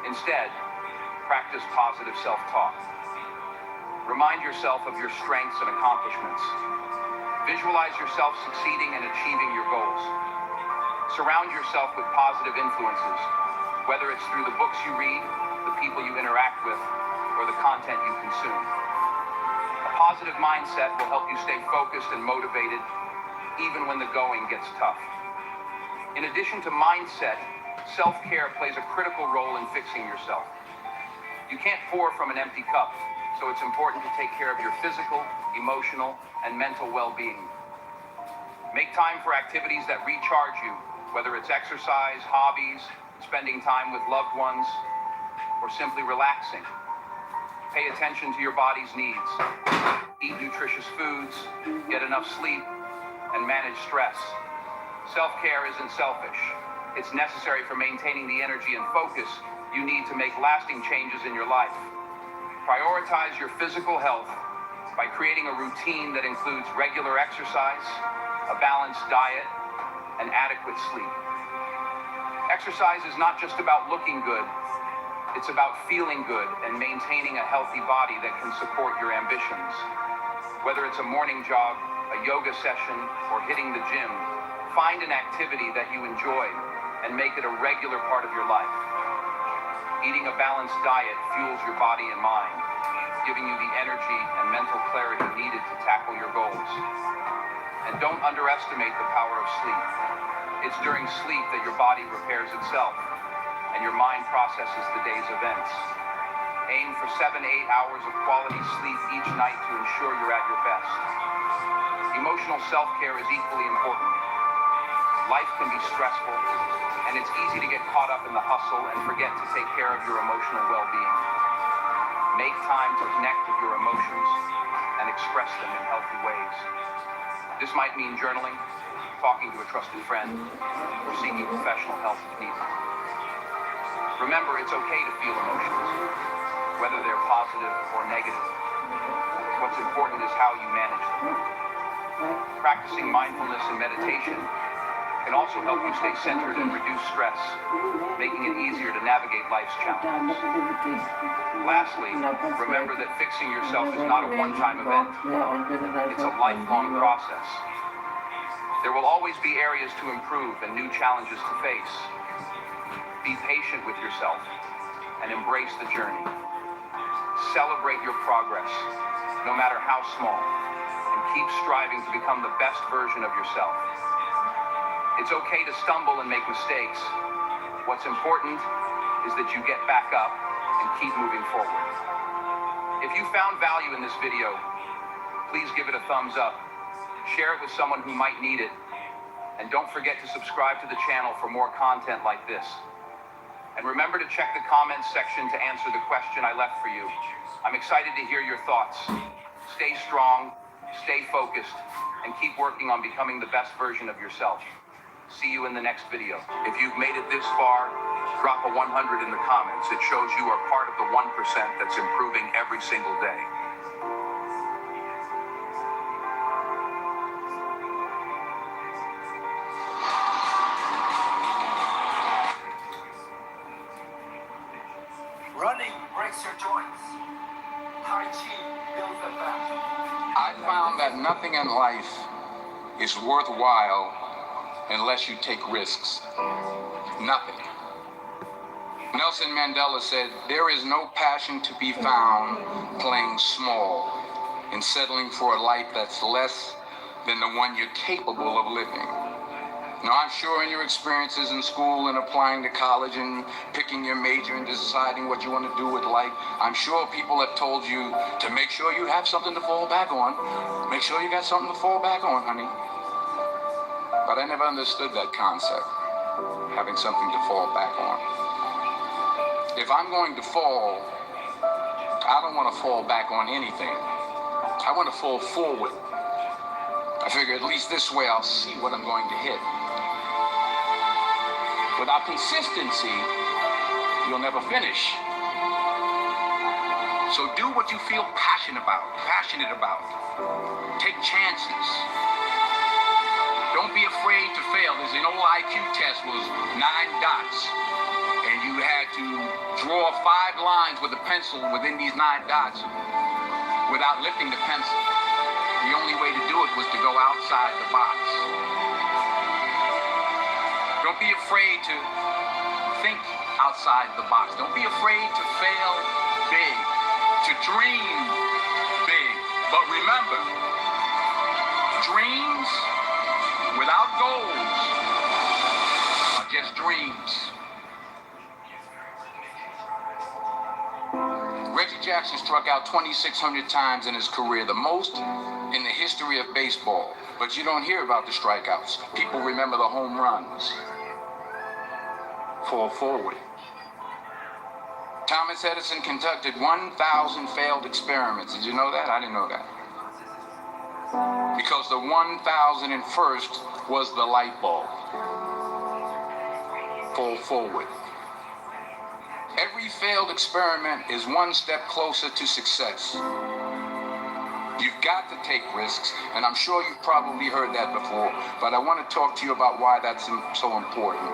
S5: Instead, practice positive self-talk. Remind yourself of your strengths and accomplishments. Visualize yourself succeeding and achieving your goals. Surround yourself with positive influences, whether it's through the books you read, the people you interact with, or the content you consume. A positive mindset will help you stay focused and motivated, even when the going gets tough. In addition to mindset, self-care plays a critical role in fixing yourself. You can't pour from an empty cup, so it's important to take care of your physical, emotional, and mental well-being. Make time for activities that recharge you, whether it's exercise, hobbies, spending time with loved ones, or simply relaxing. Pay attention to your body's needs. Eat nutritious foods, get enough sleep, and manage stress. Self-care isn't selfish. It's necessary for maintaining the energy and focus you need to make lasting changes in your life. Prioritize your physical health by creating a routine that includes regular exercise, a balanced diet, and adequate sleep. Exercise is not just about looking good, it's about feeling good and maintaining a healthy body that can support your ambitions. Whether it's a morning jog, a yoga session, or hitting the gym, find an activity that you enjoy and make it a regular part of your life. Eating a balanced diet fuels your body and mind, giving you the energy and mental clarity needed to tackle your goals. And don't underestimate the power of sleep. It's during sleep that your body repairs itself and your mind processes the day's events. Aim for 7 to 8 hours of quality sleep each night to ensure you're at your best. Emotional self-care is equally important. Life can be stressful, and it's easy to get caught up in the hustle and forget to take care of your emotional well-being. Make time to connect with your emotions and express them in healthy ways. This might mean journaling, talking to a trusted friend, or seeking professional help if needed. Remember, it's okay to feel emotions, whether they're positive or negative. What's important is how you manage them. Practicing mindfulness and meditation can also help you stay centered and reduce stress, making it easier to navigate life's challenges. Lastly, remember that fixing yourself is not a one-time event. It's a lifelong process. There will always be areas to improve and new challenges to face. Be patient with yourself and embrace the journey. Celebrate your progress, no matter how small, and keep striving to become the best version of yourself. It's okay to stumble and make mistakes. What's important is that you get back up and keep moving forward. If you found value in this video, please give it a thumbs up. Share it with someone who might need it. And don't forget to subscribe to the channel for more content like this. And remember to check the comments section to answer the question I left for you. I'm excited to hear your thoughts. Stay strong, stay focused, and keep working on becoming the best version of yourself. See you in the next video. If you've made it this far, drop a 100 in the comments. It shows you are part of the 1% that's improving every single day.
S4: Running breaks your joints. Tai Chi builds them back.
S10: I found that nothing in life is worthwhile unless you take risks. Nothing. Nelson Mandela said, "There is no passion to be found playing small and settling for a life that's less than the one you're capable of living." Now, I'm sure in your experiences in school and applying to college and picking your major and deciding what you want to do with life, I'm sure people have told you to make sure you have something to fall back on. Make sure you got something to fall back on, honey. But I never understood that concept, having something to fall back on. If I'm going to fall, I don't want to fall back on anything. I want to fall forward. I figure at least this way I'll see what I'm going to hit. Without consistency, you'll never finish. So do what you feel passionate about. Take chances. Don't be afraid to fail. There's an old IQ test was 9 dots. And you had to draw 5 lines with a pencil within these 9 dots without lifting the pencil. The only way to do it was to go outside the box. Don't be afraid to think outside the box. Don't be afraid to fail big, to dream big. But remember, dreams without goals are just dreams. Reggie Jackson struck out 2,600 times in his career, the most in the history of baseball. But you don't hear about the strikeouts. People remember the home runs. Fall forward. Thomas Edison conducted 1,000 failed experiments. Did you know that? I didn't know that. Because the 1,001st was the light bulb. Fall forward. Every failed experiment is one step closer to success. You've got to take risks, and I'm sure you've probably heard that before, but I want to talk to you about why that's so important.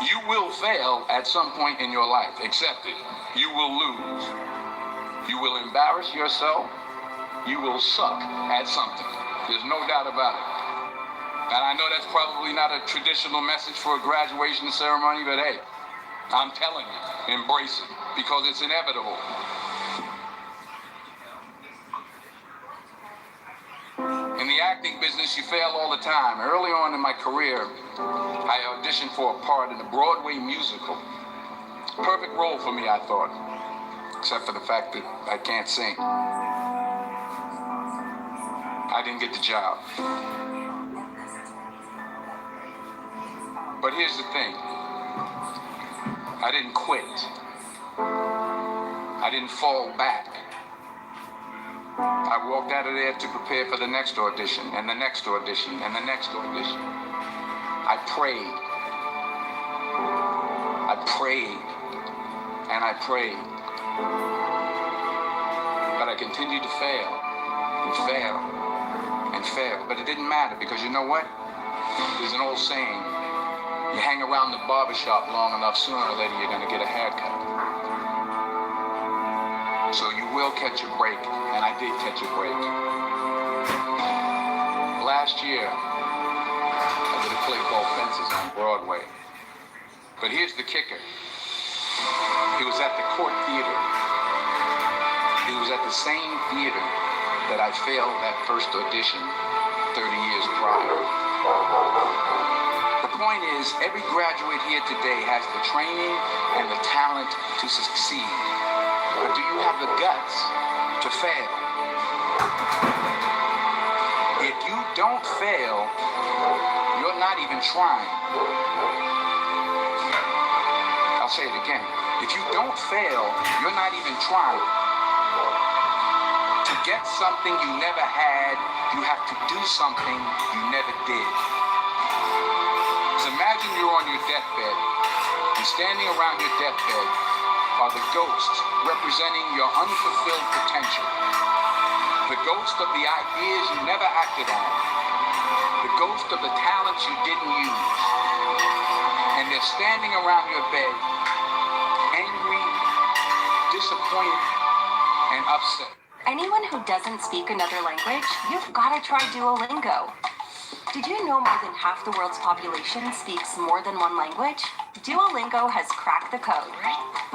S10: You will fail at some point in your life. Accept it. You will lose. You will embarrass yourself. You will suck at something. There's no doubt about it. And I know that's probably not a traditional message for a graduation ceremony, but hey, I'm telling you, embrace it, because it's inevitable. In the acting business, you fail all the time. Early on in my career, I auditioned for a part in a Broadway musical. Perfect role for me, I thought, except for the fact that I can't sing. I didn't get the job. But here's the thing. I didn't quit. I didn't fall back. I walked out of there to prepare for the next audition, and the next audition, and the next audition. I prayed. I prayed. And I prayed. But I continued to fail, and fail, and fail. But it didn't matter, because you know what? There's an old saying. You hang around the barbershop long enough, sooner or later you're going to get a haircut. So you will catch a break, and I did catch a break. Last year, I did a play called Fences on Broadway. But here's the kicker. It was at the Court Theater. It was at the same theater that I failed that first audition 30 years prior. The point is, every graduate here today has the training and the talent to succeed. But do you have the guts to fail? If you don't fail, you're not even trying. I'll say it again. If you don't fail, you're not even trying. To get something you never had, you have to do something you never did. Imagine you're on your deathbed, and standing around your deathbed are the ghosts representing your unfulfilled potential. The ghost of the ideas you never acted on. The ghost of the talents you didn't use. And they're standing around your bed, angry, disappointed, and upset.
S11: Anyone who doesn't speak another language, you've got to try Duolingo. Did you know more than half the world's population speaks more than one language? Duolingo has cracked the code,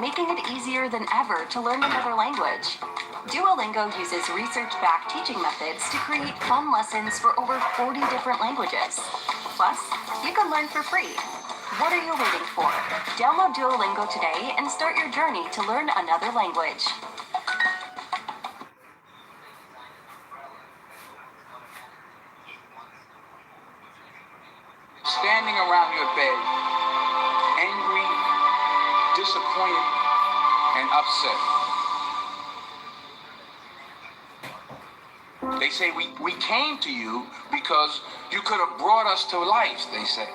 S11: making it easier than ever to learn another language. Duolingo uses research-backed teaching methods to create fun lessons for over 40 different languages. Plus, you can learn for free. What are you waiting for? Download Duolingo today and start your journey to learn another language.
S10: Standing around your bed, disappointed and upset. They say, we came to you because you could have brought us to life, they say.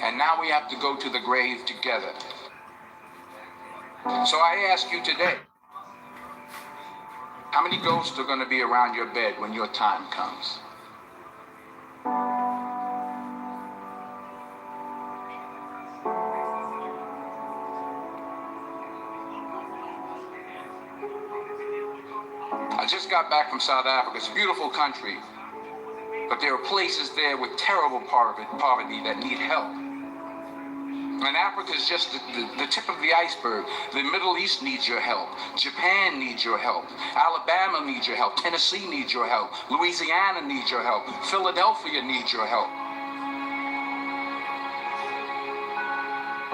S10: And now we have to go to the grave together. So I ask you today, how many ghosts are going to be around your bed when your time comes? I just got back from South Africa. It's a beautiful country, but there are places there with terrible poverty that need help. And Africa is just the tip of the iceberg. The Middle East needs your help. Japan needs your help. Alabama needs your help. Tennessee needs your help. Louisiana needs your help. Philadelphia needs your help.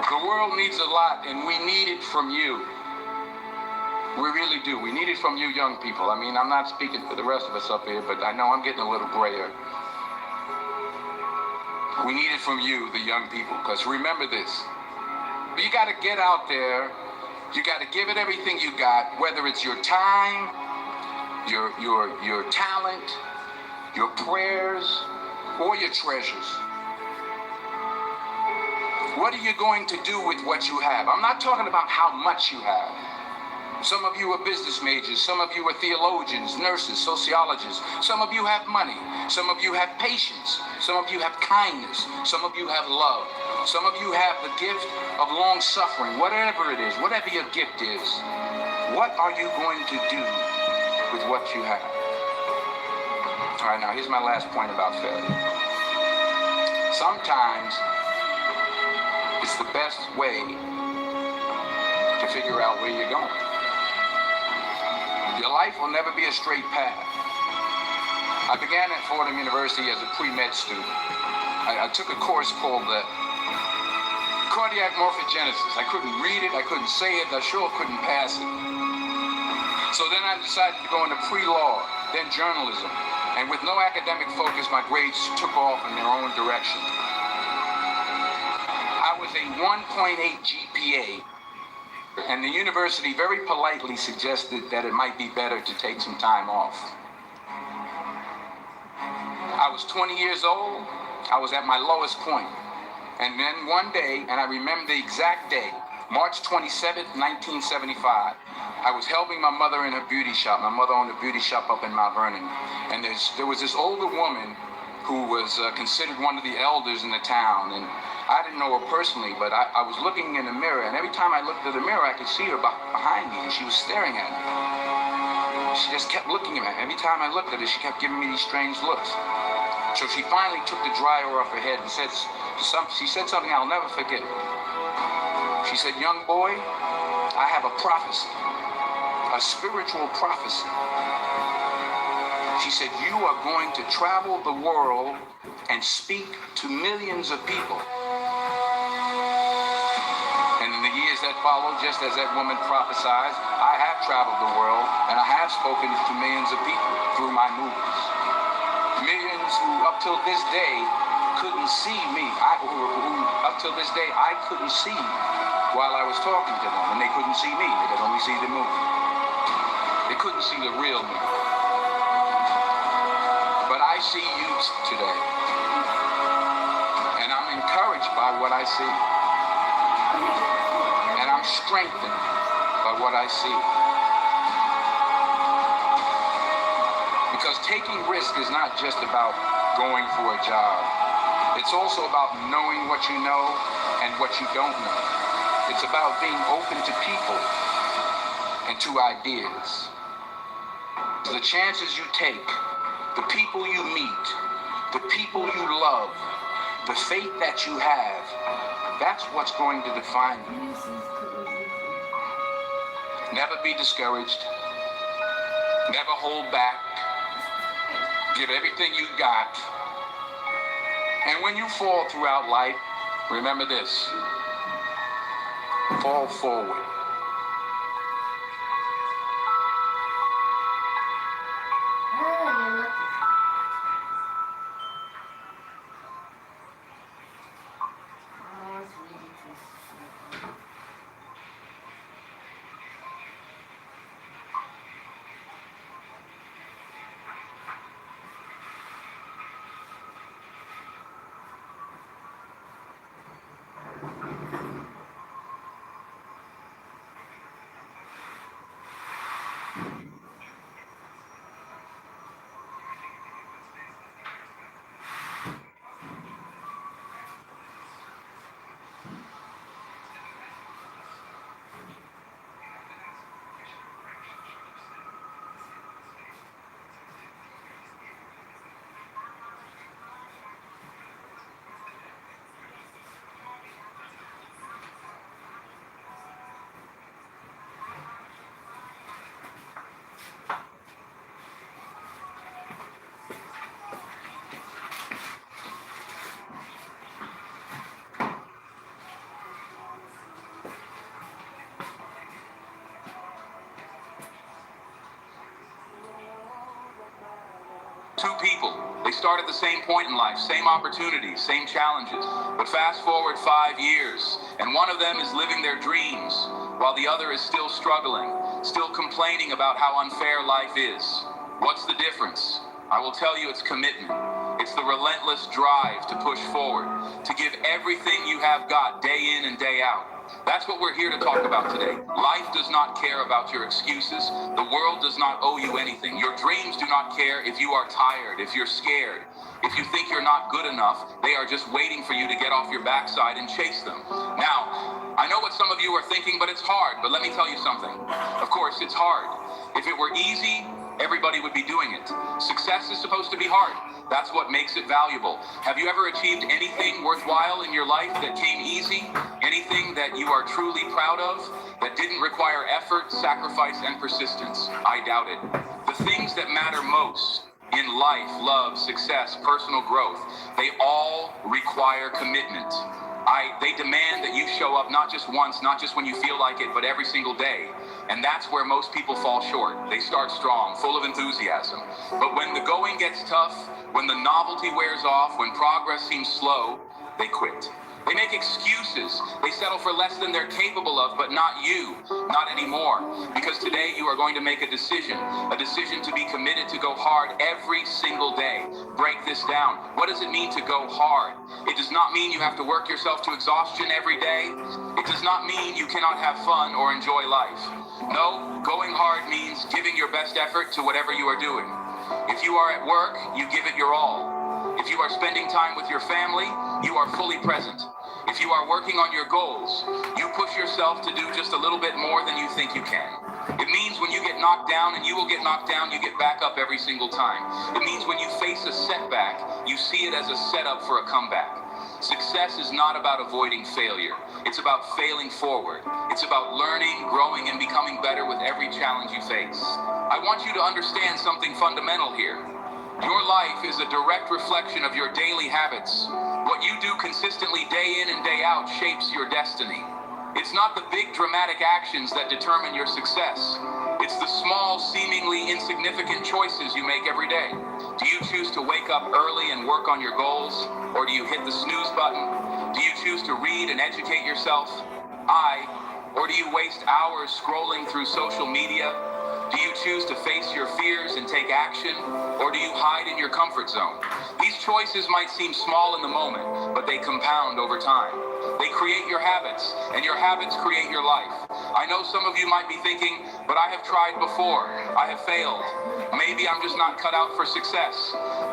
S10: The world needs a lot, and we need it from you. We really do. We need it from you young people. I mean, I'm not speaking for the rest of us up here, but I know I'm getting a little grayer. We need it from you, the young people, because remember this. You got to get out there. You got to give it everything you got, whether it's your time, your talent, your prayers, or your treasures. What are you going to do with what you have? I'm not talking about how much you have. Some of you are business majors. Some of you are theologians, nurses, sociologists. Some of you have money. Some of you have patience. Some of you have kindness. Some of you have love. Some of you have the gift of long suffering. Whatever it is, whatever your gift is, what are you going to do with what you have? All right, now here's my last point about failure. Sometimes it's the best way to figure out where you're going. Your life will never be a straight path. I began at Fordham University as a pre-med student. I took a course called cardiac morphogenesis. I couldn't read it, I couldn't say it, I sure couldn't pass it. So then I decided to go into pre-law, then journalism. And with no academic focus, my grades took off in their own direction. I was a 1.8 GPA. And the university very politely suggested that it might be better to take some time off. I was 20 years old. I was at my lowest point. And then one day, and I remember the exact day, March 27th, 1975, I was helping my mother in her beauty shop. My mother owned a beauty shop up in Mount Vernon. And there was this older woman who was considered one of the elders in the town. And I didn't know her personally, but I was looking in the mirror, and every time I looked at the mirror, I could see her behind me, and she was staring at me. She just kept looking at me. Every time I looked at her, she kept giving me these strange looks. So she finally took the dryer off her head and she said something I'll never forget. She said, "Young boy, I have a prophecy, a spiritual prophecy." She said, "You are going to travel the world and speak to millions of people." And in the years that followed, just as that woman prophesied, I have traveled the world and I have spoken to millions of people through my movies. Millions who up till this day couldn't see me. Who up till this day I couldn't see while I was talking to them. And they couldn't see me. They could only see the movie. They couldn't see the real me. But I see you today. And I'm encouraged by what I see. And I'm strengthened by what I see. Because taking risk is not just about going for a job. It's also about knowing what you know and what you don't know. It's about being open to people and to ideas. The chances you take, the people you meet, the people you love, the faith that you have, that's what's going to define you. Never be discouraged. Never hold back. Give everything you got. And when you fall throughout life, remember this. Fall forward. Two people. They start at the same point in life, same opportunities, same challenges. But fast forward 5 years, and one of them is living their dreams, while the other is still struggling, still complaining about how unfair life is. What's the difference? I will tell you, it's commitment. It's the relentless drive to push forward, to give everything you have got day in and day out. That's what we're here to talk about today. Life does not care about your excuses. The world does not owe you anything. Your dreams do not care if you are tired, if you're scared, if you think you're not good enough. They are just waiting for you to get off your backside and chase them. Now, I know what some of you are thinking, but it's hard. But let me tell you something. Of course, it's hard. If it were easy, everybody would be doing it. Success is supposed to be hard. That's what makes it valuable. Have you ever achieved anything worthwhile in your life that came easy? Anything that you are truly proud of that didn't require effort, sacrifice, and persistence? I doubt it. The things that matter most in life, love, success, personal growth, they all require commitment. They demand that you show up not just once, not just when you feel like it, but every single day. And that's where most people fall short. They start strong, full of enthusiasm. But when the going gets tough, when the novelty wears off, when progress seems slow, they quit. They make excuses. They settle for less than they're capable of, but not you, not anymore. Because today you are going to make a decision to be committed to go hard every single day. Break this down. What does it mean to go hard? It does not mean you have to work yourself to exhaustion every day. It does not mean you cannot have fun or enjoy life. No, going hard means giving your best effort to whatever you are doing. If you are at work, you give it your all. If you are spending time with your family, you are fully present. If you are working on your goals, you push yourself to do just a little bit more than you think you can. It means when you get knocked down, and you will get knocked down, you get back up every single time. It means when you face a setback, you see it as a setup for a comeback. Success is not about avoiding failure. It's about failing forward. It's about learning, growing, and becoming better with every challenge you face. I want you to understand something fundamental here. Your life is a direct reflection of your daily habits. What you do consistently day in and day out shapes your destiny. It's not the big dramatic actions that determine your success. It's the small, seemingly insignificant choices you make every day. Do you choose to wake up early and work on your goals? Or do you hit the snooze button? Do you choose to read and educate yourself? Or do you waste hours scrolling through social media? Do you choose to face your fears and take action? Or do you hide in your comfort zone? These choices might seem small in the moment, but they compound over time. They create your habits, and your habits create your life. I know some of you might be thinking, but I have tried before. I have failed. Maybe I'm just not cut out for success.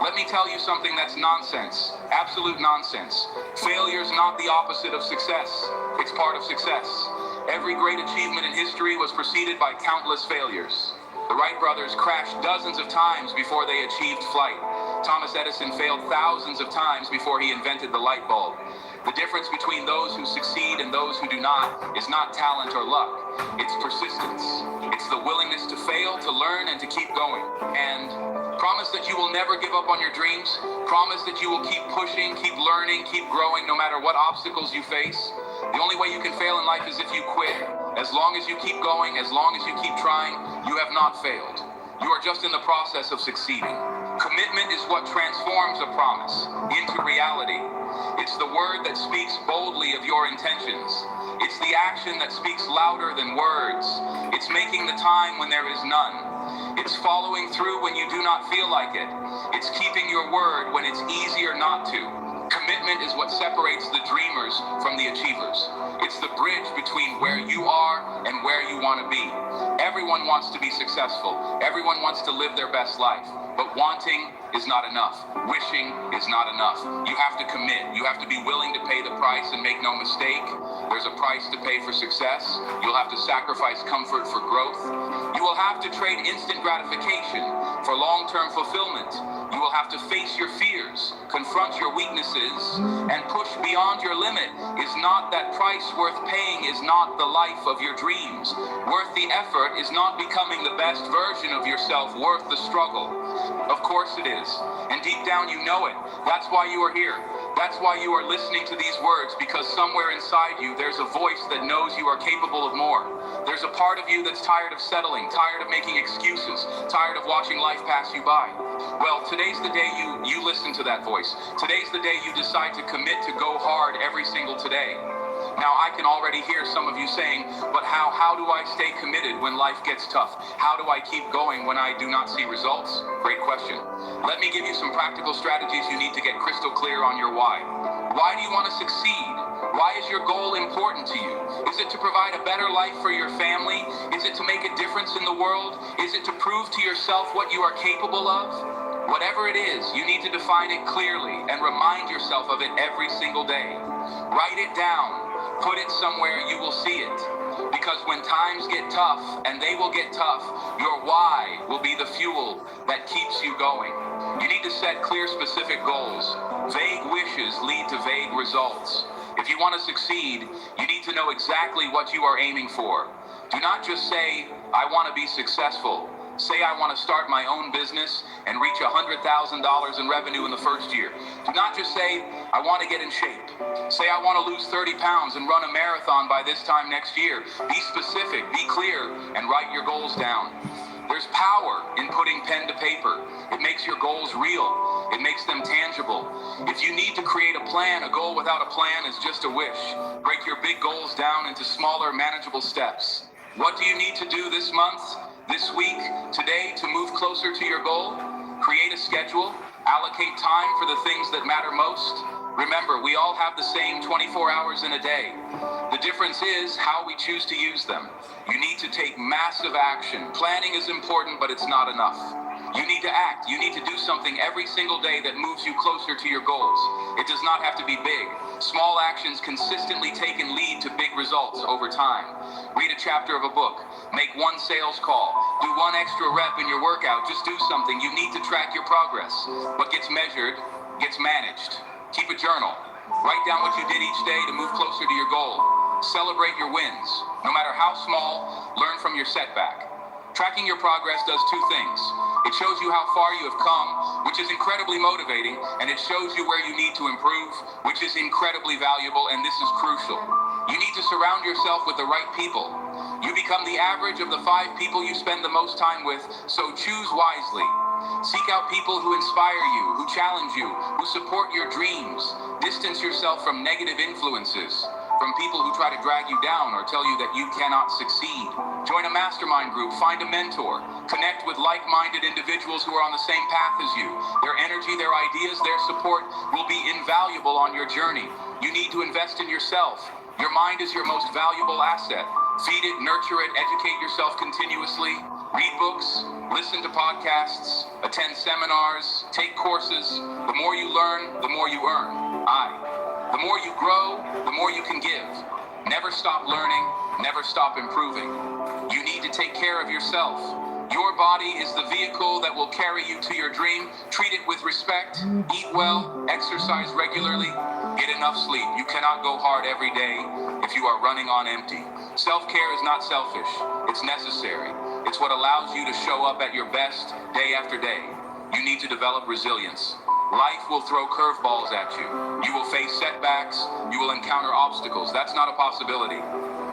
S10: Let me tell you something that's nonsense. Absolute nonsense. Failure is not the opposite of success. It's part of success. Every great achievement in history was preceded by countless failures. The Wright brothers crashed dozens of times before they achieved flight. Thomas Edison failed thousands of times before he invented the light bulb. The difference between those who succeed and those who do not is not talent or luck. It's persistence. It's the willingness to fail, to learn, and to keep going. And promise that you will never give up on your dreams. Promise that you will keep pushing, keep learning, keep growing, no matter what obstacles you face. The only way you can fail in life is if you quit. As long as you keep going, as long as you keep trying, you have not failed. You are just in the process of succeeding. Commitment is what transforms a promise into reality. It's the word that speaks boldly of your intentions. It's the action that speaks louder than words. It's making the time when there is none. It's following through when you do not feel like it. It's keeping your word when it's easier not to. Commitment is what separates the dreamers from the achievers. It's the bridge between where you are and where you want to be. Everyone wants to be successful. Everyone wants to live their best life. But wanting is not enough. Wishing is not enough. You have to commit. You have to be willing to pay the price, and make no mistake, there's a price to pay for success. You'll have to sacrifice comfort for growth. You will have to trade instant gratification for long-term fulfillment. You will have to face your fears, confront your weaknesses, and push beyond your limit. Is not that price worth paying? Is not the life of your dreams worth the effort? Is not becoming the best version of yourself worth the struggle? Of course it is. And deep down you know it. That's why you are here. That's why you are listening to these words, because somewhere inside you there's a voice that knows you are capable of more. There's a part of you that's tired of settling, tired of making excuses, Tired of watching life pass you by? Well, today's the day you listen to that voice. Today's the day you decide to commit to go hard every single today. Now, I can already hear some of you saying, but how do I stay committed when life gets tough? How do I keep going when I do not see results? Great question. Let me give you some practical strategies you need to get crystal clear on your why. Why do you want to succeed? Why is your goal important to you? Is it to provide a better life for your family? Is it to make a difference in the world? Is it to prove to yourself what you are capable of? Whatever it is, you need to define it clearly and remind yourself of it every single day. Write it down. Put it somewhere you will see it. Because when times get tough, and they will get tough, your why will be the fuel that keeps you going. You need to set clear, specific goals. Vague wishes lead to vague results. If you want to succeed, you need to know exactly what you are aiming for. Do not just say, I want to be successful. Say, I want to start my own business and reach $100,000 in revenue in the first year. Do not just say, I want to get in shape. Say, I want to lose 30 pounds and run a marathon by this time next year. Be specific, be clear, and write your goals down. There's power in putting pen to paper. It makes your goals real. It makes them tangible. If you need to create a plan, a goal without a plan is just a wish. Break your big goals down into smaller, manageable steps. What do you need to do this month, this week, today to move closer to your goal? Create a schedule. Allocate time for the things that matter most. Remember, we all have the same 24 hours in a day. The difference is how we choose to use them. You need to take massive action. Planning is important, but it's not enough. You need to act. You need to do something every single day that moves you closer to your goals. It does not have to be big. Small actions consistently taken lead to big results over time. Read a chapter of a book. Make one sales call. Do one extra rep in your workout. Just do something. You need to track your progress. What gets measured gets managed. Keep a journal. Write down what you did each day to move closer to your goal. Celebrate your wins. No matter how small, learn from your setback. Tracking your progress does two things. It shows you how far you have come, which is incredibly motivating, and it shows you where you need to improve, which is incredibly valuable, and this is crucial. You need to surround yourself with the right people. You become the average of the 5 people you spend the most time with, so choose wisely. Seek out people who inspire you, who challenge you, who support your dreams. Distance yourself from negative influences, from people who try to drag you down or tell you that you cannot succeed. Join a mastermind group, find a mentor, connect with like-minded individuals who are on the same path as you. Their energy, their ideas, their support will be invaluable on your journey. You need to invest in yourself. Your mind is your most valuable asset. Feed it, nurture it, educate yourself continuously. Read books, listen to podcasts, attend seminars, take courses. The more you learn, the more you earn. The more you grow, the more you can give. Never stop learning, never stop improving. You need to take care of yourself. Your body is the vehicle that will carry you to your dream. Treat it with respect, eat well, exercise regularly, get enough sleep. You cannot go hard every day if you are running on empty. Self-care is not selfish, it's necessary. It's what allows you to show up at your best day after day. You need to develop resilience. Life will throw curveballs at you. You will face setbacks. You will encounter obstacles. That's not a possibility.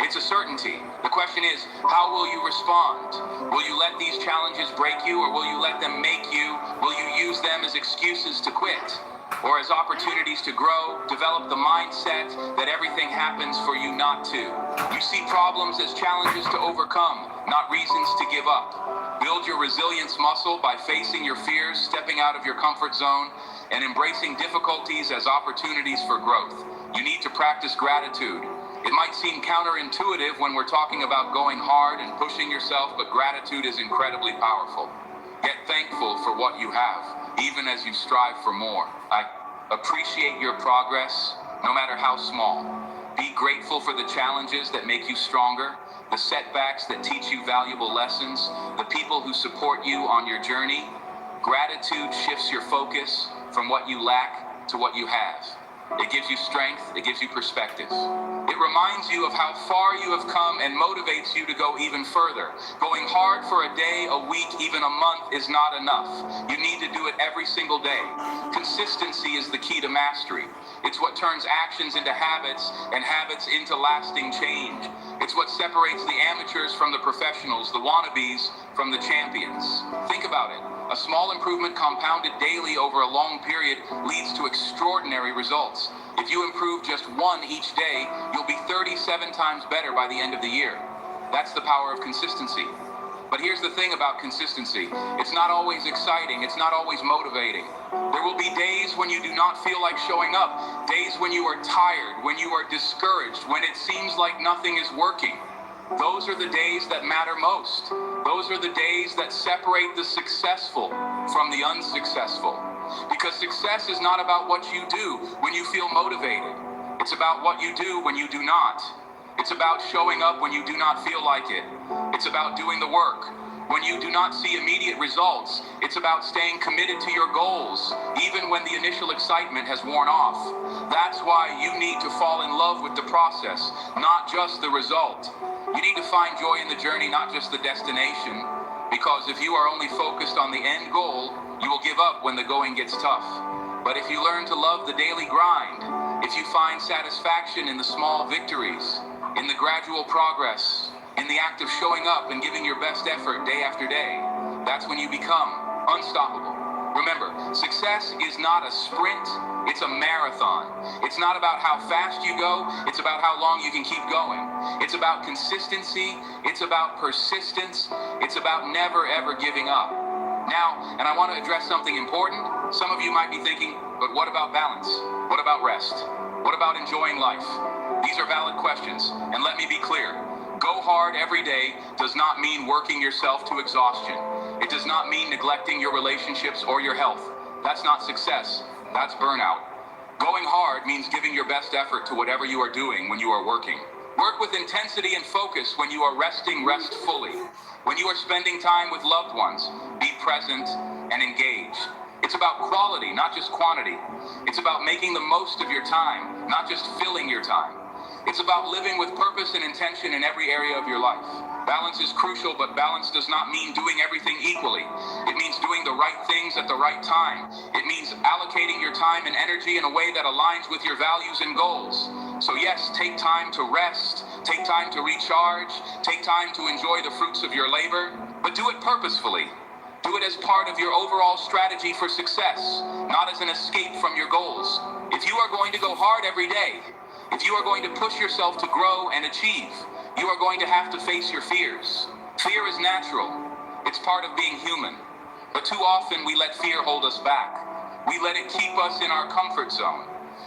S10: It's a certainty. The question is, how will you respond? Will you let these challenges break you, or will you let them make you? Will you use them as excuses to quit, or as opportunities to grow? Develop the mindset that everything happens for you not to. You see problems as challenges to overcome, not reasons to give up. Build your resilience muscle by facing your fears, stepping out of your comfort zone, and embracing difficulties as opportunities for growth. You need to practice gratitude. It might seem counterintuitive when we're talking about going hard and pushing yourself, but gratitude is incredibly powerful. Get thankful for what you have, even as you strive for more. Appreciate your progress, no matter how small. Be grateful for the challenges that make you stronger, the setbacks that teach you valuable lessons, the people who support you on your journey. Gratitude shifts your focus from what you lack to what you have. It gives you strength, it gives you perspective. It reminds you of how far you have come and motivates you to go even further. Going hard for a day, a week, even a month is not enough. You need to do it every single day. Consistency is the key to mastery. It's what turns actions into habits and habits into lasting change. It's what separates the amateurs from the professionals, the wannabes from the champions. Think about it. A small improvement compounded daily over a long period leads to extraordinary results. If you improve just one each day, you'll be 37 times better by the end of the year. That's the power of consistency. But here's the thing about consistency. It's not always exciting. It's not always motivating. There will be days when you do not feel like showing up, days when you are tired, when you are discouraged, when it seems like nothing is working. Those are the days that matter most. Those are the days that separate the successful from the unsuccessful. Because success is not about what you do when you feel motivated. It's about what you do when you do not. It's about showing up when you do not feel like it. It's about doing the work. When you do not see immediate results, it's about staying committed to your goals, even when the initial excitement has worn off. That's why you need to fall in love with the process, not just the result. You need to find joy in the journey, not just the destination. Because if you are only focused on the end goal, you will give up when the going gets tough. But if you learn to love the daily grind, if you find satisfaction in the small victories, in the gradual progress, in the act of showing up and giving your best effort day after day, that's when you become unstoppable. Remember, success is not a sprint, it's a marathon. It's not about how fast you go, it's about how long you can keep going. It's about consistency, it's about persistence, it's about never ever giving up. Now, and I want to address something important. Some of you might be thinking, but what about balance? What about rest? What about enjoying life? These are valid questions, and let me be clear. Go hard every day does not mean working yourself to exhaustion. It does not mean neglecting your relationships or your health. That's not success. That's burnout. Going hard means giving your best effort to whatever you are doing when you are working. Work with intensity and focus when you are resting, rest fully. When you are spending time with loved ones, be present and engaged. It's about quality, not just quantity. It's about making the most of your time, not just filling your time. It's about living with purpose and intention in every area of your life. Balance is crucial, but balance does not mean doing everything equally. It means doing the right things at the right time. It means allocating your time and energy in a way that aligns with your values and goals. So yes, take time to rest, take time to recharge, take time to enjoy the fruits of your labor, but do it purposefully. Do it as part of your overall strategy for success, not as an escape from your goals. If you are going to go hard every day, if you are going to push yourself to grow and achieve, you are going to have to face your fears. Fear is natural. It's part of being human. But too often we let fear hold us back. We let it keep us in our comfort zone.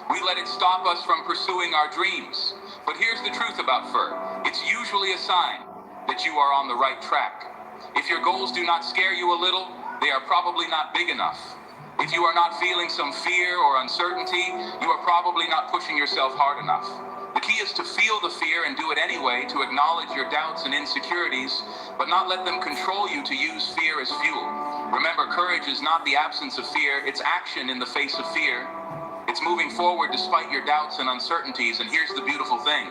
S10: We let it stop us from pursuing our dreams. But here's the truth about fear. It's usually a sign that you are on the right track. If your goals do not scare you a little, they are probably not big enough. If you are not feeling some fear or uncertainty, you are probably not pushing yourself hard enough. The key is to feel the fear and do it anyway, to acknowledge your doubts and insecurities, but not let them control you to use fear as fuel. Remember, courage is not the absence of fear, it's action in the face of fear. It's moving forward despite your doubts and uncertainties, and here's the beautiful thing.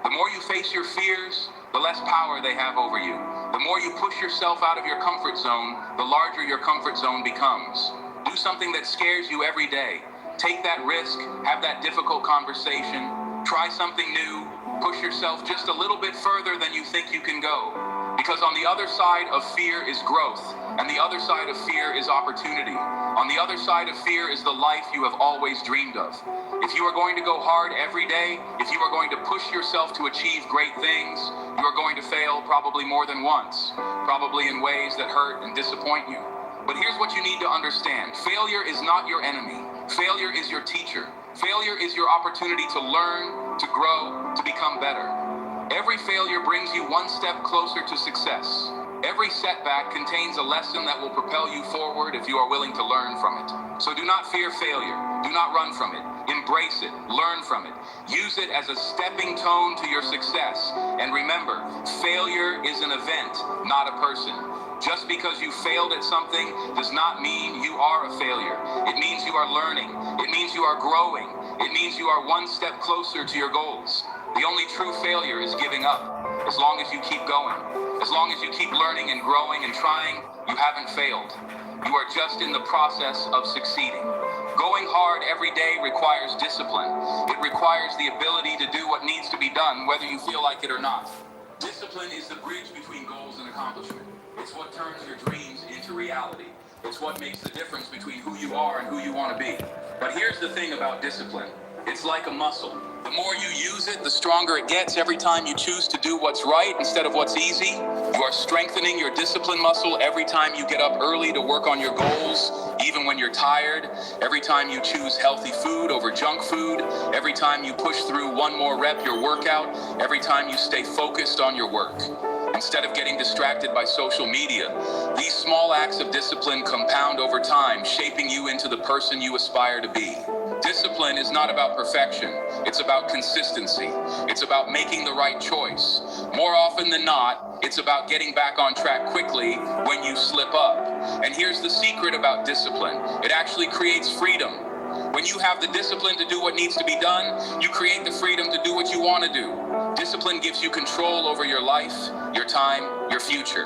S10: The more you face your fears, the less power they have over you. The more you push yourself out of your comfort zone, the larger your comfort zone becomes. Do something that scares you every day. Take that risk, have that difficult conversation, try something new, push yourself just a little bit further than you think you can go. Because on the other side of fear is growth, and the other side of fear is opportunity. On the other side of fear is the life you have always dreamed of. If you are going to go hard every day, if you are going to push yourself to achieve great things, you are going to fail probably more than once, probably in ways that hurt and disappoint you. But here's what you need to understand. Failure is not your enemy. Failure is your teacher. Failure is your opportunity to learn, to grow, to become better. Every failure brings you one step closer to success. Every setback contains a lesson that will propel you forward if you are willing to learn from it. So do not fear failure. Do not run from it. Embrace it. Learn from it. Use it as a stepping stone to your success. And remember, failure is an event, not a person. Just because you failed at something does not mean you are a failure. It means you are learning. It means you are growing. It means you are one step closer to your goals. The only true failure is giving up. As long as you keep going, as long as you keep learning and growing and trying, you haven't failed. You are just in the process of succeeding. Going hard every day requires discipline. It requires the ability to do what needs to be done, whether you feel like it or not. Discipline is the bridge between goals and accomplishment. It's what turns your dreams into into reality. It's what makes the difference between who you are and who you want to be. But here's the thing about discipline. It's like a muscle. The more you use it, the stronger it gets. Every time you choose to do what's right instead of what's easy, you are strengthening your discipline muscle. Every time you get up early to work on your goals, even when you're tired, every time you choose healthy food over junk food, every time you push through one more rep your workout, every time you stay focused on your work. Instead of getting distracted by social media, these small acts of discipline compound over time, shaping you into the person you aspire to be. Discipline is not about perfection. It's about consistency. It's about making the right choice. More often than not, it's about getting back on track quickly when you slip up. And here's the secret about discipline. It actually creates freedom. When you have the discipline to do what needs to be done, you create the freedom to do what you want to do. Discipline gives you control over your life, your time, your future.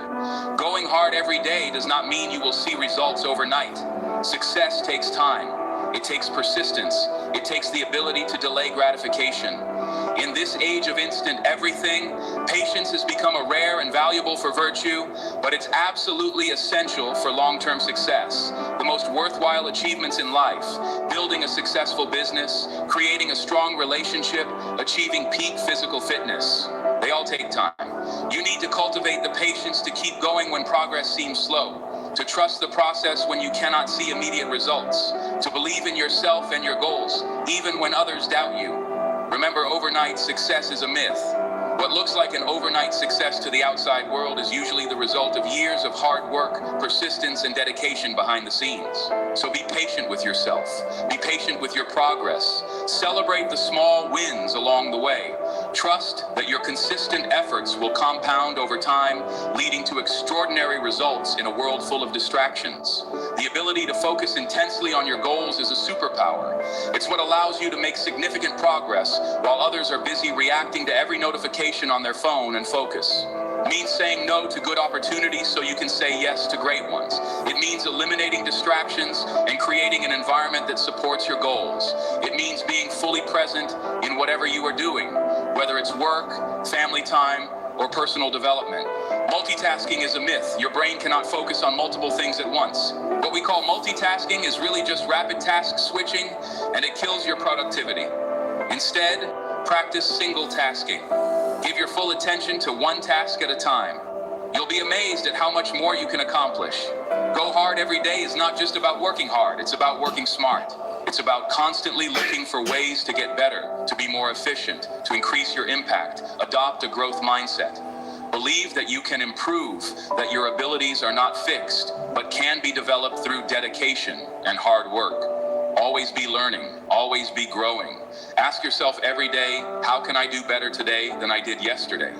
S10: Going hard every day does not mean you will see results overnight. Success takes time. It takes persistence. It takes the ability to delay gratification. In this age of instant everything, patience has become a rare and valuable for virtue, but it's absolutely essential for long-term success. The most worthwhile achievements in life, building a successful business, creating a strong relationship, achieving peak physical fitness, they all take time. You need to cultivate the patience to keep going when progress seems slow, to trust the process when you cannot see immediate results, to believe in yourself and your goals, even when others doubt you. Remember, overnight success is a myth. What looks like an overnight success to the outside world is usually the result of years of hard work, persistence, and dedication behind the scenes. So be patient with yourself. Be patient with your progress. Celebrate the small wins along the way. Trust that your consistent efforts will compound over time, leading to extraordinary results in a world full of distractions. The ability to focus intensely on your goals is a superpower. It's what allows you to make significant progress while others are busy reacting to every notification on their phone and focus. It means saying no to good opportunities so you can say yes to great ones. It means eliminating distractions and creating an environment that supports your goals. It means being fully present in whatever you are doing, whether it's work, family time, or personal development. Multitasking is a myth. Your brain cannot focus on multiple things at once. What we call multitasking is really just rapid task switching, and it kills your productivity. Instead, practice single tasking. Give your full attention to one task at a time. You'll be amazed at how much more you can accomplish. Go hard every day is not just about working hard, it's about working smart. It's about constantly looking for ways to get better, to be more efficient, to increase your impact. Adopt a growth mindset. Believe that you can improve, that your abilities are not fixed, but can be developed through dedication and hard work. Always be learning, always be growing. Ask yourself every day, how can I do better today than I did yesterday?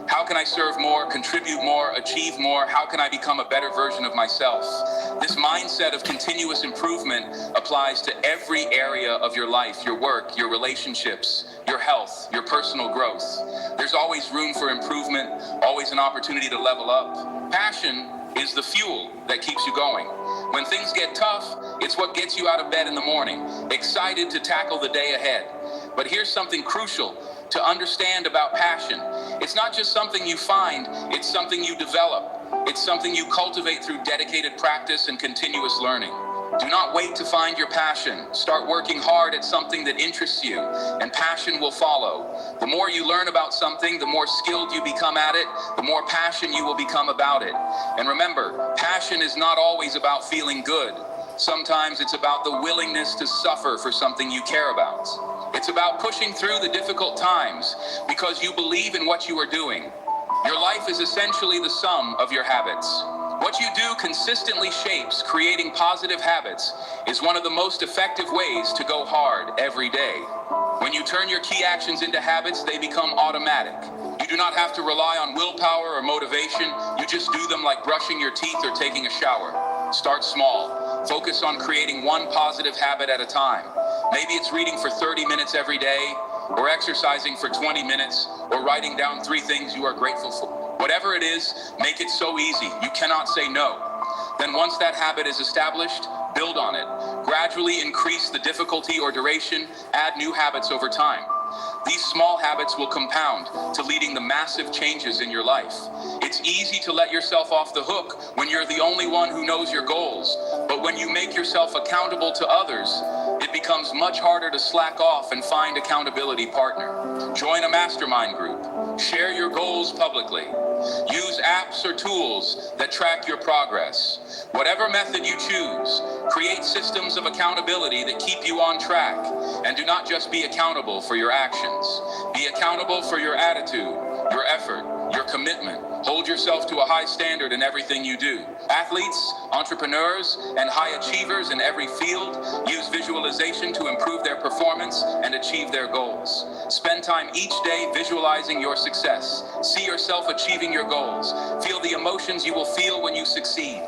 S10: How can I serve more, contribute more, achieve more? How can I become a better version of myself? This mindset of continuous improvement applies to every area of your life, your work, your relationships, your health, your personal growth. There's always room for improvement, always an opportunity to level up. Passion is the fuel that keeps you going. When things get tough, it's what gets you out of bed in the morning, excited to tackle the day ahead. But here's something crucial to understand about passion. It's not just something you find, it's something you develop. It's something you cultivate through dedicated practice and continuous learning. Do not wait to find your passion. Start working hard at something that interests you, and passion will follow. The more you learn about something, the more skilled you become at it, the more passion you will become about it. And remember, passion is not always about feeling good. Sometimes it's about the willingness to suffer for something you care about. It's about pushing through the difficult times because you believe in what you are doing. Your life is essentially the sum of your habits. What you do consistently shapes creating positive habits is one of the most effective ways to go hard every day. When you turn your key actions into habits, they become automatic. You do not have to rely on willpower or motivation. You just do them like brushing your teeth or taking a shower. Start small. Focus on creating one positive habit at a time. Maybe it's reading for 30 minutes every day, or exercising for 20 minutes, or writing down 3 things you are grateful for. Whatever it is, make it so easy. You cannot say no. Then once that habit is established, build on it. Gradually increase the difficulty or duration, add new habits over time. These small habits will compound to leading to massive changes in your life. It's easy to let yourself off the hook when you're the only one who knows your goals, but when you make yourself accountable to others, it becomes much harder to slack off and find accountability partner. Join a mastermind group. Share your goals publicly. Use apps or tools that track your progress. Whatever method you choose, create systems of accountability that keep you on track. And do not just be accountable for your actions. Be accountable for your attitude, your effort, your commitment. Hold yourself to a high standard in everything you do. Athletes, entrepreneurs, and high achievers in every field use visualization to improve their performance and achieve their goals. Spend time each day visualizing your success. See yourself achieving your goals. Feel the emotions you will feel when you succeed.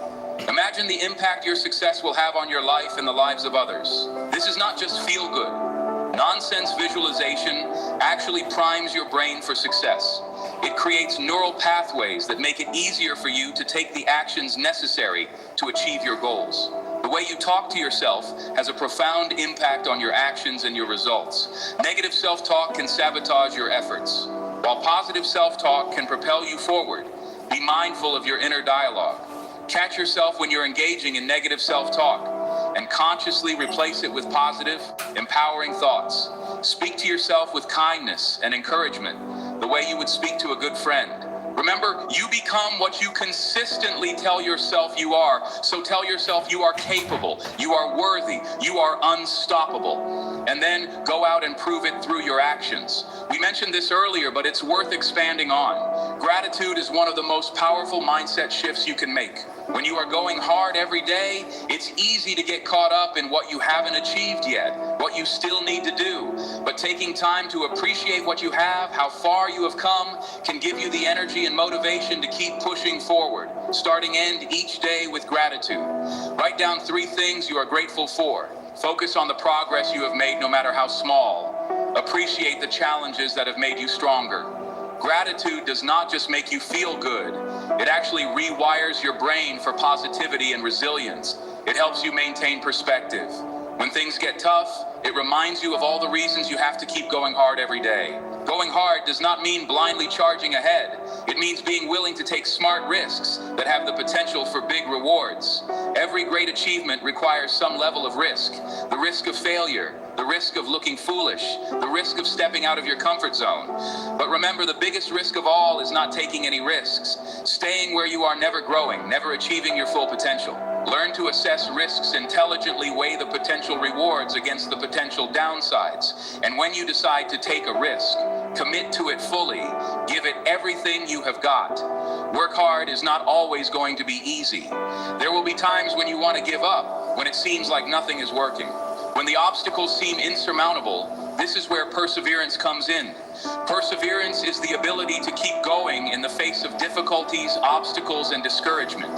S10: Imagine the impact your success will have on your life and the lives of others. This is not just feel good. Nonsense visualization actually primes your brain for success. It creates neural pathways that make it easier for you to take the actions necessary to achieve your goals. The way you talk to yourself has a profound impact on your actions and your results. Negative self-talk can sabotage your efforts, while positive self-talk can propel you forward. Be mindful of your inner dialogue. Catch yourself when you're engaging in negative self-talk and consciously replace it with positive, empowering thoughts. Speak to yourself with kindness and encouragement, the way you would speak to a good friend. Remember, you become what you consistently tell yourself you are. So tell yourself you are capable, you are worthy, you are unstoppable. And then go out and prove it through your actions. We mentioned this earlier, but it's worth expanding on. Gratitude is one of the most powerful mindset shifts you can make. When you are going hard every day, it's easy to get caught up in what you haven't achieved yet, what you still need to do. But taking time to appreciate what you have, how far you have come, can give you the energy and motivation to keep pushing forward, starting end each day with gratitude. Write down 3 things you are grateful for. Focus on the progress you have made, no matter how small. Appreciate the challenges that have made you stronger. Gratitude does not just make you feel good. It actually rewires your brain for positivity and resilience. It helps you maintain perspective. When things get tough, it reminds you of all the reasons you have to keep going hard every day. Going hard does not mean blindly charging ahead. It means being willing to take smart risks that have the potential for big rewards. Every great achievement requires some level of risk. The risk of failure, the risk of looking foolish, the risk of stepping out of your comfort zone. But remember, the biggest risk of all is not taking any risks. Staying where you are, never growing, never achieving your full potential. Learn to assess risks intelligently, weigh the potential rewards against the potential downsides. And when you decide to take a risk, commit to it fully. Give it everything you have got. Work hard is not always going to be easy. There will be times when you want to give up, when it seems like nothing is working. When the obstacles seem insurmountable, this is where perseverance comes in. Perseverance is the ability to keep going in the face of difficulties, obstacles, and discouragement.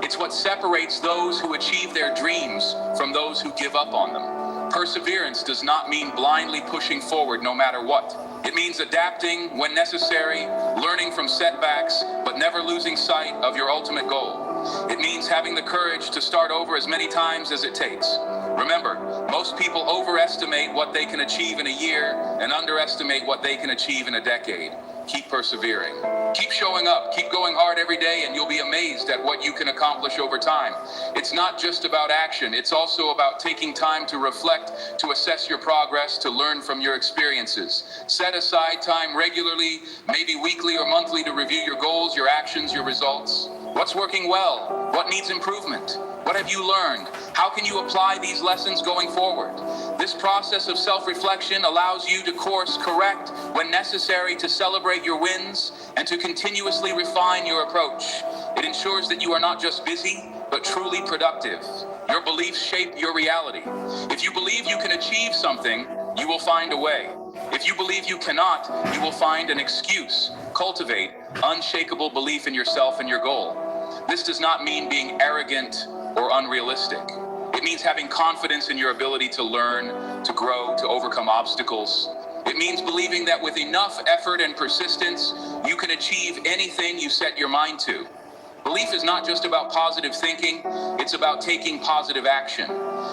S10: It's what separates those who achieve their dreams from those who give up on them. Perseverance does not mean blindly pushing forward no matter what. It means adapting when necessary, learning from setbacks, but never losing sight of your ultimate goal. It means having the courage to start over as many times as it takes. Remember, most people overestimate what they can achieve in a year and underestimate what they can achieve in a decade. Keep persevering. Keep showing up. Keep going hard every day, and you'll be amazed at what you can accomplish over time. It's not just about action. It's also about taking time to reflect, to assess your progress, to learn from your experiences. Set aside time regularly, maybe weekly or monthly, to review your goals, your actions, your results. What's working well? What needs improvement? What have you learned? How can you apply these lessons going forward? This process of self-reflection allows you to course correct when necessary, to celebrate your wins, and to continuously refine your approach. It ensures that you are not just busy, but truly productive. Your beliefs shape your reality. If you believe you can achieve something, you will find a way. If you believe you cannot, you will find an excuse. Cultivate unshakable belief in yourself and your goal. This does not mean being arrogant or unrealistic. It means having confidence in your ability to learn, to grow, to overcome obstacles. It means believing that with enough effort and persistence, you can achieve anything you set your mind to. Belief is not just about positive thinking, it's about taking positive action.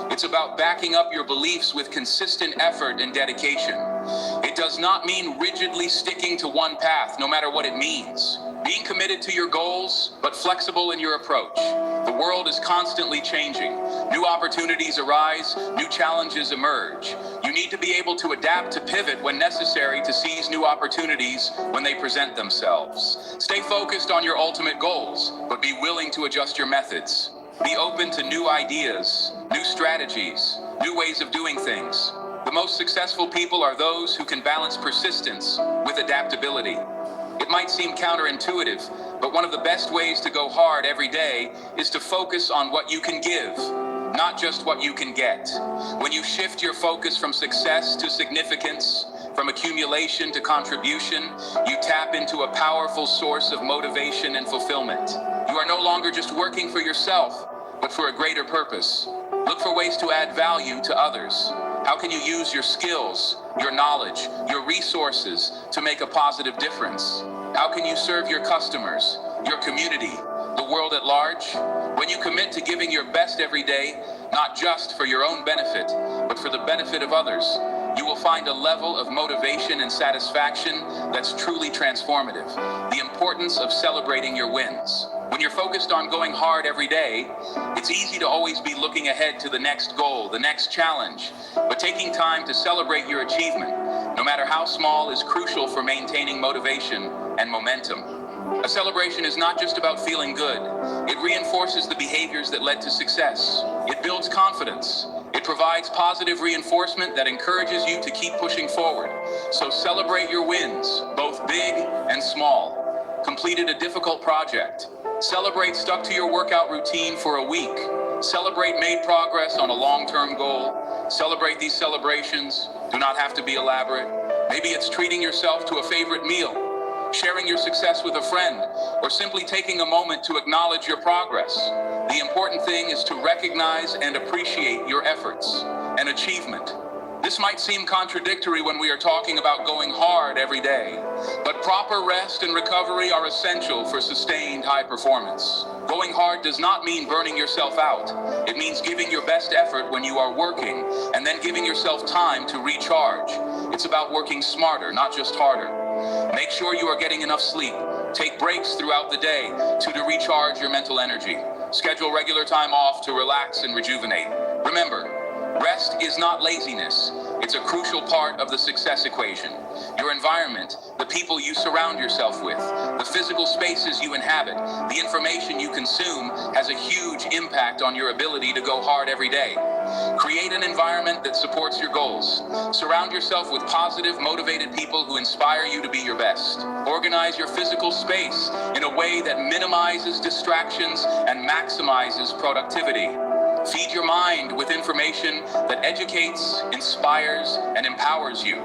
S10: It's about backing up your beliefs with consistent effort and dedication. It does not mean rigidly sticking to one path, no matter what it means. Being committed to your goals, but flexible in your approach. The world is constantly changing. New opportunities arise, new challenges emerge. You need to be able to adapt to pivot when necessary to seize new opportunities when they present themselves. Stay focused on your ultimate goals, but be willing to adjust your methods. Be open to new ideas, new strategies, new ways of doing things. The most successful people are those who can balance persistence with adaptability. It might seem counterintuitive, but one of the best ways to go hard every day is to focus on what you can give, not just what you can get. When you shift your focus from success to significance, from accumulation to contribution, you tap into a powerful source of motivation and fulfillment. You are no longer just working for yourself, but for a greater purpose. Look for ways to add value to others. How can you use your skills, your knowledge, your resources to make a positive difference? How can you serve your customers, your community, the world at large? When you commit to giving your best every day, not just for your own benefit, but for the benefit of others, you will find a level of motivation and satisfaction that's truly transformative. The importance of celebrating your wins. When you're focused on going hard every day, it's easy to always be looking ahead to the next goal, the next challenge. But taking time to celebrate your achievement, no matter how small, is crucial for maintaining motivation and momentum. A celebration is not just about feeling good. It reinforces the behaviors that led to success. It builds confidence. It provides positive reinforcement that encourages you to keep pushing forward. So celebrate your wins, both big and small. Completed a difficult project. Celebrate stuck to your workout routine for a week. Celebrate made progress on a long-term goal. Celebrate these celebrations. Do not have to be elaborate. Maybe it's treating yourself to a favorite meal, sharing your success with a friend, or simply taking a moment to acknowledge your progress. The important thing is to recognize and appreciate your efforts and achievement. This might seem contradictory when we are talking about going hard every day, but proper rest and recovery are essential for sustained high performance. Going hard does not mean burning yourself out. It means giving your best effort when you are working and then giving yourself time to recharge. It's about working smarter, not just harder. Make sure you are getting enough sleep. Take breaks throughout the day to recharge your mental energy. Schedule regular time off to relax and rejuvenate. Remember, rest is not laziness. It's a crucial part of the success equation. Your environment, the people you surround yourself with, the physical spaces you inhabit, the information you consume has a huge impact on your ability to go hard every day. Create an environment that supports your goals. Surround yourself with positive, motivated people who inspire you to be your best. Organize your physical space in a way that minimizes distractions and maximizes productivity. Feed your mind with information that educates, inspires, and empowers you.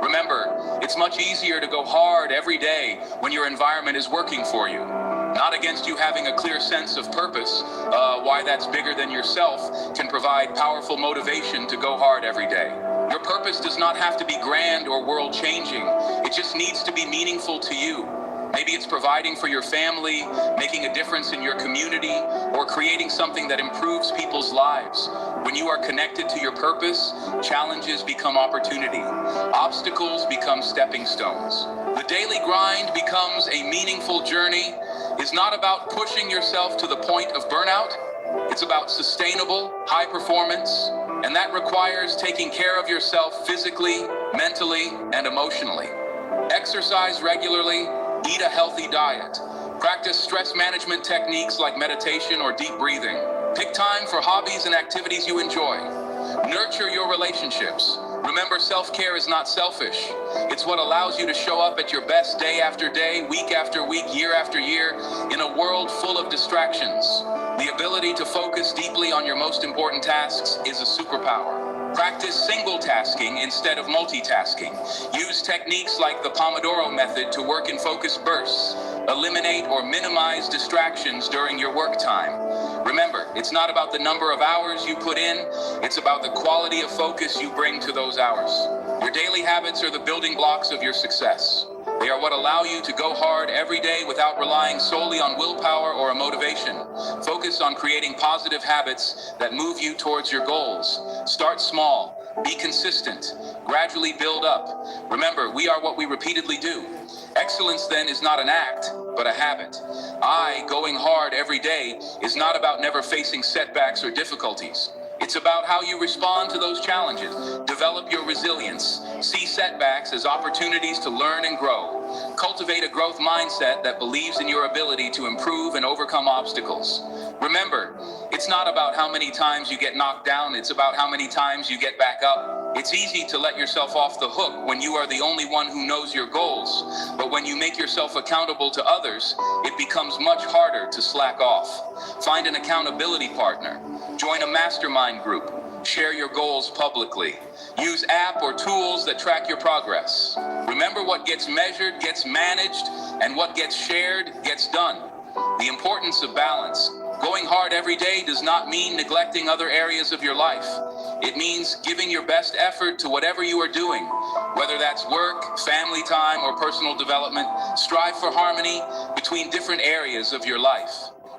S10: Remember, it's much easier to go hard every day when your environment is working for you. Not against you having a clear sense of purpose, why that's bigger than yourself can provide powerful motivation to go hard every day. Your purpose does not have to be grand or world-changing. It just needs to be meaningful to you. Maybe it's providing for your family, making a difference in your community, or creating something that improves people's lives. When you are connected to your purpose, challenges become opportunity. Obstacles become stepping stones. The daily grind becomes a meaningful journey. It's not about pushing yourself to the point of burnout. It's about sustainable, high performance, and that requires taking care of yourself physically, mentally, and emotionally. Exercise regularly. Eat a healthy diet. Practice stress management techniques like meditation or deep breathing. Pick time for hobbies and activities you enjoy. Nurture your relationships. Remember, self-care is not selfish. It's what allows you to show up at your best day after day, week after week, year after year, in a world full of distractions. The ability to focus deeply on your most important tasks is a superpower. Practice single tasking instead of multitasking. Use techniques like the Pomodoro method to work in focused bursts. Eliminate or minimize distractions during your work time. Remember, it's not about the number of hours you put in, it's about the quality of focus you bring to those hours. Your daily habits are the building blocks of your success. They are what allow you to go hard every day without relying solely on willpower or a motivation. Focus on creating positive habits that move you towards your goals. Start small. Be consistent. Gradually build up. Remember, we are what we repeatedly do. Excellence then is not an act, but a habit. Going hard every day is not about never facing setbacks or difficulties. It's about how you respond to those challenges. Develop your resilience. See setbacks as opportunities to learn and grow. Cultivate a growth mindset that believes in your ability to improve and overcome obstacles. Remember, it's not about how many times you get knocked down, it's about how many times you get back up. It's easy to let yourself off the hook when you are the only one who knows your goals. But when you make yourself accountable to others, it becomes much harder to slack off. Find an accountability partner. Join a mastermind group. Share your goals publicly. Use app or tools that track your progress. Remember, what gets measured gets managed, and what gets shared gets done. The importance of balance. Going hard every day does not mean neglecting other areas of your life. It means giving your best effort to whatever you are doing, whether that's work, family time, or personal development. Strive for harmony between different areas of your life.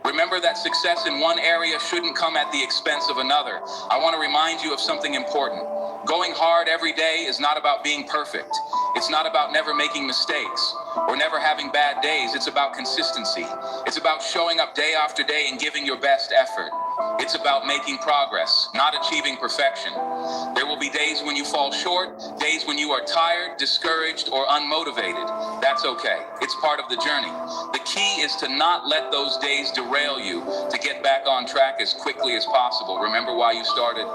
S10: Remember that success in one area shouldn't come at the expense of another. I want to remind you of something important. Going hard every day is not about being perfect. It's not about never making mistakes or never having bad days. It's about consistency. It's about showing up day after day and giving your best effort. It's about making progress, not achieving perfection. There will be days when you fall short, days when you are tired, discouraged, or unmotivated. That's okay. It's part of the journey. The key is to not let those days derail you, to get back on track as quickly as possible. Remember why you started.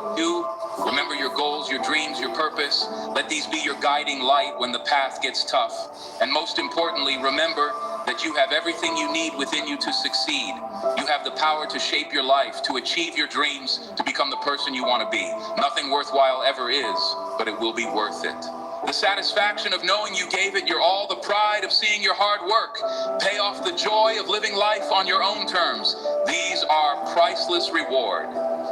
S10: Remember your goals, your dreams, your purpose. Let these be your guiding light when the path gets tough. And most importantly, remember that you have everything you need within you to succeed. You have the power to shape your life, to achieve your dreams, to become the person you want to be. Nothing worthwhile ever is, but it will be worth it. The satisfaction of knowing you gave it your all, the pride of seeing your hard work pay off, the joy of living life on your own terms. These are priceless reward.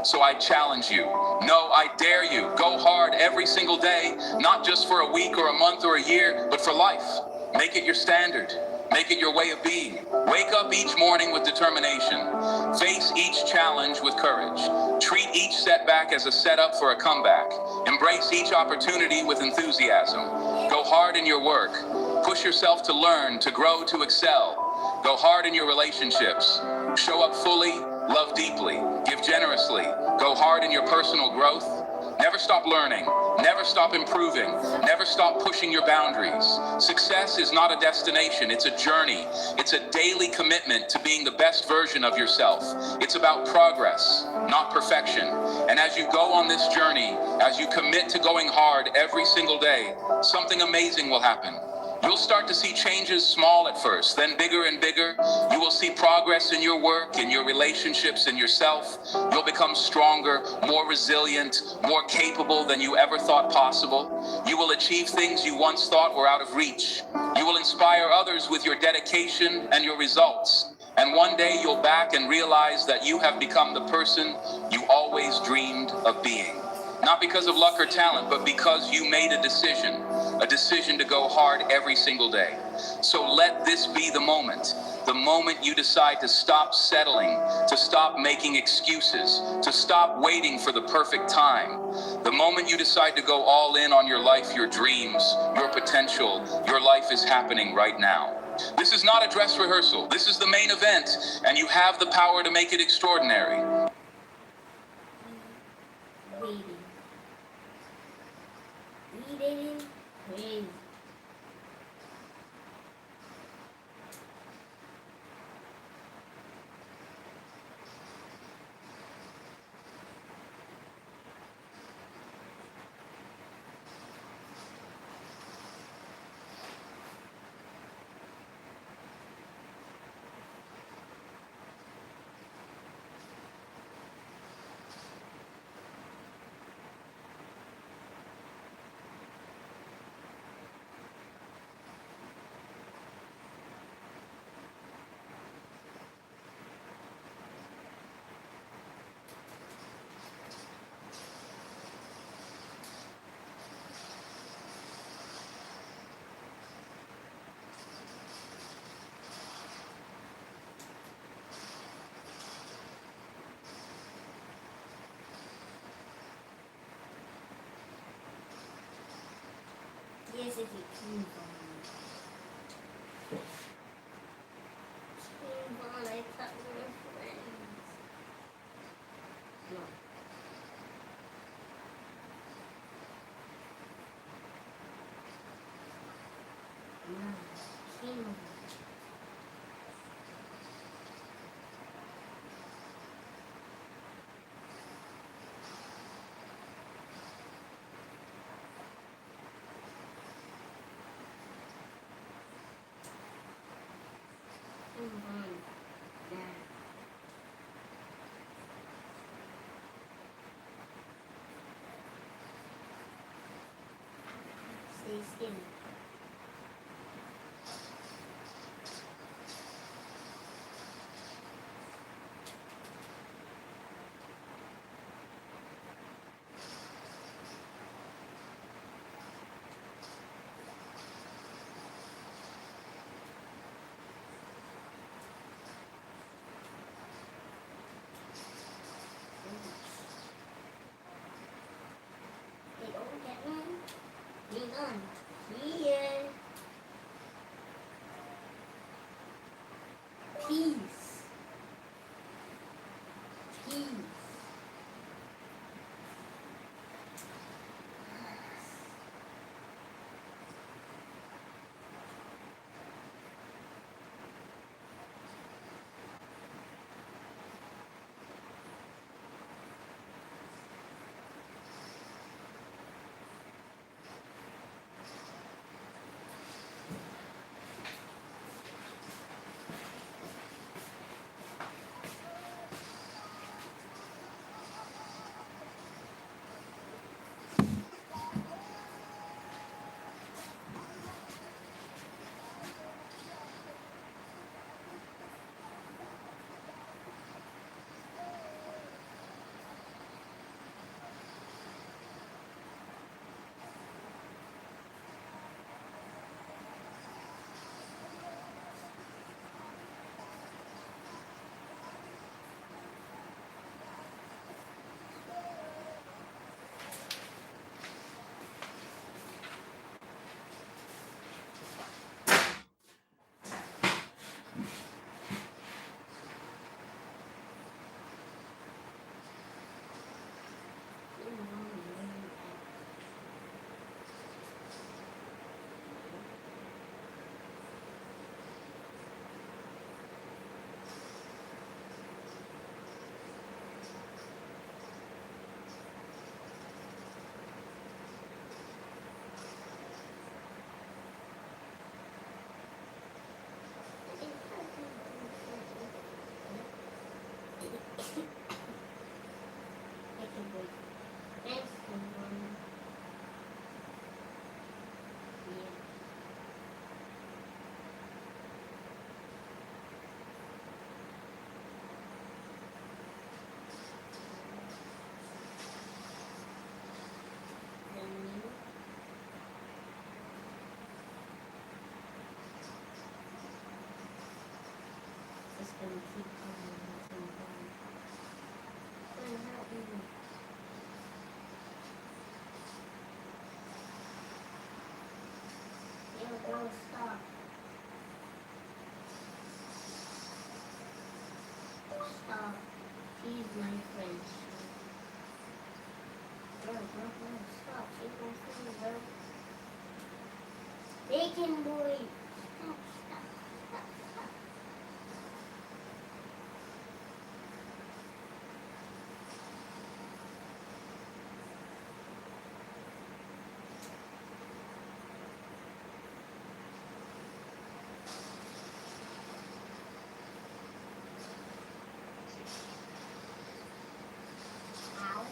S10: So I challenge you. No, I dare you. Go hard every single day, not just for a week or a month or a year, but for life. Make it your standard. Make it your way of being. Wake up each morning with determination. Face each challenge with courage. Treat each setback as a setup for a comeback. Embrace each opportunity with enthusiasm. Go hard in your work. Push yourself to learn, to grow, to excel. Go hard in your relationships. Show up fully, love deeply, give generously. Go hard in your personal growth. Never stop learning. Never stop improving. Never stop pushing your boundaries. Success is not a destination, it's a journey. It's a daily commitment to being the best version of yourself. It's about progress, not perfection. And as you go on this journey, as you commit to going hard every single day, something amazing will happen. You'll start to see changes, small at first, then bigger and bigger. You will see progress in your work, in your relationships, in yourself. You'll become stronger, more resilient, more capable than you ever thought possible. You will achieve things you once thought were out of reach. You will inspire others with your dedication and your results. And one day you'll back and realize that you have become the person you always dreamed of being. Not because of luck or talent, but because you made a decision to go hard every single day. So let this be the moment you decide to stop settling, to stop making excuses, to stop waiting for the perfect time. The moment you decide to go all in on your life, your dreams, your potential, your life is happening right now. This is not a dress rehearsal. This is the main event, and you have the power to make it extraordinary.
S12: Crazy. basically Teen Von. Teen Von, I thought we were friends. No. No. Teen Von. Teen Von. Yeah. Stay skinny. Hey, don't get one. Hang on. Here. Peace. Peace. Thanks, everyone. Yeah. Just gonna keep going until I'm done. Gonna help me. Yo, girl, stop. Stop. She's my friend. Girl, stop. She's my friend, girl. Bacon boy. Stop, stop, stop, stop. Ow.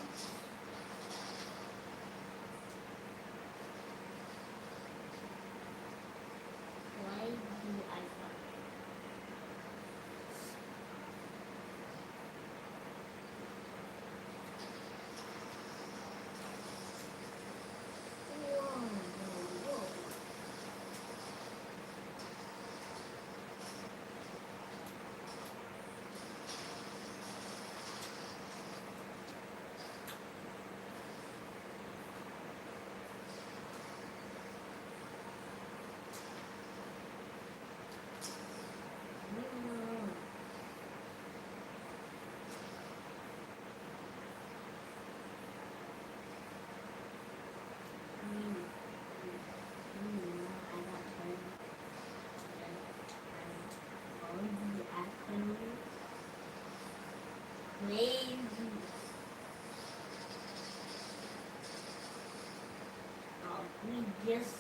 S12: just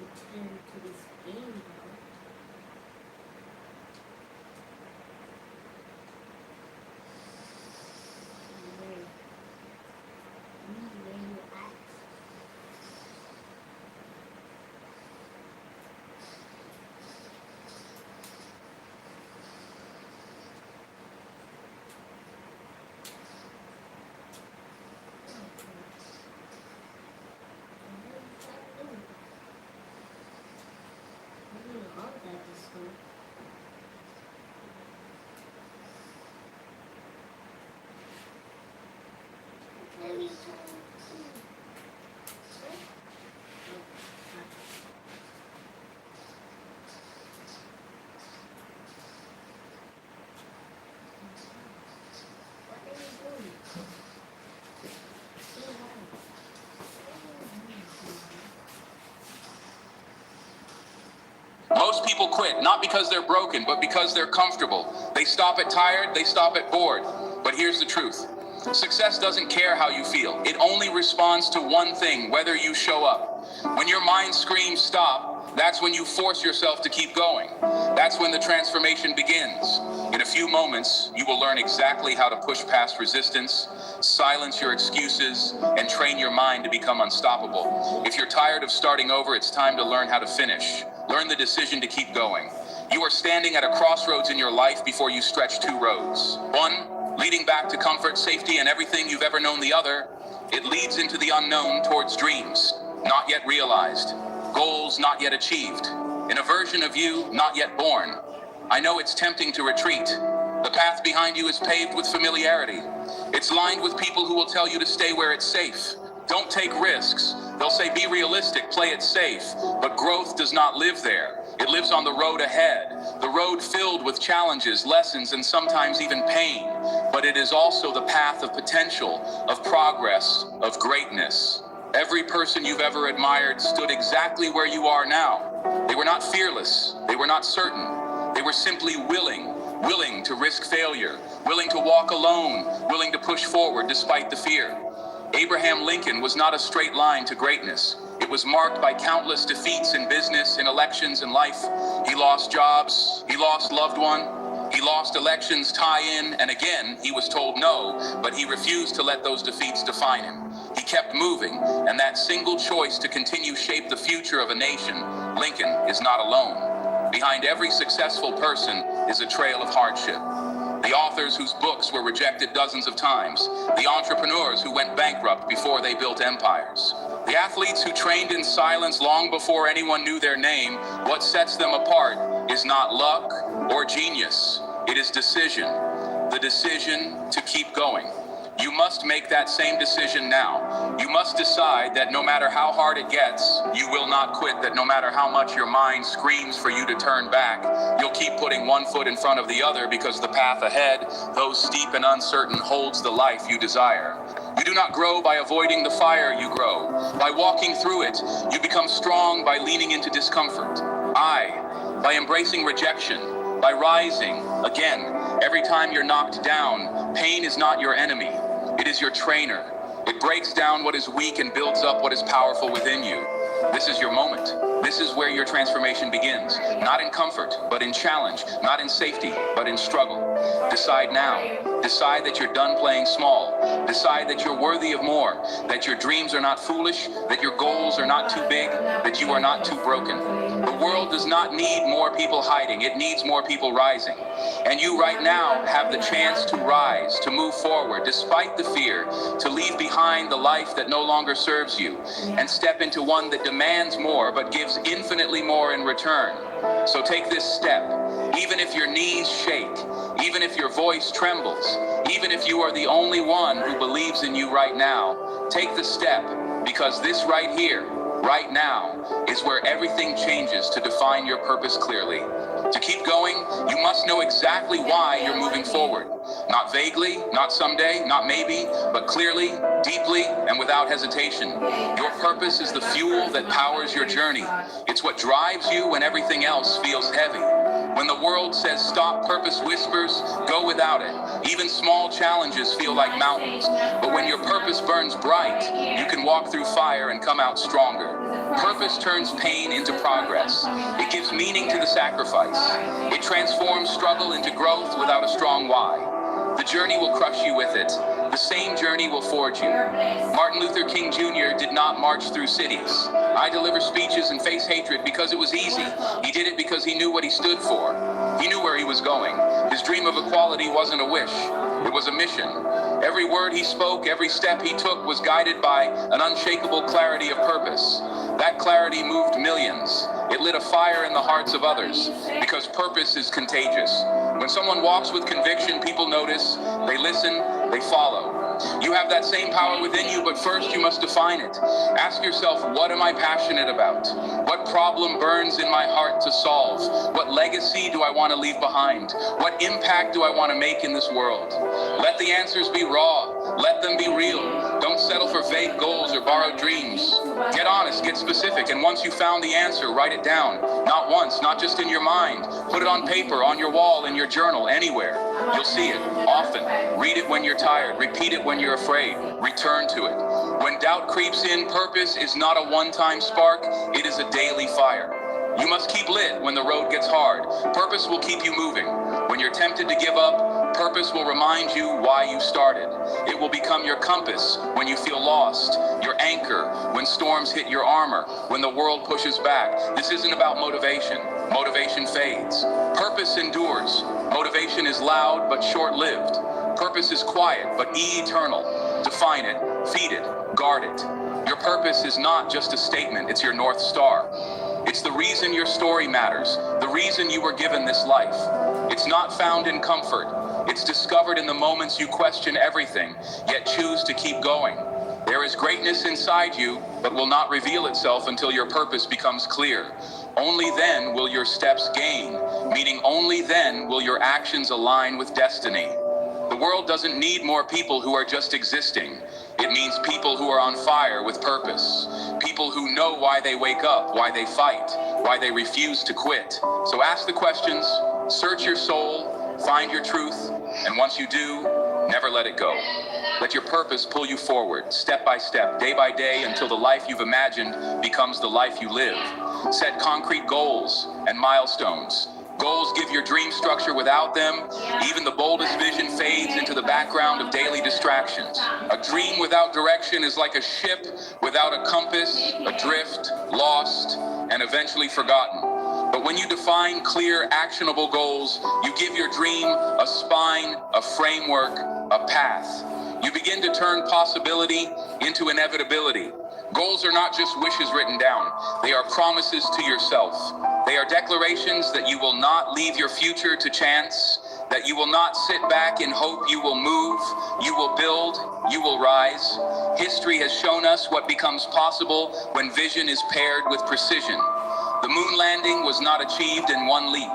S12: return to this game though. Where you at? All that is good. Maybe what are you doing? Say hi.
S10: Most people quit, not because they're broken, but because they're comfortable. They stop at tired, they stop at bored. But here's the truth. Success doesn't care how you feel. It only responds to one thing, whether you show up. When your mind screams stop, that's when you force yourself to keep going. That's when the transformation begins. In a few moments, you will learn exactly how to push past resistance, silence your excuses, and train your mind to become unstoppable. If you're tired of starting over, it's time to learn how to finish. Learn the decision to keep going. You are standing at a crossroads in your life before you stretch two roads. One, leading back to comfort, safety, and everything you've ever known. The other, it leads into the unknown towards dreams not yet realized, goals not yet achieved, in a version of you not yet born. I know it's tempting to retreat. The path behind you is paved with familiarity. It's lined with people who will tell you to stay where it's safe. Don't take risks. They'll say be realistic, play it safe. But growth does not live there. It lives on the road ahead. The road filled with challenges, lessons, and sometimes even pain. But it is also the path of potential, of progress, of greatness. Every person you've ever admired stood exactly where you are now. They were not fearless. They were not certain. They were simply willing to risk failure, willing to walk alone, willing to push forward despite the fear. Abraham Lincoln was not a straight line to greatness. It was marked by countless defeats in business, in elections, in life. He lost jobs, he lost loved one, he lost elections, tie-in, and again, he was told no, but he refused to let those defeats define him. He kept moving, and that single choice to continue shape the future of a nation. Lincoln is not alone. Behind every successful person is a trail of hardship. The authors whose books were rejected dozens of times. The entrepreneurs who went bankrupt before they built empires. The athletes who trained in silence long before anyone knew their name. What sets them apart is not luck or genius. It is decision. The decision to keep going. You must make that same decision now. You must decide that no matter how hard it gets, you will not quit, that no matter how much your mind screams for you to turn back, you'll keep putting one foot in front of the other because the path ahead, though steep and uncertain, holds the life you desire. You do not grow by avoiding the fire, you grow by walking through it. You become strong by leaning into discomfort. By embracing rejection, by rising again. Every time you're knocked down, pain is not your enemy. It is your trainer. It breaks down what is weak and builds up what is powerful within you. This is your moment. This is where your transformation begins. Not in comfort, but in challenge. Not in safety, but in struggle. Decide now. Decide that you're done playing small. Decide that you're worthy of more. That your dreams are not foolish. That your goals are not too big. That you are not too broken. The world does not need more people hiding. It needs more people rising. And you right now have the chance to rise, to move forward, despite the fear, to leave behind the life that no longer serves you, and step into one that demands more, but gives infinitely more in return. So take this step, even if your knees shake, even if your voice trembles, even if you are the only one who believes in you right now. Take the step, because this right here, right now, is where everything changes to define your purpose clearly. To keep going, you must know exactly why you're moving forward. Not vaguely, not someday, not maybe, but clearly, deeply, and without hesitation. Your purpose is the fuel that powers your journey. It's what drives you when everything else feels heavy. When the world says stop, purpose whispers, go without it. Even small challenges feel like mountains. But when your purpose burns bright, you can walk through fire and come out stronger. Purpose turns pain into progress. It gives meaning to the sacrifice. It transforms struggle into growth without a strong why. The journey will crush you with it. The same journey will forge you. Martin Luther King Jr. did not march through cities. I deliver speeches and face hatred because it was easy. He did it because he knew what he stood for. He knew where he was going. His dream of equality wasn't a wish. It was a mission. Every word he spoke, every step he took was guided by an unshakable clarity of purpose. That clarity moved millions. It lit a fire in the hearts of others because purpose is contagious. When someone walks with conviction, people notice, they listen, they follow. You have that same power within you, but first you must define it. Ask yourself, what am I passionate about? What problem burns in my heart to solve? What legacy do I want to leave behind? What impact do I want to make in this world? Let the answers be raw. Let them be real. Don't settle for vague goals or borrowed dreams. Get honest, get specific, and once you found the answer, write it down. Not once, not just in your mind. Put it on paper, on your wall, in your journal, anywhere. You'll see it often. Read it when you're tired. Repeat it when you're afraid. Return to it. When doubt creeps in, purpose is not a one-time spark. It is a daily fire. You must keep lit when the road gets hard. Purpose will keep you moving. When you're tempted to give up, purpose will remind you why you started. It will become your compass when you feel lost, your anchor when storms hit your armor, when the world pushes back. This isn't about motivation. Motivation fades. Purpose endures. Motivation is loud but short-lived. Purpose is quiet but eternal. Define it, feed it, guard it. Your purpose is not just a statement, it's your North Star. It's the reason your story matters, the reason you were given this life. It's not found in comfort. It's discovered in the moments you question everything, yet choose to keep going. There is greatness inside you, but will not reveal itself until your purpose becomes clear. Only then will your steps gain, meaning only then will your actions align with destiny. The world doesn't need more people who are just existing. It means people who are on fire with purpose. People who know why they wake up, why they fight, why they refuse to quit. So ask the questions, search your soul, find your truth, and once you do, never let it go. Let your purpose pull you forward, step by step, day by day, until the life you've imagined becomes the life you live. Set concrete goals and milestones. Goals give your dream structure. Without them, even the boldest vision fades into the background of daily distractions. A dream without direction is like a ship without a compass, adrift, lost, and eventually forgotten. But when you define clear, actionable goals, you give your dream a spine, a framework, a path. You begin to turn possibility into inevitability. Goals are not just wishes written down. They are promises to yourself. They are declarations that you will not leave your future to chance, that you will not sit back in hope you will move, you will build, you will rise. History has shown us what becomes possible when vision is paired with precision. The moon landing was not achieved in one leap.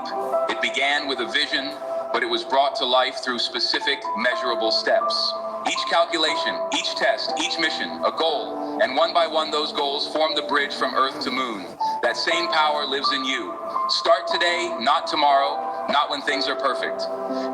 S10: It began with a vision, but it was brought to life through specific, measurable steps. Each calculation, each test, each mission, a goal, and one by one those goals form the bridge from Earth to Moon. That same power lives in you. Start today, not tomorrow, not when things are perfect.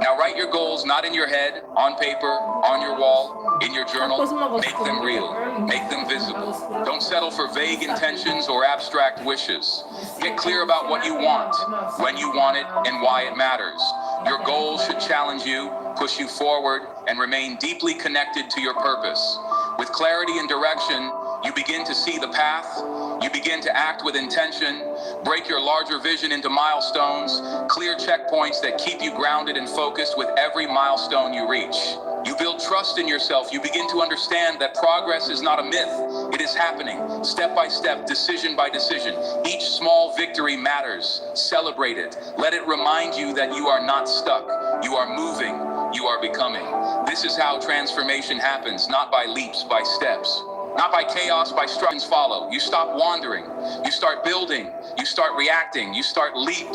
S10: Now write your goals not in your head, on paper, on your wall, in your journal. Make them real. Make them visible. Don't settle for vague intentions or abstract wishes. Get clear about what you want, when you want it, and why it matters. Your goals should challenge you, push you forward, and remain deeply connected to your purpose. With clarity and direction, you begin to see the path, you begin to act with intention, break your larger vision into milestones, clear checkpoints that keep you grounded and focused with every milestone you reach. You build trust in yourself. You begin to understand that progress is not a myth. It is happening, step by step, decision by decision. Each small victory matters. Celebrate it. Let it remind you that you are not stuck. You are moving. You are becoming. This is how transformation happens, not by leaps, by steps. Not by chaos, by instructions follow. You stop wandering. You start building. You start reacting. You start leap.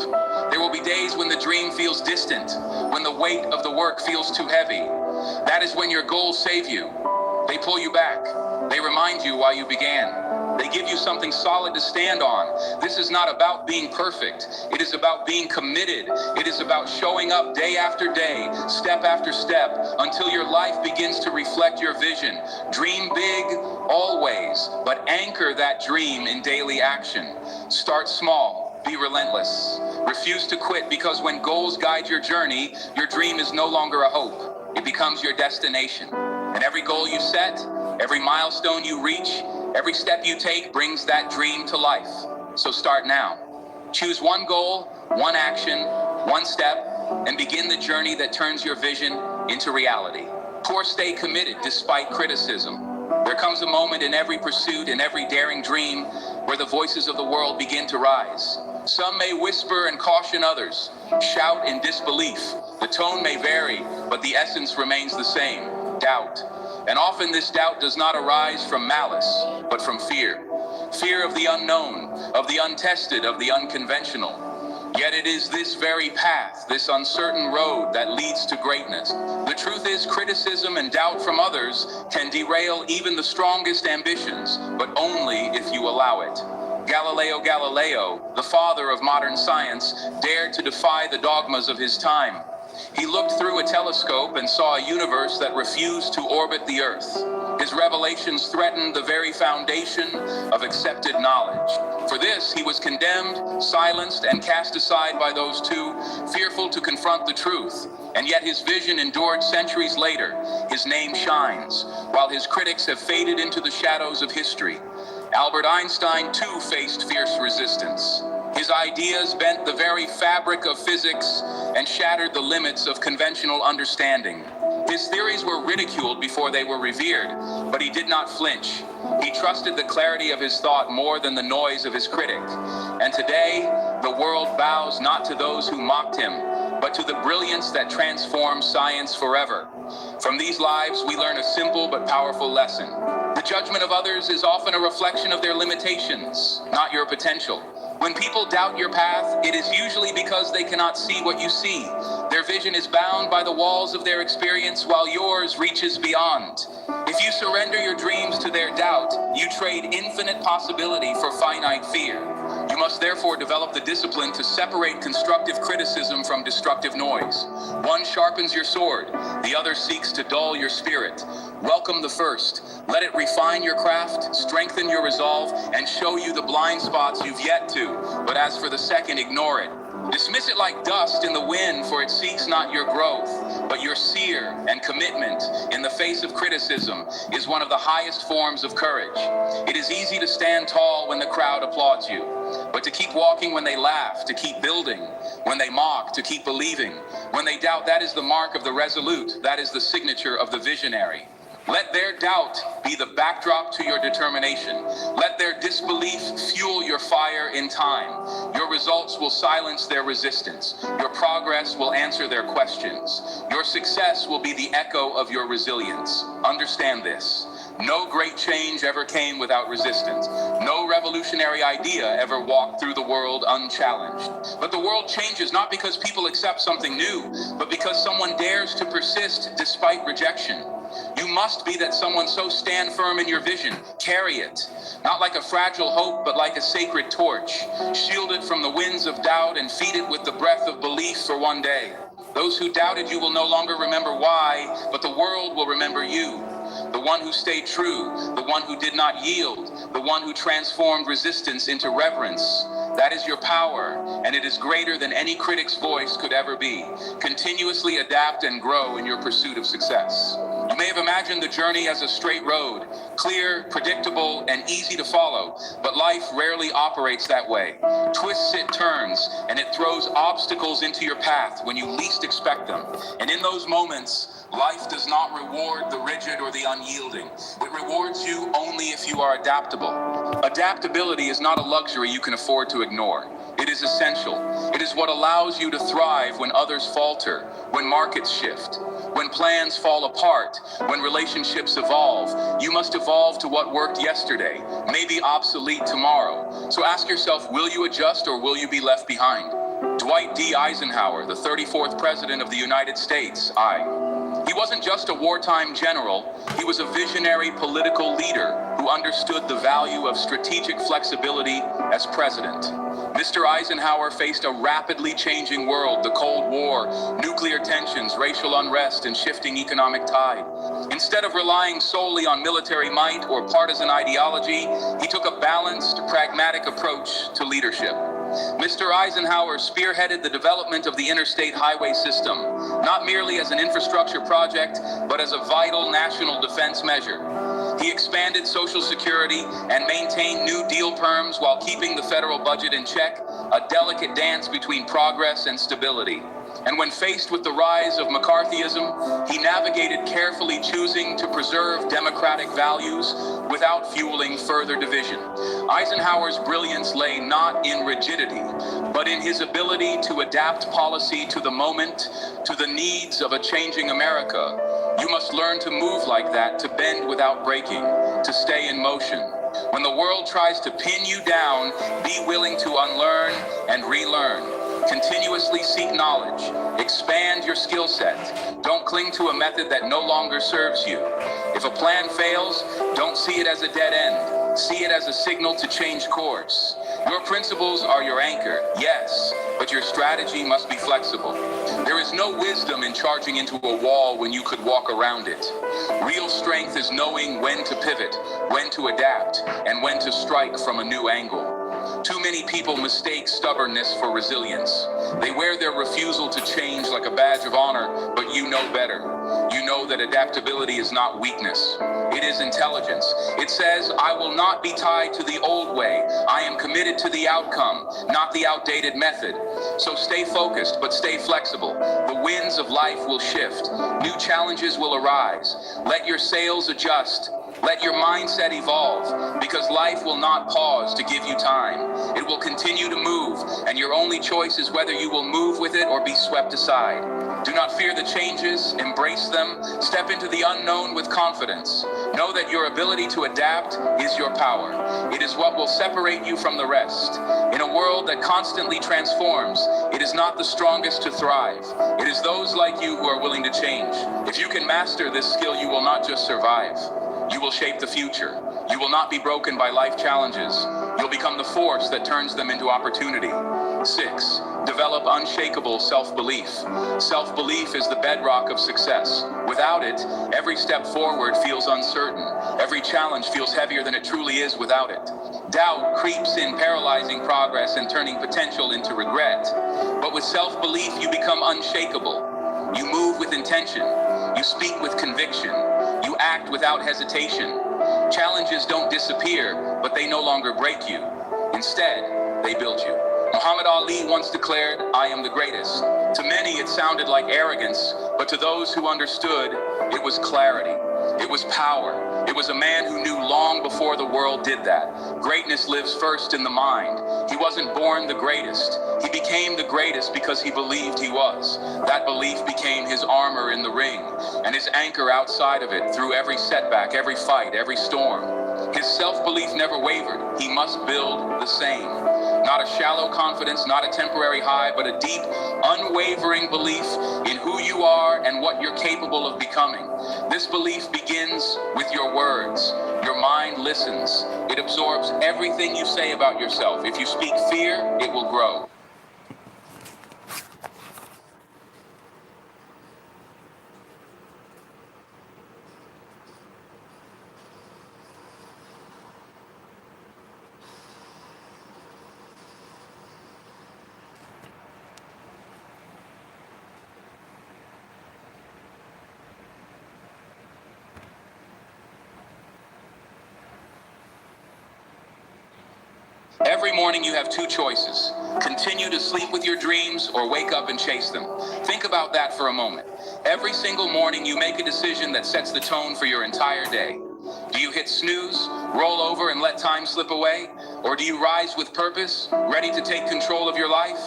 S10: There will be days when the dream feels distant, when the weight of the work feels too heavy. That is when your goals save you. They pull you back. They remind you why you began. They give you something solid to stand on. This is not about being perfect. It is about being committed. It is about showing up day after day, step after step, until your life begins to reflect your vision. Dream big, always, but anchor that dream in daily action. Start small. Be relentless. Refuse to quit, because when goals guide your journey, your dream is no longer a hope. It becomes your destination. And every goal you set, every milestone you reach, every step you take brings that dream to life. So start now. Choose one goal, one action, one step, and begin the journey that turns your vision into reality. Stay committed despite criticism. There comes a moment in every pursuit, in every daring dream, where the voices of the world begin to rise. Some may whisper and caution others, shout in disbelief. The tone may vary, but the essence remains the same: doubt. And often this doubt does not arise from malice, but from fear. Fear of the unknown, of the untested, of the unconventional. Yet it is this very path, this uncertain road, that leads to greatness. The truth is, criticism and doubt from others can derail even the strongest ambitions, but only if you allow it. Galileo Galileo, the father of modern science, dared to defy the dogmas of his time. He looked through a telescope and saw a universe that refused to orbit the Earth. His revelations threatened the very foundation of accepted knowledge. For this, he was condemned, silenced, and cast aside by those too fearful to confront the truth. And yet his vision endured centuries later. His name shines, while his critics have faded into the shadows of history. Albert Einstein too faced fierce resistance. His ideas bent the very fabric of physics and shattered the limits of conventional understanding. His theories were ridiculed before they were revered, but he did not flinch. He trusted the clarity of his thought more than the noise of his critic. And today, the world bows not to those who mocked him, but to the brilliance that transforms science forever. From these lives, we learn a simple but powerful lesson. The judgment of others is often a reflection of their limitations, not your potential. When people doubt your path, it is usually because they cannot see what you see. Their vision is bound by the walls of their experience, while yours reaches beyond. If you surrender your dreams to their doubt, you trade infinite possibility for finite fear. You must therefore develop the discipline to separate constructive criticism from destructive noise. One sharpens your sword, the other seeks to dull your spirit. Welcome the first. Let it refine your craft, strengthen your resolve, and show you the blind spots you've yet to. But as for the second, ignore it. Dismiss it like dust in the wind, for it seeks not your growth, but your seer and commitment in the face of criticism is one of the highest forms of courage. It is easy to stand tall when the crowd applauds you, but to keep walking when they laugh, to keep building, when they mock, to keep believing, when they doubt, that is the mark of the resolute, that is the signature of the visionary. Let their doubt be the backdrop to your determination. Let their disbelief fuel your fire in time. Your results will silence their resistance. Your progress will answer their questions. Your success will be the echo of your resilience. Understand this. No great change ever came without resistance. No revolutionary idea ever walked through the world unchallenged. But the world changes not because people accept something new, but because someone dares to persist despite rejection. You must be that someone, so stand firm in your vision. Carry it, not like a fragile hope, but like a sacred torch. Shield it from the winds of doubt and feed it with the breath of belief for one day. Those who doubted you will no longer remember why, but the world will remember you. The one who stayed true, the one who did not yield, the one who transformed resistance into reverence. That is your power, and it is greater than any critic's voice could ever be. Continuously adapt and grow in your pursuit of success. You may have imagined the journey as a straight road, clear, predictable, and easy to follow, but life rarely operates that way. Twists it turns, and it throws obstacles into your path when you least expect them. And in those moments, life does not reward the rigid or the unyielding. It rewards you only if you are adaptable. Adaptability is not a luxury you can afford to ignore. It is essential. It is what allows you to thrive when others falter, when markets shift, when plans fall apart, when relationships evolve. You must evolve to what worked yesterday, may be obsolete tomorrow. So ask yourself, will you adjust or will you be left behind? Dwight D. Eisenhower, the 34th President of the United States, He wasn't just a wartime general, he was a visionary political leader who understood the value of strategic flexibility as president. Mr. Eisenhower faced a rapidly changing world, the Cold War, nuclear tensions, racial unrest, and shifting economic tide. Instead of relying solely on military might or partisan ideology, he took a balanced, pragmatic approach to leadership. Mr. Eisenhower spearheaded the development of the interstate highway system, not merely as an infrastructure project, but as a vital national defense measure. He expanded Social Security and maintained New Deal terms while keeping the federal budget in check, a delicate dance between progress and stability. And when faced with the rise of McCarthyism, he navigated carefully, choosing to preserve democratic values without fueling further division. Eisenhower's brilliance lay not in rigidity, but in his ability to adapt policy to the moment, to the needs of a changing America. You must learn to move like that, to bend without breaking, to stay in motion. When the world tries to pin you down, be willing to unlearn and relearn. Continuously seek knowledge. Expand your skill set. Don't cling to a method that no longer serves you. If a plan fails, don't see it as a dead end. See it as a signal to change course. Your principles are your anchor, yes, but your strategy must be flexible. There is no wisdom in charging into a wall when you could walk around it. Real strength is knowing when to pivot, when to adapt, and when to strike from a new angle. Too many people mistake stubbornness for resilience. They wear their refusal to change like a badge of honor, but you know better. You know that adaptability is not weakness. It is intelligence. It says, I will not be tied to the old way. I am committed to the outcome, not the outdated method. So stay focused, but stay flexible. The winds of life will shift. New challenges will arise. Let your sails adjust. Let your mindset evolve, because life will not pause to give you time. It will continue to move, and your only choice is whether you will move with it or be swept aside. Do not fear the changes, embrace them, step into the unknown with confidence. Know that your ability to adapt is your power. It is what will separate you from the rest. In a world that constantly transforms, it is not the strongest to thrive. It is those like you who are willing to change. If you can master this skill, you will not just survive. You will shape the future. You will not be broken by life challenges. You'll become the force that turns them into opportunity. 6. Develop unshakable self-belief. Self-belief is the bedrock of success. Without it, every step forward feels uncertain. Every challenge feels heavier than it truly is without it. Doubt creeps in, paralyzing progress and turning potential into regret. But with self-belief, you become unshakable. You move with intention. You speak with conviction. You act without hesitation. Challenges don't disappear, but they no longer break you. Instead, they build you. Muhammad Ali once declared, I am the greatest. To many, it sounded like arrogance, but to those who understood, it was clarity. It was power. It was a man who knew long before the world did that. Greatness lives first in the mind. He wasn't born the greatest. He became the greatest because he believed he was. That belief became his armor in the ring, and his anchor outside of it through every setback, every fight, every storm. His self-belief never wavered. He must build the same. Not a shallow confidence, not a temporary high, but a deep, unwavering belief in who you are and what you're capable of becoming. This belief begins with your words. Your mind listens. It absorbs everything you say about yourself. If you speak fear, it will grow. Every morning you have two choices. Continue to sleep with your dreams or wake up and chase them. Think about that for a moment. Every single morning you make a decision that sets the tone for your entire day. Do you hit snooze, roll over and let time slip away? Or do you rise with purpose, ready to take control of your life?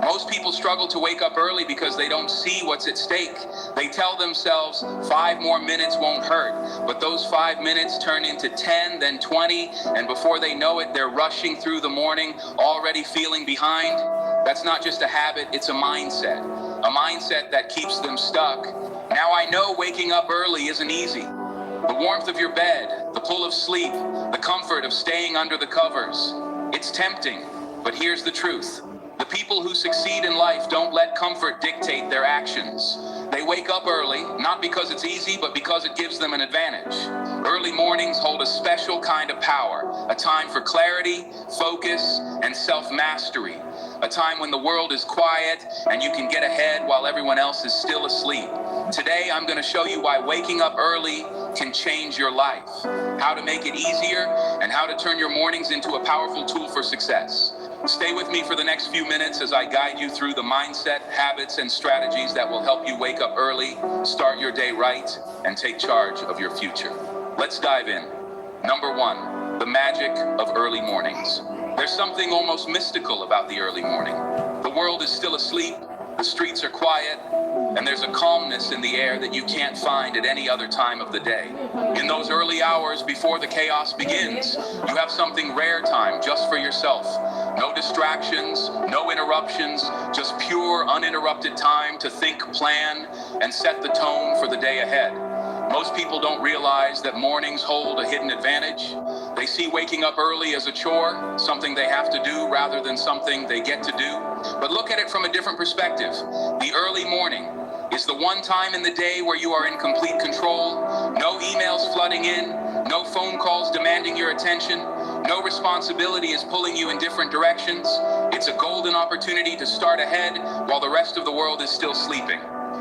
S10: Most people struggle to wake up early because they don't see what's at stake. They tell themselves 5 more minutes won't hurt, but those 5 minutes turn into 10, then 20, and before they know it, they're rushing through the morning, already feeling behind. That's not just a habit, it's a mindset. A mindset that keeps them stuck Now I know waking up early isn't easy. The warmth of your bed, the pull of sleep, the comfort of staying under the covers. It's tempting, but here's the truth. The people who succeed in life don't let comfort dictate their actions. They wake up early, not because it's easy, but because it gives them an advantage. Early mornings hold a special kind of power, a time for clarity, focus, and self-mastery. A time when the world is quiet and you can get ahead while everyone else is still asleep. Today, I'm going to show you why waking up early can change your life, how to make it easier, and how to turn your mornings into a powerful tool for success. Stay with me for the next few minutes as I guide you through the mindset, habits, and strategies that will help you wake up early, start your day right, and take charge of your future. Let's dive in. Number 1, the magic of early mornings. There's something almost mystical about the early morning. The world is still asleep, the streets are quiet, and there's a calmness in the air that you can't find at any other time of the day. In those early hours before the chaos begins, you have something rare time just for yourself. No distractions, no interruptions, just pure, uninterrupted time to think, plan, and set the tone for the day ahead. Most people don't realize that mornings hold a hidden advantage. They see waking up early as a chore, something they have to do rather than something they get to do. But look at it from a different perspective. The early morning is the one time in the day where you are in complete control. No emails flooding in, no phone calls demanding your attention, no responsibility is pulling you in different directions. It's a golden opportunity to start ahead while the rest of the world is still sleeping.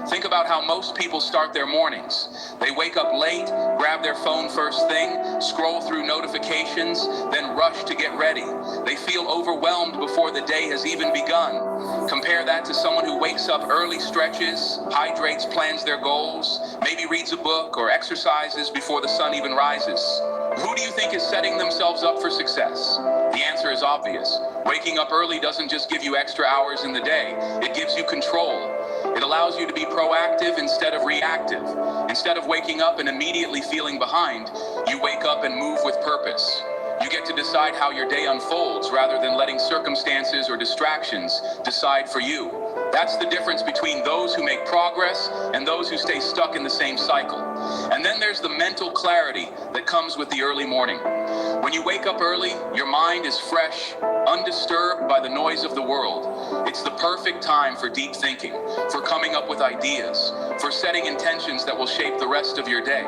S10: Think about how most people start their mornings. They wake up late, grab their phone first thing, scroll through notifications, then rush to get ready. They feel overwhelmed before the day has even begun. Compare that to someone who wakes up early, stretches, hydrates, plans their goals, maybe reads a book or exercises before the sun even rises. Who do you think is setting themselves up for success? The answer is obvious. Waking up early doesn't just give you extra hours in the day, it gives you control. It allows you to be proactive instead of reactive. Instead of waking up and immediately feeling behind, you wake up and move with purpose. You get to decide how your day unfolds rather than letting circumstances or distractions decide for you. That's the difference between those who make progress and those who stay stuck in the same cycle. And then there's the mental clarity that comes with the early morning. When you wake up early, your mind is fresh, undisturbed by the noise of the world. It's the perfect time for deep thinking, for coming up with ideas, for setting intentions that will shape the rest of your day.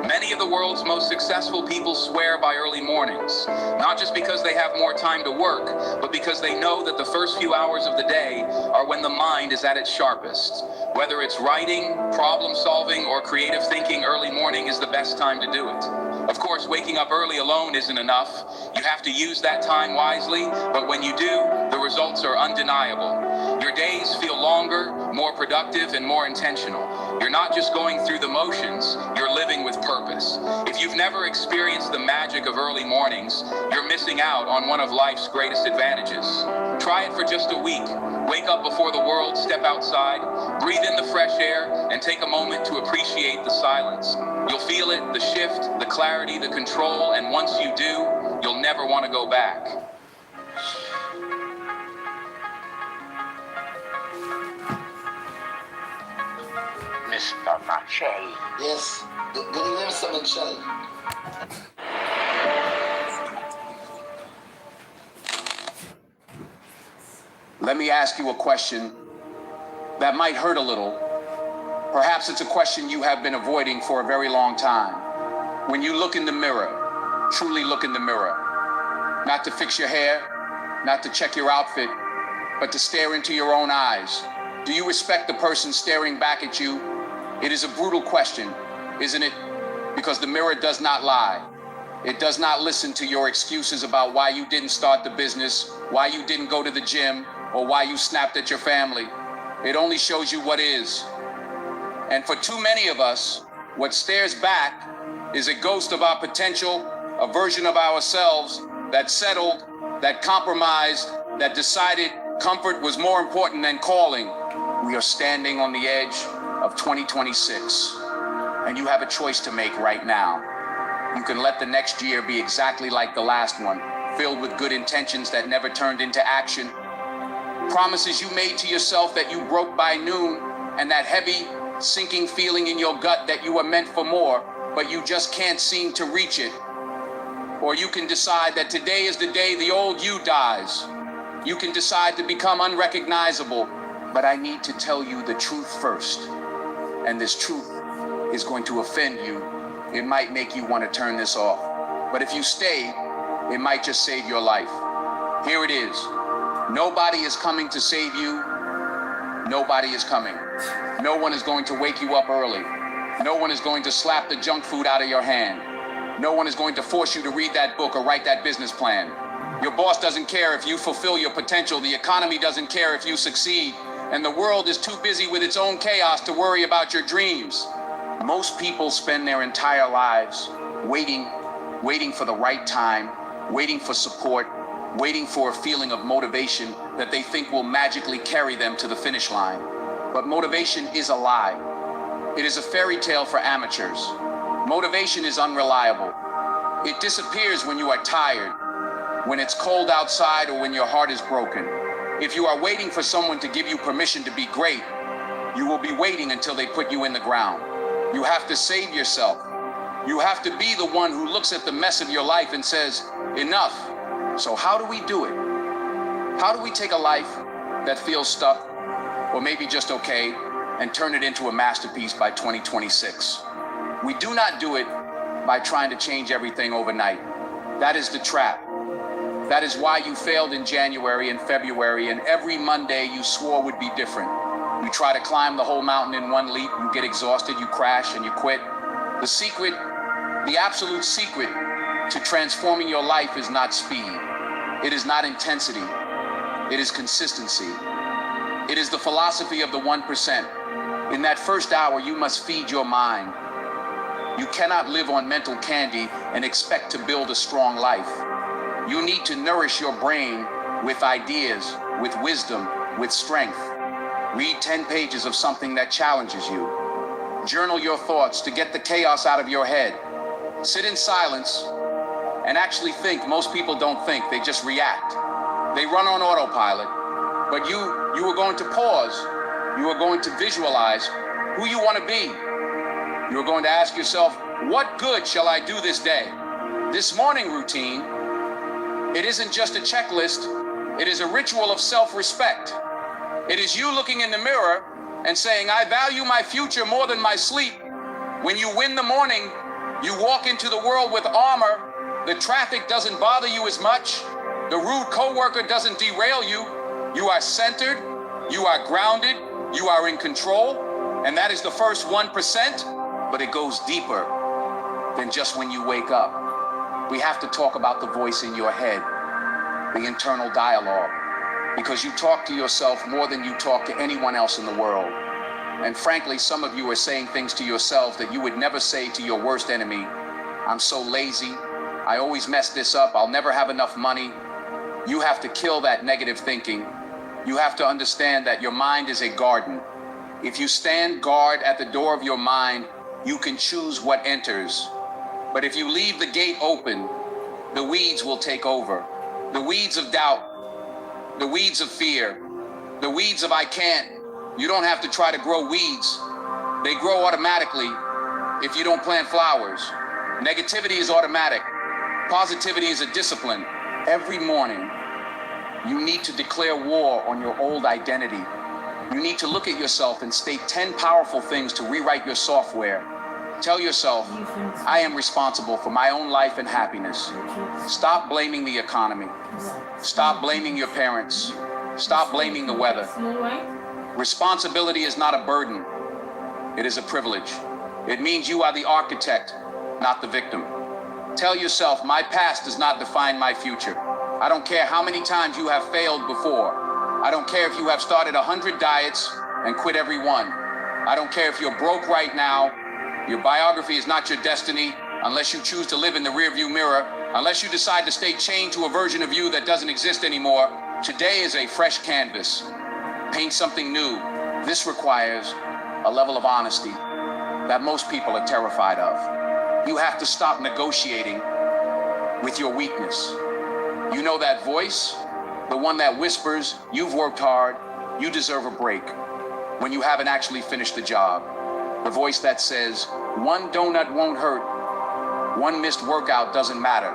S10: Many of the world's most successful people swear by early mornings, not just because they have more time to work, but because they know that the first few hours of the day are when the mind is at its sharpest. Whether it's writing, problem solving, or creative thinking, early morning is the best time to do it. Of course, waking up early alone isn't enough. You have to use that time wisely, but when you do, the results are undeniable. Your days feel longer, more productive, and more intentional. You're not just going through the motions, you're living with purpose. If you've never experienced the magic of early mornings, you're missing out on one of life's greatest advantages. Try it for just a week. Wake up before the world, step outside, breathe in the fresh air, and take a moment to appreciate the silence. You'll feel it, the shift, the clarity, the control, and once you do, you'll never want to go back.
S13: Mr. Mache.
S14: Yes. Good evening, Mr. Michelle.
S10: Let me ask you a question that might hurt a little. Perhaps it's a question you have been avoiding for a very long time. When you look in the mirror, truly look in the mirror. Not to fix your hair, not to check your outfit, but to stare into your own eyes. Do you respect the person staring back at you? It is a brutal question, isn't it? Because the mirror does not lie. It does not listen to your excuses about why you didn't start the business, why you didn't go to the gym, or why you snapped at your family. It only shows you what is. And for too many of us, what stares back is a ghost of our potential, a version of ourselves that settled, that compromised, that decided comfort was more important than calling. We are standing on the edge of 2026, and you have a choice to make right now. You can let the next year be exactly like the last one, filled with good intentions that never turned into action. Promises you made to yourself that you broke by noon, and that heavy, sinking feeling in your gut that you are meant for more, but you just can't seem to reach it. Or you can decide that today is the day the old you dies. You can decide to become unrecognizable, but I need to tell you the truth first. And this truth is going to offend you. It might make you want to turn this off. But if you stay, it might just save your life. Here it is. Nobody is coming to save you. Nobody is coming. No one is going to wake you up early. No one is going to slap the junk food out of your hand. No one is going to force you to read that book or write that business plan. Your boss doesn't care if you fulfill your potential. The economy doesn't care if you succeed. And the world is too busy with its own chaos to worry about your dreams. Most people spend their entire lives waiting for the right time, waiting for support, waiting for a feeling of motivation that they think will magically carry them to the finish line. But motivation is a lie. It is a fairy tale for amateurs. Motivation is unreliable. It disappears when you are tired, when it's cold outside, or when your heart is broken. If you are waiting for someone to give you permission to be great, you will be waiting until they put you in the ground. You have to save yourself. You have to be the one who looks at the mess of your life and says, enough. So how do we do it? How do we take a life that feels stuck, or maybe just okay, and turn it into a masterpiece by 2026? We do not do it by trying to change everything overnight. That is the trap. That is why you failed in January and February, and every Monday you swore would be different. You try to climb the whole mountain in one leap, you get exhausted, you crash, and you quit. The secret, the absolute secret to transforming your life is not speed. It is not intensity. It is consistency. It is the philosophy of the 1%. In that first hour, you must feed your mind. You cannot live on mental candy and expect to build a strong life. You need to nourish your brain with ideas, with wisdom, with strength. Read 10 pages of something that challenges you. Journal your thoughts to get the chaos out of your head. Sit in silence and actually think. Most people don't think, they just react. They run on autopilot. But you are going to pause. You are going to visualize who you want to be. You are going to ask yourself, what good shall I do this day? This morning routine, it isn't just a checklist. It is a ritual of self-respect. It is you looking in the mirror and saying, I value my future more than my sleep. When you win the morning, you walk into the world with armor. The traffic doesn't bother you as much. The rude coworker doesn't derail you. You are centered. You are grounded. You are in control. And that is the first 1%, but it goes deeper than just when you wake up. We have to talk about the voice in your head, the internal dialogue, because you talk to yourself more than you talk to anyone else in the world. And frankly, some of you are saying things to yourself that you would never say to your worst enemy. I'm so lazy. I always mess this up. I'll never have enough money. You have to kill that negative thinking. You have to understand that your mind is a garden. If you stand guard at the door of your mind, you can choose what enters. But if you leave the gate open, the weeds will take over. The weeds of doubt, the weeds of fear, the weeds of I can't. You don't have to try to grow weeds. They grow automatically if you don't plant flowers. Negativity is automatic. Positivity is a discipline. Every morning, you need to declare war on your old identity. You need to look at yourself and state 10 powerful things to rewrite your software. Tell yourself, I am responsible for my own life and happiness. Stop blaming the economy. Stop blaming your parents. Stop blaming the weather. Responsibility is not a burden. It is a privilege. It means you are the architect, not the victim. Tell yourself, my past does not define my future. I don't care how many times you have failed before. I don't care if you have started 100 diets and quit every one. I don't care if you're broke right now. Your biography is not your destiny unless you choose to live in the rearview mirror, unless you decide to stay chained to a version of you that doesn't exist anymore. Today is a fresh canvas. Paint something new. This requires a level of honesty that most people are terrified of. You have to stop negotiating with your weakness. You know that voice? The one that whispers, you've worked hard, you deserve a break, when you haven't actually finished the job. The voice that says, one donut won't hurt, one missed workout doesn't matter.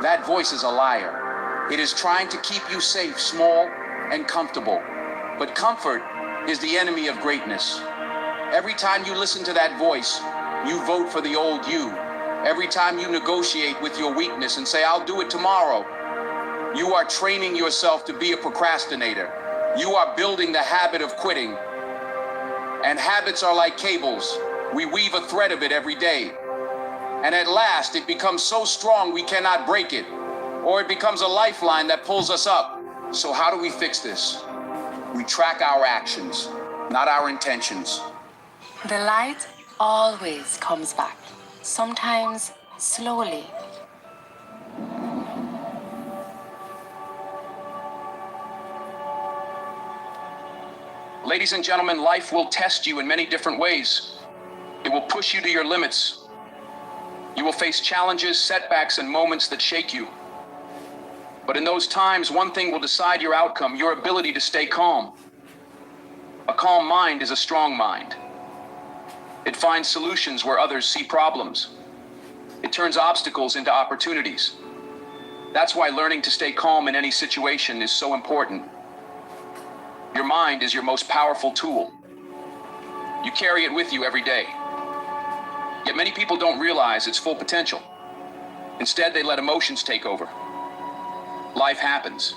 S10: That voice is a liar. It is trying to keep you safe, small, and comfortable. But comfort is the enemy of greatness. Every time you listen to that voice, you vote for the old you. Every time you negotiate with your weakness and say, I'll do it tomorrow, you are training yourself to be a procrastinator. You are building the habit of quitting. And habits are like cables. We weave a thread of it every day. And at last, it becomes so strong we cannot break it. Or it becomes a lifeline that pulls us up. So how do we fix this? We track our actions, not our intentions.
S11: The light always comes back, sometimes slowly.
S10: Ladies and gentlemen, life will test you in many different ways. It will push you to your limits. You will face challenges, setbacks, and moments that shake you. But in those times, one thing will decide your outcome, your ability to stay calm. A calm mind is a strong mind. It finds solutions where others see problems. It turns obstacles into opportunities. That's why learning to stay calm in any situation is so important. Your mind is your most powerful tool. You carry it with you every day. Yet many people don't realize its full potential. Instead, they let emotions take over. Life happens.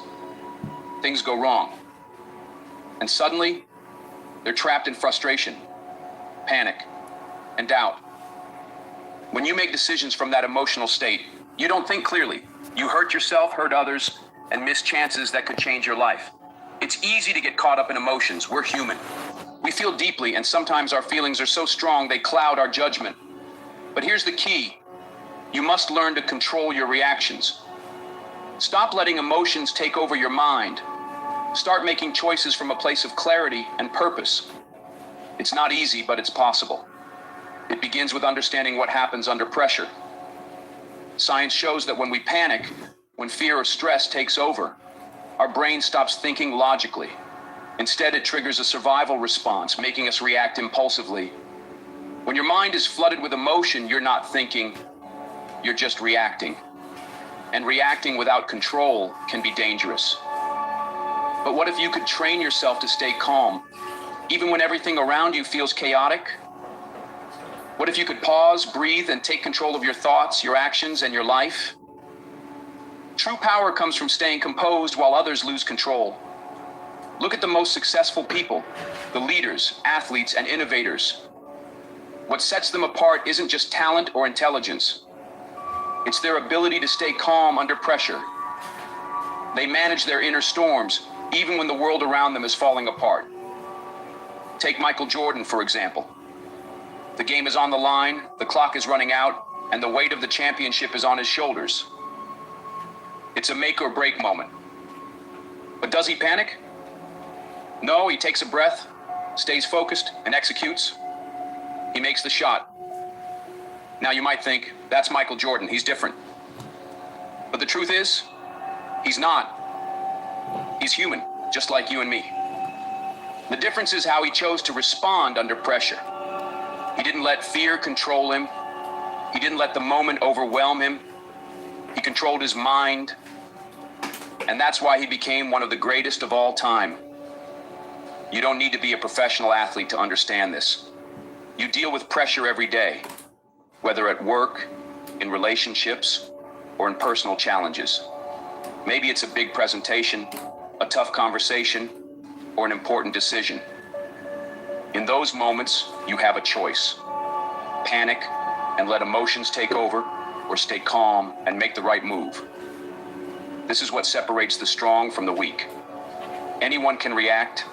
S10: Things go wrong. And suddenly, they're trapped in frustration, panic, and doubt. When you make decisions from that emotional state, you don't think clearly. You hurt yourself, hurt others, and miss chances that could change your life. It's easy to get caught up in emotions. We're human. We feel deeply, and sometimes our feelings are so strong they cloud our judgment. But here's the key. You must learn to control your reactions. Stop letting emotions take over your mind. Start making choices from a place of clarity and purpose. It's not easy, but it's possible. It begins with understanding what happens under pressure. Science shows that when we panic, when fear or stress takes over, our brain stops thinking logically. Instead, it triggers a survival response, making us react impulsively. When your mind is flooded with emotion, you're not thinking, you're just reacting. And reacting without control can be dangerous. But what if you could train yourself to stay calm, even when everything around you feels chaotic? What if you could pause, breathe, and take control of your thoughts, your actions, and your life? True power comes from staying composed while others lose control. Look at the most successful people, the leaders, athletes, and innovators. What sets them apart isn't just talent or intelligence. It's their ability to stay calm under pressure. They manage their inner storms, even when the world around them is falling apart. Take Michael Jordan, for example. The game is on the line, the clock is running out, and the weight of the championship is on his shoulders. It's a make or break moment. But does he panic? No, he takes a breath, stays focused, and executes. He makes the shot. Now you might think, that's Michael Jordan, he's different. But the truth is, he's not. He's human, just like you and me. The difference is how he chose to respond under pressure. He didn't let fear control him. He didn't let the moment overwhelm him. He controlled his mind. And that's why he became one of the greatest of all time. You don't need to be a professional athlete to understand this. You deal with pressure every day, whether at work, in relationships, or in personal challenges. Maybe it's a big presentation, a tough conversation, or an important decision. In those moments, you have a choice. Panic and let emotions take over, or stay calm and make the right move. This is what separates the strong from the weak. Anyone can react.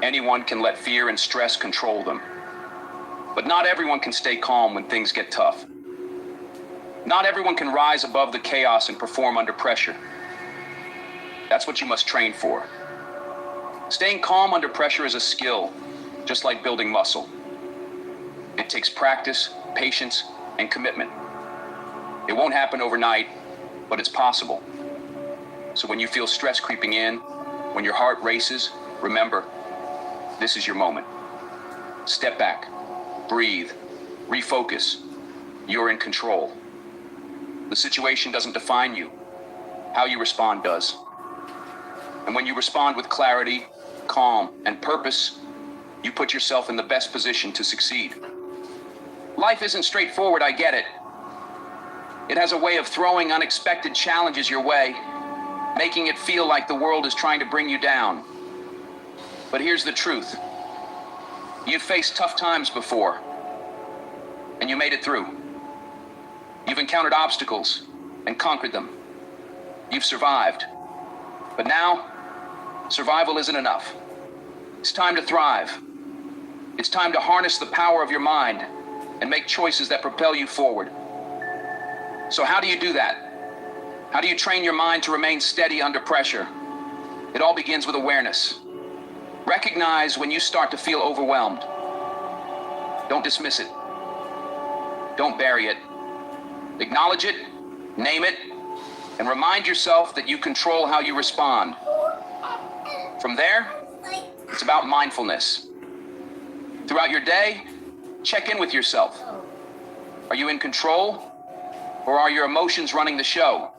S10: Anyone can let fear and stress control them. But not everyone can stay calm when things get tough. Not everyone can rise above the chaos and perform under pressure. That's what you must train for. Staying calm under pressure is a skill, just like building muscle. It takes practice, patience, and commitment. It won't happen overnight, but it's possible. So when you feel stress creeping in, when your heart races, remember, this is your moment. Step back, breathe, refocus. You're in control. The situation doesn't define you. How you respond does. And when you respond with clarity, calm, and purpose, you put yourself in the best position to succeed. Life isn't straightforward, I get it. It has a way of throwing unexpected challenges your way, making it feel like the world is trying to bring you down. But here's the truth. You've faced tough times before, and you made it through. You've encountered obstacles and conquered them. You've survived. But now, survival isn't enough. It's time to thrive. It's time to harness the power of your mind and make choices that propel you forward. So how do you do that? How do you train your mind to remain steady under pressure? It all begins with awareness. Recognize when you start to feel overwhelmed. Don't dismiss it. Don't bury it. Acknowledge it, name it, and remind yourself that you control how you respond. From there, it's about mindfulness. Throughout your day, check in with yourself. Are you in control, or are your emotions running the show?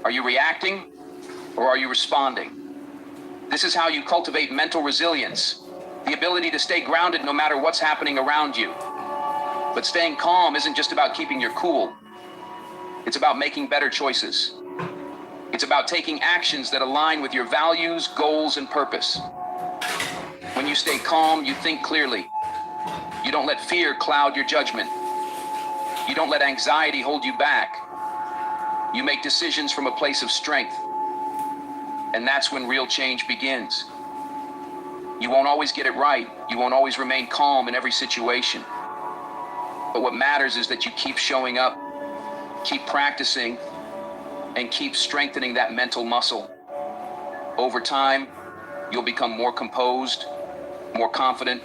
S10: Are you reacting, or are you responding? This is how you cultivate mental resilience, the ability to stay grounded no matter what's happening around you. But staying calm isn't just about keeping your cool. It's about making better choices. It's about taking actions that align with your values, goals, and purpose. When you stay calm, you think clearly. You don't let fear cloud your judgment. You don't let anxiety hold you back. You make decisions from a place of strength. And that's when real change begins. You won't always get it right. You won't always remain calm in every situation. But what matters is that you keep showing up, keep practicing, and keep strengthening that mental muscle. Over time, you'll become more composed, more confident,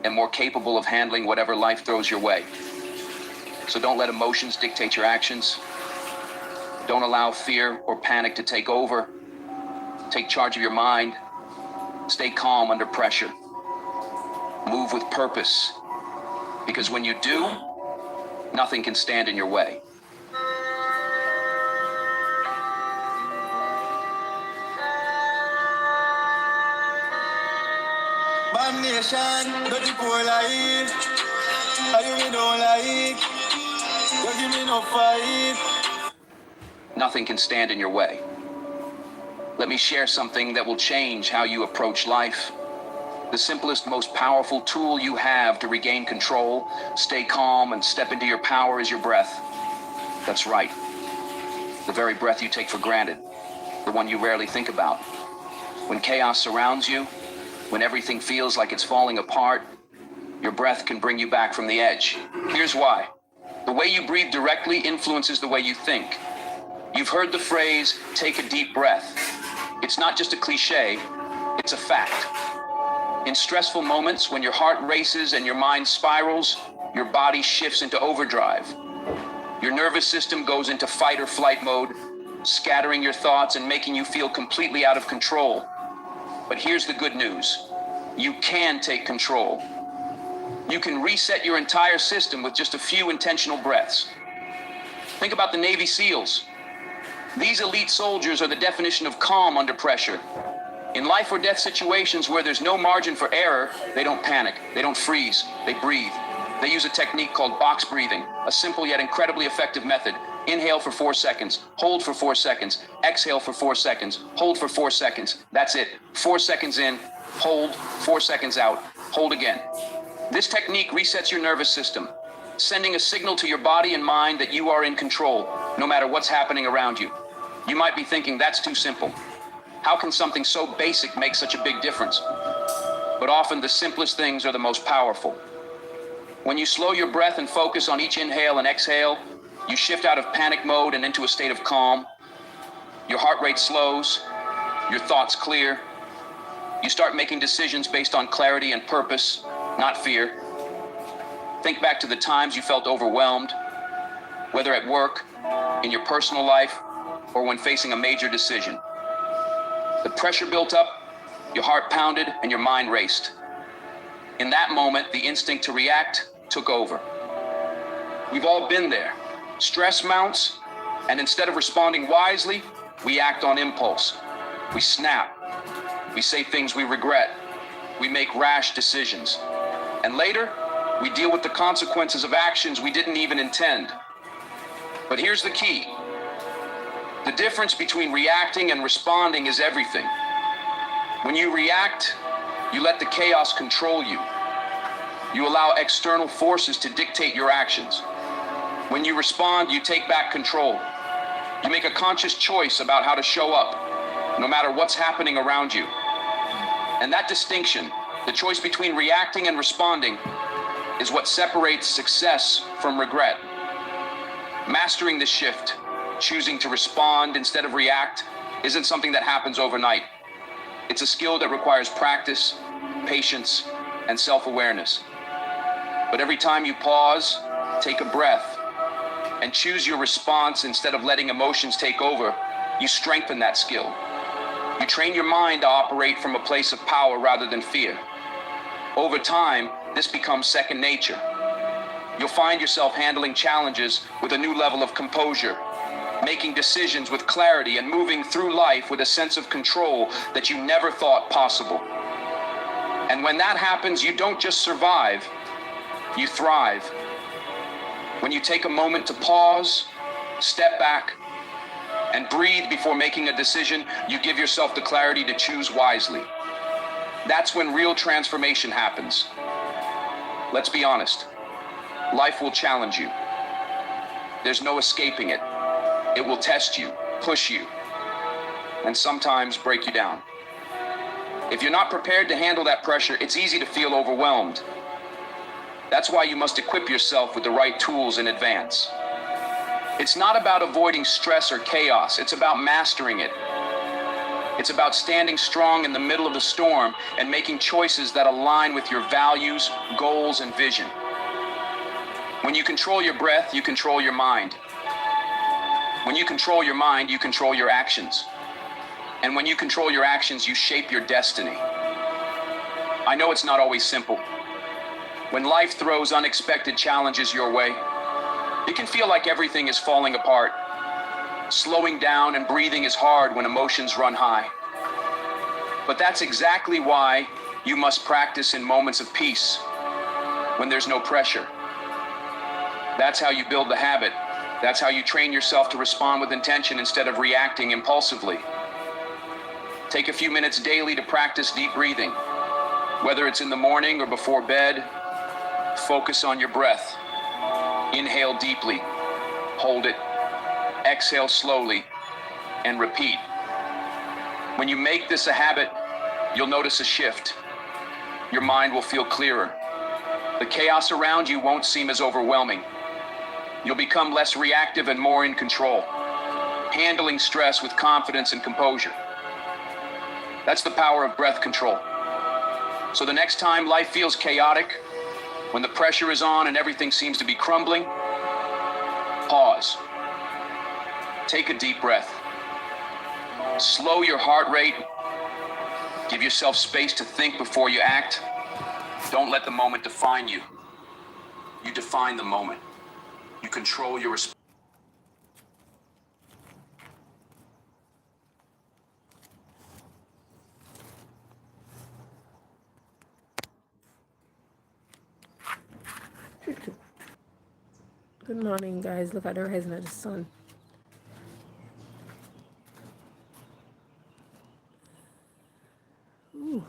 S10: and more capable of handling whatever life throws your way. So don't let emotions dictate your actions. Don't allow fear or panic to take over. Take charge of your mind. Stay calm under pressure. Move with purpose. Because when you do, nothing can stand in your way.
S6: Bam Nation, dirty poor life. Are you me don't like? You give me no fight.
S10: Nothing can stand in your way. Let me share something that will change how you approach life. The simplest, most powerful tool you have to regain control, stay calm, and step into your power is your breath. That's right. The very breath you take for granted. The one you rarely think about. When chaos surrounds you, when everything feels like it's falling apart, your breath can bring you back from the edge. Here's why. The way you breathe directly influences the way you think. You've heard the phrase, take a deep breath. It's not just a cliche, it's a fact. In stressful moments, when your heart races and your mind spirals, your body shifts into overdrive. Your nervous system goes into fight or flight mode, scattering your thoughts and making you feel completely out of control. But here's the good news. You can take control. You can reset your entire system with just a few intentional breaths. Think about the Navy SEALs. These elite soldiers are the definition of calm under pressure. In life or death situations where there's no margin for error, they don't panic, they don't freeze, they breathe. They use a technique called box breathing, a simple yet incredibly effective method. Inhale for 4 seconds, hold for 4 seconds, exhale for 4 seconds, hold for 4 seconds. That's it. 4 seconds in, hold, 4 seconds out, hold again. This technique resets your nervous system, sending a signal to your body and mind that you are in control, no matter what's happening around you. You might be thinking, that's too simple. How can something so basic make such a big difference? But often the simplest things are the most powerful. When you slow your breath and focus on each inhale and exhale, you shift out of panic mode and into a state of calm. Your heart rate slows, your thoughts clear. You start making decisions based on clarity and purpose, not fear. Think back to the times you felt overwhelmed, whether at work, in your personal life, or when facing a major decision. The pressure built up, your heart pounded, and your mind raced. In that moment, the instinct to react took over. We've all been there. Stress mounts, and instead of responding wisely, we act on impulse. We snap. We say things we regret. We make rash decisions. And later, we deal with the consequences of actions we didn't even intend. But here's the key. The difference between reacting and responding is everything. When you react, you let the chaos control you. You allow external forces to dictate your actions. When you respond, you take back control. You make a conscious choice about how to show up, no matter what's happening around you. And that distinction, the choice between reacting and responding, is what separates success from regret. Mastering this shift, choosing to respond instead of react, isn't something that happens overnight. It's a skill that requires practice, patience, and self-awareness. But every time you pause, take a breath, and choose your response instead of letting emotions take over, you strengthen that skill. You train your mind to operate from a place of power rather than fear. Over time, this becomes second nature. You'll find yourself handling challenges with a new level of composure, making decisions with clarity, and moving through life with a sense of control that you never thought possible. And when that happens, you don't just survive, you thrive. When you take a moment to pause, step back, and breathe before making a decision, you give yourself the clarity to choose wisely. That's when real transformation happens. Let's be honest. Life will challenge you. There's no escaping it. It will test you, push you, and sometimes break you down. If you're not prepared to handle that pressure, it's easy to feel overwhelmed. That's why you must equip yourself with the right tools in advance. It's not about avoiding stress or chaos. It's about mastering it. It's about standing strong in the middle of the storm and making choices that align with your values, goals, and vision. When you control your breath, you control your mind. When you control your mind, you control your actions. And when you control your actions, you shape your destiny. I know it's not always simple. When life throws unexpected challenges your way, it can feel like everything is falling apart. Slowing down and breathing is hard when emotions run high. But that's exactly why you must practice in moments of peace, when there's no pressure. That's how you build the habit. That's how you train yourself to respond with intention instead of reacting impulsively. Take a few minutes daily to practice deep breathing. Whether it's in the morning or before bed, focus on your breath. Inhale deeply, hold it, exhale slowly, and repeat. When you make this a habit, you'll notice a shift. Your mind will feel clearer. The chaos around you won't seem as overwhelming. You'll become less reactive and more in control, handling stress with confidence and composure. That's the power of breath control. So the next time life feels chaotic, when the pressure is on and everything seems to be crumbling, pause. Take a deep breath. Slow your heart rate. Give yourself space to think before you act. Don't let the moment define you. You define the moment. You control your response.
S1: Good morning, guys. Look at the rising of the sun. Ooh.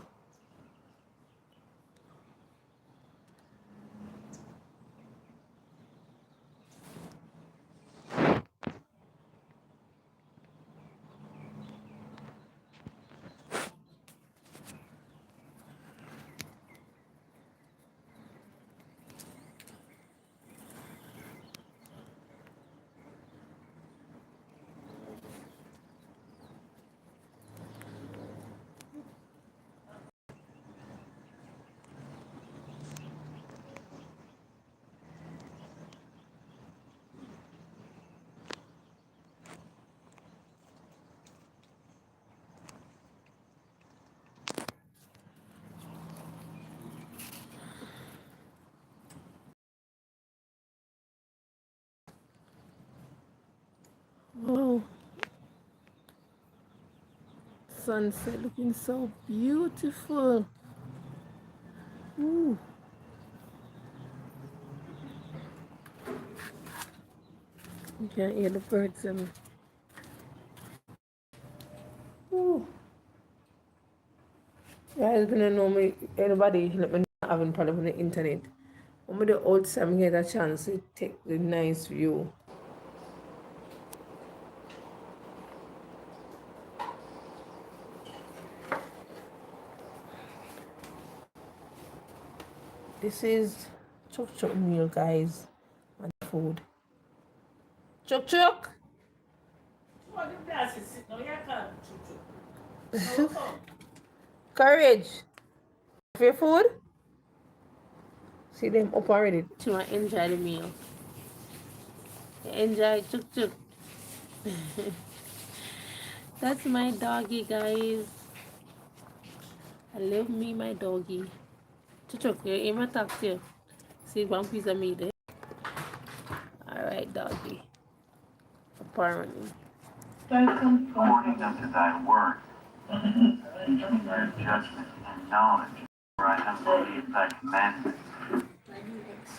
S1: sunset looking so beautiful. Ooh. You can hear the birds and ooh. Guys, gonna know me anybody let me know having problem with the internet. When the outside I get a chance to take the nice view. This is Chuk Chuk meal, guys, and food. Chuk Chuk. Courage. For your food. See them up already. To enjoy the meal. Enjoy Chuk Chuk. That's my doggy, guys. I love me, my doggy. Chuk Chuk, you aim attack you. See one piece of meat there. Alright, doggy. Apparently.
S2: According unto thy word, teach me your judgment and knowledge, for I have believed thy commandments.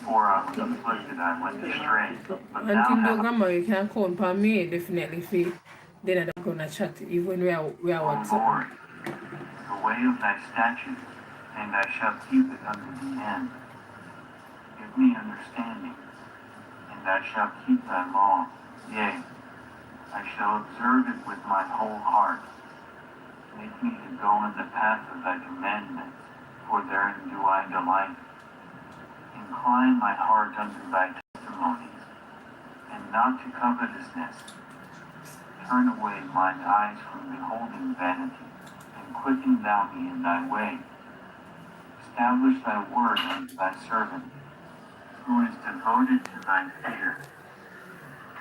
S2: For I was afflicted, I went astray. But now
S1: Until
S2: have
S1: the grandma, you can count on me definitely for then I'm gonna chat even we are
S2: O
S1: what's
S2: Lord, the way of thy statutes, and I shall keep it unto the end. Give me understanding, and I shall keep thy law. Yea, I shall observe it with my whole heart. Make me to go in the path of thy commandments, for therein do I delight. Incline my heart unto thy testimonies, and not to covetousness. Turn away mine eyes from beholding vanity, and quicken thou me in thy way. Establish thy word unto thy servant, who is devoted to thy fear.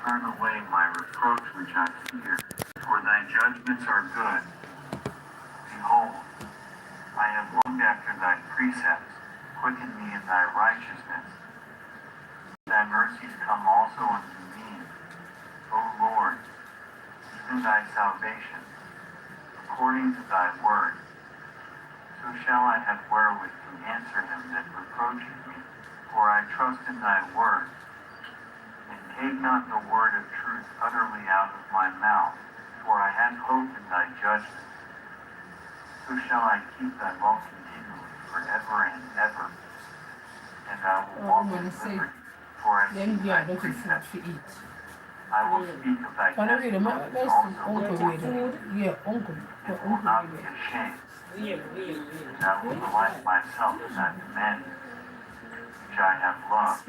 S2: Turn away my reproach which I fear, for thy judgments are good. Behold, I have longed after thy precepts, quicken me in thy righteousness. Thy mercies come also unto me, O Lord, even thy salvation, according to thy word. So shall I have wherewith to answer him that reproacheth me, for I trust in thy word. And take not the word of truth utterly out of my mouth, for I have hope in thy judgments. So shall I keep thy law continually forever and ever. And I will walk in liberty, for I seek thy precepts. I will speak of thy testimonies also.
S1: Yeah, uncle.
S2: And will not be ashamed. And I will delight myself in thy commandments, which I have loved.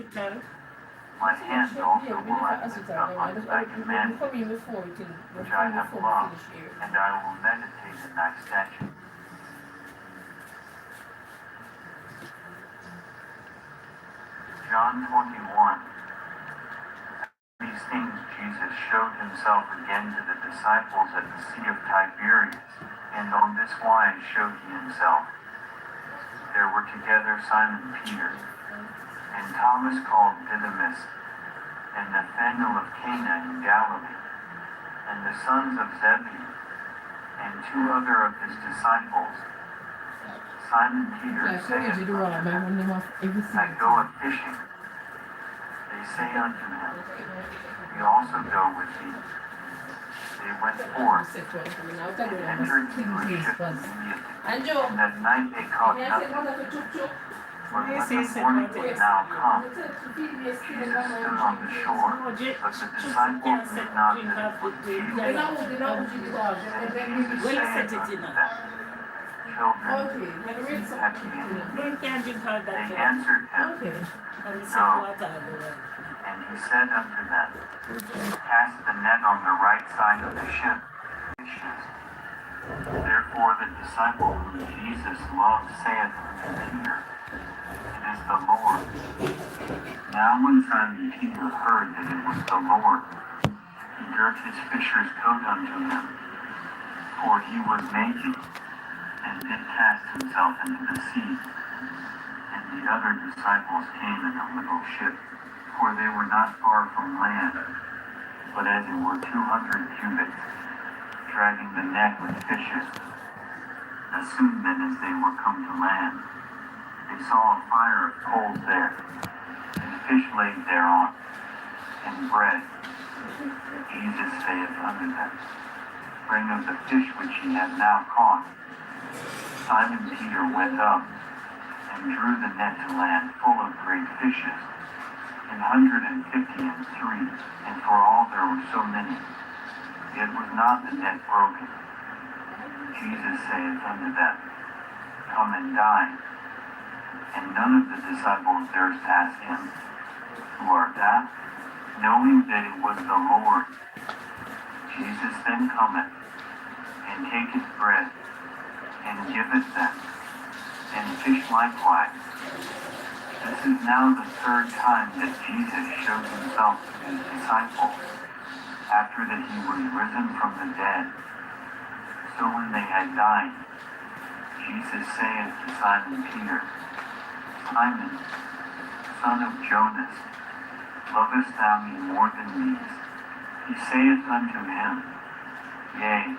S2: My hand also will I lift up unto thy commandments, which I have loved, and I will meditate in thy statutes. John 21. These things Jesus showed himself again to the disciples at the Sea of Tiberias, and on this wise showed he himself. There were together Simon Peter, and Thomas called Didymus, and Nathanael of Cana in Galilee, and the sons of Zebedee, and two other of his disciples. Simon Peter saith unto them, I go a fishing. They say unto him, we also go with thee. They went forth, and entered into a ship immediately, and at night they caught nothing. But when the morning was now come, Jesus stood on the shore, but the disciples knew not that it was Jesus. And Jesus saith unto them, Children, have ye anything? They answered him, No. And he said unto them, Cast the net on the right side of the ship. Fishes. Therefore the disciple whom Jesus loved saith unto Peter, It is the Lord. Now when Simon Peter heard that it was the Lord, he girt his fisher's coat unto him, for he was naked, and did cast himself into the sea. And the other disciples came in a little ship, for they were not far from land, but as it were 200 cubits, dragging the net with fishes. As soon then as they were come to land, they saw a fire of coals there, and fish laid thereon, and bread. Jesus saith unto them, Bring of the fish which ye have now caught. Simon Peter went up, and drew the net to land full of great fishes, 153, and for all there were so many, yet was not the net broken. Jesus saith unto them, Come and dine. And none of the disciples durst ask him, Who art thou? Knowing that it was the Lord. Jesus then cometh, and taketh bread, and giveth them, and fish likewise. This is now the third time that Jesus showed himself to his disciples, after that he was risen from the dead. So when they had dined, Jesus saith to Simon Peter, Simon, son of Jonas, lovest thou me more than these? He saith unto him, Yea,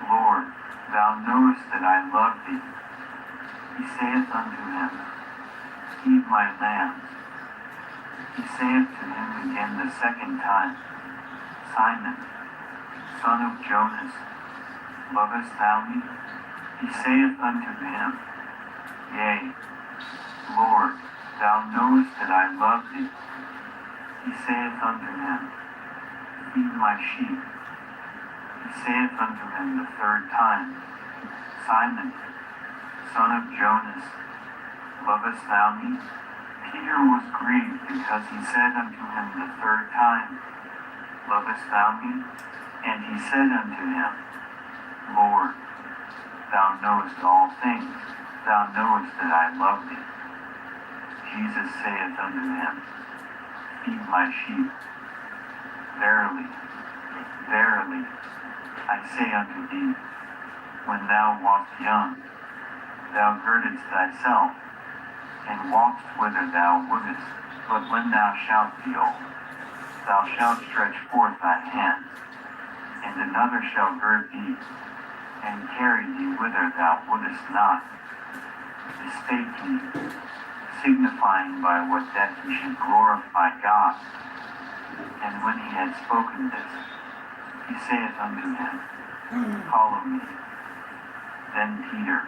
S2: Lord, thou knowest that I love thee. He saith unto him, Feed my lambs. He saith to him again the second time, Simon, son of Jonas, lovest thou me? He saith unto him, Yea, Lord, thou knowest that I love thee. He saith unto him, Feed my sheep. He saith unto him the third time, Simon, son of Jonas, lovest thou me? Peter was grieved because he said unto him the third time, Lovest thou me? And he said unto him, Lord, thou knowest all things, thou knowest that I love thee. Jesus saith unto him, Feed my sheep. Verily, verily, I say unto thee, when thou wast young, thou girdedst thyself, and walkest whither thou wouldest. But when thou shalt be old, thou shalt stretch forth thy hands, and another shall gird thee, and carry thee whither thou wouldest not. This spake he, signifying by what death he should glorify God. And when he had spoken this, he saith unto him, Follow me. Then Peter,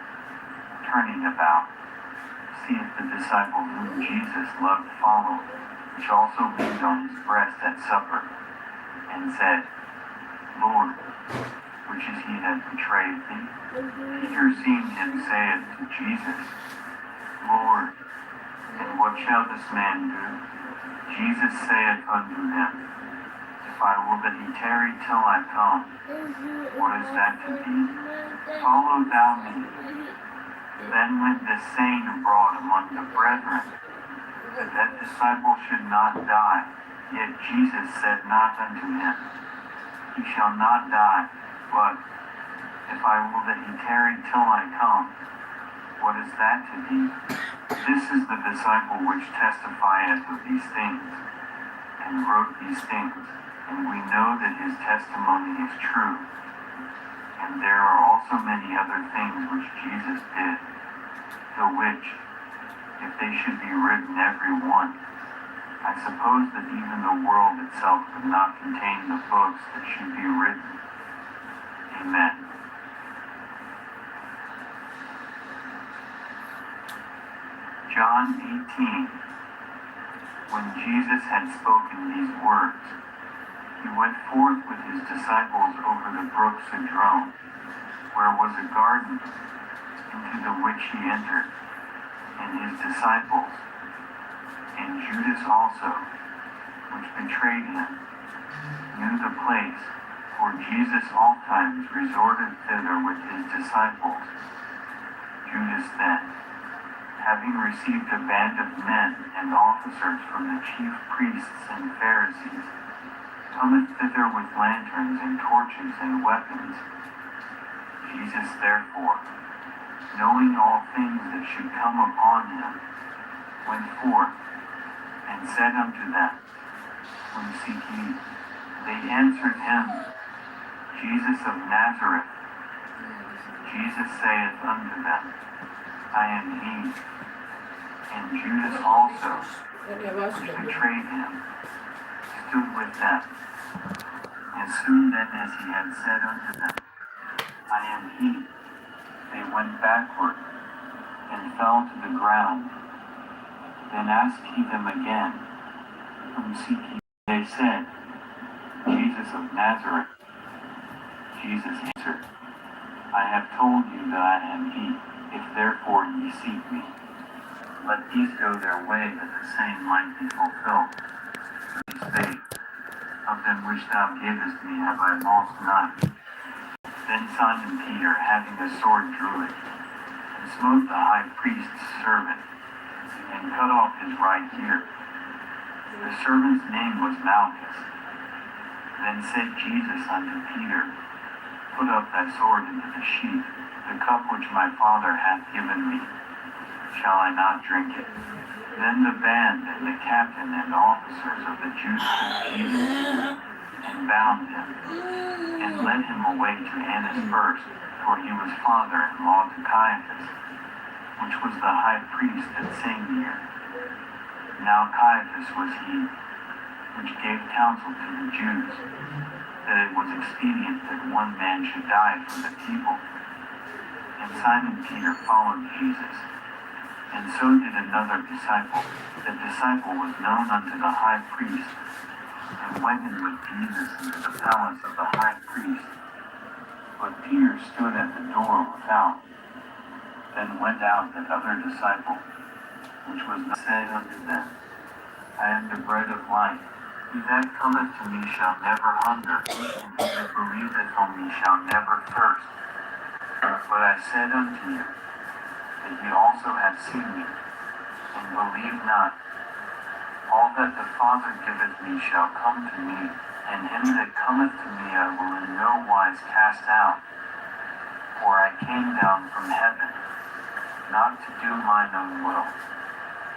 S2: turning about, seeth the disciple whom Jesus loved follow, which also leaned on his breast at supper, and said, Lord, which is he that betrayed thee? Peter seeing him saith to Jesus, Lord, and what shall this man do? Jesus saith unto him, If I will that he tarry till I come, what is that to thee? Follow thou me. Then went this saying abroad among the brethren, that disciple should not die. Yet Jesus said not unto him, He shall not die, but, If I will that he tarry till I come, what is that to thee? This is the disciple which testifieth of these things, and wrote these things, and we know that his testimony is true. And there are also many other things which Jesus did, the which, if they should be written every one, I suppose that even the world itself could not contain the books that should be written. Amen. John 18. When Jesus had spoken these words, he went forth with his disciples over the brook Cedron, where was a garden, into the which he entered, and his disciples, and Judas also, which betrayed him, knew the place, for Jesus ofttimes resorted thither with his disciples. Judas then, having received a band of men and officers from the chief priests and Pharisees, cometh thither with lanterns and torches and weapons. Jesus therefore, knowing all things that should come upon him, went forth, and said unto them, Whom seek ye? They answered him, Jesus of Nazareth. Jesus saith unto them, I am he. And Judas also, which betrayed him, stood with them. As soon then as he had said unto them, I am he, they went backward, and fell to the ground. Then asked he them again, Whom seek ye? They said, Jesus of Nazareth. Jesus answered, I have told you that I am he. If therefore ye seek me, let these go their way, that the same might be fulfilled. He spake, Of them which thou gavest me have I lost none. Then Simon Peter, having a sword, drew it, and smote the high priest's servant, and cut off his right ear. The servant's name was Malchus. Then said Jesus unto Peter, Put up thy sword into the sheath. The cup which my Father hath given me, shall I not drink it? Then the band and the captain and officers of the Jews took Jesus, and bound him, and led him away to Annas first, for he was father-in-law to Caiaphas, which was the high priest that same year. Now Caiaphas was he, which gave counsel to the Jews, that it was expedient that one man should die for the people. And Simon Peter followed Jesus, and so did another disciple. The disciple was known unto the high priest, and went in with Jesus into the palace of the high priest. But Peter stood at the door without. Then went out that other disciple, which was said unto them, I am the bread of life. He that cometh to me shall never hunger, and he that believeth on me shall never thirst. But I said unto you, that ye also have seen me, and believe not. All that the Father giveth me shall come to me, and him that cometh to me I will in no wise cast out. For I came down from heaven, not to do mine own will,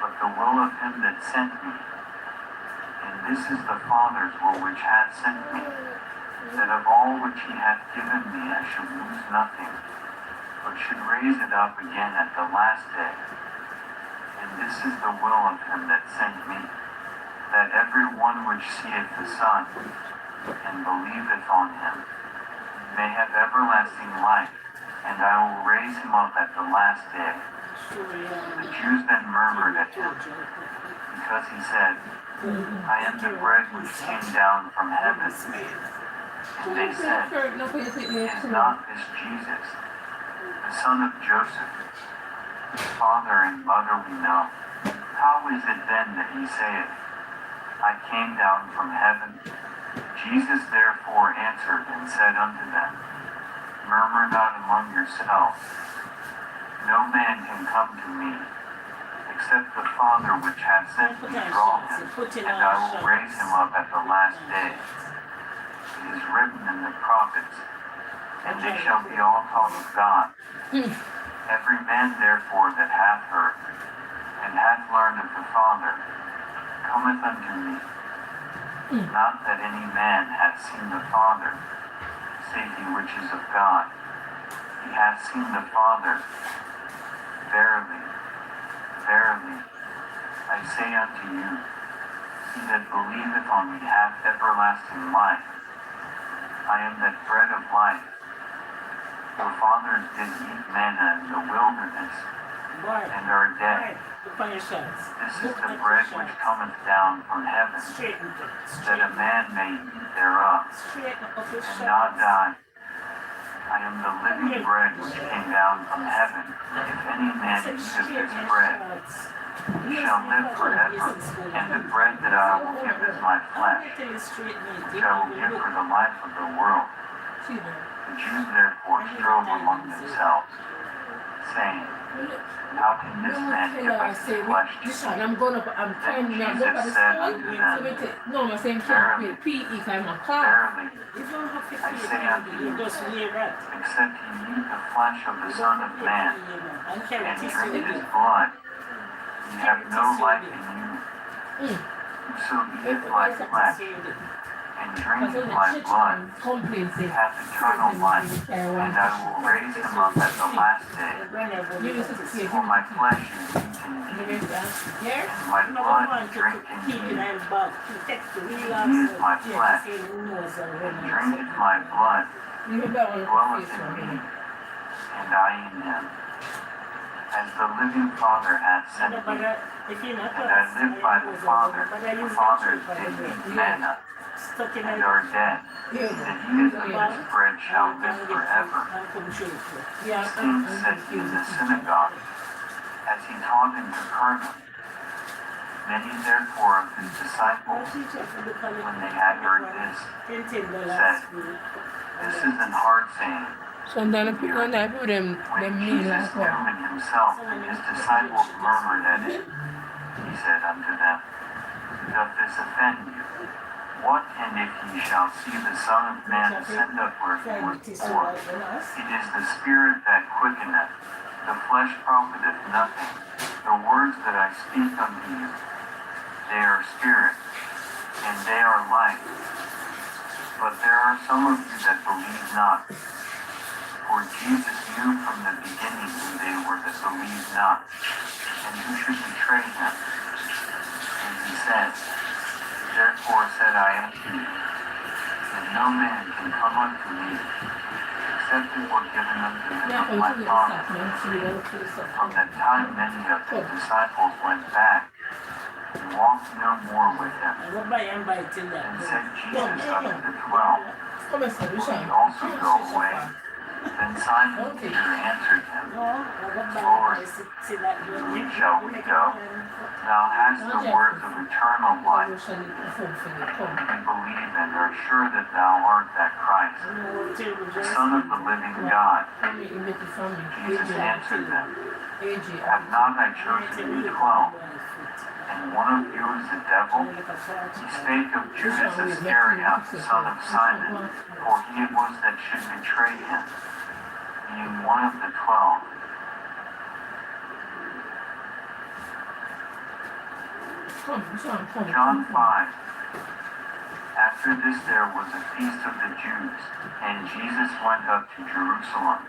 S2: but the will of him that sent me. And this is the Father's will which hath sent me, that of all which he hath given me I should lose nothing, but should raise it up again at the last day. And this is the will of him that sent me, that every one which seeth the Son, and believeth on him, may have everlasting life, and I will raise him up at the last day. The Jews then murmured at him, because he said, I am the bread which came down from heaven. And they said, Is not this Jesus, the son of Joseph, whose father and mother we know? How is it then that he saith, I came down from heaven? Jesus therefore answered and said unto them, Murmur not among yourselves. No man can come to me, except the Father which hath sent me draw him, and I will raise him up at the last day. It is written in the prophets, and they shall be all taught of God. Every man therefore that hath heard, and hath learned of the Father, cometh unto me. Not that any man hath seen the Father, save he which is of God. He hath seen the Father. Verily, verily, I say unto you, he that believeth on me hath everlasting life. I am that bread of life. Your fathers did eat manna in the wilderness, and are dead. This is the bread which cometh down from heaven, that a man may eat thereof, and not die. I am the living bread which came down from heaven. If any man eat of this bread, he shall live forever. And the bread that I will give is my flesh, which I will give for the life of the world. The Jews therefore strove among themselves, saying, How can this man give us his flesh to eat? Then Jesus said unto them, Verily, verily, I say unto you, except ye eat the flesh of the Son of Man, and drink his blood, ye have no life in you. Whoso eateth my flesh, and drinketh my blood hath eternal life, and I will raise him up at the last day. For my flesh is eaten indeed, and my blood drink indeed. He is my flesh, and drinketh my blood, dwelleth in me, and I in him. As the living Father hath sent me, and I live by the Father did eat manna, and are dead, and he is of this bread shall live forever. These things said he in the synagogue, as he taught in Capernaum. Many therefore of his disciples, when they had heard this, said, This is an hard saying.
S1: So then I put them
S2: When
S1: meal
S2: Jesus
S1: like
S2: knew
S1: what?
S2: in himself and his disciples murmured at it, he said unto them, Doth this offend you? What and if ye shall see the Son of Man ascend up where he was before? It is the Spirit that quickeneth, the flesh profiteth nothing. The words that I speak unto you, they are spirit, and they are life. But there are some of you that believe not. For Jesus knew from the beginning who they were that believed not, and who should betray him. And he said, Therefore said I unto you, that no man can come unto me, except it were given unto him of my Father. From that time many of his disciples went back, and walked no more with him. And said Jesus unto the 12, Will ye also go away? Then Simon Peter answered him, Lord, to whom shall we go? Thou hast the words of eternal life. We believe and are sure that thou art that Christ, the Son of the living God. Jesus answered them, Have not I chosen you 12? And one of you is the devil? He spake of Judas Iscariot, the son of Simon, for he it was that should betray him, being one of the 12. John 5. After this there was a feast of the Jews, and Jesus went up to Jerusalem.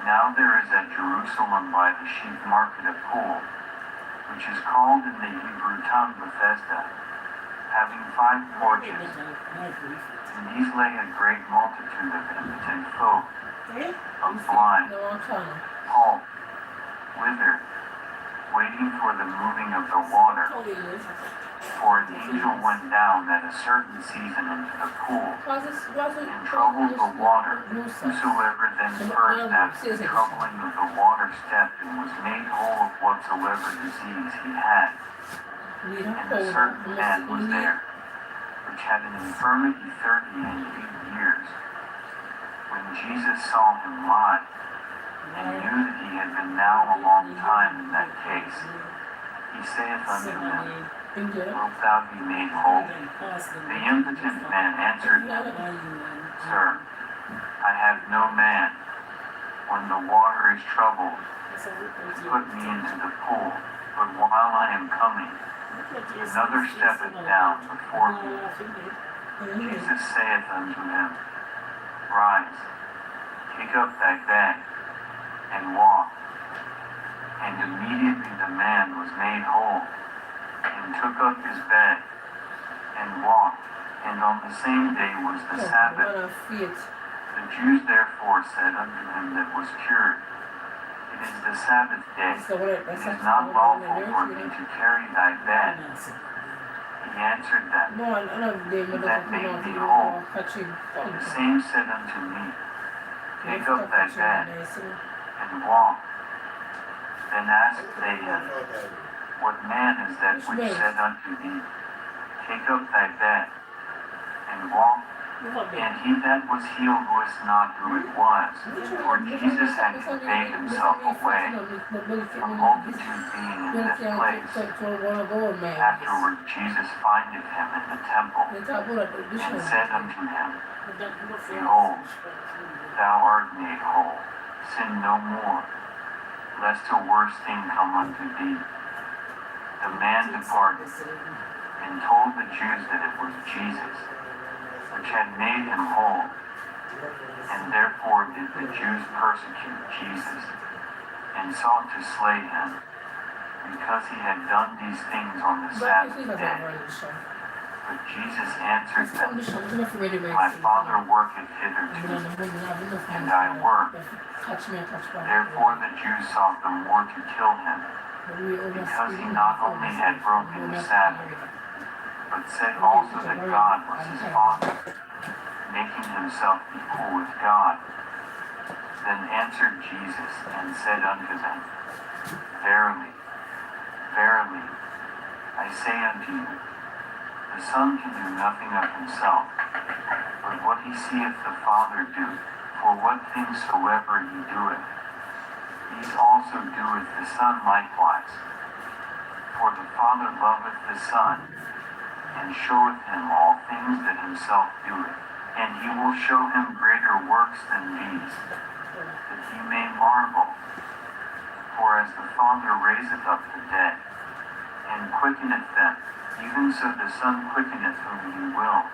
S2: Now there is at Jerusalem by the sheep market a pool, which is called in the Hebrew tongue Bethesda, having 5 porches. In these lay a great multitude of impotent folk, of blind, halt, withered, waiting for the moving of the water. For an angel went down at a certain season into the pool, and troubled the water. Whosoever then first after the troubling of the water stepped and was made whole of whatsoever disease he had. And a certain man was there, which had an infirmity 38 years. When Jesus saw him lie, and knew that he had been now a long time in that case, he saith unto him, Wilt thou be made whole? The impotent man answered him, Sir, I have no man, when the water is troubled, to put me into the pool, but while I am coming, another steppeth down before me. Jesus saith unto him, Rise, take up thy bed, and walk. And immediately the man was made whole, and took up his bed, and walked. And on the same day was the Sabbath. The Jews therefore said unto him that was cured, It is the Sabbath day. It is not lawful for thee to carry thy bed. He answered them, That made thee whole. The same said unto me, Take up thy bed, and walk. Then asked they him, What man is that which said unto thee, Take up thy bed, and walk? And he that was healed was not who it was, for Jesus had conveyed himself away, a multitude being in that place. Afterward Jesus findeth him in the temple, and said unto him, Behold, thou art made whole, sin no more, lest a worse thing come unto thee. The man departed, and told the Jews that it was Jesus. which had made him whole. And therefore did the Jews persecute Jesus, and sought to slay him, because he had done these things on the Sabbath day. But Jesus answered them, My Father worketh hitherto, and I work. Therefore the Jews sought the more to kill him, because he not only had broken the Sabbath, but said also that God was his Father, making himself equal with God. Then answered Jesus and said unto them, Verily, verily, I say unto you, the Son can do nothing of himself, but what he seeth the Father do, for what things soever he doeth, these also doeth the Son likewise. For the Father loveth the Son, and showeth him all things that himself doeth, and he will show him greater works than these, that he may marvel. For as the Father raiseth up the dead, and quickeneth them, even so the Son quickeneth whom he will.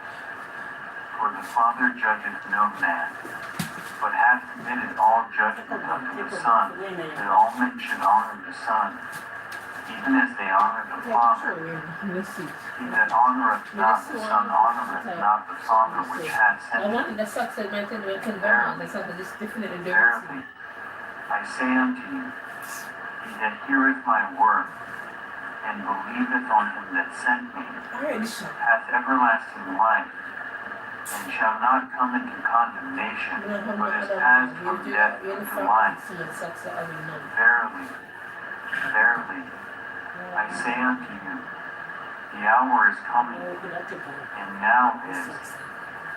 S2: For the Father judgeth no man, but hath committed all judgment unto the Son, that all men should honor the Son, even as they honor the Father. He that honoreth not the Son honoreth not the Father which hath sent him. Verily, I say unto you, he that heareth my word, and believeth on him that sent me, hath everlasting life, and shall not come into condemnation, but is passed from death into life. Verily, verily, I say unto you, the hour is coming, and now is,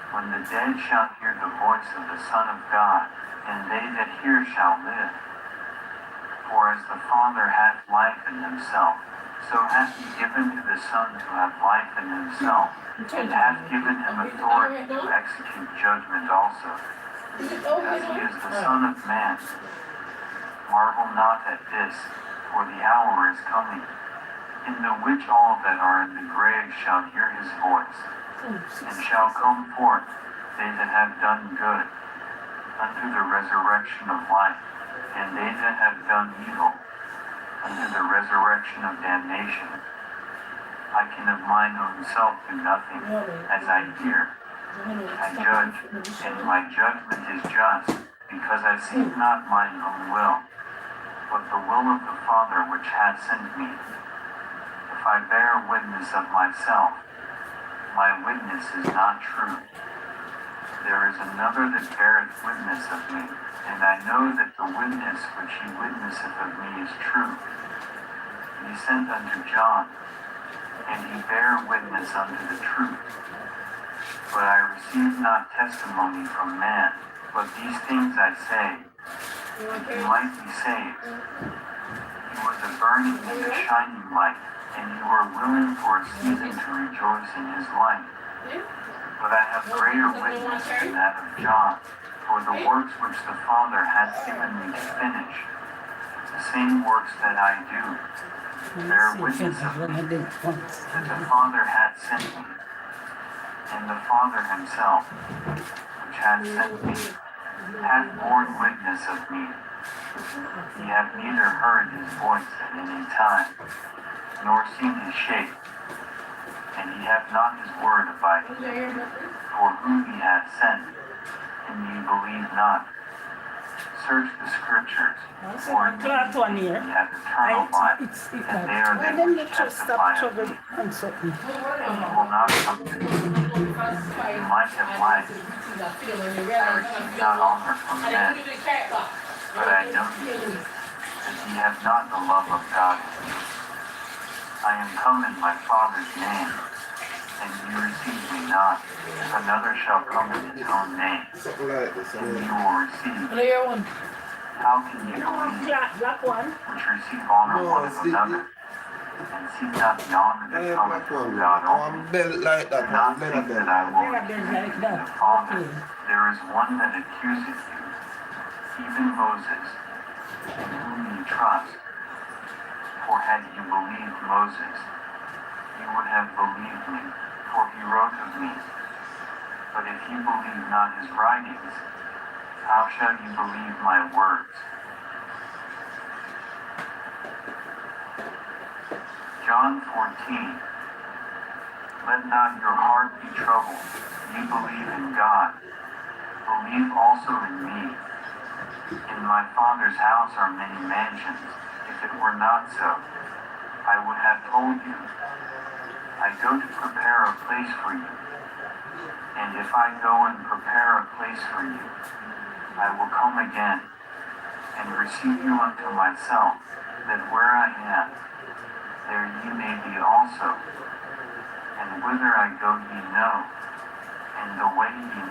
S2: when the dead shall hear the voice of the Son of God, and they that hear shall live. For as the Father hath life in himself, so hath he given to the Son to have life in himself, and hath given him authority to execute judgment also, because he is the Son of Man. Marvel not at this, for the hour is coming, in the which all that are in the grave shall hear his voice, and shall come forth, they that have done good, unto the resurrection of life, and they that have done evil, unto the resurrection of damnation. I can of mine own self do nothing, as I hear. I judge, and my judgment is just, because I seek not mine own will, but the will of the Father which hath sent me. If I bear witness of myself, my witness is not true. There is another that beareth witness of me, and I know that the witness which he witnesseth of me is true. He sent unto John, and he bare witness unto the truth. But I receive not testimony from man, but these things I say, that you might be saved. He was a burning and a shining light, and you were willing for a season to rejoice in his light. But I have greater witness than that of John, for the works which the Father hath given me to finish, the same works that I do, bear witness of me, that the Father hath sent me. And the Father himself, which hath sent me, hath borne witness of me. Ye have neither heard his voice at any time, nor seen his shape, and ye have not his word abiding. For whom he hath sent, and ye believe not. Search the scriptures, for in them ye have eternal life, and they are they which testify of me. Ye will not come to me, you might have life. I receive not honor from men, but I know you, that ye have not the love of God in you. I am come in my Father's name, and ye receive me not. If another shall come in his own name, then ye will receive. How can ye believe, which receive honor one of another, and seek not the honor that cometh from God only? Do not think that I will accuse you of the Father. There is one that accuseth you, even Moses, in whom ye trust. For had ye believed Moses, ye would have believed me, for he wrote of me. But if ye believe not his writings, how shall ye believe my words? John 14. Let not your heart be troubled. Ye believe in God. Believe also in me. In my Father's house are many mansions. If it were not so, I would have told you. I go to prepare a place for you. And if I go and prepare a place for you, I will come again and receive you unto myself, that where I am, there ye may be also. And whither I go ye know, and the way ye know.